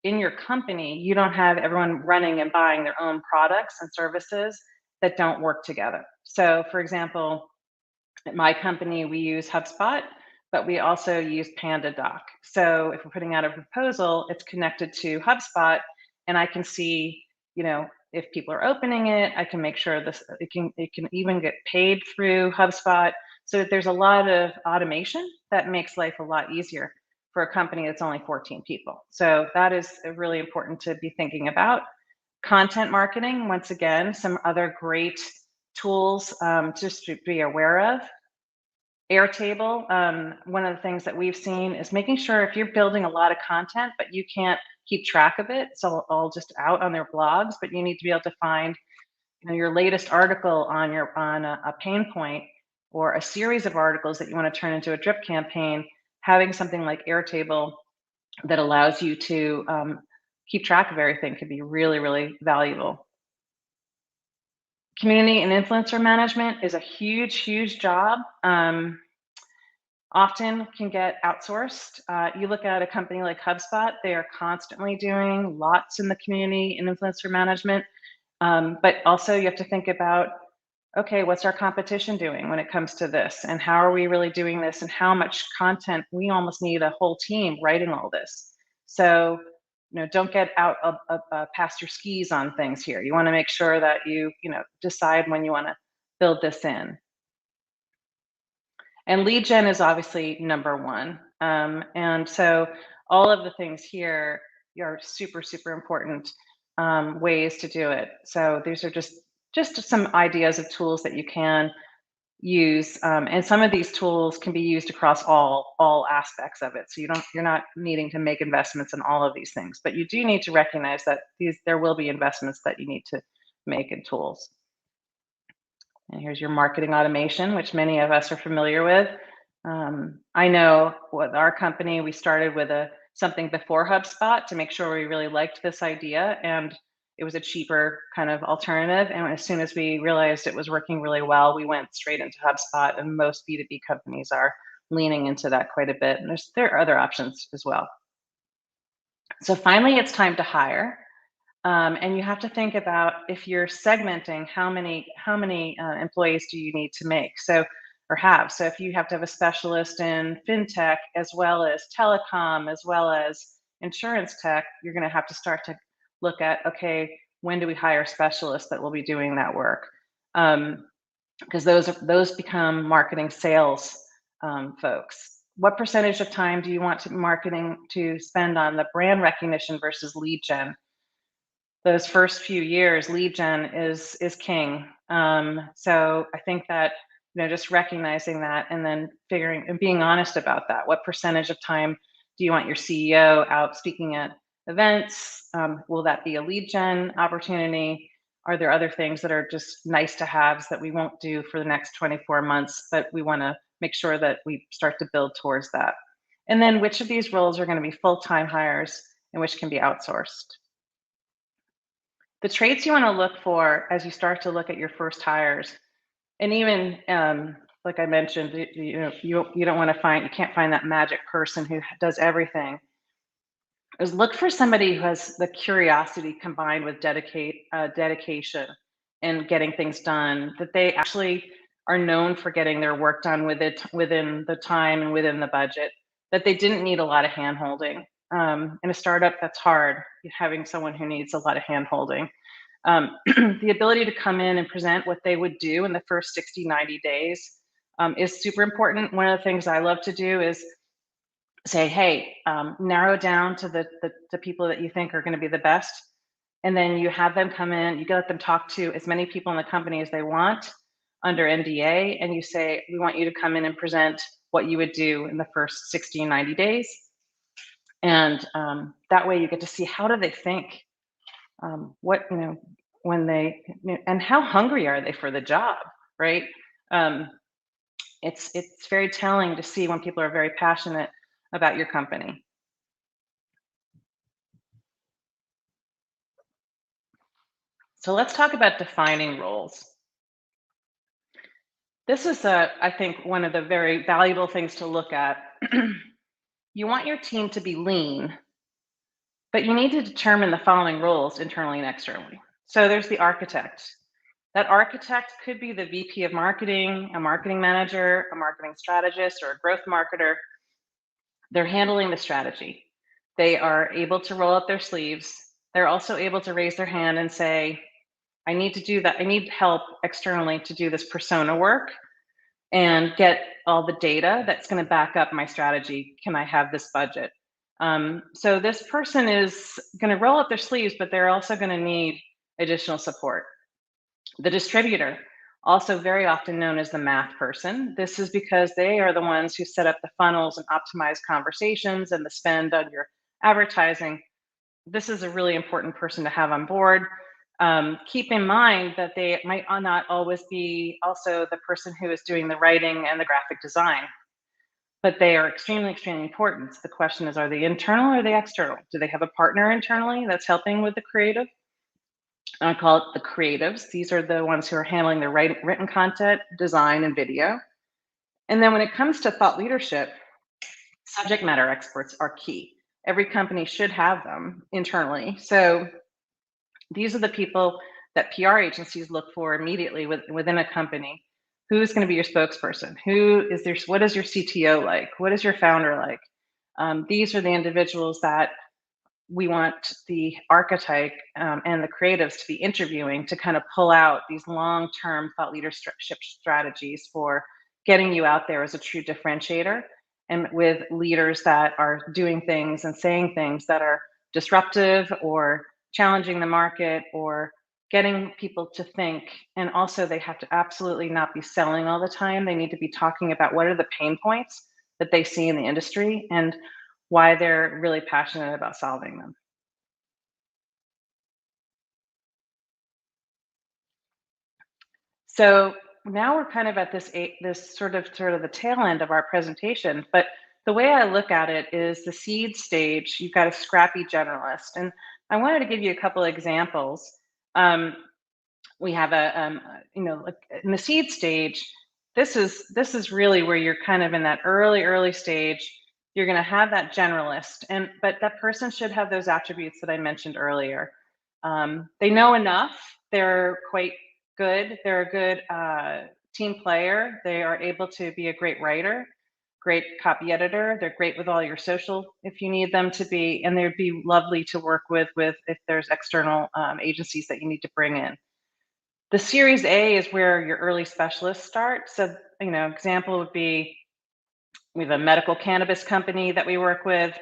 Speaker 11: in your company, you don't have everyone running and buying their own products and services that don't work together. So for example, at my company, we use HubSpot, but we also use PandaDoc. So if we're putting out a proposal, it's connected to HubSpot, and I can see, if people are opening it, I can make sure it can even get paid through HubSpot. So there's a lot of automation that makes life a lot easier for a company that's only 14 people. So that is really important to be thinking about. Content marketing, once again, some other great tools just to be aware of. Airtable, one of the things that we've seen is making sure if you're building a lot of content, but you can't keep track of it, so all just out on their blogs, but you need to be able to find your latest article on a pain point, or a series of articles that you want to turn into a drip campaign. Having something like Airtable that allows you to keep track of everything could be really, really valuable. Community and influencer management is a huge, huge job. often can get outsourced. You look at a company like HubSpot, they are constantly doing lots in the community and influencer management. But also you have to think about, okay, what's our competition doing when it comes to this? And how are we really doing this? And how much content? We almost need a whole team writing all this. So, don't get out past your skis on things here. You want to make sure that you decide when you want to build this in. And lead gen is obviously number one. And so all of the things here are super, super important ways to do it. So these are just some ideas of tools that you can use. And some of these tools can be used across all aspects of it. So you're not needing to make investments in all of these things, but you do need to recognize that there will be investments that you need to make in tools. And here's your marketing automation, which many of us are familiar with. I know with our company, we started with something before HubSpot to make sure we really liked this idea, and it was a cheaper kind of alternative. And as soon as we realized it was working really well, we went straight into HubSpot, and most B2B companies are leaning into that quite a bit. And there are other options as well. So finally, it's time to hire. And you have to think about, if you're segmenting, how many employees do you need to make or have. So if you have to have a specialist in fintech as well as telecom as well as insurance tech, you're going to have to start to look at, okay, when do we hire specialists that will be doing that work? Because those become marketing sales folks. What percentage of time do you want marketing to spend on the brand recognition versus lead gen? Those first few years, lead gen is king. So I think that just recognizing that, and then figuring and being honest about that. What percentage of time do you want your CEO out speaking at events? Will that be a lead gen opportunity? Are there other things that are just nice to haves that we won't do for the next 24 months, but we want to make sure that we start to build towards that? And then which of these roles are going to be full-time hires and which can be outsourced? The traits you want to look for as you start to look at your first hires, and even like I mentioned, you don't want to you can't find that magic person who does everything. Is look for somebody who has the curiosity combined with dedication and getting things done, that they actually are known for getting their work done within the time and within the budget, that they didn't need a lot of hand-holding. In a startup, that's hard, having someone who needs a lot of hand-holding. The ability to come in and present what they would do in the first 60, 90 days is super important. One of the things I love to do is say, hey, narrow down to the people that you think are going to be the best. And then you have them come in, you let them talk to as many people in the company as they want under NDA. And you say, we want you to come in and present what you would do in the first 60 and 90 days. And that way you get to see, how do they think? When they, and how hungry are they for the job, right? It's very telling to see when people are very passionate about your company. So let's talk about defining roles. This is, I think, one of the very valuable things to look at. You want your team to be lean, but you need to determine the following roles internally and externally. So there's the architect. That architect could be the VP of marketing, a marketing manager, a marketing strategist, or a growth marketer. They're handling the strategy. They are able to roll up their sleeves. They're also able to raise their hand and say, I need to do that. I need help externally to do this persona work and get all the data that's going to back up my strategy. Can I have this budget? So this person is going to roll up their sleeves, but they're also going to need additional support. The distributor, also very often known as the math person. This is because they are the ones who set up the funnels and optimize conversations and the spend on your advertising. This is a really important person to have on board. Keep in mind that they might not always be also the person who is doing the writing and the graphic design, but they are extremely, extremely important. The question is, are they internal or are they external? Do they have a partner internally that's helping with the creative? I call it the creatives. These are the ones who are handling the written content, design, and video. And then when it comes to thought leadership, subject matter experts are key. Every company should have them internally. So these are the people that PR agencies look for immediately within a company. Who's going to be your spokesperson? What is your CTO like? What is your founder like? These are the individuals that we want the archetype and the creatives to be interviewing to kind of pull out these long-term thought leadership strategies for getting you out there as a true differentiator, and with leaders that are doing things and saying things that are disruptive or challenging the market or getting people to think. And also they have to absolutely not be selling all the time. They need to be talking about what are the pain points that they see in the industry and why they're really passionate about solving them. So now we're kind of at this sort of the tail end of our presentation, but the way I look at it is the seed stage. You've got a scrappy generalist, and I wanted to give you a couple of examples. We have like in the seed stage, this is really where you're kind of in that early stage. You're going to have that generalist, but that person should have those attributes that I mentioned earlier. They know enough. They're quite good. They're a good team player. They are able to be a great writer, great copy editor. They're great with all your social if you need them to be, and they'd be lovely to work with if there's external agencies that you need to bring in. The Series A is where your early specialists start. So, example would be, we have a medical cannabis company that we work with.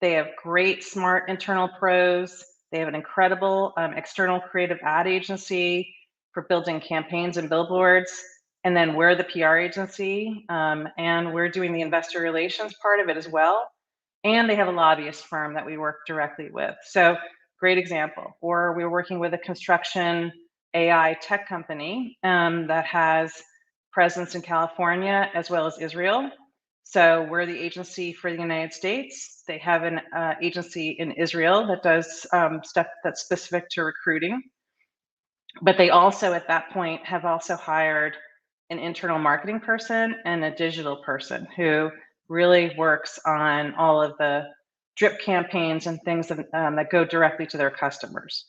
Speaker 11: They have great, smart internal pros. They have an incredible external creative ad agency for building campaigns and billboards. And then we're the PR agency, and we're doing the investor relations part of it as well. And they have a lobbyist firm that we work directly with. So great example. Or we're working with a construction AI tech company that has presence in California as well as Israel. So we're the agency for the United States. They have an agency in Israel that does stuff that's specific to recruiting. But they also, at that point, have also hired an internal marketing person and a digital person who really works on all of the drip campaigns and things that go directly to their customers.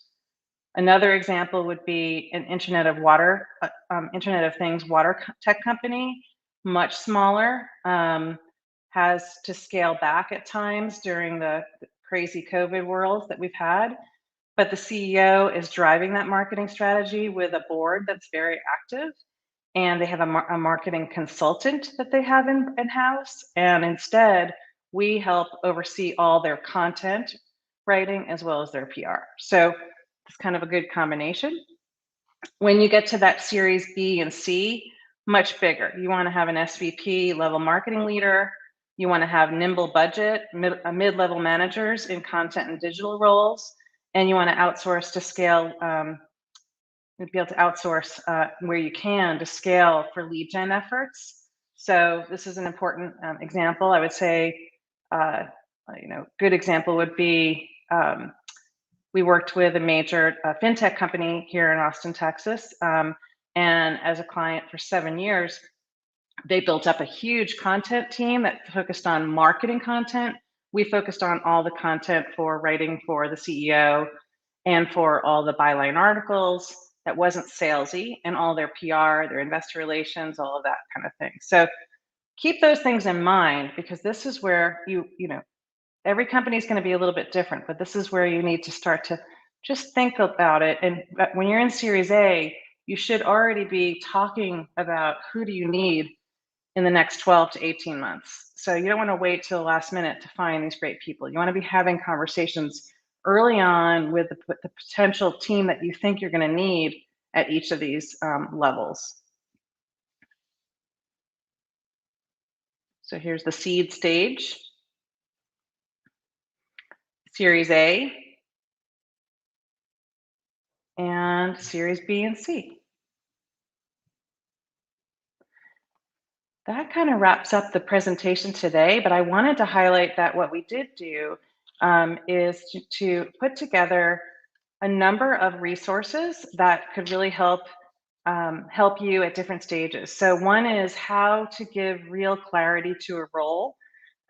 Speaker 11: Another example would be an Internet of Things water tech company, much smaller, has to scale back at times during the crazy COVID world that we've had. But the CEO is driving that marketing strategy with a board that's very active. And they have a marketing consultant that they have in-house. And instead, we help oversee all their content writing as well as their PR. So it's kind of a good combination. When you get to that Series B and C, much bigger. You want to have an SVP level marketing leader. You want to have nimble budget, mid-level managers in content and digital roles. And you want to outsource to scale, be able to outsource where you can to scale for lead gen efforts. So this is an important example. I would say, good example would be, we worked with a major fintech company here in Austin, Texas. And as a client for 7 years, they built up a huge content team that focused on marketing content. We focused on all the content for writing for the CEO and for all the byline articles that wasn't salesy, and all their PR, their investor relations, all of that kind of thing. So keep those things in mind, because this is where every company is going to be a little bit different, but this is where you need to start to just think about it. And when you're in Series A, you should already be talking about who do you need in the next 12 to 18 months. So you don't want to wait till the last minute to find these great people. You want to be having conversations early on with the potential team that you think you're going to need at each of these levels. So here's the seed stage. Series A, and Series B and C. That kind of wraps up the presentation today, but I wanted to highlight that what we did do is to put together a number of resources that could really help help you at different stages. So one is how to give real clarity to a role.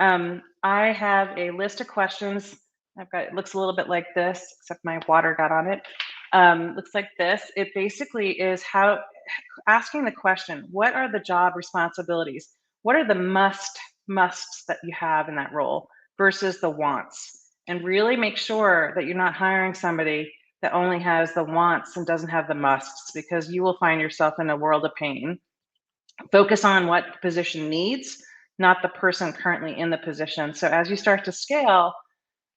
Speaker 11: I have a list of questions. It looks a little bit like this, except my water got on it. Looks like this. It basically is asking the question, what are the job responsibilities? What are the musts that you have in that role versus the wants? And really make sure that you're not hiring somebody that only has the wants and doesn't have the musts, because you will find yourself in a world of pain. Focus on what the position needs, not the person currently in the position. So as you start to scale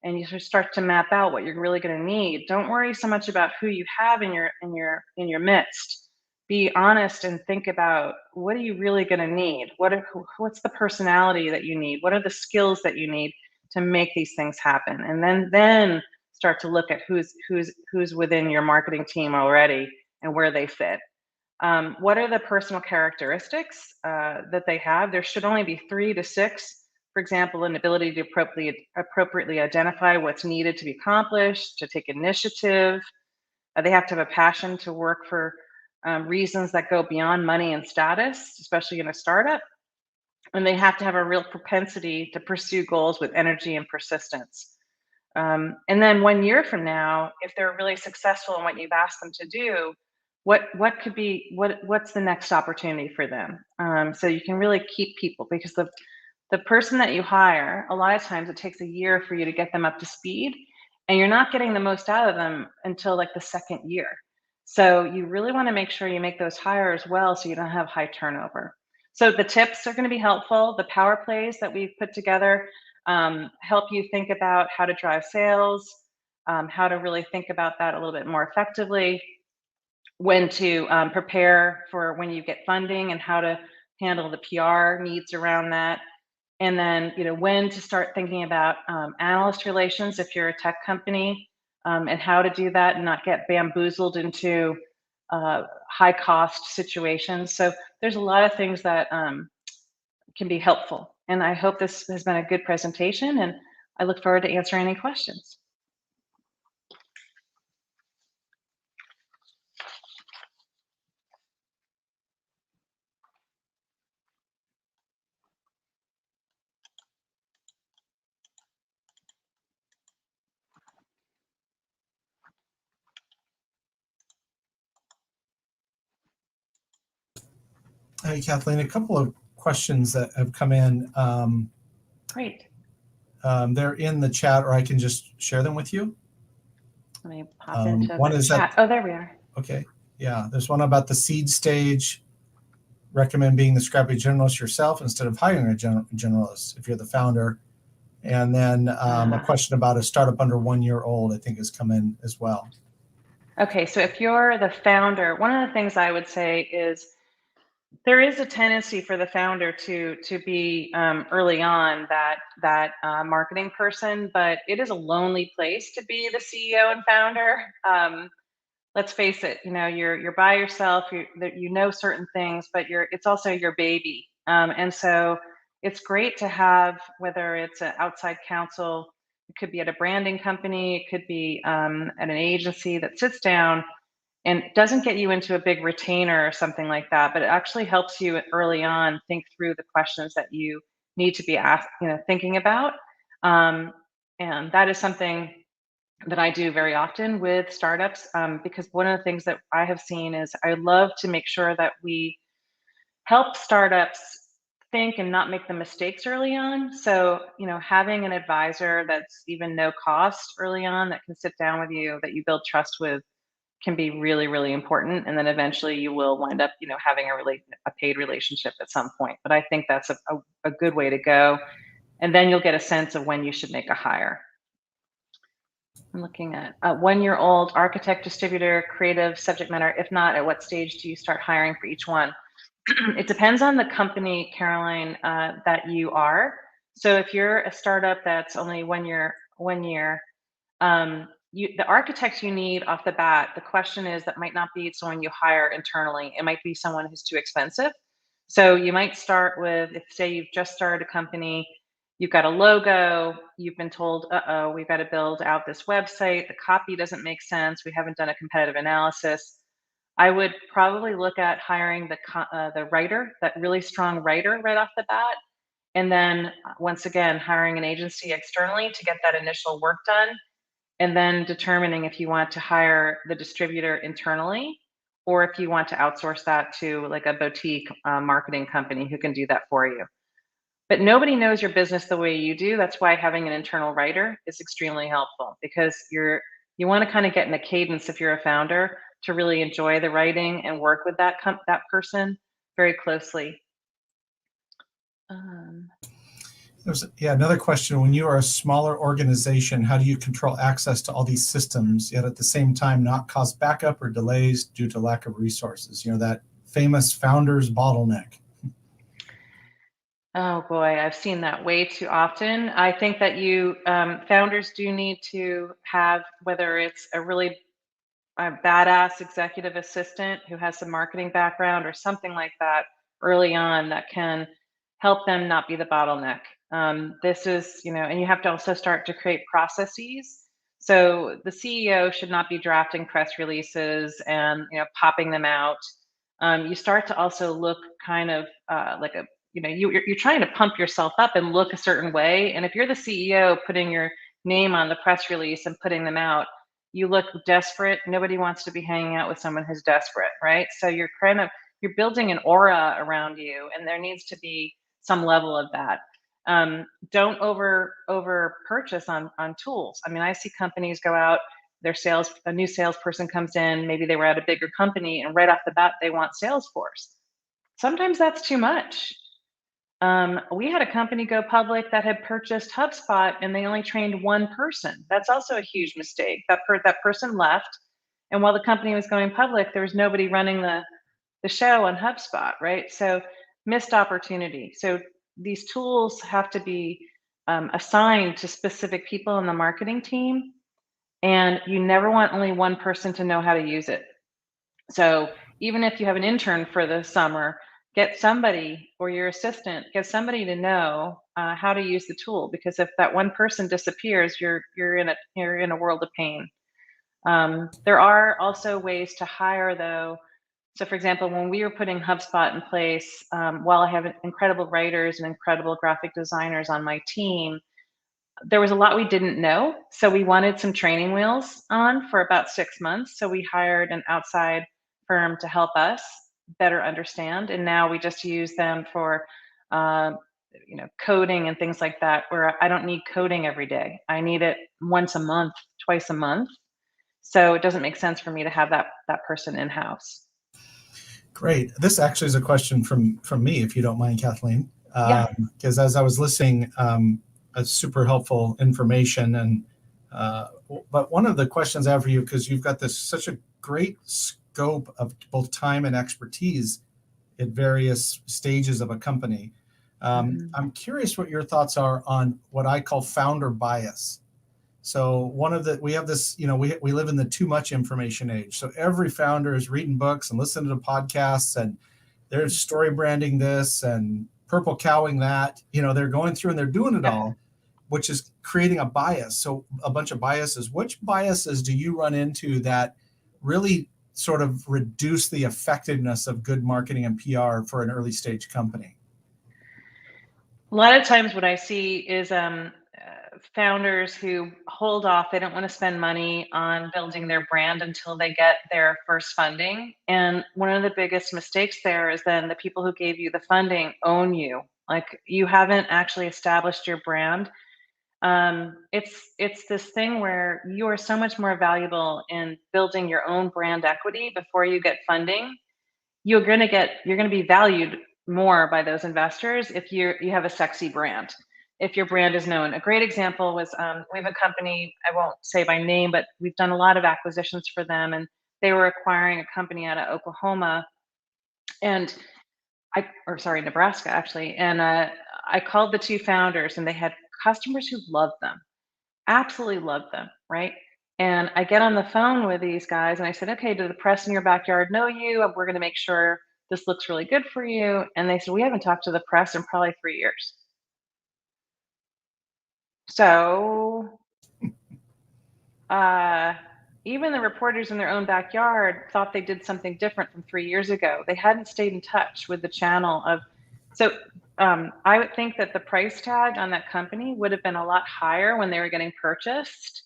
Speaker 11: and you start to map out what you're really going to need, don't worry so much about who you have in your midst. Be honest and think about, what are you really going to need? What's the personality that you need? What are the skills that you need to make these things happen? And then start to look at who's within your marketing team already and where they fit. What are the personal characteristics that they have? There should only be 3 to 6. For example, an ability to appropriately identify what's needed to be accomplished, to take initiative. They have to have a passion to work for reasons that go beyond money and status, especially in a startup. And they have to have a real propensity to pursue goals with energy and persistence. And then 1 year from now, if they're really successful in what you've asked them to do, what's the next opportunity for them? So you can really keep people, because the person that you hire, a lot of times it takes a year for you to get them up to speed, and you're not getting the most out of them until like the 2nd year. So you really want to make sure you make those hires well, so you don't have high turnover. So the tips are going to be helpful. The power plays that we've put together help you think about how to drive sales, how to really think about that a little bit more effectively, when to prepare for when you get funding and how to handle the PR needs around that. And then, when to start thinking about analyst relations if you're a tech company, and how to do that and not get bamboozled into high cost situations. So there's a lot of things that can be helpful. And I hope this has been a good presentation, and I look forward to answering any questions.
Speaker 2: Hey, Kathleen, a couple of questions that have come in.
Speaker 11: Great.
Speaker 2: They're in the chat, or I can just share them with you.
Speaker 11: Let me pop into
Speaker 2: One
Speaker 11: the
Speaker 2: is
Speaker 11: chat. Oh, there we are.
Speaker 2: Okay. Yeah. There's one about the seed stage. Recommend being the scrappy generalist yourself instead of hiring a generalist if you're the founder. And then a question about a startup under 1 year old, I think, has come in as well.
Speaker 11: Okay. So if you're the founder, one of the things I would say is there is a tendency for the founder to be early on that marketing person, but it is a lonely place to be the CEO and founder. Let's face it, you're by yourself. You know certain things, but it's also your baby, and so it's great to have, whether it's an outside counsel, it could be at a branding company, it could be at an agency that sits down and doesn't get you into a big retainer or something like that, but it actually helps you early on think through the questions that you need to be thinking about. And that is something that I do very often with startups, because one of the things that I have seen is I love to make sure that we help startups think and not make the mistakes early on. So, having an advisor that's even no cost early on that can sit down with you, that you build trust with, can be really, really important. And then eventually you will wind up, having a paid relationship at some point. But I think that's a good way to go. And then you'll get a sense of when you should make a hire. I'm looking at 1 year old, architect, distributor, creative, subject matter. If not, at what stage do you start hiring for each one? It depends on the company, Caroline, that you are. So if you're a startup that's only 1 year, the architect you need off the bat, the question is, that might not be someone you hire internally. It might be someone who's too expensive. So you might start with, if say you've just started a company, you've got a logo, you've been told, we've got to build out this website, the copy doesn't make sense, we haven't done a competitive analysis. I would probably look at hiring the writer, that really strong writer right off the bat. And then once again, hiring an agency externally to get that initial work done. And then determining if you want to hire the distributor internally or if you want to outsource that to like a boutique marketing company who can do that for you. But nobody knows your business the way you do. That's why having an internal writer is extremely helpful, because you want to kind of get in a cadence if you're a founder to really enjoy the writing and work with that person very closely.
Speaker 2: Another question. When you are a smaller organization, how do you control access to all these systems, yet at the same time not cause backup or delays due to lack of resources? That famous founder's bottleneck.
Speaker 11: Oh boy, I've seen that way too often. I think that founders do need to have, whether it's a really badass executive assistant who has some marketing background or something like that early on that can help them not be the bottleneck. This is, and you have to also start to create processes. So the CEO should not be drafting press releases and popping them out. You start to also look kind of like you're trying to pump yourself up and look a certain way. And if you're the CEO putting your name on the press release and putting them out, you look desperate. Nobody wants to be hanging out with someone who's desperate, right? So you're building an aura around you, and there needs to be some level of that. Don't over purchase on tools. I mean, I see companies go out, a new salesperson comes in, maybe they were at a bigger company, and right off the bat they want Salesforce. Sometimes that's too much. We had a company go public that had purchased HubSpot and they only trained one person. That's also a huge mistake. That person left, and while the company was going public, there was nobody running the show on HubSpot, right? So missed opportunity. So these tools have to be assigned to specific people in the marketing team, and you never want only one person to know how to use it. So even if you have an intern for the summer, get somebody, or your assistant, get somebody to know how to use the tool, because if that one person disappears, you're in a world of pain. There are also ways to hire, though. So for example, when we were putting HubSpot in place, while I have incredible writers and incredible graphic designers on my team, there was a lot we didn't know. So we wanted some training wheels on for about 6 months. So we hired an outside firm to help us better understand. And now we just use them for, coding and things like that, where I don't need coding every day. I need it once a month, twice a month. So it doesn't make sense for me to have that person in-house.
Speaker 2: Great. This actually is a question from me, if you don't mind, Kathleen.
Speaker 11: Yeah.
Speaker 2: Because as I was listening, it's super helpful information. And but one of the questions I have for you, because you've got such a great scope of both time and expertise at various stages of a company. I'm curious what your thoughts are on what I call founder bias. So we have this, we live in the too much information age. So every founder is reading books and listening to podcasts, and they're story branding this and purple cowing that. They're going through and they're doing it all, which is creating a bias. So a bunch of biases. Which biases do you run into that really sort of reduce the effectiveness of good marketing and PR for an early stage company?
Speaker 11: A lot of times what I see is founders who hold off. They don't want to spend money on building their brand until they get their first funding. And one of the biggest mistakes there is then the people who gave you the funding own you. Like, you haven't actually established your brand. It's this thing where you are so much more valuable in building your own brand equity before you get funding. You're going to be valued more by those investors if you have a sexy brand, if your brand is known. A great example was we have a company, I won't say by name, but we've done a lot of acquisitions for them, and they were acquiring a company out of Oklahoma, and Nebraska actually. And I called the two founders, and they had customers who loved them, absolutely loved them, right? And I get on the phone with these guys and I said, okay, do the press in your backyard know you? We're going to make sure this looks really good for you. And they said, we haven't talked to the press in probably 3 years. So even the reporters in their own backyard thought they did something different from 3 years ago. They hadn't stayed in touch with the channel of, so I would think that the price tag on that company would have been a lot higher when they were getting purchased.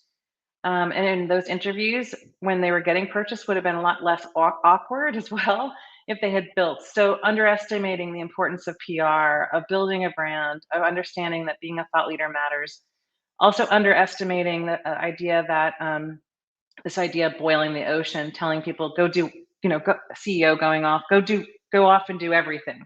Speaker 11: And in those interviews, when they were getting purchased, would have been a lot less awkward as well if they had built. So underestimating the importance of PR, of building a brand, of understanding that being a thought leader matters. Also underestimating the idea that this idea of boiling the ocean, telling people go do, CEO going off, go off and do everything.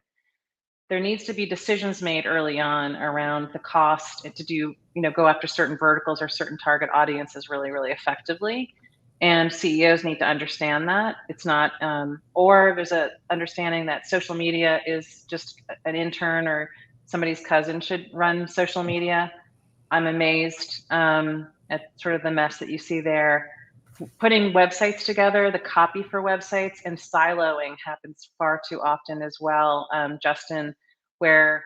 Speaker 11: There needs to be decisions made early on around the cost to do, go after certain verticals or certain target audiences really, really effectively. And CEOs need to understand that it's not, or there's a understanding that social media is just an intern or somebody's cousin should run social media. I'm amazed at sort of the mess that you see there. Putting websites together, the copy for websites, and siloing happens far too often as well, Justin, where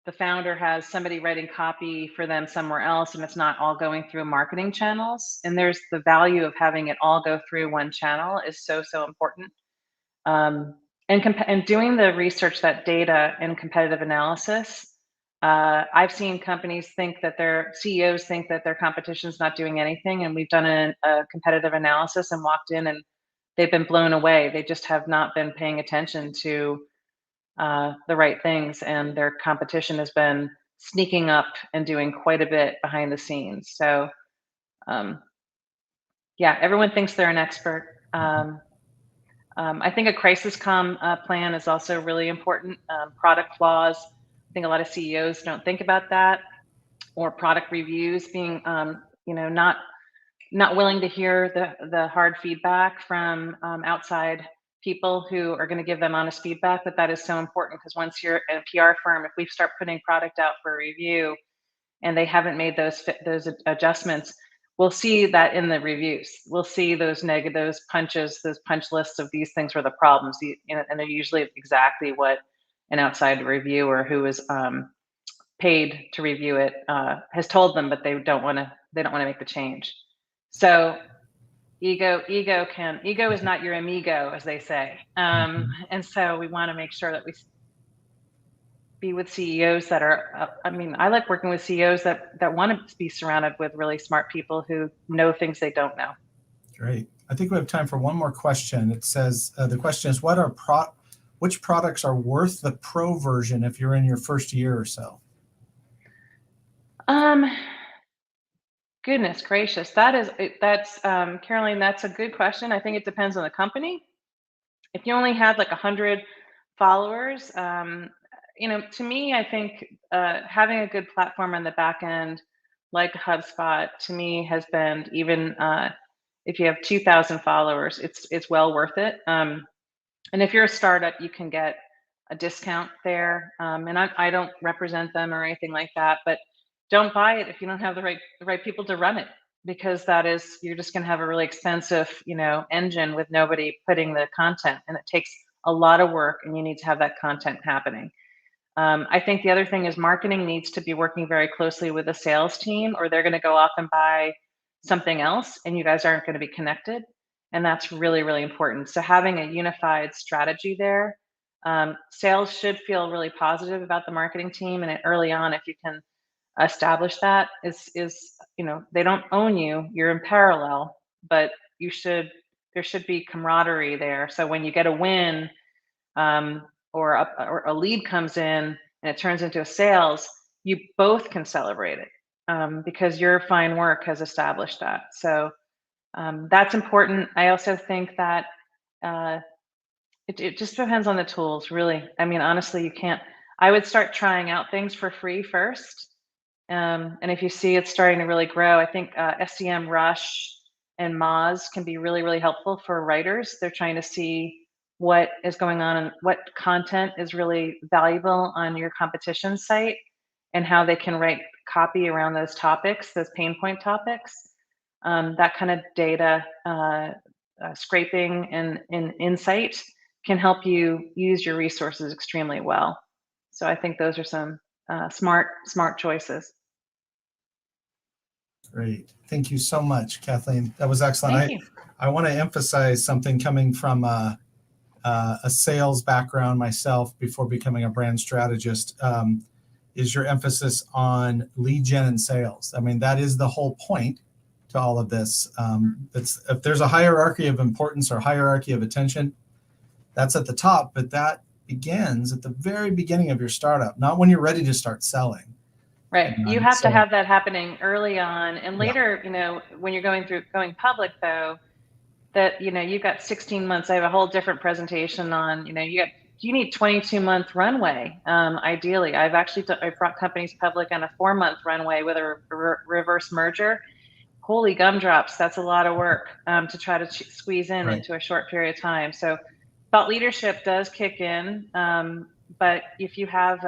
Speaker 11: the founder has somebody writing copy for them somewhere else and it's not all going through marketing channels. And there's the value of having it all go through one channel is so, so important. And doing the research, that data and competitive analysis, I've seen companies think that their CEOs think that their competition's not doing anything, and we've done a competitive analysis and walked in and they've been blown away. They just have not been paying attention to the right things, and their competition has been sneaking up and doing quite a bit behind the scenes. So yeah, everyone thinks they're an expert. I think a crisis plan is also really important. Product flaws, I think a lot of CEOs don't think about that, or product reviews, being not willing to hear the hard feedback from outside people who are going to give them honest feedback. But that is so important, because once you're a PR firm, if we start putting product out for review and they haven't made those adjustments, we'll see that in the reviews. We'll see those those punch lists of these things were the problems, and they're usually exactly what an outside reviewer who is paid to review it has told them, but they don't want to make the change. So ego is not your amigo, as they say. And so we want to make sure that we be with CEOs that are, I like working with CEOs that want to be surrounded with really smart people who know things they don't know.
Speaker 2: Great. I think we have time for one more question. It says, the question is, which products are worth the pro version if you're in your first year or so?
Speaker 11: Goodness gracious, that's Caroline, that's a good question. I think it depends on the company. If you only had like 100 followers, to me, I think having a good platform on the back end, like HubSpot, to me has been, even if you have 2,000 followers, it's well worth it. And if you're a startup, you can get a discount there. And I don't represent them or anything like that, but don't buy it if you don't have the right people to run it, because you're just going to have a really expensive, engine with nobody putting the content, and it takes a lot of work, and you need to have that content happening. I think the other thing is marketing needs to be working very closely with the sales team, or they're going to go off and buy something else, and you guys aren't going to be connected. And that's really, really important. So having a unified strategy there, sales should feel really positive about the marketing team. And early on, if you can establish that, they don't own you, you're in parallel, but there should be camaraderie there. So when you get a win, or a lead comes in and it turns into a sales, you both can celebrate it, because your fine work has established that. So that's important. I also think that it just depends on the tools, really. Honestly, I would start trying out things for free first. And if you see it's starting to really grow, I think SEMrush and Moz can be really, really helpful for writers. They're trying to see what is going on and what content is really valuable on your competition site, and how they can write copy around those topics, those pain point topics. That kind of data scraping and insight can help you use your resources extremely well. So I think those are some smart choices.
Speaker 2: Great. Thank you so much, Kathleen. That was excellent.
Speaker 11: Thank you.
Speaker 2: I want to emphasize something coming from a sales background myself before becoming a brand strategist, is your emphasis on lead gen and sales. I mean, that is the whole point to all of this. If there's a hierarchy of importance or hierarchy of attention, that's at the top, but that begins at the very beginning of your startup, not when you're ready to start selling.
Speaker 11: Right. You have to have that happening early on, and later, when you're going public though, that, you've got 16 months. I have a whole different presentation on, you need 22-month runway. Ideally, I've brought companies public on a 4-month runway with a reverse merger. Holy gumdrops. That's a lot of work to try to squeeze in into a short period of time. So thought leadership does kick in. But if you have,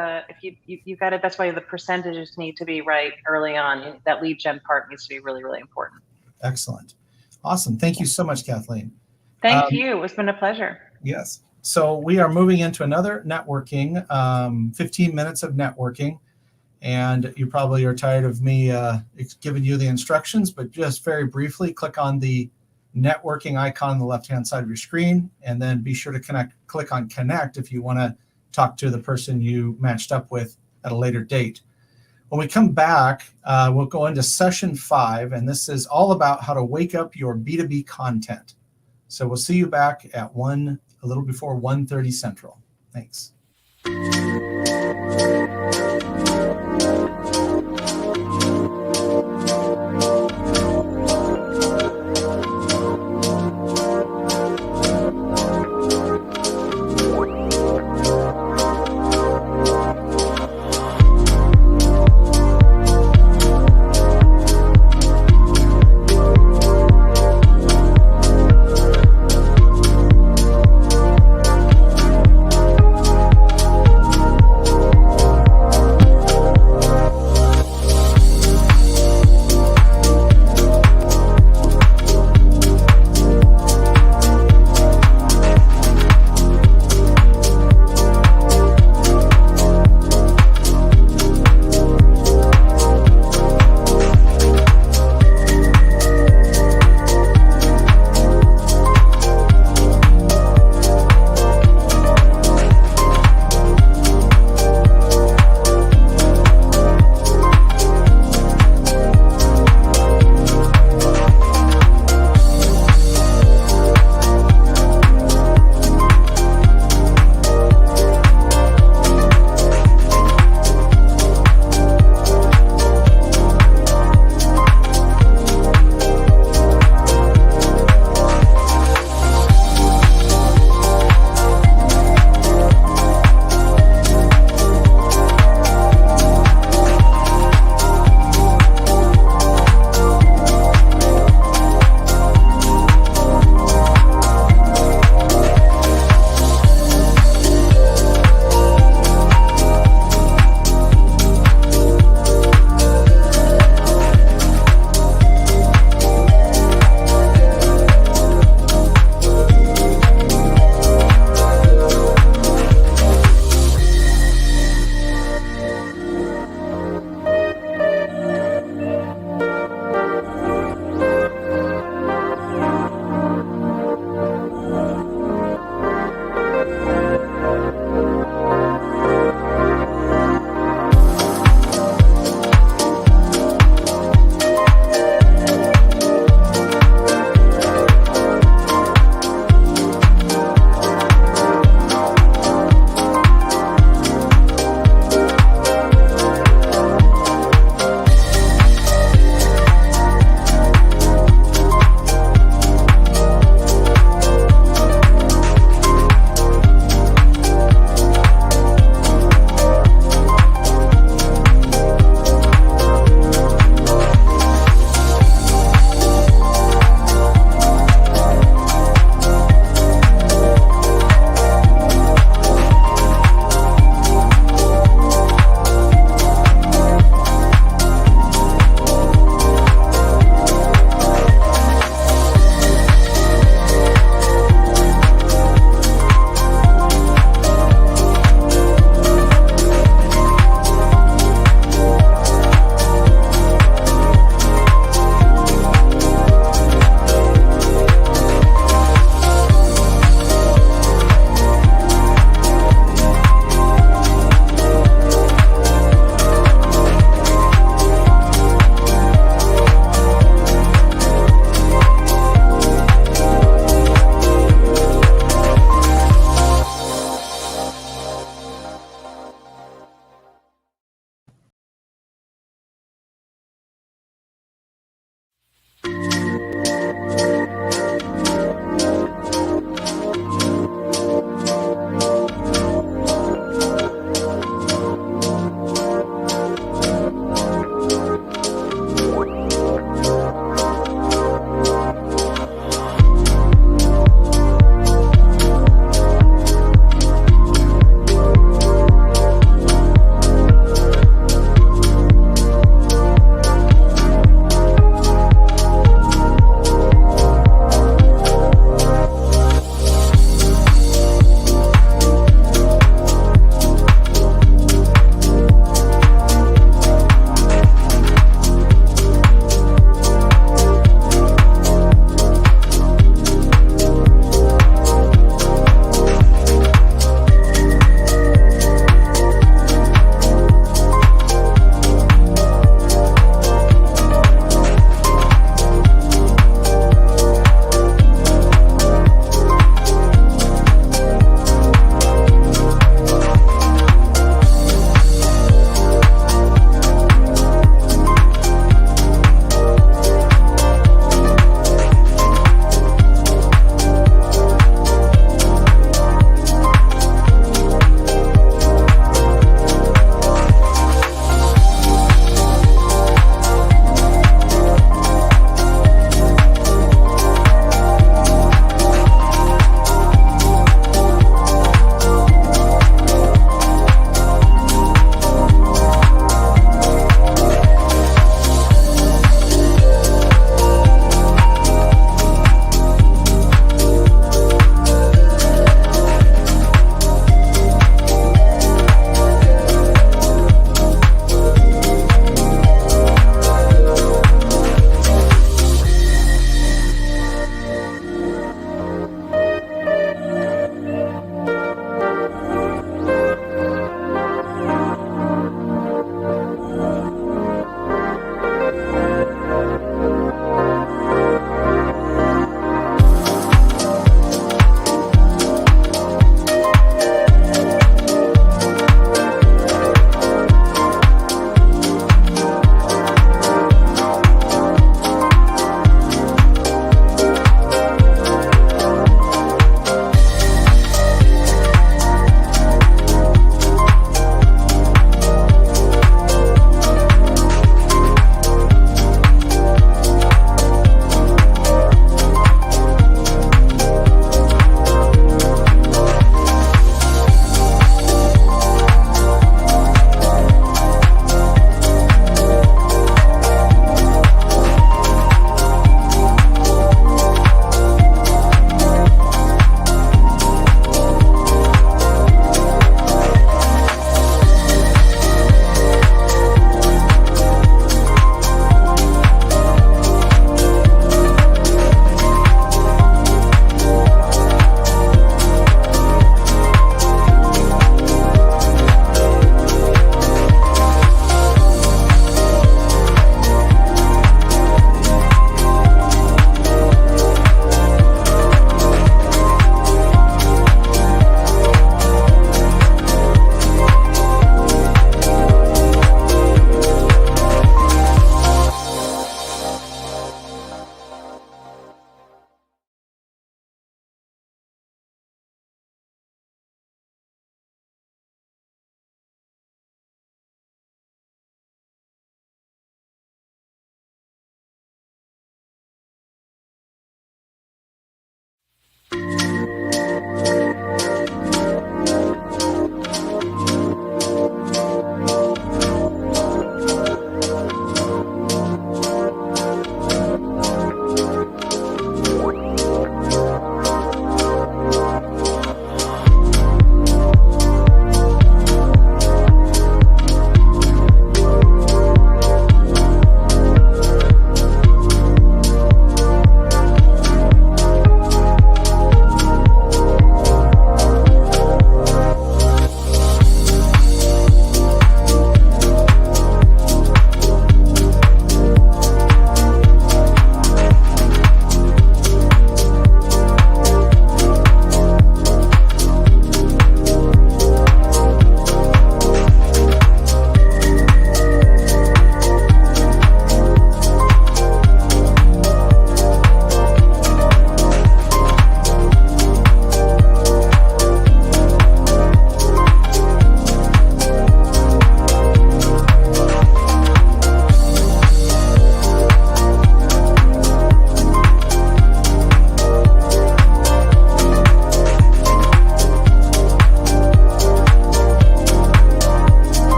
Speaker 11: you've got it, that's why the percentages need to be right early on. That lead gen part needs to be really, really important.
Speaker 2: Excellent. Awesome. Thank you so much, Kathleen.
Speaker 11: Thank you. It's been a pleasure.
Speaker 2: Yes. So we are moving into another networking, 15 minutes of networking. And you probably are tired of me giving you the instructions, but just very briefly, click on the networking icon on the left-hand side of your screen, and then be sure to click on connect if you want to talk to the person you matched up with at a later date. When we come back, we'll go into session 5, and this is all about how to wake up your B2B content. So we'll see you back at a little before 1:30 Central. Thanks.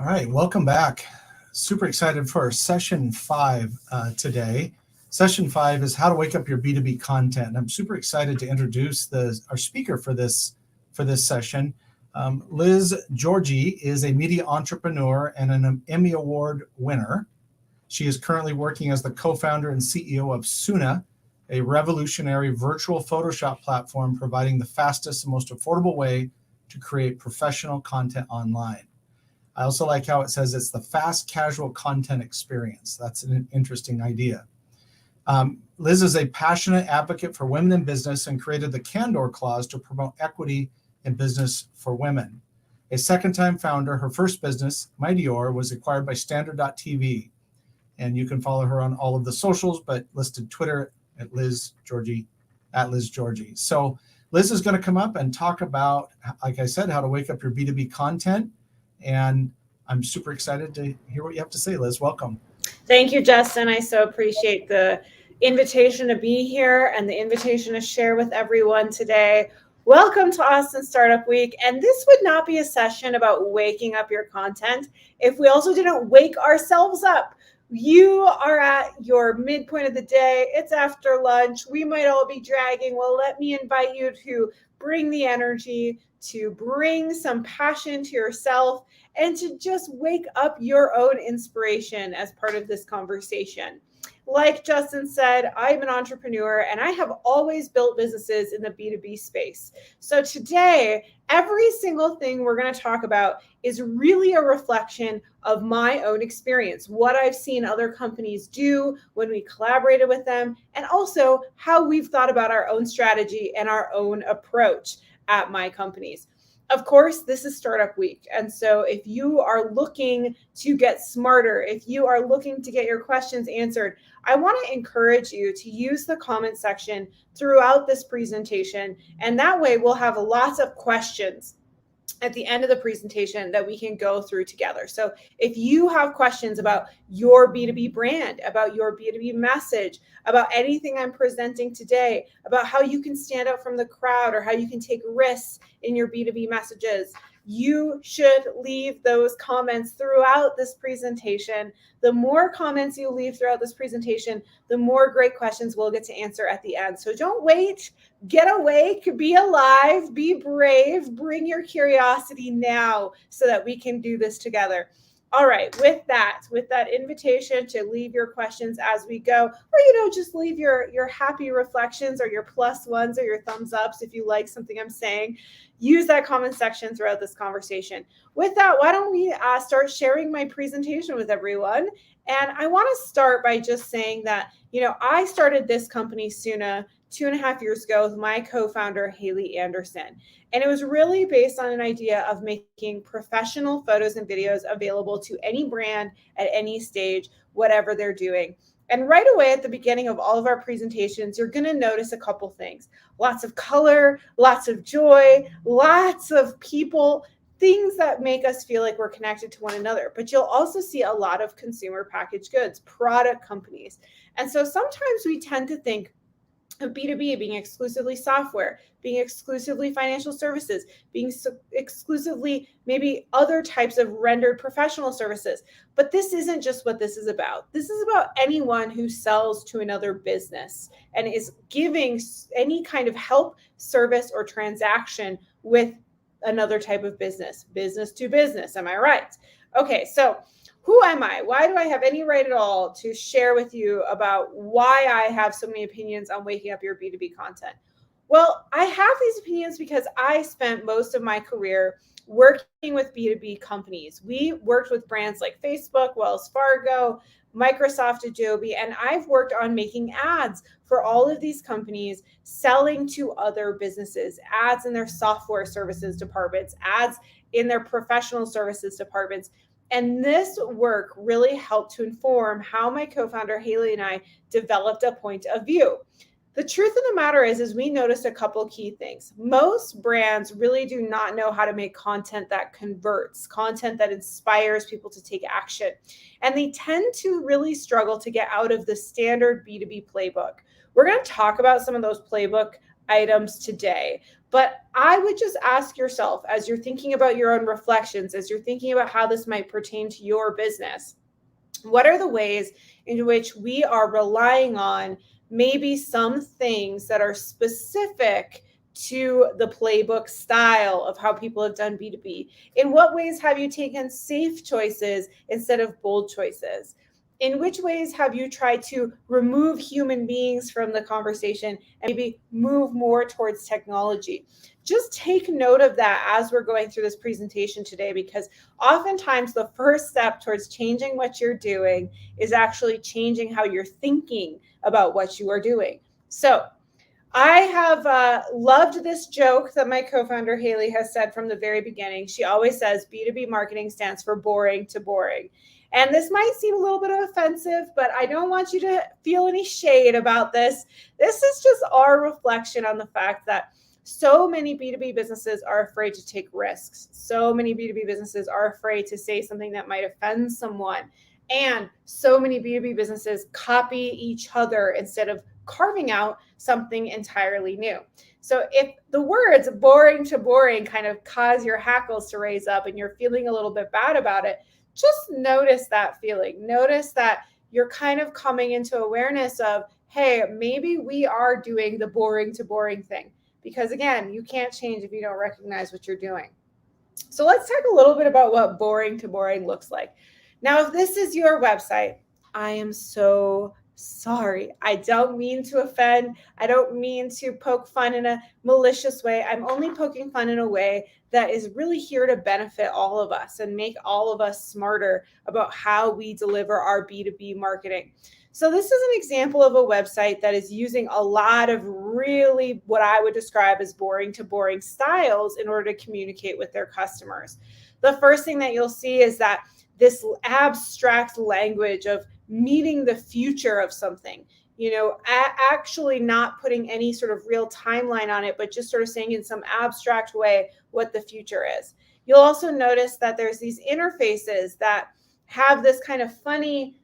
Speaker 2: All right, welcome back. Super excited for session 5 today. Session 5 is how to wake up your B2B content. I'm super excited to introduce our speaker for this session. Liz Georgie is a media entrepreneur and an Emmy Award winner. She is currently working as the co-founder and CEO of Suna, a revolutionary virtual Photoshop platform providing the fastest and most affordable way to create professional content online. I also like how it says it's the fast casual content experience. That's an interesting idea. Liz is a passionate advocate for women in business and created the Candor Clause to promote equity in business for women. A second-time founder, her first business, Mightior, was acquired by Standard.tv. And you can follow her on all of the socials, but listed Twitter at Liz Georgie. So Liz is going to come up and talk about, like I said, how to wake up your B2B content. And I'm super excited to hear what you have to say, Liz. Welcome.
Speaker 12: Thank you, Justin. I so appreciate the invitation to be here and the invitation to share with everyone today. Welcome to Austin Startup Week. And this would not be a session about waking up your content if we also didn't wake ourselves up. You are at your midpoint of the day. It's after lunch. We might all be dragging. Well, let me invite you to bring the energy, to bring some passion to yourself, and to just wake up your own inspiration as part of this conversation. Like Justin said, I'm an entrepreneur and I have always built businesses in the B2B space. So today, every single thing we're going to talk about is really a reflection of my own experience, what I've seen other companies do when we collaborated with them, and also how we've thought about our own strategy and our own approach at my companies. Of course, this is Startup Week. And so if you are looking to get smarter, if you are looking to get your questions answered, I want to encourage you to use the comment section throughout this presentation. And that way we'll have lots of questions at the end of the presentation that we can go through together. So if you have questions about your B2B brand, about your B2B message, about anything I'm presenting today, about how you can stand out from the crowd or how you can take risks in your B2B messages, you should leave those comments throughout this presentation. The more comments you leave throughout this presentation, the more great questions we'll get to answer at the end. So don't wait, get awake, be alive, be brave, bring your curiosity now so that we can do this together. All right, with that invitation to leave your questions as we go, or, just leave your happy reflections or your +1s or your thumbs ups if you like something I'm saying. Use that comment section throughout this conversation. With that, why don't we start sharing my presentation with everyone? And I want to start by just saying that, I started this company, Suna, 2.5 years ago with my co-founder, Haley Anderson. And it was really based on an idea of making professional photos and videos available to any brand at any stage, whatever they're doing. And right away at the beginning of all of our presentations, you're going to notice a couple things. Lots of color, lots of joy, lots of people, things that make us feel like we're connected to one another. But you'll also see a lot of consumer packaged goods, product companies. And so sometimes we tend to think of B2B being exclusively software, being exclusively financial services, being exclusively maybe other types of rendered professional services. But this isn't just what this is about. This is about anyone who sells to another business and is giving any kind of help, service, or transaction with another type of business to business. Am I right? Okay, so who am I? Why do I have any right at all to share with you about why I have so many opinions on waking up your B2B content? Well, I have these opinions because I spent most of my career working with B2B companies. We worked with brands like Facebook, Wells Fargo, Microsoft, Adobe, and I've worked on making ads for all of these companies, selling to other businesses, ads in their software services departments, ads in their professional services departments. And this work really helped to inform how my co-founder Haley and I developed a point of view. The truth of the matter is we noticed a couple key things. Most brands really do not know how to make content that converts, content that inspires people to take action. And they tend to really struggle to get out of the standard B2B playbook. We're going to talk about some of those playbook items today. But I would just ask yourself, as you're thinking about your own reflections, as you're thinking about how this might pertain to your business, what are the ways in which we are relying on maybe some things that are specific to the playbook style of how people have done B2B? In what ways have you taken safe choices instead of bold choices? In which ways have you tried to remove human beings from the conversation and maybe move more towards technology? Just take note of that as we're going through this presentation today, because oftentimes the first step towards changing what you're doing is actually changing how you're thinking about what you are doing. So I have loved this joke that my co-founder Haley has said from the very beginning. She always says B2B marketing stands for boring to boring. And this might seem a little bit offensive, but I don't want you to feel any shade about this. This is just our reflection on the fact that so many B2B businesses are afraid to take risks. So many B2B businesses are afraid to say something that might offend someone. And so many B2B businesses copy each other instead of carving out something entirely new. So if the words boring to boring kind of cause your hackles to raise up and you're feeling a little bit bad about it, just notice that feeling. Notice that you're kind of coming into awareness of, hey, maybe we are doing the boring to boring thing. Because again, you can't change if you don't recognize what you're doing. So let's talk a little bit about what boring to boring looks like. Now, if this is your website, I am so sorry. I don't mean to offend. I don't mean to poke fun in a malicious way. I'm only poking fun in a way that is really here to benefit all of us and make all of us smarter about how we deliver our B2B marketing. So this is an example of a website that is using a lot of really what I would describe as boring to boring styles in order to communicate with their customers. The first thing that you'll see is that this abstract language of meeting the future of something, actually not putting any sort of real timeline on it, but just sort of saying in some abstract way what the future is. You'll also notice that there's these interfaces that have this kind of funny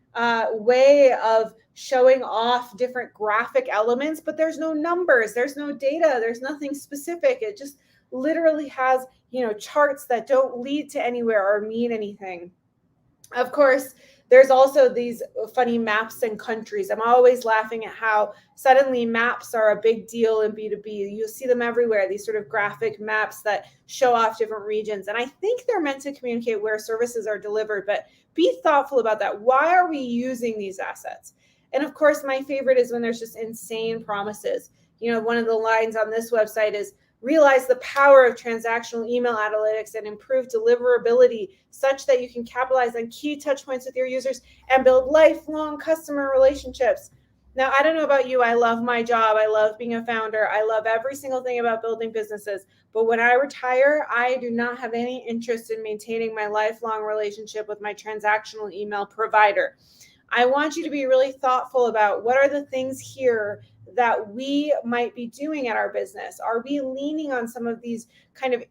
Speaker 12: way of showing off different graphic elements, but there's no numbers, there's no data, there's nothing specific. It just literally has, charts that don't lead to anywhere or mean anything. Of course, there's also these funny maps and countries. I'm always laughing at how suddenly maps are a big deal in B2B. You see them everywhere, these sort of graphic maps that show off different regions. And I think they're meant to communicate where services are delivered, but be thoughtful about that. Why are we using these assets? And of course, my favorite is when there's just insane promises. One of the lines on this website is, realize the power of transactional email analytics and improve deliverability such that you can capitalize on key touch points with your users and build lifelong customer relationships. Now, I don't know about you. I love my job. I love being a founder. I love every single thing about building businesses. But when I retire, I do not have any interest in maintaining my lifelong relationship with my transactional email provider. I want you to be really thoughtful about what are the things here that we might be doing at our business. Are we leaning on some of these kind of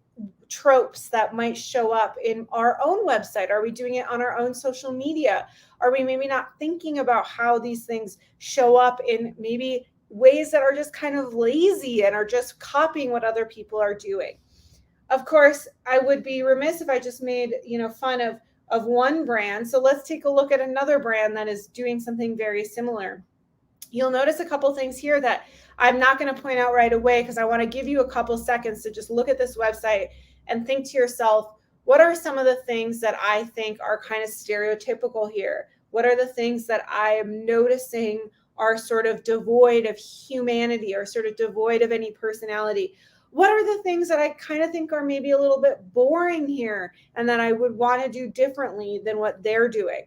Speaker 12: tropes that might show up in our own website? Are we doing it on our own social media? Are we maybe not thinking about how these things show up in maybe ways that are just kind of lazy and are just copying what other people are doing? Of course, I would be remiss if I just made, fun of one brand. So let's take a look at another brand that is doing something very similar. You'll notice a couple things here that I'm not going to point out right away because I want to give you a couple seconds to just look at this website and think to yourself, what are some of the things that I think are kind of stereotypical here? What are the things that I am noticing are sort of devoid of humanity or sort of devoid of any personality? What are the things that I kind of think are maybe a little bit boring here and that I would want to do differently than what they're doing?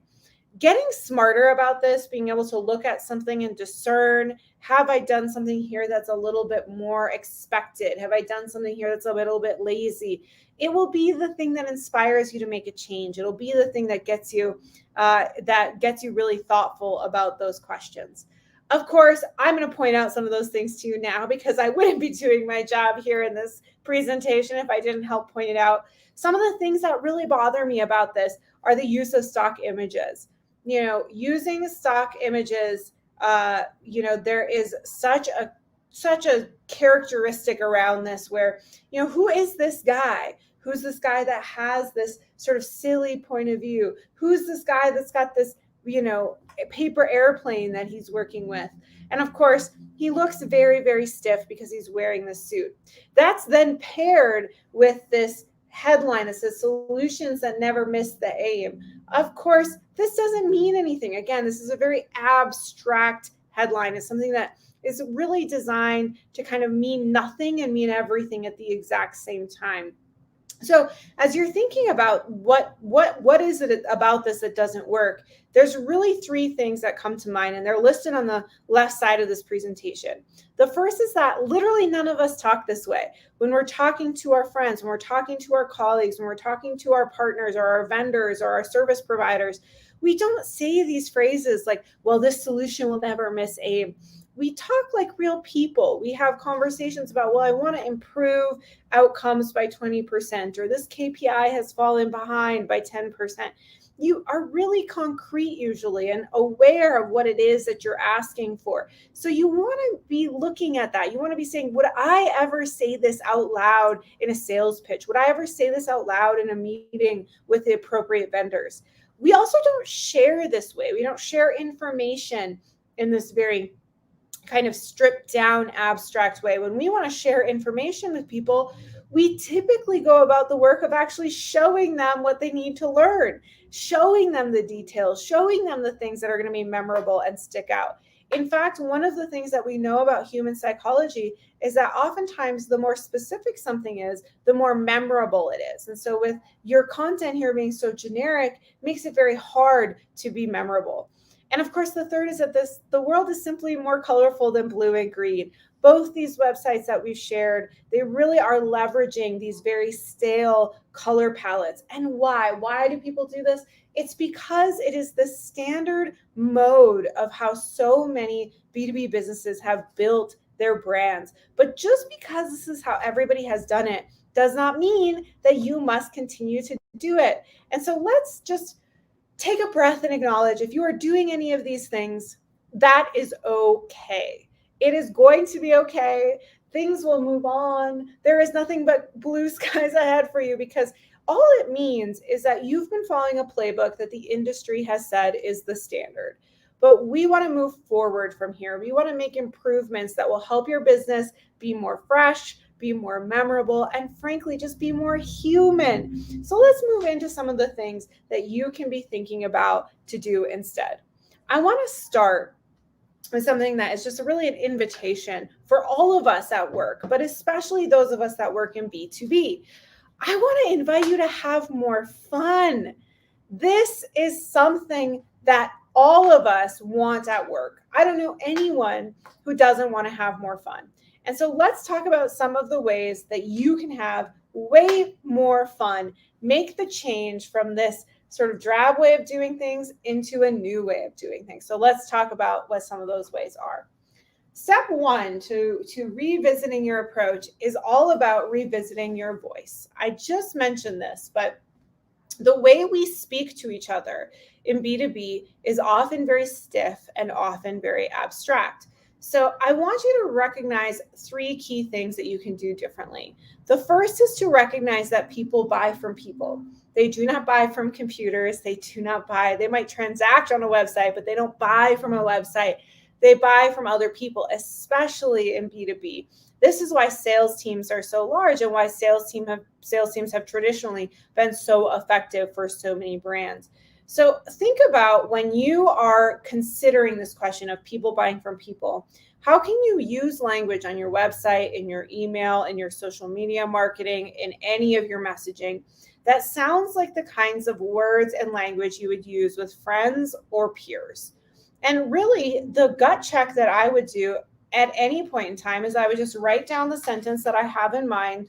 Speaker 12: Getting smarter about this, being able to look at something and discern, have I done something here that's a little bit more expected? Have I done something here that's a little bit lazy? It will be the thing that inspires you to make a change. It'll be the thing that gets you really thoughtful about those questions. Of course, I'm going to point out some of those things to you now because I wouldn't be doing my job here in this presentation if I didn't help point it out. Some of the things that really bother me about this are the use of stock images. Using stock images, there is such a such a characteristic around this where, you know, who is this guy? Who's this guy that has this sort of silly point of view? Who's this guy that's got this, you know, paper airplane that he's working with? And of course, he looks very, very stiff because he's wearing this suit. That's then paired with this headline that says solutions that never miss the aim. Of course, this doesn't mean anything. Again, this is a very abstract headline. It's something that is really designed to kind of mean nothing and mean everything at the exact same time. So as you're thinking about what is it about this that doesn't work, there's really three things that come to mind, and they're listed on the left side of this presentation. The first is that literally none of us talk this way. When we're talking to our friends, when we're talking to our colleagues, when we're talking to our partners or our vendors or our service providers, we don't say these phrases like, well, this solution will never miss aim. We talk like real people. We have conversations about, well, I want to improve outcomes by 20%, or this KPI has fallen behind by 10%. You are really concrete usually and aware of what it is that you're asking for. So you want to be looking at that. You want to be saying, would I ever say this out loud in a sales pitch? Would I ever say this out loud in a meeting with the appropriate vendors? We also don't share this way. We don't share information in this very kind of stripped down abstract way. When we want to share information with people, we typically go about the work of actually showing them what they need to learn, showing them the details, showing them the things that are going to be memorable and stick out. In fact, one of the things that we know about human psychology is that oftentimes the more specific something is, the more memorable it is. And so with your content here being so generic, makes it very hard to be memorable. And of course, the third is that the world is simply more colorful than blue and green. Both these websites that we've shared, they really are leveraging these very stale color palettes. And why? Why do people do this? It's because it is the standard mode of how so many B2B businesses have built their brands. But just because this is how everybody has done it does not mean that you must continue to do it. And so let's just take a breath and acknowledge if you are doing any of these things, that is okay. It is going to be okay. Things will move on. There is nothing but blue skies ahead for you, because all it means is that you've been following a playbook that the industry has said is the standard. But we want to move forward from here. We want to make improvements that will help your business be more fresh, be more memorable, and frankly, just be more human. So let's move into some of the things that you can be thinking about to do instead. I want to start with something that is just really an invitation for all of us at work, but especially those of us that work in B2B. I want to invite you to have more fun. This is something that all of us want at work. I don't know anyone who doesn't want to have more fun. And so let's talk about some of the ways that you can have way more fun, make the change from this sort of drab way of doing things into a new way of doing things. So let's talk about what some of those ways are. Step one to revisiting your approach is all about revisiting your voice. I just mentioned this, but the way we speak to each other in B2B is often very stiff and often very abstract. So I want you to recognize three key things that you can do differently. The first is to recognize that people buy from people. They do not buy from computers. They might transact on a website, but they don't buy from a website. They buy from other people, especially in B2B. This is why sales teams are so large and why sales teams have traditionally been so effective for so many brands. So think about when you are considering this question of people buying from people, how can you use language on your website, in your email, in your social media marketing, in any of your messaging that sounds like the kinds of words and language you would use with friends or peers? And really, the gut check that I would do at any point in time is I would just write down the sentence that I have in mind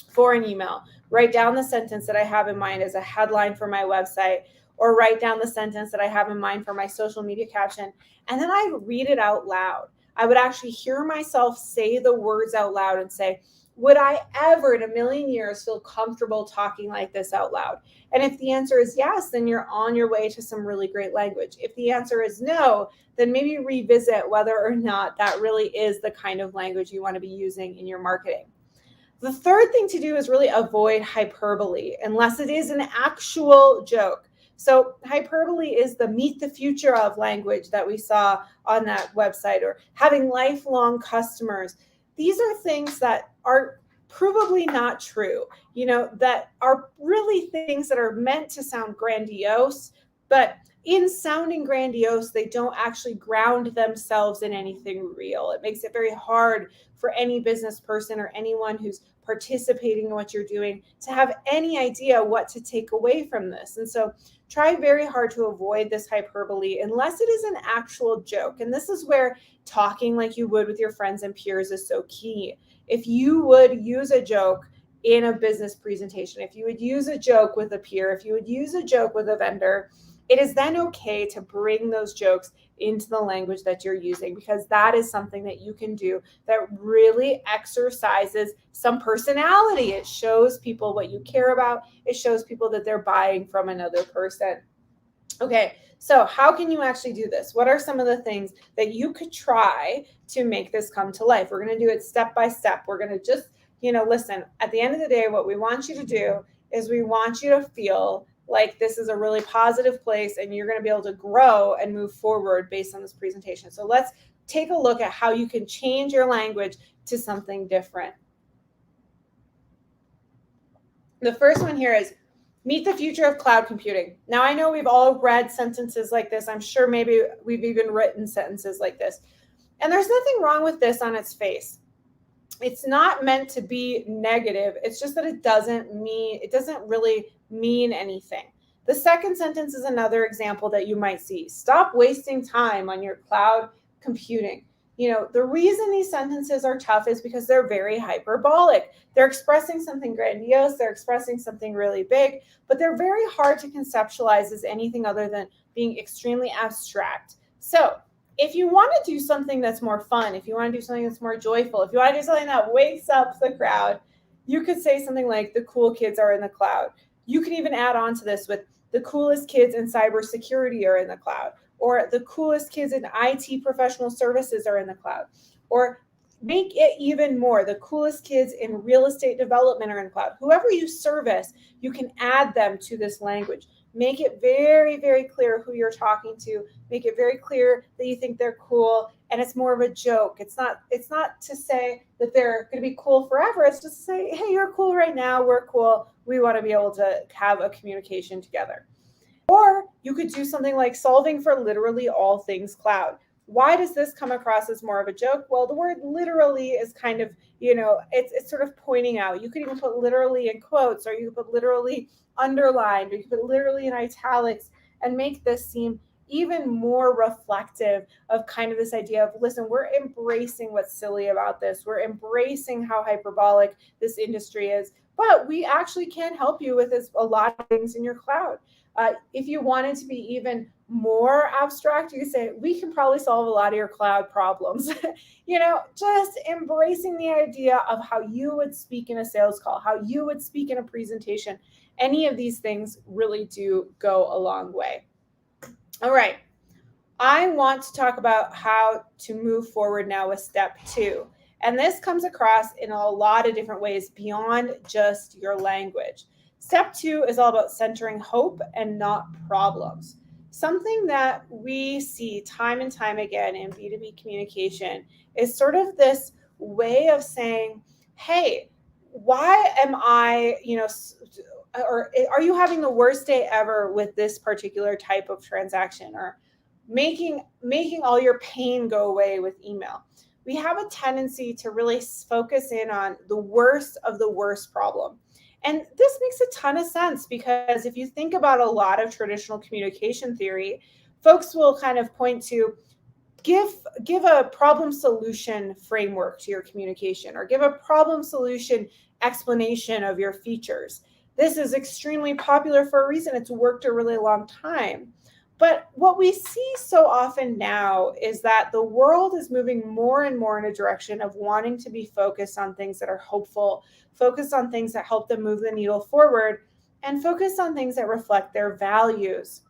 Speaker 12: for an email, write down the sentence that I have in mind as a headline for my website, or write down the sentence that I have in mind for my social media caption, and then I read it out loud. I would actually hear myself say the words out loud and say, would I ever in a million years feel comfortable talking like this out loud? And if the answer is yes, then you're on your way to some really great language. If the answer is no, then maybe revisit whether or not that really is the kind of language you want to be using in your marketing. The third thing to do is really avoid hyperbole unless it is an actual joke. So hyperbole is the meet the future of language that we saw on that website, or having lifelong customers. These are things that are provably not true, that are really things that are meant to sound grandiose, but in sounding grandiose, they don't actually ground themselves in anything real. It makes it very hard for any business person or anyone who's participating in what you're doing to have any idea what to take away from this. And so try very hard to avoid this hyperbole unless it is an actual joke. And this is where talking like you would with your friends and peers is so key. If you would use a joke in a business presentation, if you would use a joke with a peer, if you would use a joke with a vendor, it is then okay to bring those jokes into the language that you're using, because that is something that you can do that really exercises some personality. It shows people what you care about. It shows people that they're buying from another person. Okay, so how can you actually do this? What are some of the things that you could try to make this come to life? We're going to do it step by step. We're going to just, listen, at the end of the day, what we want you to do is we want you to feel like this is a really positive place and you're going to be able to grow and move forward based on this presentation. So let's take a look at how you can change your language to something different. The first one here is meet the future of cloud computing. Now, I know we've all read sentences like this. I'm sure maybe we've even written sentences like this. And there's nothing wrong with this on its face. It's not meant to be negative. It's just that it doesn't really mean anything. The second sentence is another example that you might see. Stop wasting time on your cloud computing. The reason these sentences are tough is because they're very hyperbolic. They're expressing something grandiose. They're expressing something really big, but they're very hard to conceptualize as anything other than being extremely abstract. So if you want to do something that's more fun, if you want to do something that's more joyful, if you want to do something that wakes up the crowd, you could say something like the cool kids are in the cloud. You can even add on to this with the coolest kids in cybersecurity are in the cloud, or the coolest kids in IT professional services are in the cloud, or make it even more. The coolest kids in real estate development are in the cloud. Whoever you service, you can add them to this language. Make it very, very clear who you're talking to. Make it very clear that you think they're cool, and it's more of a joke. It's not to say that they're going to be cool forever. It's just to say, hey, you're cool right now. We're cool. We want to be able to have a communication together. Or you could do something like solving for literally all things cloud. Why does this come across as more of a joke? Well, the word literally is kind of, it's sort of pointing out. You could even put literally in quotes, or you could put literally underlined, or you could put literally in italics, and make this seem even more reflective of kind of this idea of, listen, we're embracing what's silly about this. We're embracing how hyperbolic this industry is, but we actually can help you with a lot of things in your cloud. If you wanted to be even more abstract, you could say, we can probably solve a lot of your cloud problems. Just embracing the idea of how you would speak in a sales call, how you would speak in a presentation. Any of these things really do go a long way. All right. I want to talk about how to move forward now with step 2. And this comes across in a lot of different ways beyond just your language. Step 2 is all about centering hope and not problems. Something that we see time and time again in B2B communication is sort of this way of saying, hey, why am I, or are you having the worst day ever with this particular type of transaction, or making all your pain go away with email? We have a tendency to really focus in on the worst of the worst problem. And this makes a ton of sense, because if you think about a lot of traditional communication theory, folks will kind of point to give a problem solution framework to your communication, or give a problem solution explanation of your features. This is extremely popular for a reason. It's worked a really long time. But what we see so often now is that the world is moving more and more in a direction of wanting to be focused on things that are hopeful, focused on things that help them move the needle forward, and focused on things that reflect their values.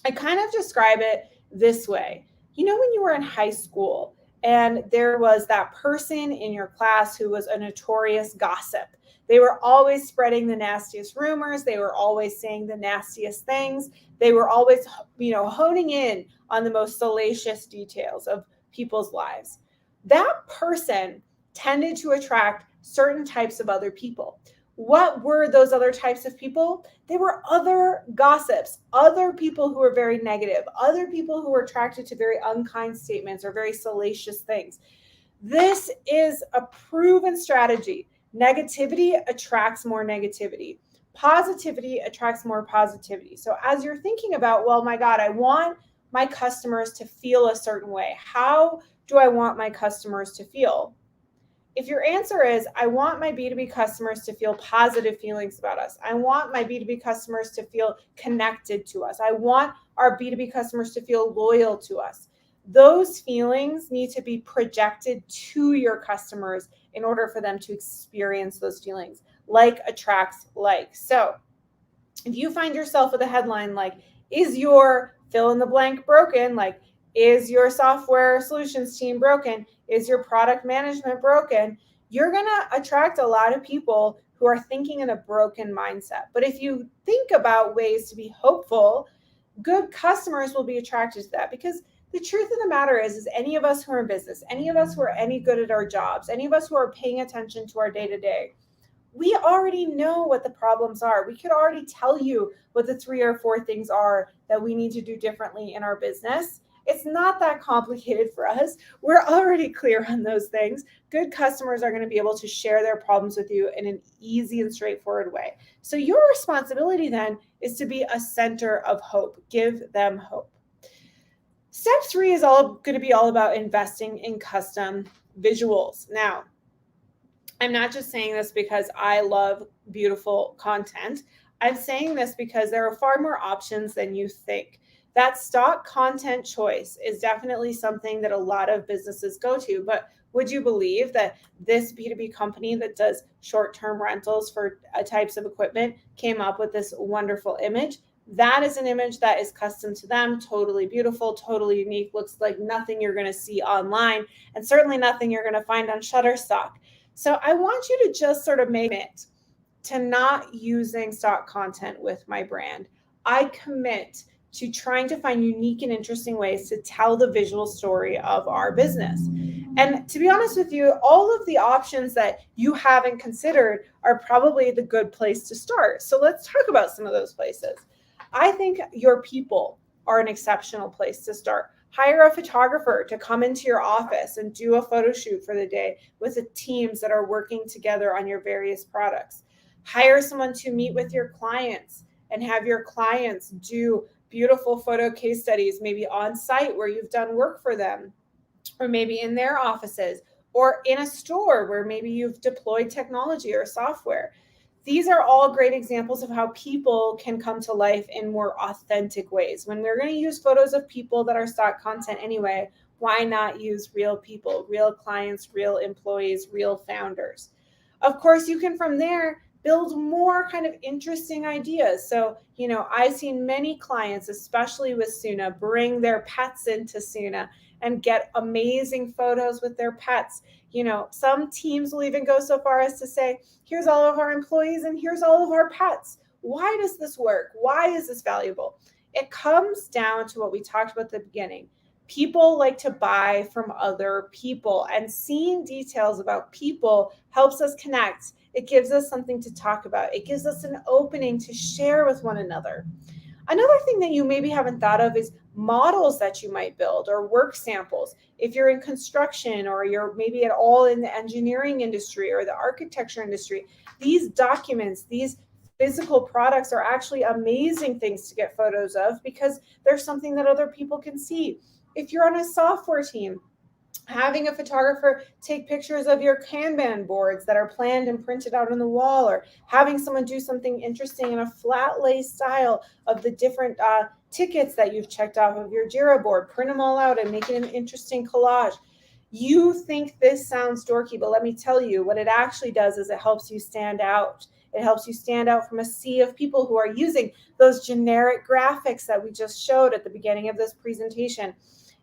Speaker 12: I kind of describe it this way. You know, when you were in high school and there was that person in your class who was a notorious gossip. They were always spreading the nastiest rumors. They were always saying the nastiest things. They were always, honing in on the most salacious details of people's lives. That person tended to attract certain types of other people. What were those other types of people? They were other gossips, other people who were very negative, other people who were attracted to very unkind statements or very salacious things. This is a proven strategy. Negativity attracts more negativity. Positivity attracts more positivity. So as you're thinking about, well, my God, I want my customers to feel a certain way. How do I want my customers to feel? If your answer is, I want my B2B customers to feel positive feelings about us. I want my B2B customers to feel connected to us. I want our B2B customers to feel loyal to us. Those feelings need to be projected to your customers in order for them to experience those feelings. Like attracts like. So if you find yourself with a headline like, is your fill in the blank broken? Like, is your software solutions team broken? Is your product management broken? You're going to attract a lot of people who are thinking in a broken mindset. But if you think about ways to be hopeful, good customers will be attracted to that, because the truth of the matter is any of us who are in business, any of us who are any good at our jobs, any of us who are paying attention to our day-to-day, we already know what the problems are. We could already tell you what the 3 or 4 things are that we need to do differently in our business. It's not that complicated for us. We're already clear on those things. Good customers are going to be able to share their problems with you in an easy and straightforward way. So your responsibility then is to be a center of hope. Give them hope. Step 3 is going to be all about investing in custom visuals. Now, I'm not just saying this because I love beautiful content. I'm saying this because there are far more options than you think. That stock content choice is definitely something that a lot of businesses go to. But would you believe that this B2B company that does short-term rentals for types of equipment came up with this wonderful image? That is an image that is custom to them, totally beautiful, totally unique, looks like nothing you're going to see online, and certainly nothing you're going to find on Shutterstock. So I want you to just sort of make it to not using stock content with my brand. I commit to trying to find unique and interesting ways to tell the visual story of our business. And to be honest with you, all of the options that you haven't considered are probably the good place to start. So let's talk about some of those places. I think your people are an exceptional place to start. Hire a photographer to come into your office and do a photo shoot for the day with the teams that are working together on your various products. Hire someone to meet with your clients and have your clients do beautiful photo case studies, maybe on site where you've done work for them, or maybe in their offices, or in a store where maybe you've deployed technology or software. These are all great examples of how people can come to life in more authentic ways. When we're going to use photos of people that are stock content anyway, why not use real people, real clients, real employees, real founders? Of course, you can from there build more kind of interesting ideas. So, I've seen many clients, especially with Suna, bring their pets into Suna and get amazing photos with their pets. Some teams will even go so far as to say, here's all of our employees and here's all of our pets. Why does this work? Why is this valuable? It comes down to what we talked about at the beginning. People like to buy from other people, and seeing details about people helps us connect. It gives us something to talk about. It gives us an opening to share with one another. Another thing that you maybe haven't thought of is models that you might build or work samples. If you're in construction or you're maybe at all in the engineering industry or the architecture industry, these documents, these physical products are actually amazing things to get photos of because there's something that other people can see. If you're on a software team, having a photographer take pictures of your Kanban boards that are planned and printed out on the wall, or having someone do something interesting in a flat lay style of the different tickets that you've checked off of your Jira board, print them all out and make it an interesting collage. You think this sounds dorky, but let me tell you, what it actually does is it helps you stand out. It helps you stand out from a sea of people who are using those generic graphics that we just showed at the beginning of this presentation.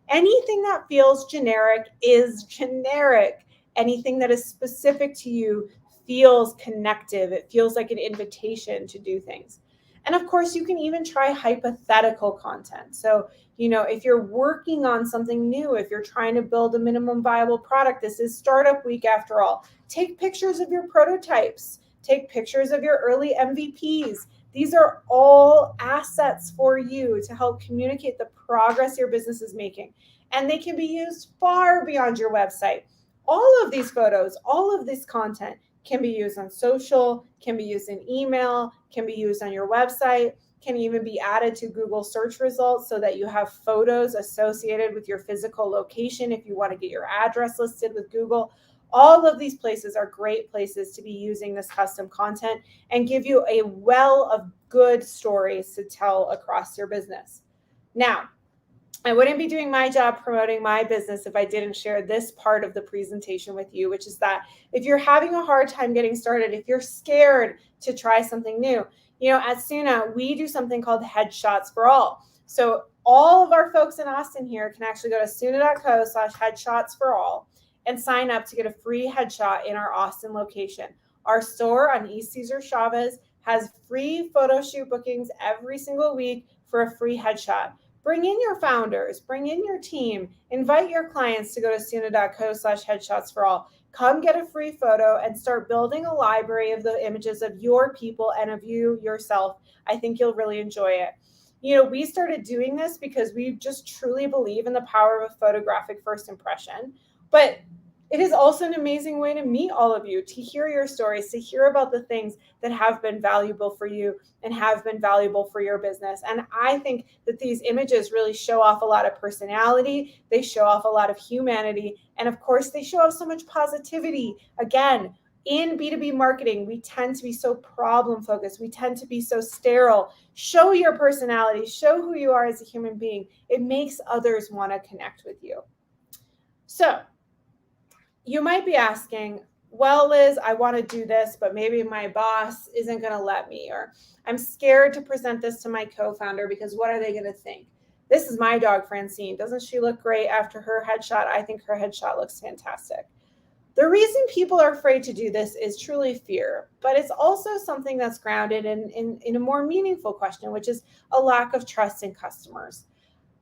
Speaker 12: Anything that feels generic is generic. Anything that is specific to you feels connective. It feels like an invitation to do things. And of course, you can even try hypothetical content. So, if you're working on something new, if you're trying to build a minimum viable product, this is startup week after all. Take pictures of your prototypes. Take pictures of your early MVPs. These are all assets for you to help communicate the progress your business is making. And they can be used far beyond your website. All of these photos, all of this content can be used on social, can be used in email, can be used on your website, can even be added to Google search results so that you have photos associated with your physical location if you want to get your address listed with Google. All of these places are great places to be using this custom content and give you a well of good stories to tell across your business. Now, I wouldn't be doing my job promoting my business if I didn't share this part of the presentation with you, which is that if you're having a hard time getting started, if you're scared to try something new, at Suna, we do something called Headshots for All. So all of our folks in Austin here can actually go to suna.co/headshots for all and sign up to get a free headshot in our Austin location. Our store on East Cesar Chavez has free photo shoot bookings every single week for a free headshot. Bring in your founders, bring in your team, invite your clients to go to suna.co/headshots for all. Come get a free photo and start building a library of the images of your people and of you yourself. I think you'll really enjoy it. We started doing this because we just truly believe in the power of a photographic first impression. But it is also an amazing way to meet all of you, to hear your stories, to hear about the things that have been valuable for you and have been valuable for your business. And I think that these images really show off a lot of personality. They show off a lot of humanity. And of course, they show off so much positivity. Again, in B2B marketing, we tend to be so problem focused. We tend to be so sterile. Show your personality. Show who you are as a human being. It makes others want to connect with you. So, you might be asking, well, Liz, I want to do this, but maybe my boss isn't going to let me, or I'm scared to present this to my co-founder because what are they going to think? This is my dog, Francine. Doesn't she look great after her headshot? I think her headshot looks fantastic. The reason people are afraid to do this is truly fear, but it's also something that's grounded in a more meaningful question, which is a lack of trust in customers.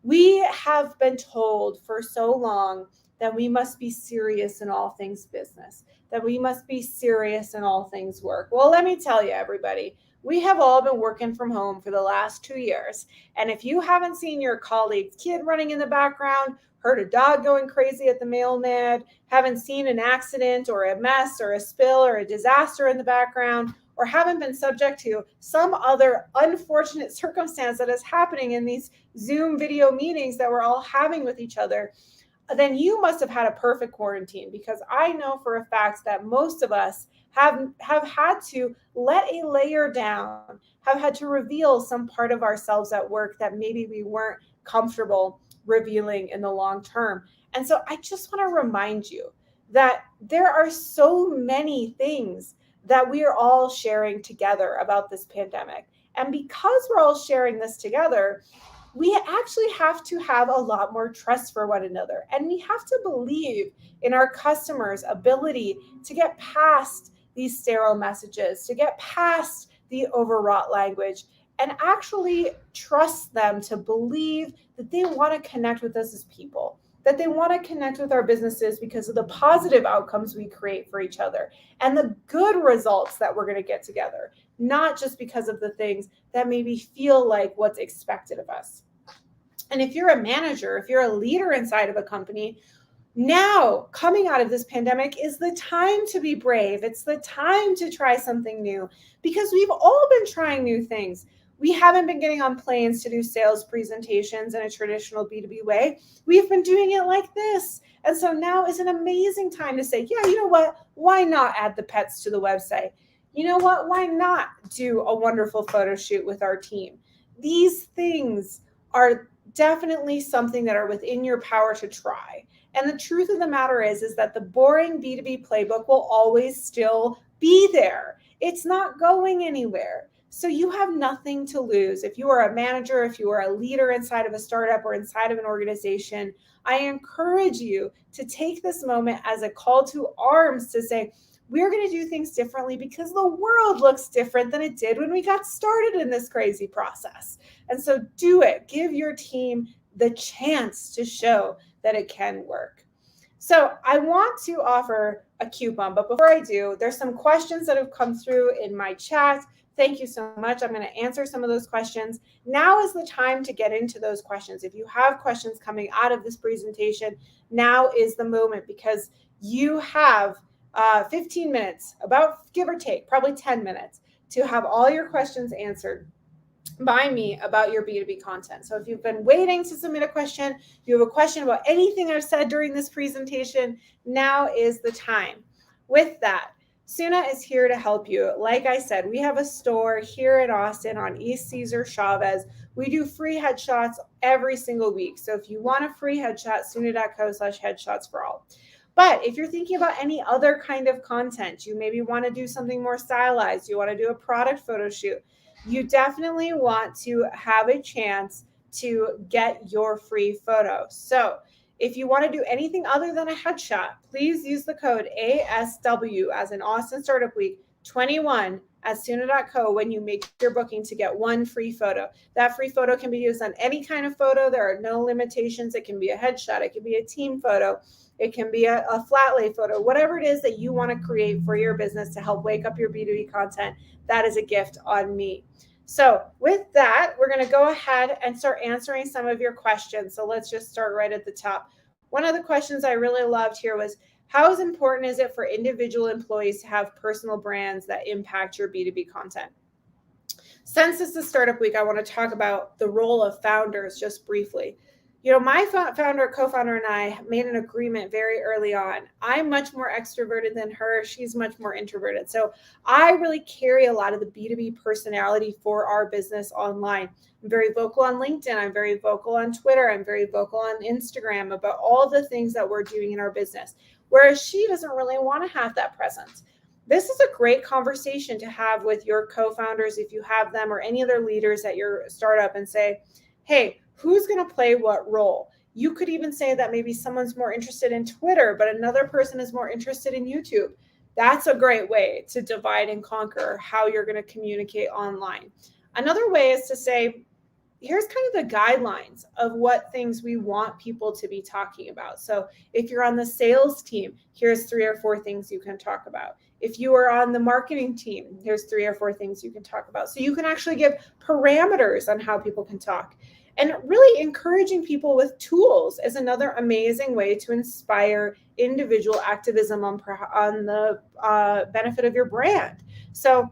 Speaker 12: We have been told for so long that we must be serious in all things business, that we must be serious in all things work. Well, let me tell you, everybody, we have all been working from home for the last 2 years. And if you haven't seen your colleague's kid running in the background, heard a dog going crazy at the mailman, haven't seen an accident or a mess or a spill or a disaster in the background, or haven't been subject to some other unfortunate circumstance that is happening in these Zoom video meetings that we're all having with each other, then you must have had a perfect quarantine, because I know for a fact that most of us have had to let a layer down, have had to reveal some part of ourselves at work that maybe we weren't comfortable revealing in the long term. And so I just want to remind you that there are so many things that we are all sharing together about this pandemic. And because we're all sharing this together, we actually have to have a lot more trust for one another. And we have to believe in our customers' ability to get past these sterile messages, to get past the overwrought language, and actually trust them to believe that they want to connect with us as people, that they want to connect with our businesses because of the positive outcomes we create for each other and the good results that we're going to get together, not just because of the things that maybe feel like what's expected of us. And if you're a manager, if you're a leader inside of a company, now coming out of this pandemic is the time to be brave. It's the time to try something new, because we've all been trying new things. We haven't been getting on planes to do sales presentations in a traditional B2B way. We've been doing it like this. And so now is an amazing time to say, yeah, you know what? Why not add the pets to the website? You know what? Why not do a wonderful photo shoot with our team? These things are definitely something that are within your power to try. And the truth of the matter is that the boring B2B playbook will always still be there. It's not going anywhere. So you have nothing to lose. If you are a manager, if you are a leader inside of a startup or inside of an organization, I encourage you to take this moment as a call to arms to say, we're going to do things differently because the world looks different than it did when we got started in this crazy process. And so do it. Give your team the chance to show that it can work. So I want to offer a coupon, but before I do, there's some questions that have come through in my chat. Thank you so much. I'm going to answer some of those questions. Now is the time to get into those questions. If you have questions coming out of this presentation, now is the moment, because you have 15 minutes, about give or take, probably 10 minutes, to have all your questions answered by me about your B2B content. So if you've been waiting to submit a question, you have a question about anything I've said during this presentation, now is the time. With that, Suna is here to help you. Like I said, we have a store here in Austin on East Cesar Chavez. We do free headshots every single week. So if you want a free headshot, suna.co/headshots for all. But if you're thinking about any other kind of content, you maybe want to do something more stylized, you want to do a product photo shoot, you definitely want to have a chance to get your free photo. So if you want to do anything other than a headshot, please use the code ASW, as in Austin Startup Week 21 at suna.co when you make your booking to get one free photo. That free photo can be used on any kind of photo. There are no limitations. It can be a headshot. It can be a team photo. It can be a flat lay photo. Whatever it is that you want to create for your business to help wake up your B2B content, that is a gift on me. So with that, we're going to go ahead and start answering some of your questions. So let's just start right at the top. One of the questions I really loved here was, how important is it for individual employees to have personal brands that impact your B2B content? Since this is Startup Week, I want to talk about the role of founders just briefly. You know, my co-founder and I made an agreement very early on. I'm much more extroverted than her. She's much more introverted. So I really carry a lot of the B2B personality for our business online. I'm very vocal on LinkedIn. I'm very vocal on Twitter. I'm very vocal on Instagram about all the things that we're doing in our business, whereas she doesn't really want to have that presence. This is a great conversation to have with your co-founders, if you have them, or any other leaders at your startup, and say, hey, who's going to play what role? You could even say that maybe someone's more interested in Twitter, but another person is more interested in YouTube. That's a great way to divide and conquer how you're going to communicate online. Another way is to say, here's kind of the guidelines of what things we want people to be talking about. So if you're on the sales team, here's 3 or 4 things you can talk about. If you are on the marketing team, here's 3 or 4 things you can talk about. So you can actually give parameters on how people can talk. And really encouraging people with tools is another amazing way to inspire individual activism on the benefit of your brand. So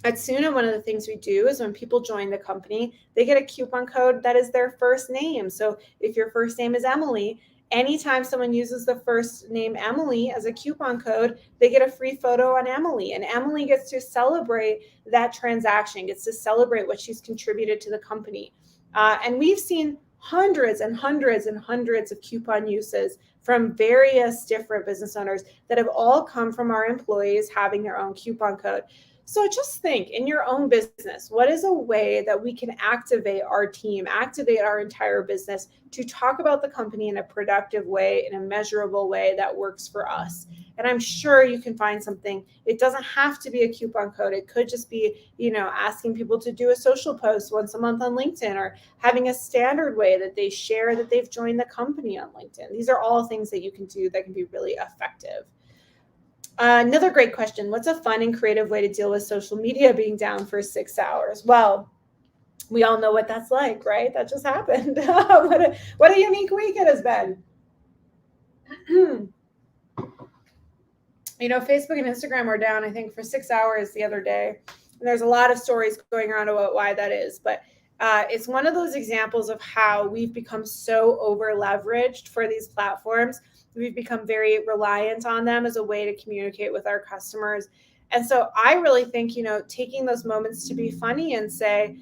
Speaker 12: at Suna, one of the things we do is when people join the company, they get a coupon code that is their first name. So if your first name is Emily, anytime someone uses the first name Emily as a coupon code, they get a free photo on Emily. And Emily gets to celebrate that transaction, gets to celebrate what she's contributed to the company. And we've seen hundreds and hundreds and hundreds of coupon uses from various different business owners that have all come from our employees having their own coupon code. So just think in your own business, what is a way that we can activate our team, activate our entire business to talk about the company in a productive way, in a measurable way that works for us? And I'm sure you can find something. It doesn't have to be a coupon code. It could just be, asking people to do a social post once a month on LinkedIn, or having a standard way that they share that they've joined the company on LinkedIn. These are all things that you can do that can be really effective. Another great question. What's a fun and creative way to deal with social media being down for 6 hours? Well, we all know what that's like, right? That just happened. What a unique week it has been. Facebook and Instagram were down, I think, for 6 hours the other day. And there's a lot of stories going around about why that is. But it's one of those examples of how we've become so over leveraged for these platforms. We've become very reliant on them as a way to communicate with our customers. And so I really think, taking those moments to be funny and say,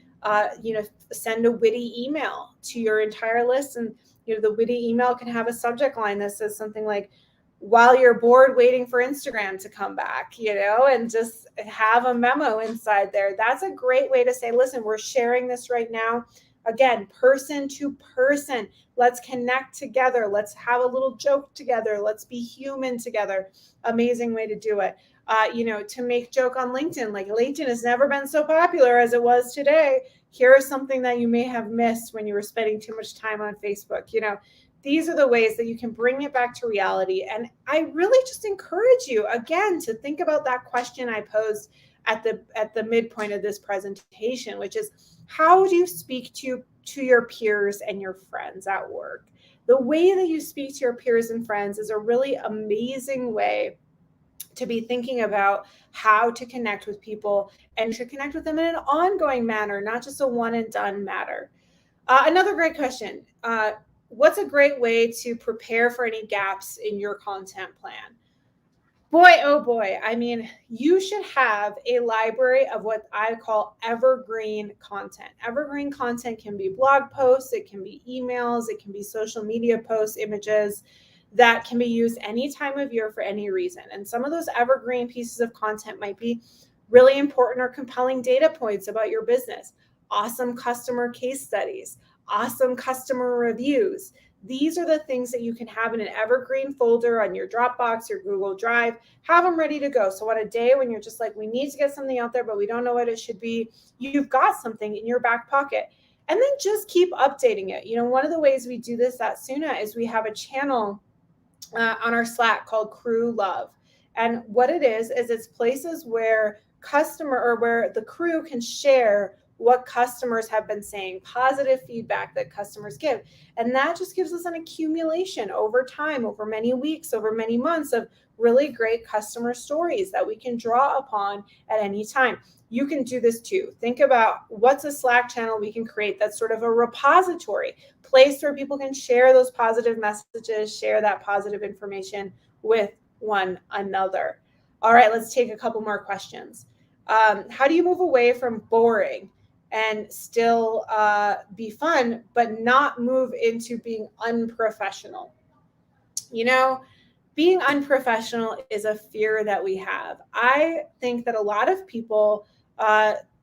Speaker 12: send a witty email to your entire list. And, the witty email can have a subject line that says something like, while you're bored waiting for Instagram to come back, and just have a memo inside there. That's a great way to say, listen, we're sharing this right now. Again, person to person. Let's connect together. Let's have a little joke together. Let's be human together. Amazing way to do it. To make joke on LinkedIn, like LinkedIn has never been so popular as it was today. Here's something that you may have missed when you were spending too much time on Facebook. These are the ways that you can bring it back to reality. And I really just encourage you, again, to think about that question I posed at the midpoint of this presentation, which is, how do you speak to your peers and your friends at work? The way that you speak to your peers and friends is a really amazing way to be thinking about how to connect with people and to connect with them in an ongoing manner, not just a one and done matter. Another great question. What's a great way to prepare for any gaps in your content plan? Boy, oh boy. I mean, you should have a library of what I call evergreen content. Evergreen content can be blog posts, it can be emails, it can be social media posts, images that can be used any time of year for any reason. And some of those evergreen pieces of content might be really important or compelling data points about your business, awesome customer case studies, awesome customer reviews. These are the things that you can have in an evergreen folder on your Dropbox, your Google Drive, have them ready to go. So on a day when you're just like, we need to get something out there, but we don't know what it should be, you've got something in your back pocket. And then just keep updating it. One of the ways we do this at Suna is we have a channel on our Slack called Crew Love. And what it is it's places where where the crew can share what customers have been saying, positive feedback that customers give. And that just gives us an accumulation over time, over many weeks, over many months of really great customer stories that we can draw upon at any time. You can do this too. Think about what's a Slack channel we can create that's sort of a repository, place where people can share those positive messages, share that positive information with one another. All right, let's take a couple more questions. How do you move away from boring and still be fun, but not move into being unprofessional? Being unprofessional is a fear that we have. I think that a lot of people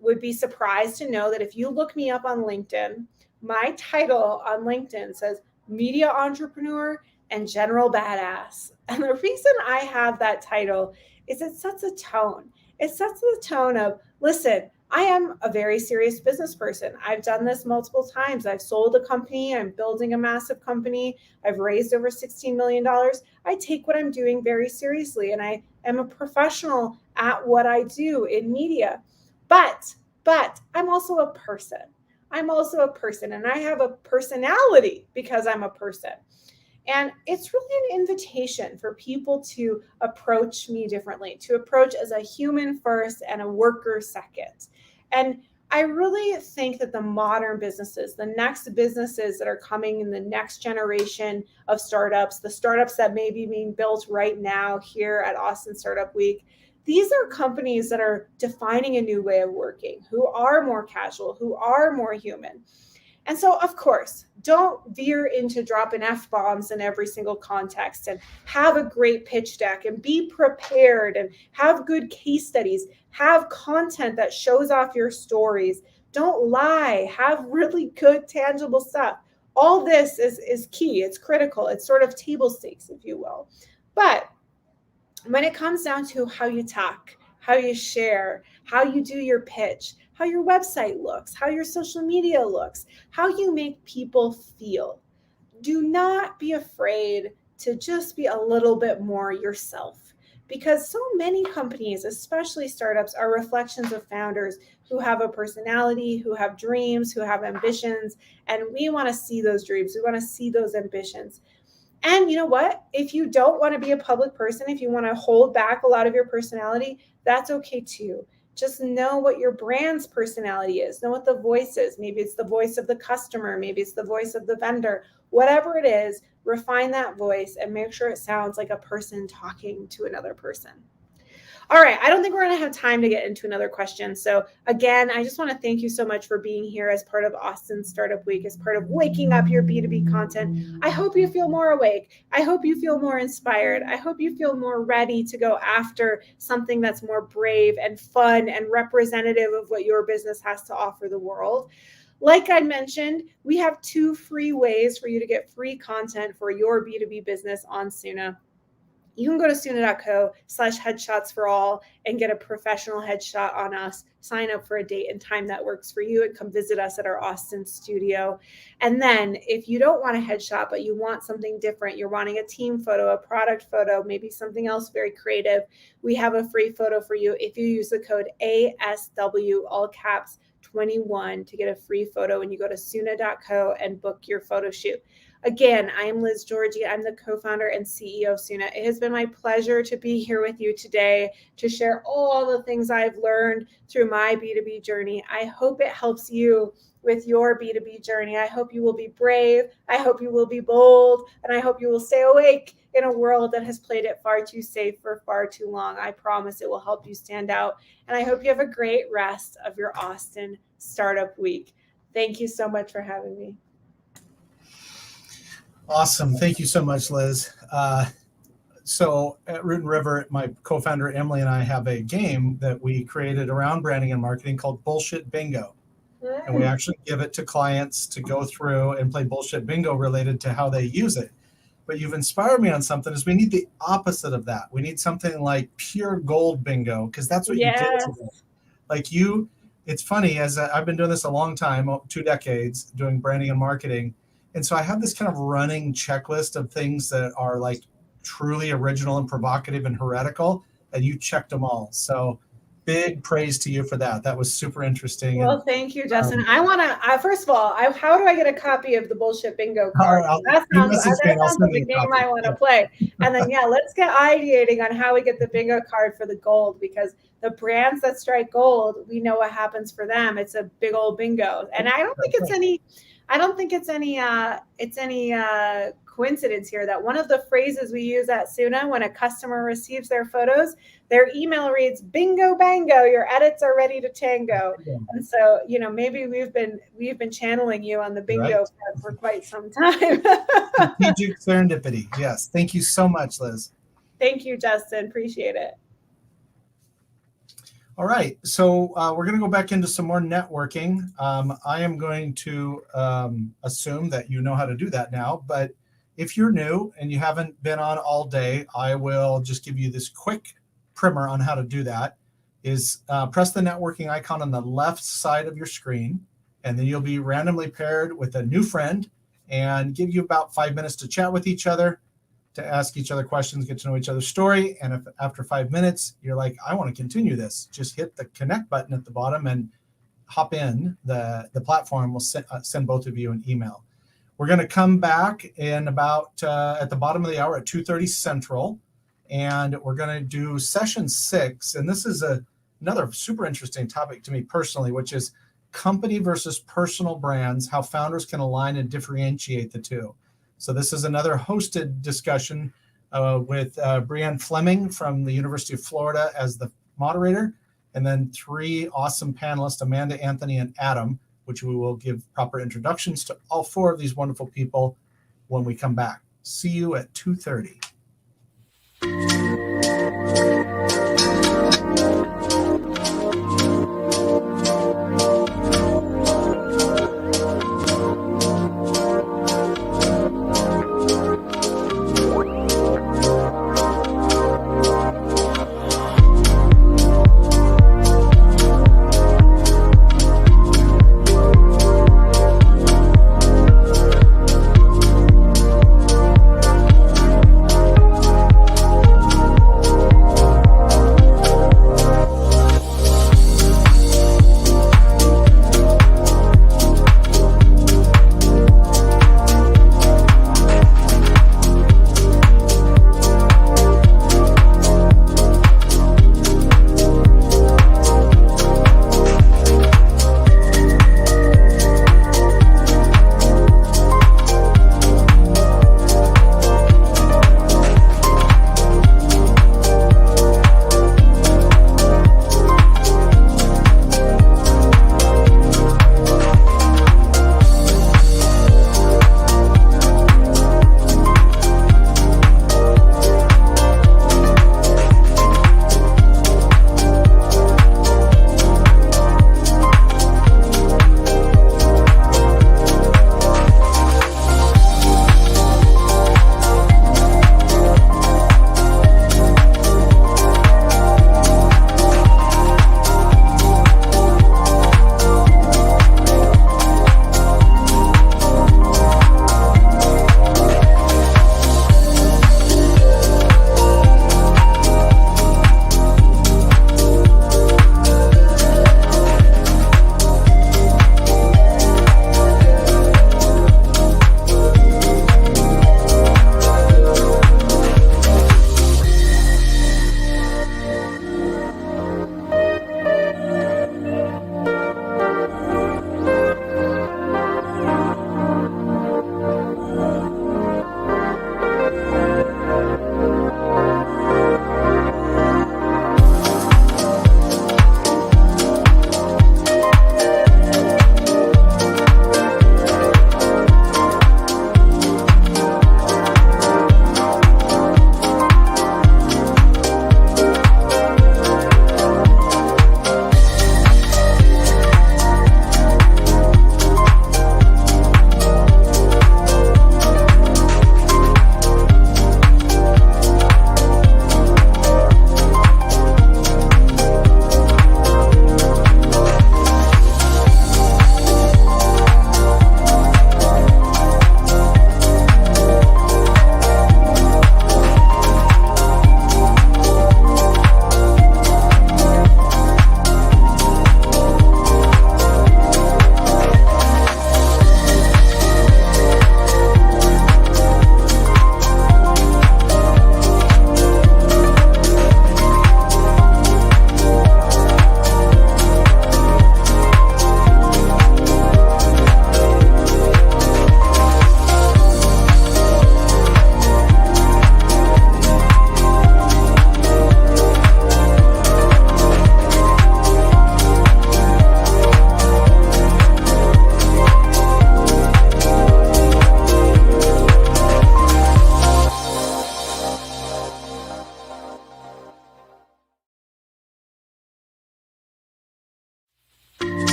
Speaker 12: would be surprised to know that if you look me up on LinkedIn, my title on LinkedIn says media entrepreneur and general badass. And the reason I have that title is it sets a tone. It sets the tone of, listen, I am a very serious business person. I've done this multiple times. I've sold a company. I'm building a massive company. I've raised over $16 million. I take what I'm doing very seriously, and I am a professional at what I do in media. But I'm also a person. I'm also a person, and I have a personality because I'm a person. And it's really an invitation for people to approach me differently, to approach as a human first and a worker second. And I really think that the modern businesses, the next businesses that are coming in the next generation of startups, the startups that may be being built right now here at Austin Startup Week, these are companies that are defining a new way of working, who are more casual, who are more human. And so, of course, don't veer into dropping F-bombs in every single context, and have a great pitch deck and be prepared and have good case studies, have content that shows off your stories. Don't lie, have really good tangible stuff. All this is key. It's critical. It's sort of table stakes, if you will. But when it comes down to how you talk, how you share, how you do your pitch, how your website looks, how your social media looks, how you make people feel, do not be afraid to just be a little bit more yourself. Because so many companies, especially startups, are reflections of founders who have a personality, who have dreams, who have ambitions, and we want to see those dreams. We want to see those ambitions. And you know what? If you don't want to be a public person, if you want to hold back a lot of your personality, that's okay too. Just know what your brand's personality is. Know what the voice is. Maybe it's the voice of the customer. Maybe it's the voice of the vendor. Whatever it is, refine that voice and make sure it sounds like a person talking to another person. All right, I don't think we're going to have time to get into another question. So again, I just want to thank you so much for being here as part of Austin Startup Week, as part of waking up your B2B content. I hope you feel more awake. I hope you feel more inspired. I hope you feel more ready to go after something that's more brave and fun and representative of what your business has to offer the world. Like I mentioned, we have 2 free ways for you to get free content for your B2B business on Suna. You can go to suna.co/headshots for all and get a professional headshot on us. Sign up for a date and time that works for you and come visit us at our Austin studio. And then if you don't want a headshot, but you want something different, you're wanting a team photo, a product photo, maybe something else very creative, we have a free photo for you if you use the code ASW, all caps, 21 to get a free photo when you go to suna.co and book your photo shoot. Again, I am Liz Georgie. I'm the co-founder and CEO of Suna. It has been my pleasure to be here with you today to share all the things I've learned through my B2B journey. I hope it helps you with your B2B journey. I hope you will be brave. I hope you will be bold. And I hope you will stay awake in a world that has played it far too safe for far too long. I promise it will help you stand out. And I hope you have a great rest of your Austin Startup Week. Thank you so much for having me.
Speaker 2: Awesome. Thank you so much, Liz. So at Root and River, my co-founder Emily and I have a game that we created around branding and marketing called Bullshit Bingo. And we actually give it to clients to go through and play bullshit bingo related to how they use it. But you've inspired me on something is we need the opposite of that. We need something like pure gold bingo, because that's what you did today. Like it's funny, as I've been doing this a long time, 2 decades, doing branding and marketing. And so I have this kind of running checklist of things that are like truly original and provocative and heretical, and you checked them all. So big praise to you for that. That was super interesting.
Speaker 12: Well, thank you, Justin. I want to, first of all, how do I get a copy of the bullshit bingo card? That sounds like a game I want to play. And then, let's get ideating on how we get the bingo card for the gold, because the brands that strike gold, we know what happens for them. It's a big old bingo. And I don't think it's any coincidence here that one of the phrases we use at Suna when a customer receives their photos, their email reads, "Bingo bango, your edits are ready to tango." And so, maybe we've been channeling you on the bingo part for quite some time.
Speaker 2: Strategic serendipity. Yes. Thank you so much, Liz.
Speaker 12: Thank you, Justin. Appreciate it.
Speaker 2: All right, so we're going to go back into some more networking. I am going to assume that you know how to do that now, but if you're new and you haven't been on all day, I will just give you this quick primer on how to do that. Is press the networking icon on the left side of your screen, and then you'll be randomly paired with a new friend and give you about 5 minutes to chat with each other, to ask each other questions, get to know each other's story. And if after 5 minutes, you're like, I want to continue this, just hit the connect button at the bottom and hop in. The platform will send both of you an email. We're going to come back in about at the bottom of the hour at 2:30 Central. And we're going to do session 6. And this is another super interesting topic to me personally, which is company versus personal brands, how founders can align and differentiate the two. So this is another hosted discussion with Brianne Fleming from the University of Florida as the moderator, and then 3 awesome panelists, Amanda, Anthony, and Adam, which we will give proper introductions to all 4 of these wonderful people when we come back. See you at 2:30.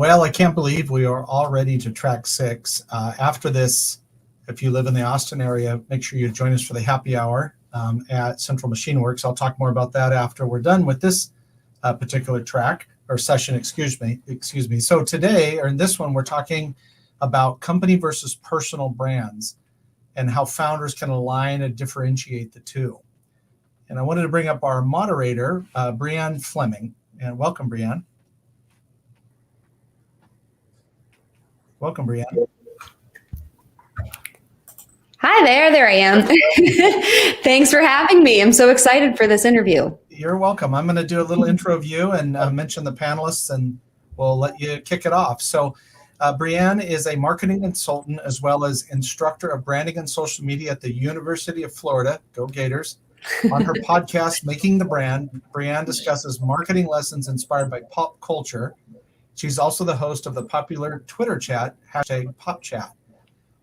Speaker 2: Well, I can't believe we are all ready to track 6. After this, if you live in the Austin area, make sure you join us for the happy hour at Central Machine Works. I'll talk more about that after we're done with this particular track or session, excuse me. So today, or in this one, we're talking about company versus personal brands and how founders can align and differentiate the two. And I wanted to bring up our moderator, Brianne Fleming. And welcome, Brianne. Welcome, Brianne.
Speaker 13: Hi there I am. Thanks for having me. I'm so excited for this interview.
Speaker 2: You're welcome. I'm going to do a little intro of you and mention the panelists, and we'll let you kick it off. So Brianne is a marketing consultant as well as instructor of branding and social media at the University of Florida. Go Gators. On her podcast, Making the Brand, Brianne discusses marketing lessons inspired by pop culture. She's also the host of the popular Twitter chat, #PopChat.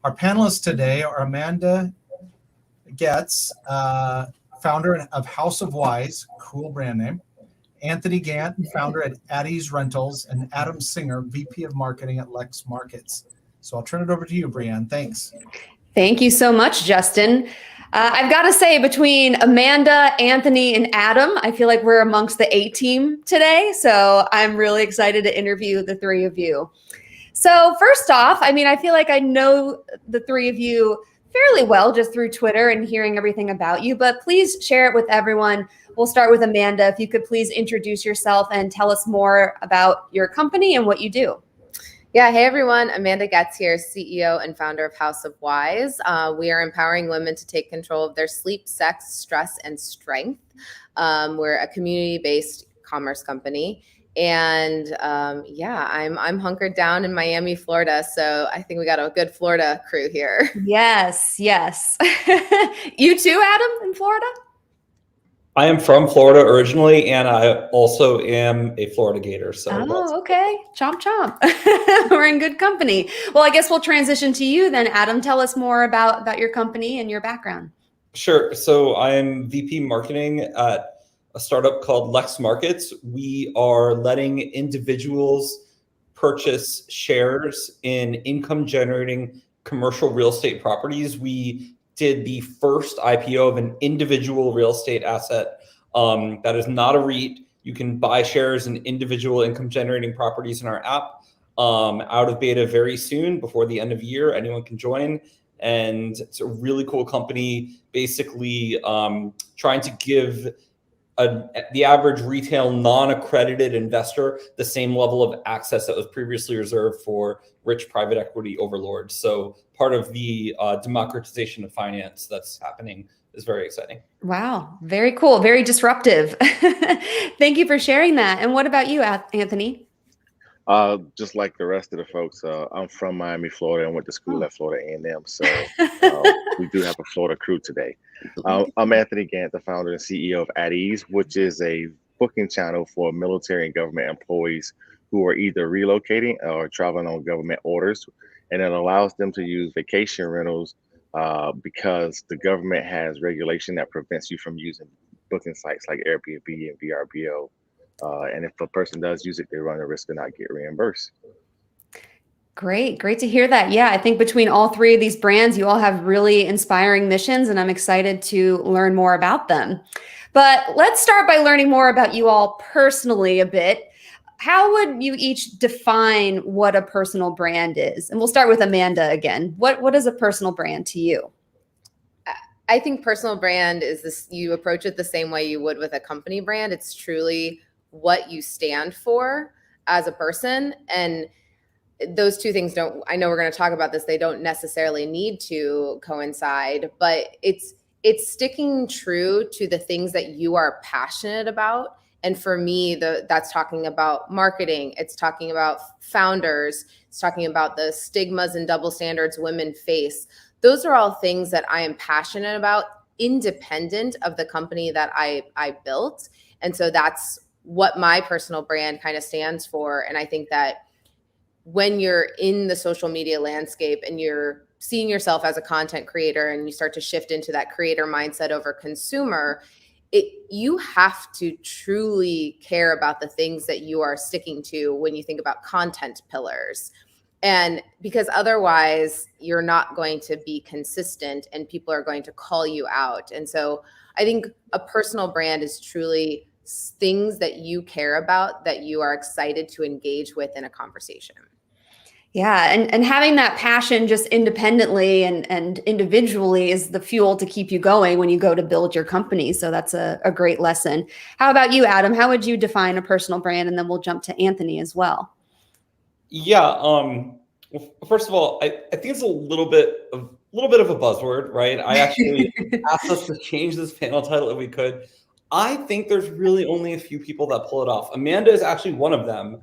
Speaker 2: Our panelists today are Amanda Getz, founder of House of Wise, cool brand name, Anthony Gant, founder at Addie's Rentals, and Adam Singer, VP of Marketing at Lex Markets. So I'll turn it over to you, Brianne. Thanks.
Speaker 13: Thank you so much, Justin. I've got to say, between Amanda, Anthony, and Adam, I feel like we're amongst the A team today. So I'm really excited to interview the three of you. So first off, I feel like I know the three of you fairly well just through Twitter and hearing everything about you, but please share it with everyone. We'll start with Amanda. If you could please introduce yourself and tell us more about your company and what you do.
Speaker 14: Yeah, hey everyone, Amanda Getz here, CEO and founder of House of Wise. We are empowering women to take control of their sleep, sex, stress, and strength. We're a community-based commerce company. And I'm hunkered down in Miami, Florida. So I think we got a good Florida crew here.
Speaker 13: Yes. You too, Adam, in Florida?
Speaker 15: I am from Florida originally, and I also am a Florida Gator. So
Speaker 13: okay. Chomp, chomp. We're in good company. Well, I guess we'll transition to you then, Adam. Tell us more about your company and your background.
Speaker 15: Sure. So I'm VP Marketing at a startup called Lex Markets. We are letting individuals purchase shares in income-generating commercial real estate properties. We did the first IPO of an individual real estate asset that is not a REIT. You can buy shares in individual income-generating properties in our app. Out of beta very soon, before the end of the year. Anyone can join. And it's a really cool company, basically trying to give the average retail non-accredited investor the same level of access that was previously reserved for rich private equity overlords. So part of the democratization of finance that's happening is very exciting.
Speaker 13: Wow, very cool, very disruptive. Thank you for sharing that. And what about you, Anthony?
Speaker 16: Just like the rest of the folks, I'm from Miami, Florida, and went to school at Florida A&M. So we do have a Florida crew today. I'm Anthony Gant, the founder and CEO of Addie's, which is a booking channel for military and government employees who are either relocating or traveling on government orders. And it allows them to use vacation rentals because the government has regulation that prevents you from using booking sites like Airbnb and VRBO. And if a person does use it, they run the risk of not get reimbursed.
Speaker 13: Great to hear that. Yeah, I think between all three of these brands, you all have really inspiring missions, and I'm excited to learn more about them. But let's start by learning more about you all personally a bit. How would you each define what a personal brand is? And we'll start with Amanda again. What is a personal brand to you?
Speaker 14: I think personal brand is this, you approach it the same way you would with a company brand. It's truly what you stand for as a person. And those two things I know we're going to talk about this, they don't necessarily need to coincide, but it's sticking true to the things that you are passionate about. And for me, that's talking about marketing. It's talking about founders. It's talking about the stigmas and double standards women face. Those are all things that I am passionate about, independent of the company that I built. And so that's what my personal brand kind of stands for. And I think that when you're in the social media landscape and you're seeing yourself as a content creator and you start to shift into that creator mindset over consumer, you have to truly care about the things that you are sticking to when you think about content pillars. And because otherwise you're not going to be consistent and people are going to call you out. And so I think a personal brand is truly things that you care about, that you are excited to engage with in a conversation.
Speaker 13: Yeah, and having that passion just independently and individually is the fuel to keep you going when you go to build your company. So that's a great lesson. How about you, Adam? How would you define a personal brand? And then we'll jump to Anthony as well.
Speaker 15: Yeah. Well, first of all, I think it's a little bit of a buzzword, right? I actually asked us to change this panel title if we could. I think there's really only a few people that pull it off. Amanda is actually one of them.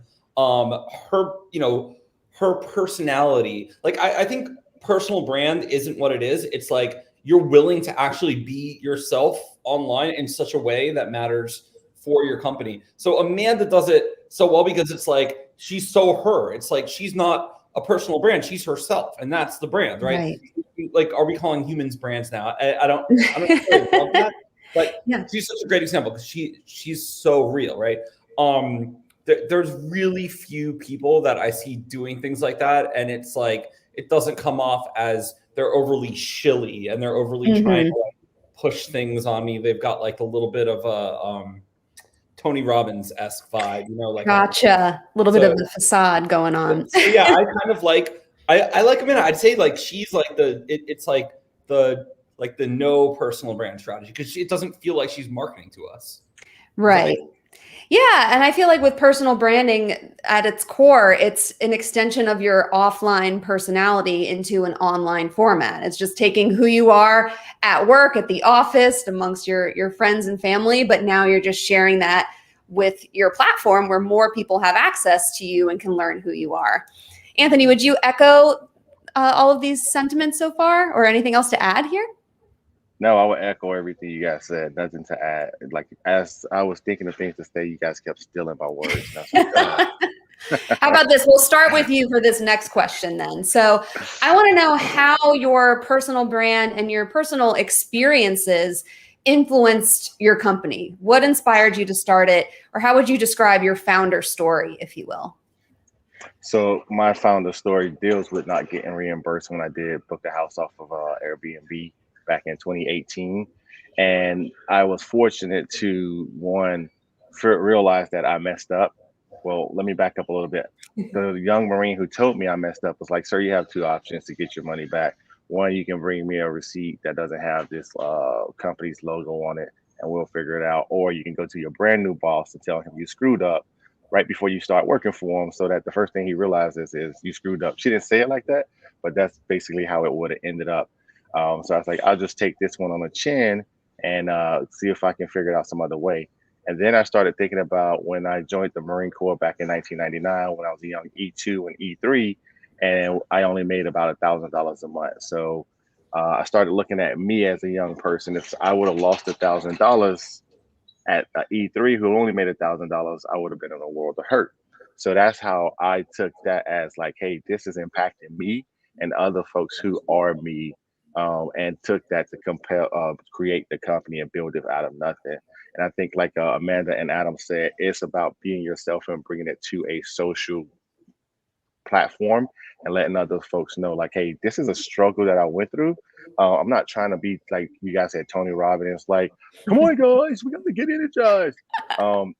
Speaker 15: Her personality, like I think personal brand isn't what it is. It's like you're willing to actually be yourself online in such a way that matters for your company. So Amanda does it so well because it's like she's so her. It's like she's not a personal brand, she's herself, and that's the brand, right? Like, are we calling humans brands now? I don't really love that, but yeah, she's such a great example because she's so real, right? There's really few people that I see doing things like that, and it's like it doesn't come off as they're overly shilly and they're overly trying to like push things on me. They've got like a little bit of a Tony Robbins-esque vibe, like
Speaker 13: gotcha. A little bit of the facade going on.
Speaker 15: So yeah, I kind of like I like Amanda. I'd say like she's like it's like the no personal brand strategy because it doesn't feel like she's marketing to us.
Speaker 13: Right. Yeah. And I feel like with personal branding at its core, it's an extension of your offline personality into an online format. It's just taking who you are at work, at the office, amongst your friends and family, but now you're just sharing that with your platform where more people have access to you and can learn who you are. Anthony, would you echo all of these sentiments so far or anything else to add here?
Speaker 16: No, I would echo everything you guys said. Nothing to add. Like as I was thinking of things to say, you guys kept stealing my words.
Speaker 13: How about this? We'll start with you for this next question then. So I want to know how your personal brand and your personal experiences influenced your company. What inspired you to start it? Or how would you describe your founder story, if you will?
Speaker 16: So my founder story deals with not getting reimbursed when I did book a house off of Airbnb back in 2018. And I was fortunate to, one, realize that I messed up. Well, let me back up a little bit. The young Marine who told me I messed up was like, sir, you have two options to get your money back. One, you can bring me a receipt that doesn't have this company's logo on it and we'll figure it out. Or you can go to your brand new boss and tell him you screwed up right before you start working for him, so that the first thing he realizes is you screwed up. She didn't say it like that, but that's basically how it would have ended up. So I was like, I'll just take this one on the chin and see if I can figure it out some other way. And then I started thinking about when I joined the Marine Corps back in 1999, when I was a young E2 and E3, and I only made about $1,000 a month. So I started looking at me as a young person. If I would have lost $1,000 at E3, who only made $1,000, I would have been in a world of hurt. So that's how I took that as like, hey, this is impacting me and other folks who are me. And took that to create the company and build it out of nothing. And I think like Amanda and Adam said, it's about being yourself and bringing it to a social platform and letting other folks know like, hey, this is a struggle that I went through. I'm not trying to be like you guys said, Tony Robbins, like, come on guys, we got to get energized.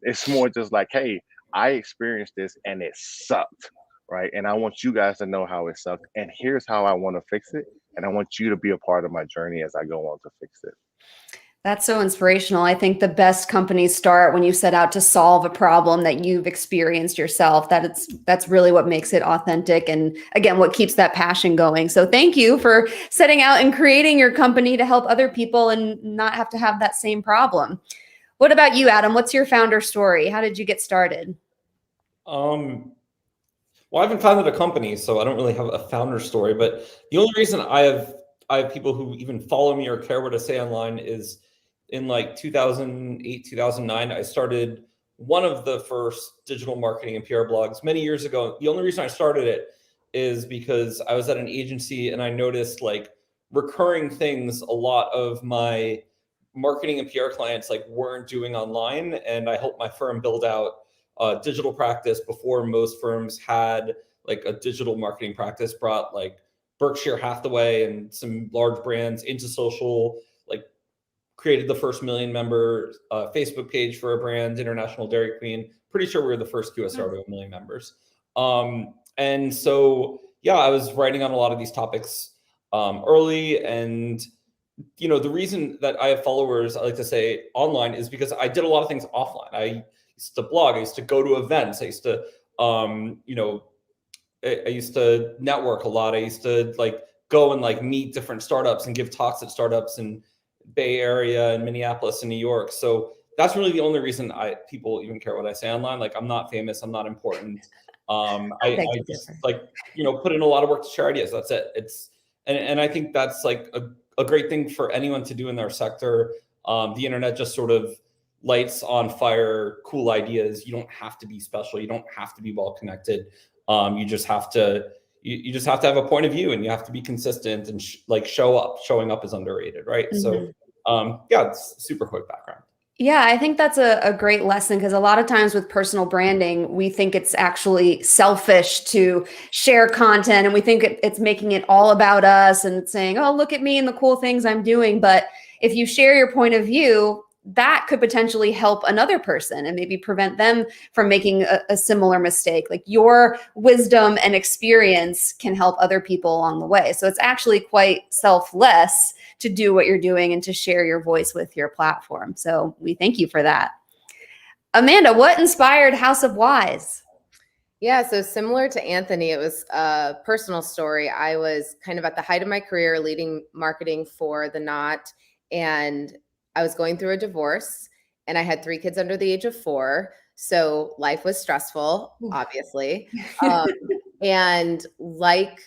Speaker 16: It's more just like, hey, I experienced this and it sucked, right? And I want you guys to know how it sucked. And here's how I want to fix it. And I want you to be a part of my journey as I go on to fix it.
Speaker 13: That's so inspirational. I think the best companies start when you set out to solve a problem that you've experienced yourself. That's really what makes it authentic. And again, what keeps that passion going. So thank you for setting out and creating your company to help other people and not have to have that same problem. What about you, Adam? What's your founder story? How did you get started?
Speaker 15: Well, I haven't founded a company, so I don't really have a founder story. But the only reason I have people who even follow me or care what I say online is in like 2008, 2009, I started one of the first digital marketing and PR blogs many years ago. The only reason I started it is because I was at an agency and I noticed like recurring things. A lot of my marketing and PR clients like weren't doing online, and I helped my firm build out a digital practice before most firms had like a digital marketing practice. Brought like Berkshire Hathaway and some large brands into social, like created the first 1 million member Facebook page for a brand, International Dairy Queen. Pretty sure we were the first QSR to 1 million members. And so, yeah, I was writing on a lot of these topics early. And, you know, the reason that I have followers, I like to say online, is because I did a lot of things offline. I used to blog, I used to go to events, I used to, you know, I used to network a lot. I used to like go and like meet different startups and give talks at startups in Bay Area and Minneapolis and New York. So that's really the only reason people even care what I say online. Like, I'm not famous, I'm not important. I just like, you know, put in a lot of work to share ideas. That's it. And I think that's like a great thing for anyone to do in their sector. The internet just sort of lights on fire cool ideas. You don't have to be special. You don't have to be well connected. You just have to have a point of view, and you have to be consistent and like show up. Showing up is underrated, right? So yeah, it's super quick background.
Speaker 13: Yeah, I think that's a great lesson, because a lot of times with personal branding, we think it's actually selfish to share content, and we think it's making it all about us and saying, oh, look at me and the cool things I'm doing. But if you share your point of view, that could potentially help another person and maybe prevent them from making a similar mistake. Like, your wisdom and experience can help other people along the way. So it's actually quite selfless to do what you're doing and to share your voice with your platform. So we thank you for that. Amanda, what inspired House of Wise?
Speaker 14: Yeah, so similar to Anthony, it was a personal story. I was kind of at the height of my career leading marketing for The Knot, and I was going through a divorce, and I had 3 kids under the age of 4. So life was stressful, obviously. And like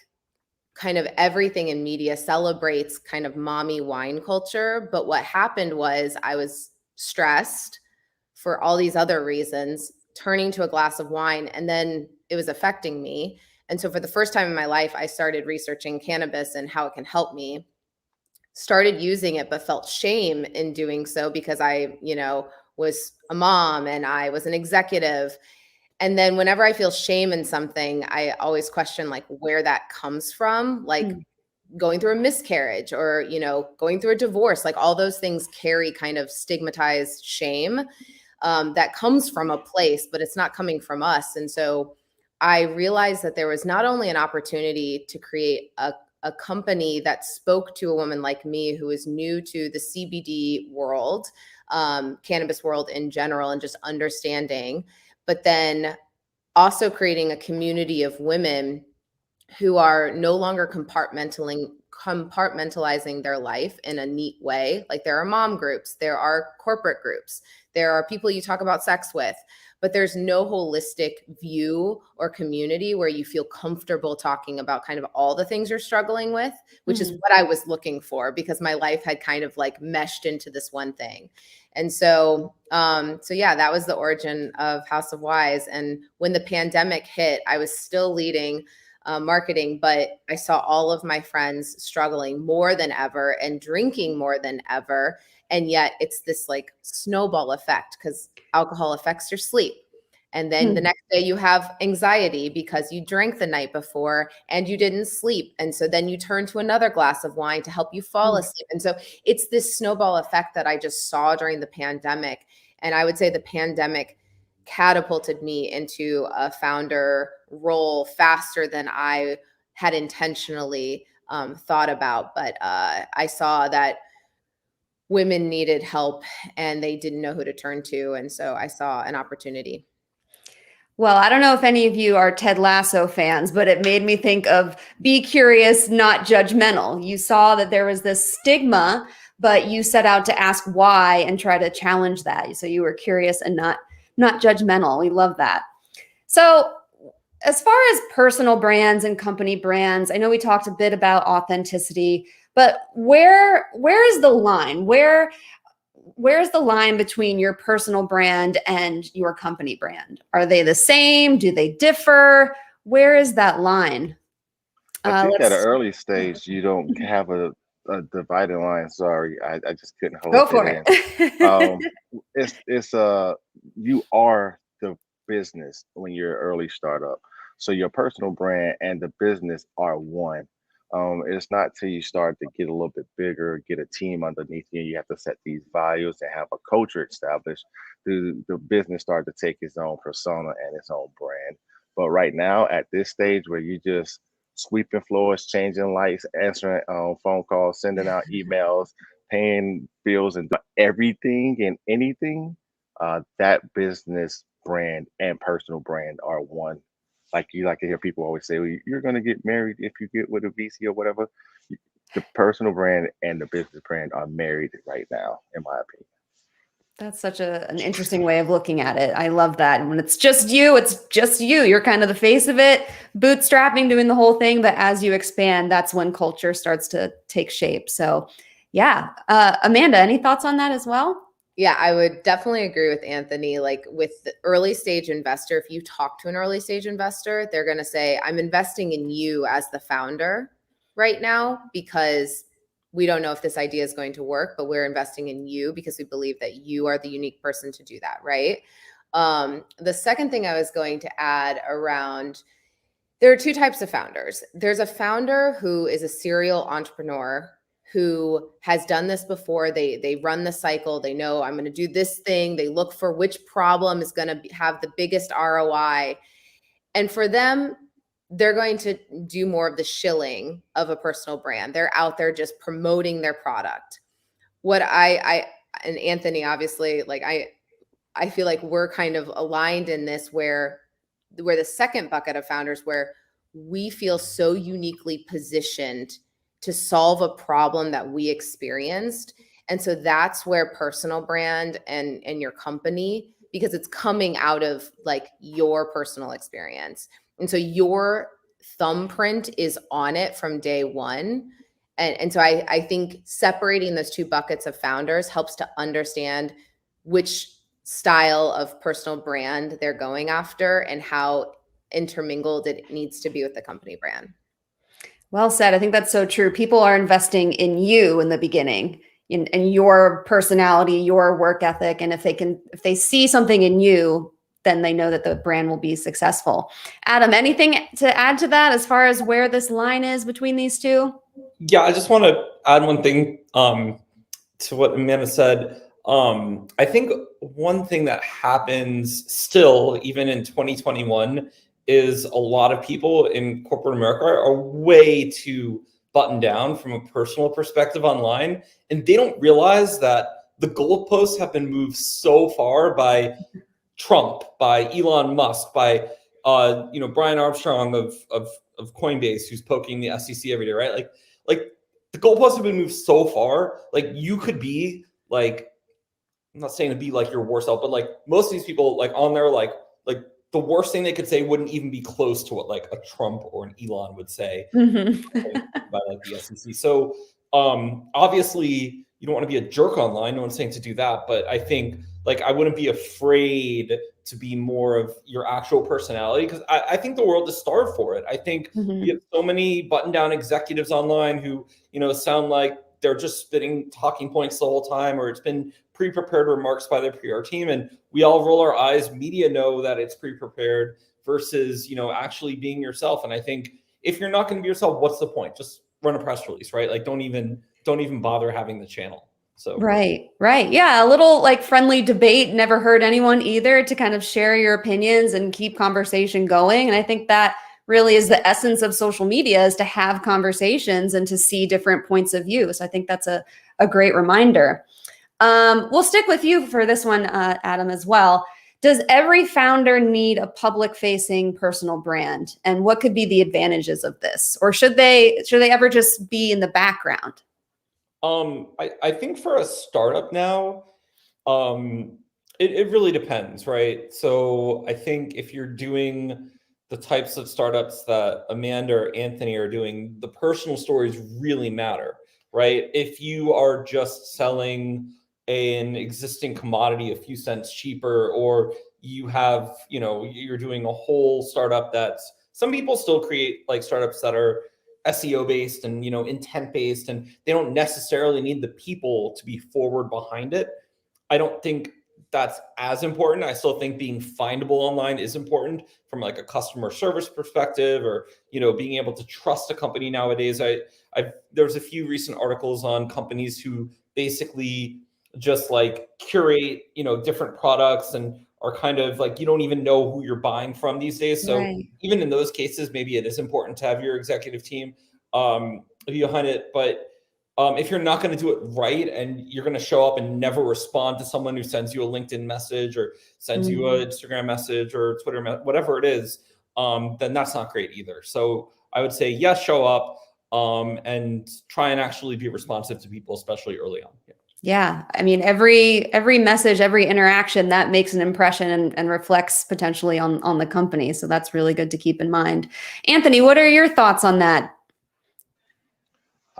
Speaker 14: kind of everything in media celebrates kind of mommy wine culture. But what happened was I was stressed for all these other reasons, turning to a glass of wine, and then it was affecting me. And so for the first time in my life, I started researching cannabis and how it can help me. Started using it, but felt shame in doing so because I, you know, was a mom and I was an executive. And then whenever I feel shame in something, I always question like where that comes from, like going through a miscarriage or, you know, going through a divorce, like all those things carry kind of stigmatized shame that comes from a place, but it's not coming from us. And so I realized that there was not only an opportunity to create a company that spoke to a woman like me who is new to the CBD world, cannabis world in general, and just understanding, but then also creating a community of women who are no longer compartmentalizing their life in a neat way. Like, there are mom groups, there are corporate groups, there are people you talk about sex with, but there's no holistic view or community where you feel comfortable talking about kind of all the things you're struggling with, which is what I was looking for, because my life had kind of like meshed into this one thing. And so, yeah, that was the origin of House of Wise. And when the pandemic hit, I was still leading marketing, but I saw all of my friends struggling more than ever and drinking more than ever. And yet it's this like snowball effect, because alcohol affects your sleep. And then the next day you have anxiety because you drank the night before and you didn't sleep. And so then you turn to another glass of wine to help you fall asleep. And so it's this snowball effect that I just saw during the pandemic. And I would say the pandemic catapulted me into a founder role faster than I had intentionally thought about. But I saw that women needed help and they didn't know who to turn to. And so I saw an opportunity.
Speaker 13: Well, I don't know if any of you are Ted Lasso fans, but it made me think of be curious, not judgmental. You saw that there was this stigma, but you set out to ask why and try to challenge that. So you were curious and not judgmental. We love that. So as far as personal brands and company brands, I know we talked a bit about authenticity, but where is the line? Where's the line between your personal brand and your company brand? Are they the same? Do they differ? Where is that line?
Speaker 16: I think at an early stage, you don't have a a dividing line. Sorry, I just couldn't hold
Speaker 13: Go
Speaker 16: that
Speaker 13: for
Speaker 16: in.
Speaker 13: it.
Speaker 16: It's you are the business when you're an early startup. So your personal brand and the business are one. It's not till you start to get a little bit bigger, get a team underneath you, and you have to set these values and have a culture established. The business start to take its own persona and its own brand. But right now, at this stage where you just sweeping floors, changing lights, answering phone calls, sending out emails, paying bills, and everything and anything, that business brand and personal brand are one. Like you like to hear people always say, well, you're going to get married if you get with a VC or whatever. The personal brand and the business brand are married right now, in my opinion.
Speaker 13: That's such an interesting way of looking at it. I love that. And when it's just you, it's just you. You're kind of the face of it, bootstrapping, doing the whole thing. But as you expand, that's when culture starts to take shape. So yeah. Amanda, any thoughts on that as well?
Speaker 14: Yeah, I would definitely agree with Anthony. Like with the early stage investor, if you talk to an early stage investor, they're going to say, I'm investing in you as the founder right now because we don't know if this idea is going to work, but we're investing in you because we believe that you are the unique person to do that, right? The second thing I was going to add around, there are two types of founders. There's a founder who is a serial entrepreneur who has done this before. They run the cycle. They know I'm going to do this thing. They look for which problem is going to have the biggest ROI. And for them, they're going to do more of the shilling of a personal brand. They're out there just promoting their product. What I and Anthony, obviously, like I feel like we're kind of aligned in this where the second bucket of founders where we feel so uniquely positioned to solve a problem that we experienced. And so that's where personal brand and your company, because it's coming out of like your personal experience. And so your thumbprint is on it from day one. And so I think separating those two buckets of founders helps to understand which style of personal brand they're going after and how intermingled it needs to be with the company brand.
Speaker 13: Well said. I think that's so true. People are investing in you in the beginning, in your personality, your work ethic. And if they see something in you, then they know that the brand will be successful. Adam, anything to add to that as far as where this line is between these two?
Speaker 15: Yeah, I just want to add one thing to what Amanda said. I think one thing that happens still, even in 2021, is a lot of people in corporate America are way too buttoned down from a personal perspective online. And they don't realize that the goalposts have been moved so far by Trump, by Elon Musk, by Brian Armstrong of Coinbase, who's poking the SEC every day, right? Like the goalposts have been moved so far. Like you could be like, I'm not saying to be like your worst self, but like most of these people like on there, like the worst thing they could say wouldn't even be close to what like a Trump or an Elon would say by like the SEC. So obviously you don't want to be a jerk online. No one's saying to do that, but I think like I wouldn't be afraid to be more of your actual personality because I think the world is starved for it. I think we have so many button down executives online who sound like they're just spitting talking points the whole time, or it's been pre-prepared remarks by their PR team, and we all roll our eyes. Media know that it's pre-prepared versus actually being yourself. And I think if you're not going to be yourself, what's the point? Just run a press release, right? Like don't even bother having the channel. So
Speaker 13: right. Yeah. A little like friendly debate never hurt anyone either, to kind of share your opinions and keep conversation going. And I think that really is the essence of social media, is to have conversations and to see different points of view. So I think that's a great reminder. We'll stick with you for this one, Adam, as well. Does every founder need a public-facing personal brand? And what could be the advantages of this? Or should they ever just be in the background?
Speaker 15: I think for a startup now, it really depends, right? So I think if you're doing the types of startups that Amanda or Anthony are doing, the personal stories really matter, right? If you are just selling an existing commodity a few cents cheaper, or you have, you're doing a whole startup some people still create like startups that are, SEO based and, intent based, and they don't necessarily need the people to be forward behind it. I don't think that's as important. I still think being findable online is important from like a customer service perspective, or, being able to trust a company nowadays. There's a few recent articles on companies who basically just like curate, different products and are kind of like, you don't even know who you're buying from these days. So
Speaker 13: Right.
Speaker 15: even in those cases, maybe it is important to have your executive team behind it. But if you're not going to do it right, and you're going to show up and never respond to someone who sends you a LinkedIn message or sends you an Instagram message or Twitter, whatever it is, then that's not great either. So I would say, yes, show up and try and actually be responsive to people, especially early on.
Speaker 13: Yeah. I mean, every message, every interaction that makes an impression and reflects potentially on the company. So that's really good to keep in mind. Anthony, what are your thoughts on that?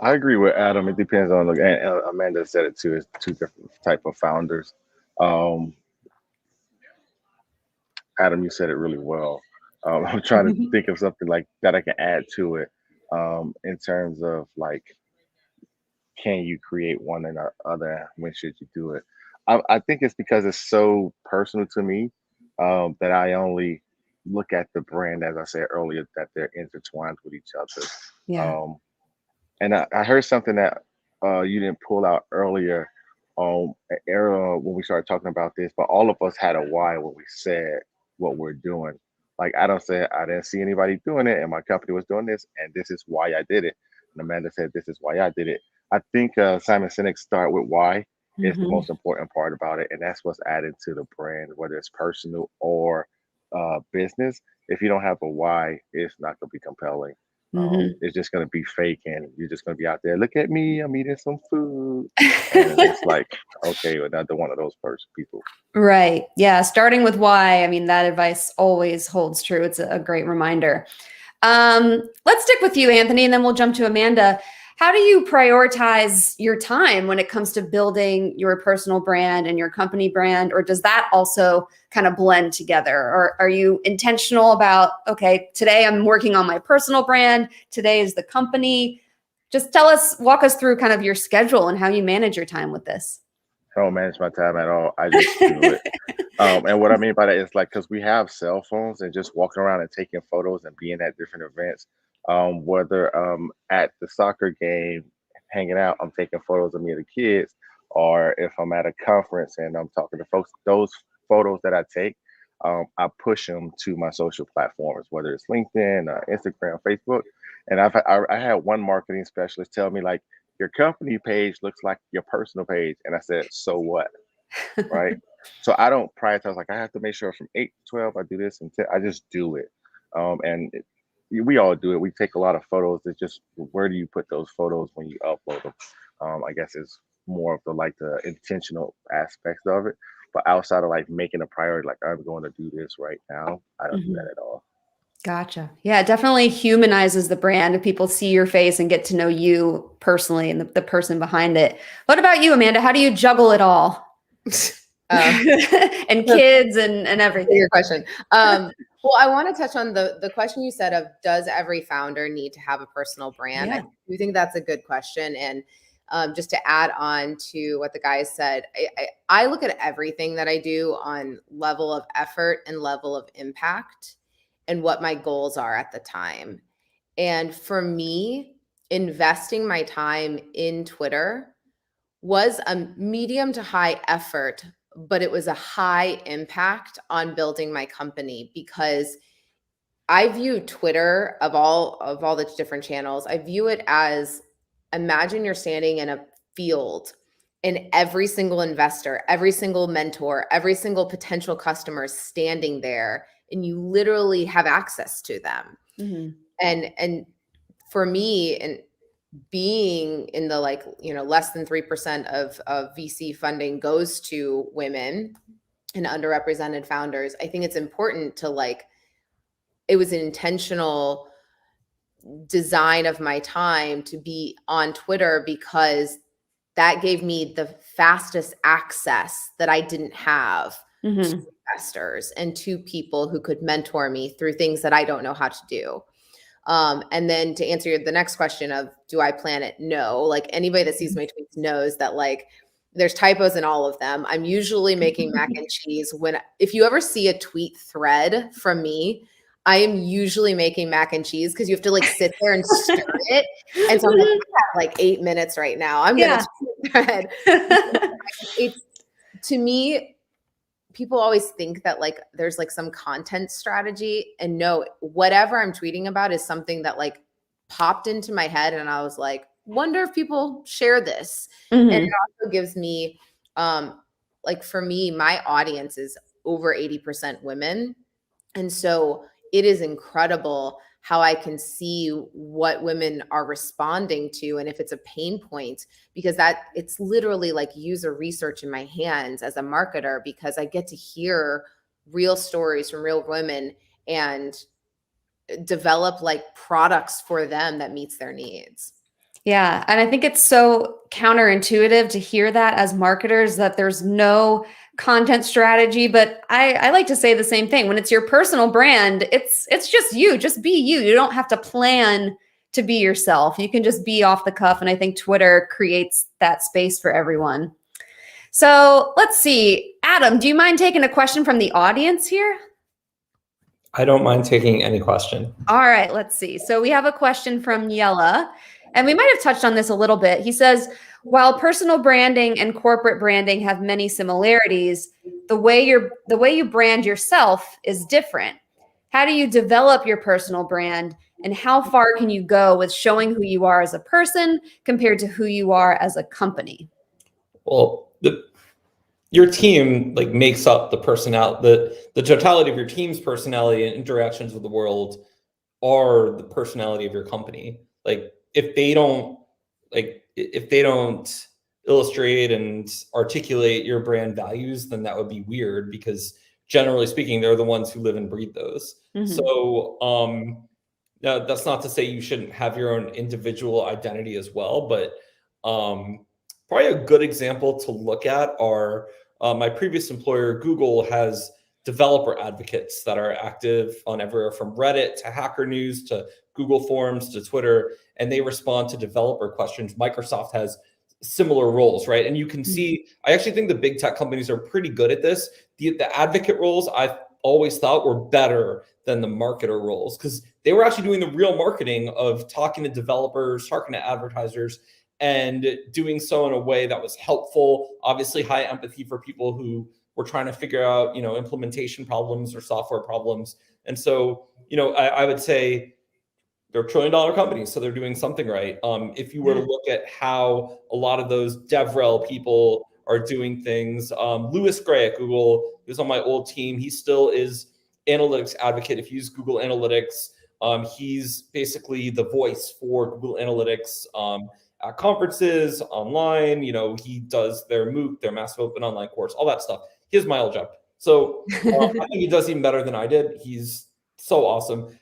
Speaker 16: I agree with Adam. It depends on and Amanda said it too. It's two different type of founders. Adam, you said it really well. I'm trying to think of something like that I can add to it in terms of like, can you create one and the other? When should you do it? I think it's because it's so personal to me that I only look at the brand, as I said earlier, that they're intertwined with each other.
Speaker 13: Yeah.
Speaker 16: And I heard something that you didn't pull out earlier when we started talking about this, but all of us had a why when we said what we're doing. Like Adam said, I didn't see anybody doing it, and my company was doing this, and this is why I did it. And Amanda said, this is why I did it. I think Simon Sinek's start with why is the most important part about it, and that's what's added to the brand, whether it's personal or business. If you don't have a why, it's not going to be compelling. It's just going to be fake, and you're just going to be out there. Look at me, I'm eating some food, and it's like, okay, another one of those people.
Speaker 13: Right. Yeah. Starting with why. I mean, that advice always holds true. It's a great reminder. Let's stick with you, Anthony, and then we'll jump to Amanda. How do you prioritize your time when it comes to building your personal brand and your company brand? Or does that also kind of blend together? Or are you intentional about, okay, today I'm working on my personal brand, today is the company? Just walk us through kind of your schedule and how you manage your time with this.
Speaker 16: I don't manage my time at all. I just do it. And what I mean by that is like, because we have cell phones, and just walking around and taking photos and being at different events, whether at the soccer game, hanging out, I'm taking photos of me and the kids, or if I'm at a conference and I'm talking to folks, those photos that I take, I push them to my social platforms, whether it's LinkedIn, Instagram, Facebook. And I had one marketing specialist tell me, like, your company page looks like your personal page. And I said, so what? Right. So I don't prioritize, like, I have to make sure from 8 to 12, I do this, and I just do it. We all do it. We take a lot of photos. It's just, where do you put those photos when you upload them? I guess it's more of the intentional aspects of it. But outside of like making a priority, like I'm going to do this right now, I don't do that at all.
Speaker 13: Gotcha. Yeah, it definitely humanizes the brand if people see your face and get to know you personally and the person behind it. What about you, Amanda? How do you juggle it all? And kids and everything.
Speaker 14: Your question. Well, I want to touch on the question you said of, does every founder need to have a personal brand?
Speaker 13: Yeah.
Speaker 14: I do think that's a good question. And just to add on to what the guys said, I look at everything that I do on level of effort and level of impact and what my goals are at the time. And for me, investing my time in Twitter was a medium to high effort, but it was a high impact on building my company, because I view Twitter, of all the different channels, I view it as, imagine you're standing in a field and every single investor, every single mentor, every single potential customer is standing there, and you literally have access to them. And for me, and being in the less than 3% of VC funding goes to women and underrepresented founders, I think it's important to it was an intentional design of my time to be on Twitter, because that gave me the fastest access that I didn't have to investors and to people who could mentor me through things that I don't know how to do. And then to answer the next question of, do I plan it? No, like anybody that sees my tweets knows that like there's typos in all of them. I'm usually making mac and cheese if you ever see a tweet thread from me, I am usually making mac and cheese because you have to like sit there and stir it. And so I'm like 8 minutes right now. I'm going to thread. It's, to me, people always think that like there's like some content strategy, and no, whatever I'm tweeting about is something that like popped into my head and I was like, wonder if people share this. And it also gives me like, for me, my audience is over 80% women, and so it is incredible how I can see what women are responding to and if it's a pain point, because it's literally like user research in my hands as a marketer, because I get to hear real stories from real women and develop like products for them that meets their needs.
Speaker 13: Yeah. And I think it's so counterintuitive to hear that as marketers, that there's no content strategy. But I like to say the same thing. When it's your personal brand, it's just you. Just be you. You don't have to plan to be yourself. You can just be off the cuff. And I think Twitter creates that space for everyone. So let's see. Adam, do you mind taking a question from the audience here?
Speaker 15: I don't mind taking any question.
Speaker 13: All right, let's see. So we have a question from Yella, and we might have touched on this a little bit. He says, while personal branding and corporate branding have many similarities, the way you brand yourself is different. How do you develop your personal brand, and how far can you go with showing who you are as a person compared to who you are as a company?
Speaker 15: Well, your team like makes up the personality, the totality of your team's personality and interactions with the world are the personality of your company. Like if they don't illustrate and articulate your brand values, then that would be weird, because generally speaking, they're the ones who live and breathe those. So now, that's not to say you shouldn't have your own individual identity as well, but probably a good example to look at are my previous employer, Google, has developer advocates that are active on everywhere from Reddit to Hacker News to Google Forums to Twitter, and they respond to developer questions. Microsoft has similar roles, right? And you can see, I actually think the big tech companies are pretty good at this. The advocate roles, I've always thought, were better than the marketer roles, because they were actually doing the real marketing of talking to developers, talking to advertisers, and doing so in a way that was helpful. Obviously, high empathy for people who were trying to figure out, implementation problems or software problems. And so, I would say they're $1 trillion companies, so they're doing something right. If you were to look at how a lot of those DevRel people are doing things, Louis Gray at Google, who's on my old team, he still is analytics advocate. If you use Google Analytics, he's basically the voice for Google Analytics at conferences, online. He does their MOOC, their massive open online course, all that stuff. He has my old job. So I think he does even better than I did. He's so awesome.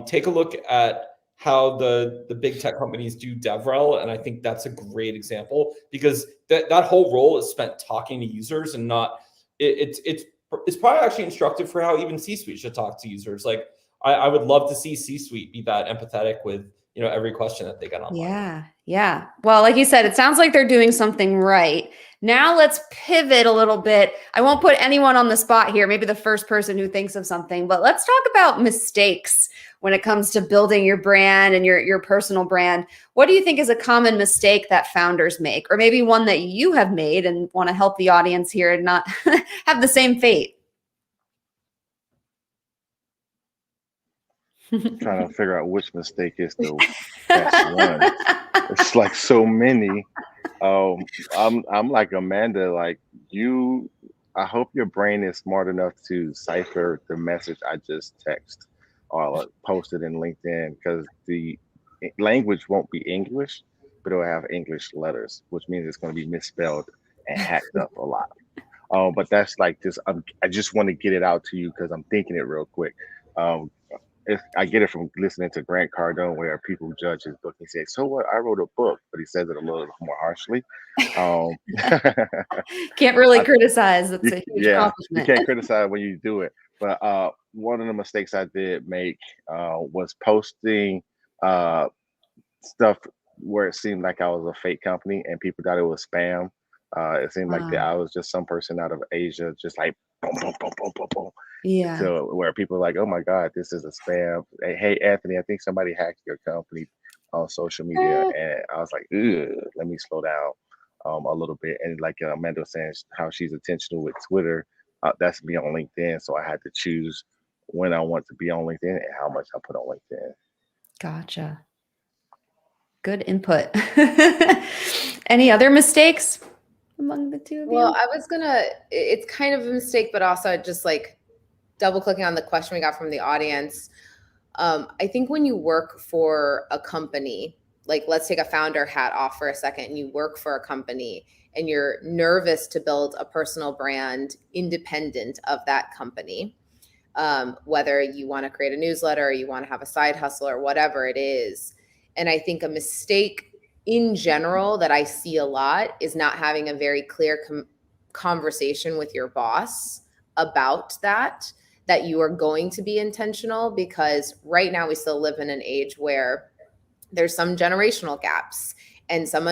Speaker 15: Take a look at how the big tech companies do DevRel, and I think that's a great example, because that whole role is spent talking to users and not it's probably actually instructive for how even C-suite should talk to users. Like I would love to see C-suite be that empathetic with every question that they get online.
Speaker 13: Yeah. Well, like you said, it sounds like they're doing something right. Now let's pivot a little bit. I won't put anyone on the spot here, maybe the first person who thinks of something, but let's talk about mistakes when it comes to building your brand and your personal brand. What do you think is a common mistake that founders make, or maybe one that you have made and want to help the audience here and not have the same fate?
Speaker 16: Trying to figure out which mistake is the best one. It's like so many. I'm like Amanda, like you. I hope your brain is smart enough to decipher the message I just text or posted in LinkedIn, because the language won't be English, but it'll have English letters, which means it's going to be misspelled and hacked up a lot. But that's like just I just want to get it out to you because I'm thinking it real quick. I get it from listening to Grant Cardone, where people judge his book. He says, "So what? I wrote a book," but he says it a little more harshly.
Speaker 13: Can't really criticize. That's a huge accomplishment.
Speaker 16: You can't criticize when you do it. But one of the mistakes I did make was posting stuff where it seemed like I was a fake company and people thought it was spam. It seemed like that
Speaker 13: Wow.
Speaker 16: I was just some person out of Asia, just like boom, boom, boom, boom, boom, boom,
Speaker 13: Yeah.
Speaker 16: to where people are like, oh my God, this is a spam. Hey, Anthony, I think somebody hacked your company on social media. And I was like, ugh, let me slow down a little bit. And like Amanda was saying, how she's intentional with Twitter, that's me on LinkedIn. So I had to choose when I want to be on LinkedIn and how much I put on LinkedIn.
Speaker 13: Gotcha. Good input. Any other mistakes among the two of you?
Speaker 14: Well, it's kind of a mistake, but also just like double clicking on the question we got from the audience. I think when you work for a company, like let's take a founder hat off for a second, and you work for a company and you're nervous to build a personal brand independent of that company, whether you want to create a newsletter or you want to have a side hustle or whatever it is. And I think a mistake in general that I see a lot is not having a very clear conversation with your boss about that you are going to be intentional, because right now we still live in an age where there's some generational gaps and some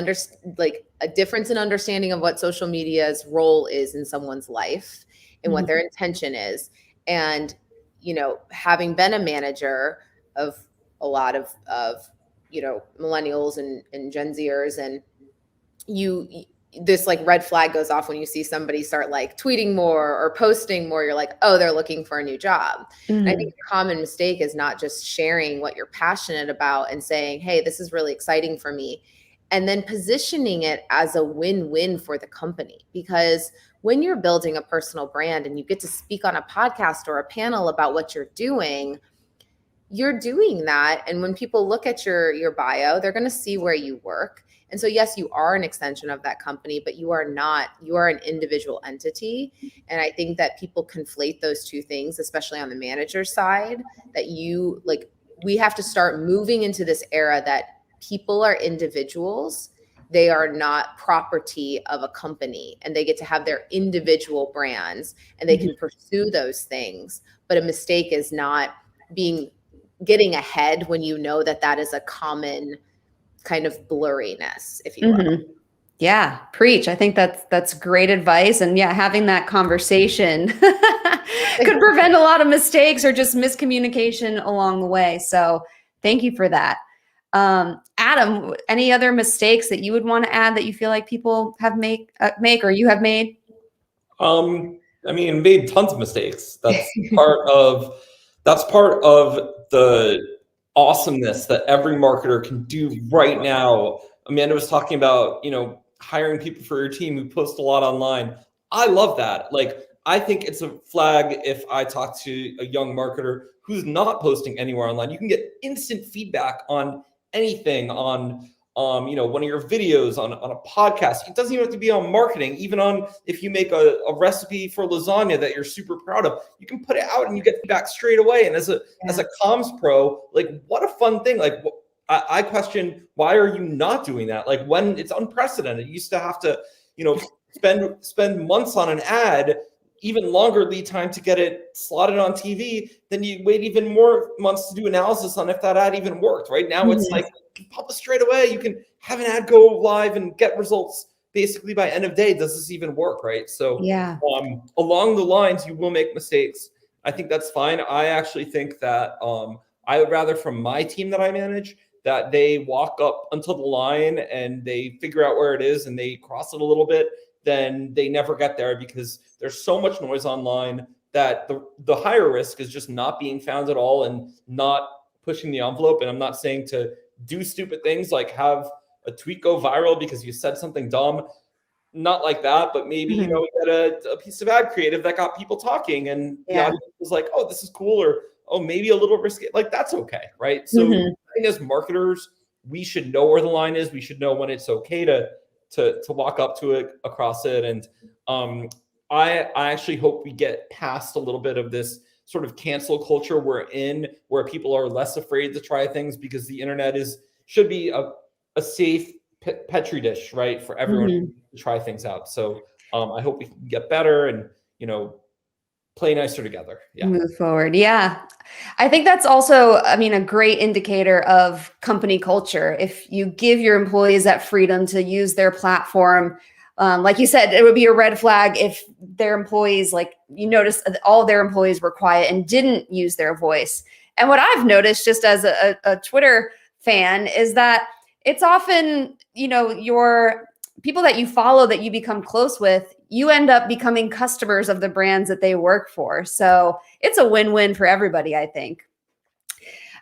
Speaker 14: like a difference in understanding of what social media's role is in someone's life and what their intention is. And, you know, having been a manager of a lot of you know, millennials and Gen Zers, and this like red flag goes off when you see somebody start like tweeting more or posting more. You're like, oh, they're looking for a new job. And I think the common mistake is not just sharing what you're passionate about and saying, hey, this is really exciting for me, and then positioning it as a win-win for the company. Because when you're building a personal brand and you get to speak on a podcast or a panel about what you're doing that. And when people look at your bio, they're going to see where you work. And so, yes, you are an extension of that company, but you are an individual entity. And I think that people conflate those two things, especially on the manager side, that we have to start moving into this era that people are individuals. They are not property of a company, and they get to have their individual brands and they can pursue those things. But a mistake is not getting ahead when you know that is a common kind of blurriness, if you will.
Speaker 13: Yeah, preach. I think that's great advice. And yeah, having that conversation could prevent a lot of mistakes or just miscommunication along the way. So thank you for that. Adam, any other mistakes that you would want to add that you feel like people have make or you have made?
Speaker 15: I mean, made tons of mistakes. That's part of the awesomeness that every marketer can do right now. Amanda was talking about, you know, hiring people for your team who post a lot online. I love that. Like, I think it's a flag if I talk to a young marketer who's not posting anywhere online. You can get instant feedback on anything, on you know, one of your videos, on a podcast. It doesn't even have to be on marketing. Even on, if you make a recipe for lasagna that you're super proud of, you can put it out and you get feedback straight away. And as a comms pro, like, what a fun thing. Like, I question, why are you not doing that? Like, when it's unprecedented, you used to have to, you know, spend months on an ad, even longer lead time to get it slotted on TV. Then you wait even more months to do analysis on if that ad even worked. Right now, it's like, you can publish straight away. You can have an ad go live and get results basically by end of day. Does this even work? Right. So along the lines, you will make mistakes. I think that's fine. I actually think that I would rather, from my team that I manage, that they walk up until the line and they figure out where it is and they cross it a little bit, then they never get there, because there's so much noise online that the higher risk is just not being found at all and not pushing the envelope. And I'm not saying to do stupid things like have a tweet go viral because you said something dumb, not like that, but maybe, you know, get a piece of ad creative that got people talking and the audience was like, oh, this is cool, or oh, maybe a little risky. Like, that's okay, right? So I think as marketers, we should know where the line is. We should know when it's okay to walk up to it, across it. And I actually hope we get past a little bit of this sort of cancel culture we're in, where people are less afraid to try things, because the internet should be a safe petri dish, right, for everyone to try things out. So I hope we can get better, and, you know, play nicer together. Yeah.
Speaker 13: Move forward. Yeah. I think that's also, I mean, a great indicator of company culture. If you give your employees that freedom to use their platform, like you said, it would be a red flag if their employees, like you notice all their employees were quiet and didn't use their voice. And what I've noticed just as a Twitter fan is that it's often, your people that you follow that you become close with, you end up becoming customers of the brands that they work for. So it's a win-win for everybody, I think.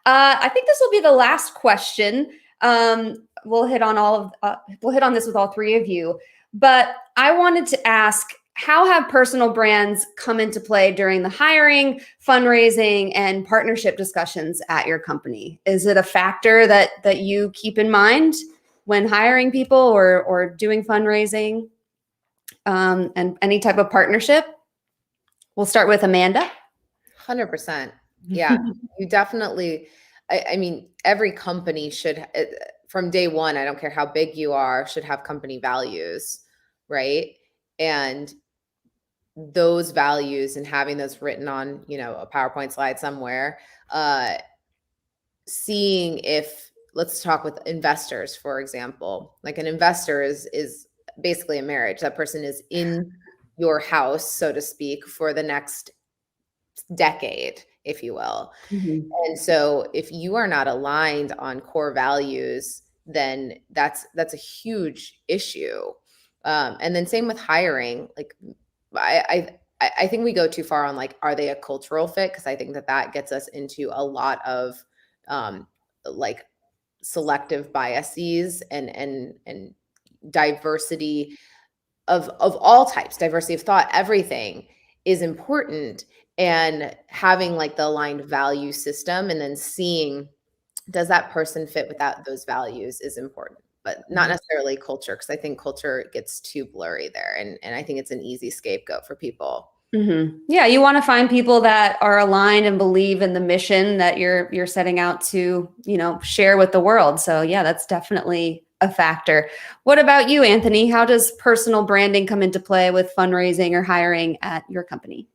Speaker 13: I think this will be the last question. We'll hit on this with all three of you, but I wanted to ask, how have personal brands come into play during the hiring, fundraising, and partnership discussions at your company? Is it a factor that you keep in mind when hiring people or doing fundraising and any type of partnership? We'll start with Amanda.
Speaker 14: 100%. Yeah, you definitely, I mean, every company should, from day one, I don't care how big you are, should have company values, right? And those values and having those written on, a PowerPoint slide somewhere, seeing if, let's talk with investors, for example, like an investor is basically a marriage. That person is in your house, so to speak, for the next decade, if you will.
Speaker 13: Mm-hmm.
Speaker 14: And so if you are not aligned on core values, then that's a huge issue. And then same with hiring. Like I think we go too far on like, are they a cultural fit? Because I think that gets us into a lot of like selective biases and diversity of all types, diversity of thought, everything is important. And having like the aligned value system and then seeing, does that person fit with those values is important, but not necessarily culture. Because I think culture gets too blurry there. And I think it's an easy scapegoat for people.
Speaker 13: Mm-hmm. Yeah, you want to find people that are aligned and believe in the mission that you're setting out to, share with the world. So yeah, that's definitely a factor. What about you, Anthony? How does personal branding come into play with fundraising or hiring at your company?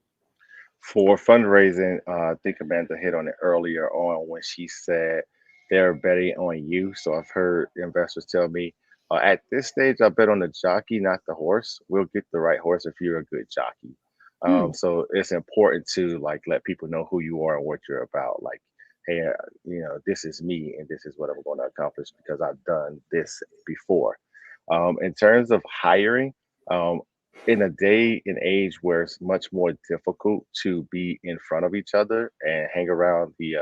Speaker 16: For fundraising, I think Amanda hit on it earlier on when she said they're betting on you. So I've heard investors tell me, at this stage, I bet on the jockey, not the horse. We'll get the right horse if you're a good jockey. So it's important to like let people know who you are and what you're about. Like, hey, this is me and this is what I'm going to accomplish because I've done this before. In terms of hiring, in a day and age where it's much more difficult to be in front of each other and hang around the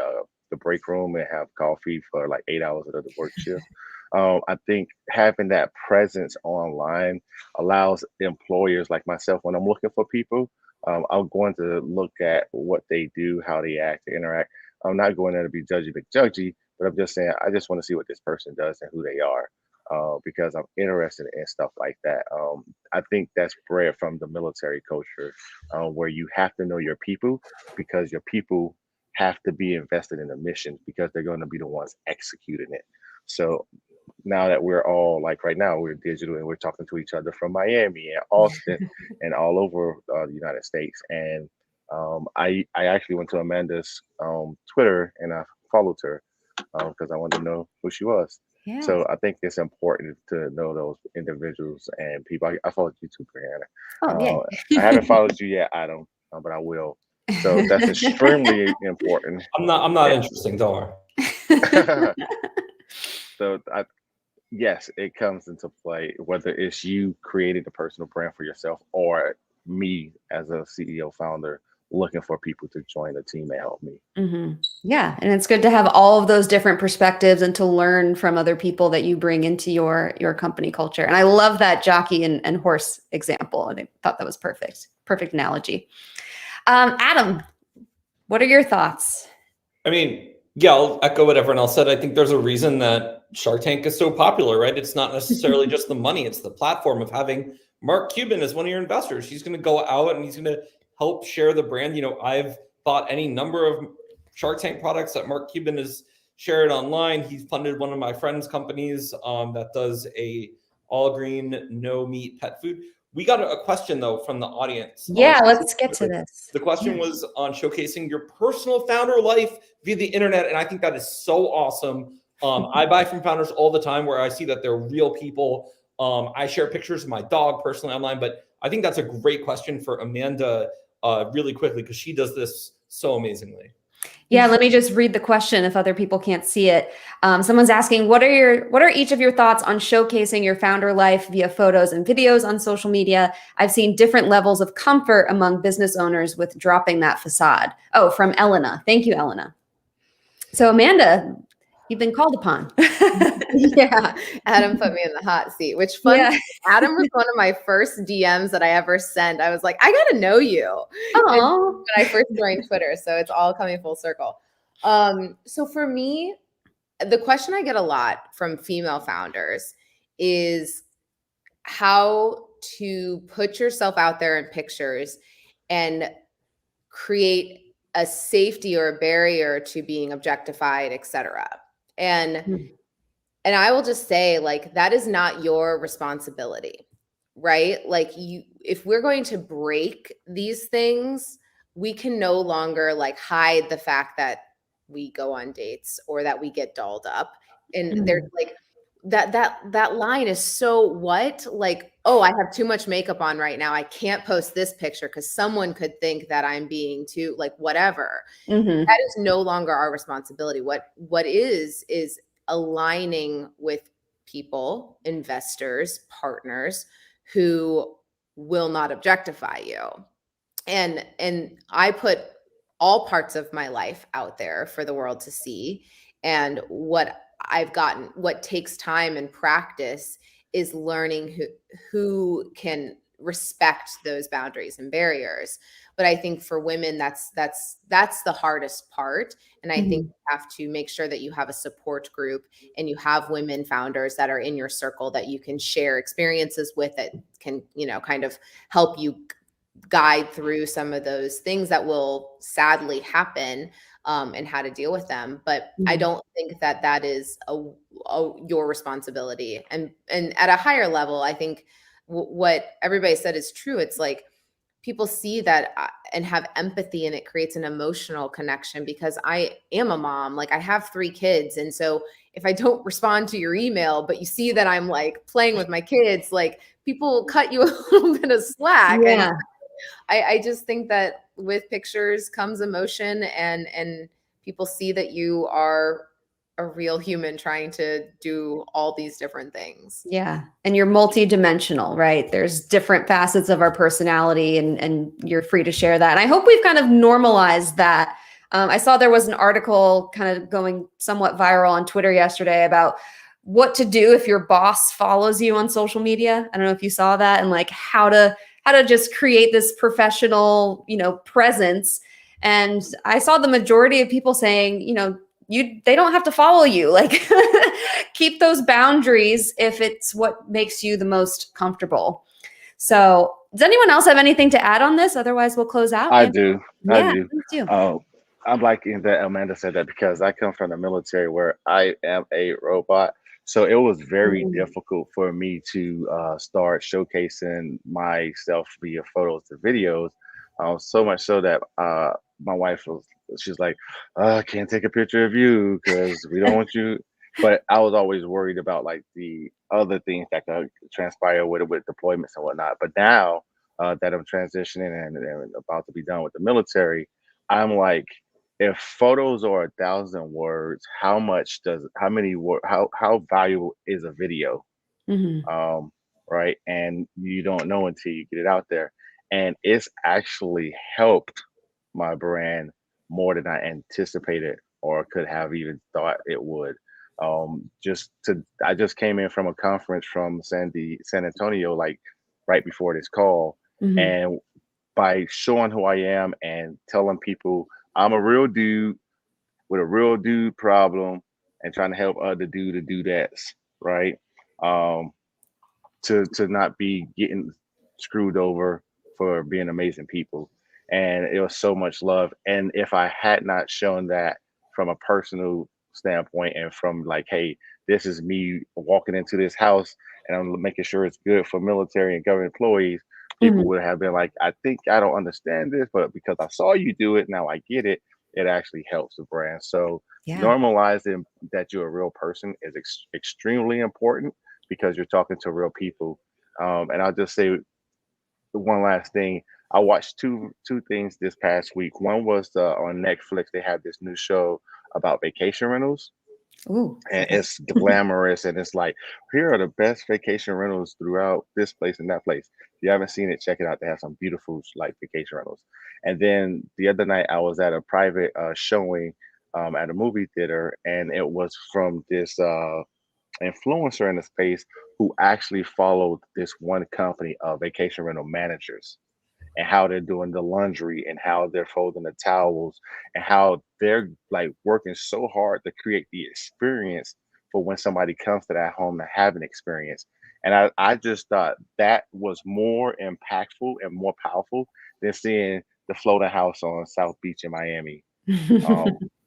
Speaker 16: break room and have coffee for like 8 hours of the work shift, I think having that presence online allows employers like myself, when I'm looking for people, I'm going to look at what they do, how they act, interact. I'm not going there to be judgy, but I'm just saying I just want to see what this person does and who they are. Because I'm interested in stuff like that. I think that's bred from the military culture, where you have to know your people because your people have to be invested in the mission because they're going to be the ones executing it. So now that we're all like right now, we're digital and we're talking to each other from Miami and Austin and all over the United States. And I actually went to Amanda's Twitter and I followed her because I wanted to know who she was.
Speaker 13: Yeah.
Speaker 16: So I think it's important to know those individuals and people. I followed you too, Brianna.
Speaker 13: Oh, yeah.
Speaker 16: I haven't followed you yet, Adam, but I will. So that's extremely important.
Speaker 15: I'm not interesting, don't worry.
Speaker 16: So yes, it comes into play, whether it's you creating a personal brand for yourself or me as a CEO founder looking for people to join the team and help me.
Speaker 13: Mm-hmm. Yeah. And it's good to have all of those different perspectives and to learn from other people that you bring into your company culture. And I love that jockey and horse example. And I thought that was perfect. Perfect analogy. Adam, what are your thoughts?
Speaker 15: I mean, yeah, I'll echo what everyone else said. I think there's a reason that Shark Tank is so popular, right? It's not necessarily just the money. It's the platform of having Mark Cuban as one of your investors. He's going to go out and he's going to help share the brand. I've bought any number of Shark Tank products that Mark Cuban has shared online. He's funded one of my friend's companies that does a all green, no meat pet food. We got a question though from the audience.
Speaker 13: Yeah, let's get to this.
Speaker 15: The question was on showcasing your personal founder life via the internet, and I think that is so awesome. I buy from founders all the time where I see that they're real people. I share pictures of my dog personally online, but I think that's a great question for Amanda really quickly because she does this so amazingly.
Speaker 13: Yeah, let me just read the question if other people can't see it. Someone's asking, what are each of your thoughts on showcasing your founder life via photos and videos on social media? I've seen different levels of comfort among business owners with dropping that facade. Oh, from Elena. Thank you, Elena. So Amanda, you've been called upon.
Speaker 14: Yeah, Adam put me in the hot seat, which fun.
Speaker 13: Yeah.
Speaker 14: Adam was one of my first DMs that I ever sent. I was like, I got to know you when I first joined Twitter. So it's all coming full circle. So for me, the question I get a lot from female founders is how to put yourself out there in pictures and create a safety or a barrier to being objectified, etc. And I will just say, like, that is not your responsibility, right? Like, if we're going to break these things, we can no longer like hide the fact that we go on dates or that we get dolled up. And there's like that line is so what? Like, oh, I have too much makeup on right now. I can't post this picture because someone could think that I'm being too like whatever. That is no longer our responsibility. What is aligning with people, investors, partners who will not objectify you. And I put all parts of my life out there for the world to see. And what I've gotten, what takes time and practice is learning who can respect those boundaries and barriers. But I think for women, that's the hardest part. And I think you have to make sure that you have a support group and you have women founders that are in your circle that you can share experiences with, that can, kind of help you guide through some of those things that will sadly happen, and how to deal with them. But I don't think that is your responsibility. And at a higher level, I think what everybody said is true. It's like people see that and have empathy, and it creates an emotional connection, because I am a mom. Like, I have 3 kids. And so if I don't respond to your email, but you see that I'm like playing with my kids, like, people cut you a little bit of slack.
Speaker 13: Yeah.
Speaker 14: And I just think that with pictures comes emotion, and people see that you are a real human trying to do all these different things.
Speaker 13: Yeah. And you're multidimensional, right? There's different facets of our personality, and you're free to share that. And I hope we've kind of normalized that. I saw there was an article kind of going somewhat viral on Twitter yesterday about what to do if your boss follows you on social media. I don't know if you saw that, and like how to just create this professional, presence. And I saw the majority of people saying, they don't have to follow you. Like, keep those boundaries if it's what makes you the most comfortable. So does anyone else have anything to add on this? Otherwise, we'll close out.
Speaker 16: I do.
Speaker 13: Yeah, please do.
Speaker 16: I'm liking that Amanda said that, because I come from the military where I am a robot. So it was very difficult for me to start showcasing myself via photos to videos. So much so that my wife she's like, I can't take a picture of you because we don't want you. But I was always worried about like the other things that could transpire with deployments and whatnot. But now that I'm transitioning and about to be done with the military, I'm like, if photos are 1,000 words, how valuable is a video? Right? And you don't know until you get it out there. And it's actually helped my brand more than I anticipated or could have even thought it would. I just came in from a conference from San Antonio, like right before this call. And by showing who I am and telling people I'm a real dude with a real dude problem and trying to help other dude to do that, right? To not be getting screwed over for being amazing people. And it was so much love. And if I had not shown that from a personal standpoint, and from like, hey, this is me walking into this house and I'm making sure it's good for military and government employees, people would have been like, I think I don't understand this, but because I saw you do it, now I get it. It actually helps the brand. So
Speaker 13: Yeah.
Speaker 16: normalizing that you're a real person is extremely important because you're talking to real people. And I'll just say the one last thing. I watched two things this past week. One was on Netflix. They had this new show about vacation rentals,
Speaker 13: Ooh.
Speaker 16: and it's glamorous, and it's like, here are the best vacation rentals throughout this place and that place. If you haven't seen it, check it out. They have some beautiful like vacation rentals. And then the other night I was at a private showing at a movie theater, and it was from this influencer in the space who actually followed this one company of vacation rental managers, and how they're doing the laundry and how they're folding the towels and how they're like working so hard to create the experience for when somebody comes to that home to have an experience. And I just thought that was more impactful and more powerful than seeing the floating house on South Beach in Miami.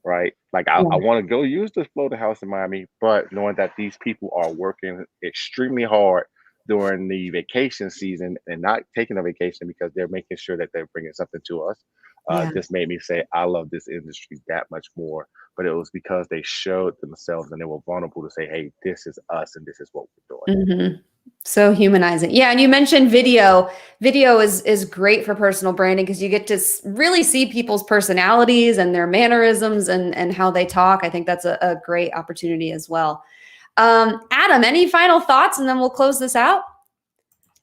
Speaker 16: Right? Like I want to go use the floating house in Miami, but knowing that these people are working extremely hard during the vacation season and not taking a vacation because they're making sure that they're bringing something to us, just made me say, I love this industry that much more. But it was because they showed themselves and they were vulnerable to say, hey, this is us and this is what we're doing.
Speaker 13: So humanizing. Yeah. And you mentioned video. Video is great for personal branding because you get to really see people's personalities and their mannerisms and how they talk. I think that's a great opportunity as well. Adam, any final thoughts, and then we'll close this out?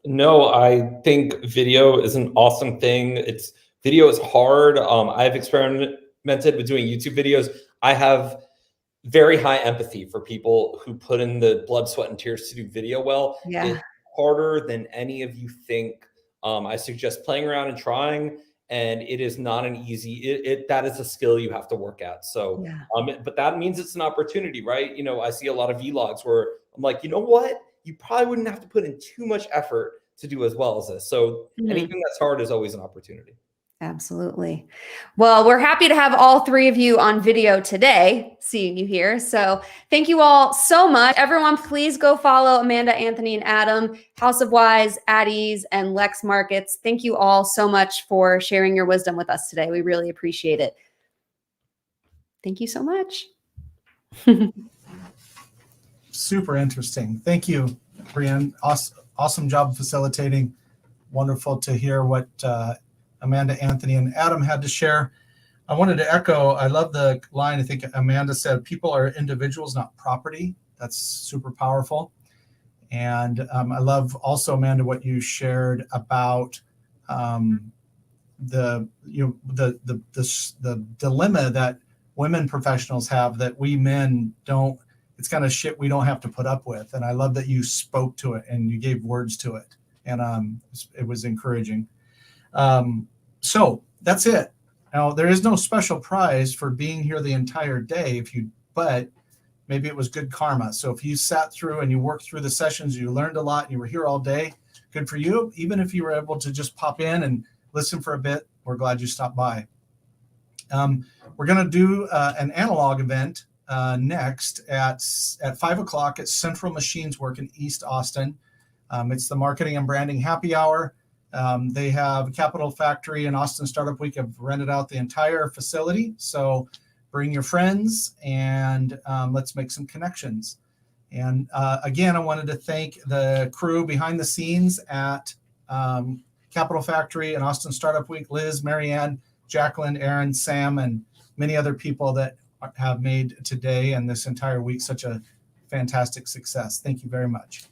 Speaker 15: No, I think video is an awesome thing. Video is hard. I've experimented with doing YouTube videos. I have very high empathy for people who put in the blood, sweat, and tears to do video well.
Speaker 13: Yeah.
Speaker 15: It's harder than any of you think. I suggest playing around and trying, and it is not an easy, that is a skill you have to work at. So, but that means it's an opportunity, right? You know, I see a lot of vlogs where I'm like, you know what? You probably wouldn't have to put in too much effort to do as well as this. So anything that's hard is always an opportunity.
Speaker 13: Absolutely. Well, we're happy to have all three of you on video today, seeing you here. So thank you all so much. Everyone, please go follow Amanda, Anthony, and Adam, House of Wise, At Ease, and Lex Markets. Thank you all so much for sharing your wisdom with us today. We really appreciate it. Thank you so much.
Speaker 2: Super interesting. Thank you, Brianne. Awesome job facilitating. Wonderful to hear what Amanda, Anthony, and Adam had to share. I wanted to echo, I love the line, I think Amanda said, people are individuals, not property. That's super powerful. And I love also, Amanda, what you shared about the dilemma that women professionals have that we men don't, it's kind of shit we don't have to put up with. And I love that you spoke to it and you gave words to it. And it was encouraging. So that's it. Now, there is no special prize for being here the entire day, but maybe it was good karma. So if you sat through and you worked through the sessions, you learned a lot and you were here all day, good for you. Even if you were able to just pop in and listen for a bit, we're glad you stopped by. We're going to do an analog event next at 5 o'clock at Central Machines Work in East Austin. It's the Marketing and Branding Happy Hour. They have Capital Factory and Austin Startup Week have rented out the entire facility. So bring your friends and let's make some connections. And again, I wanted to thank the crew behind the scenes at Capital Factory and Austin Startup Week, Liz, Marianne, Jacqueline, Aaron, Sam, and many other people that have made today and this entire week such a fantastic success. Thank you very much.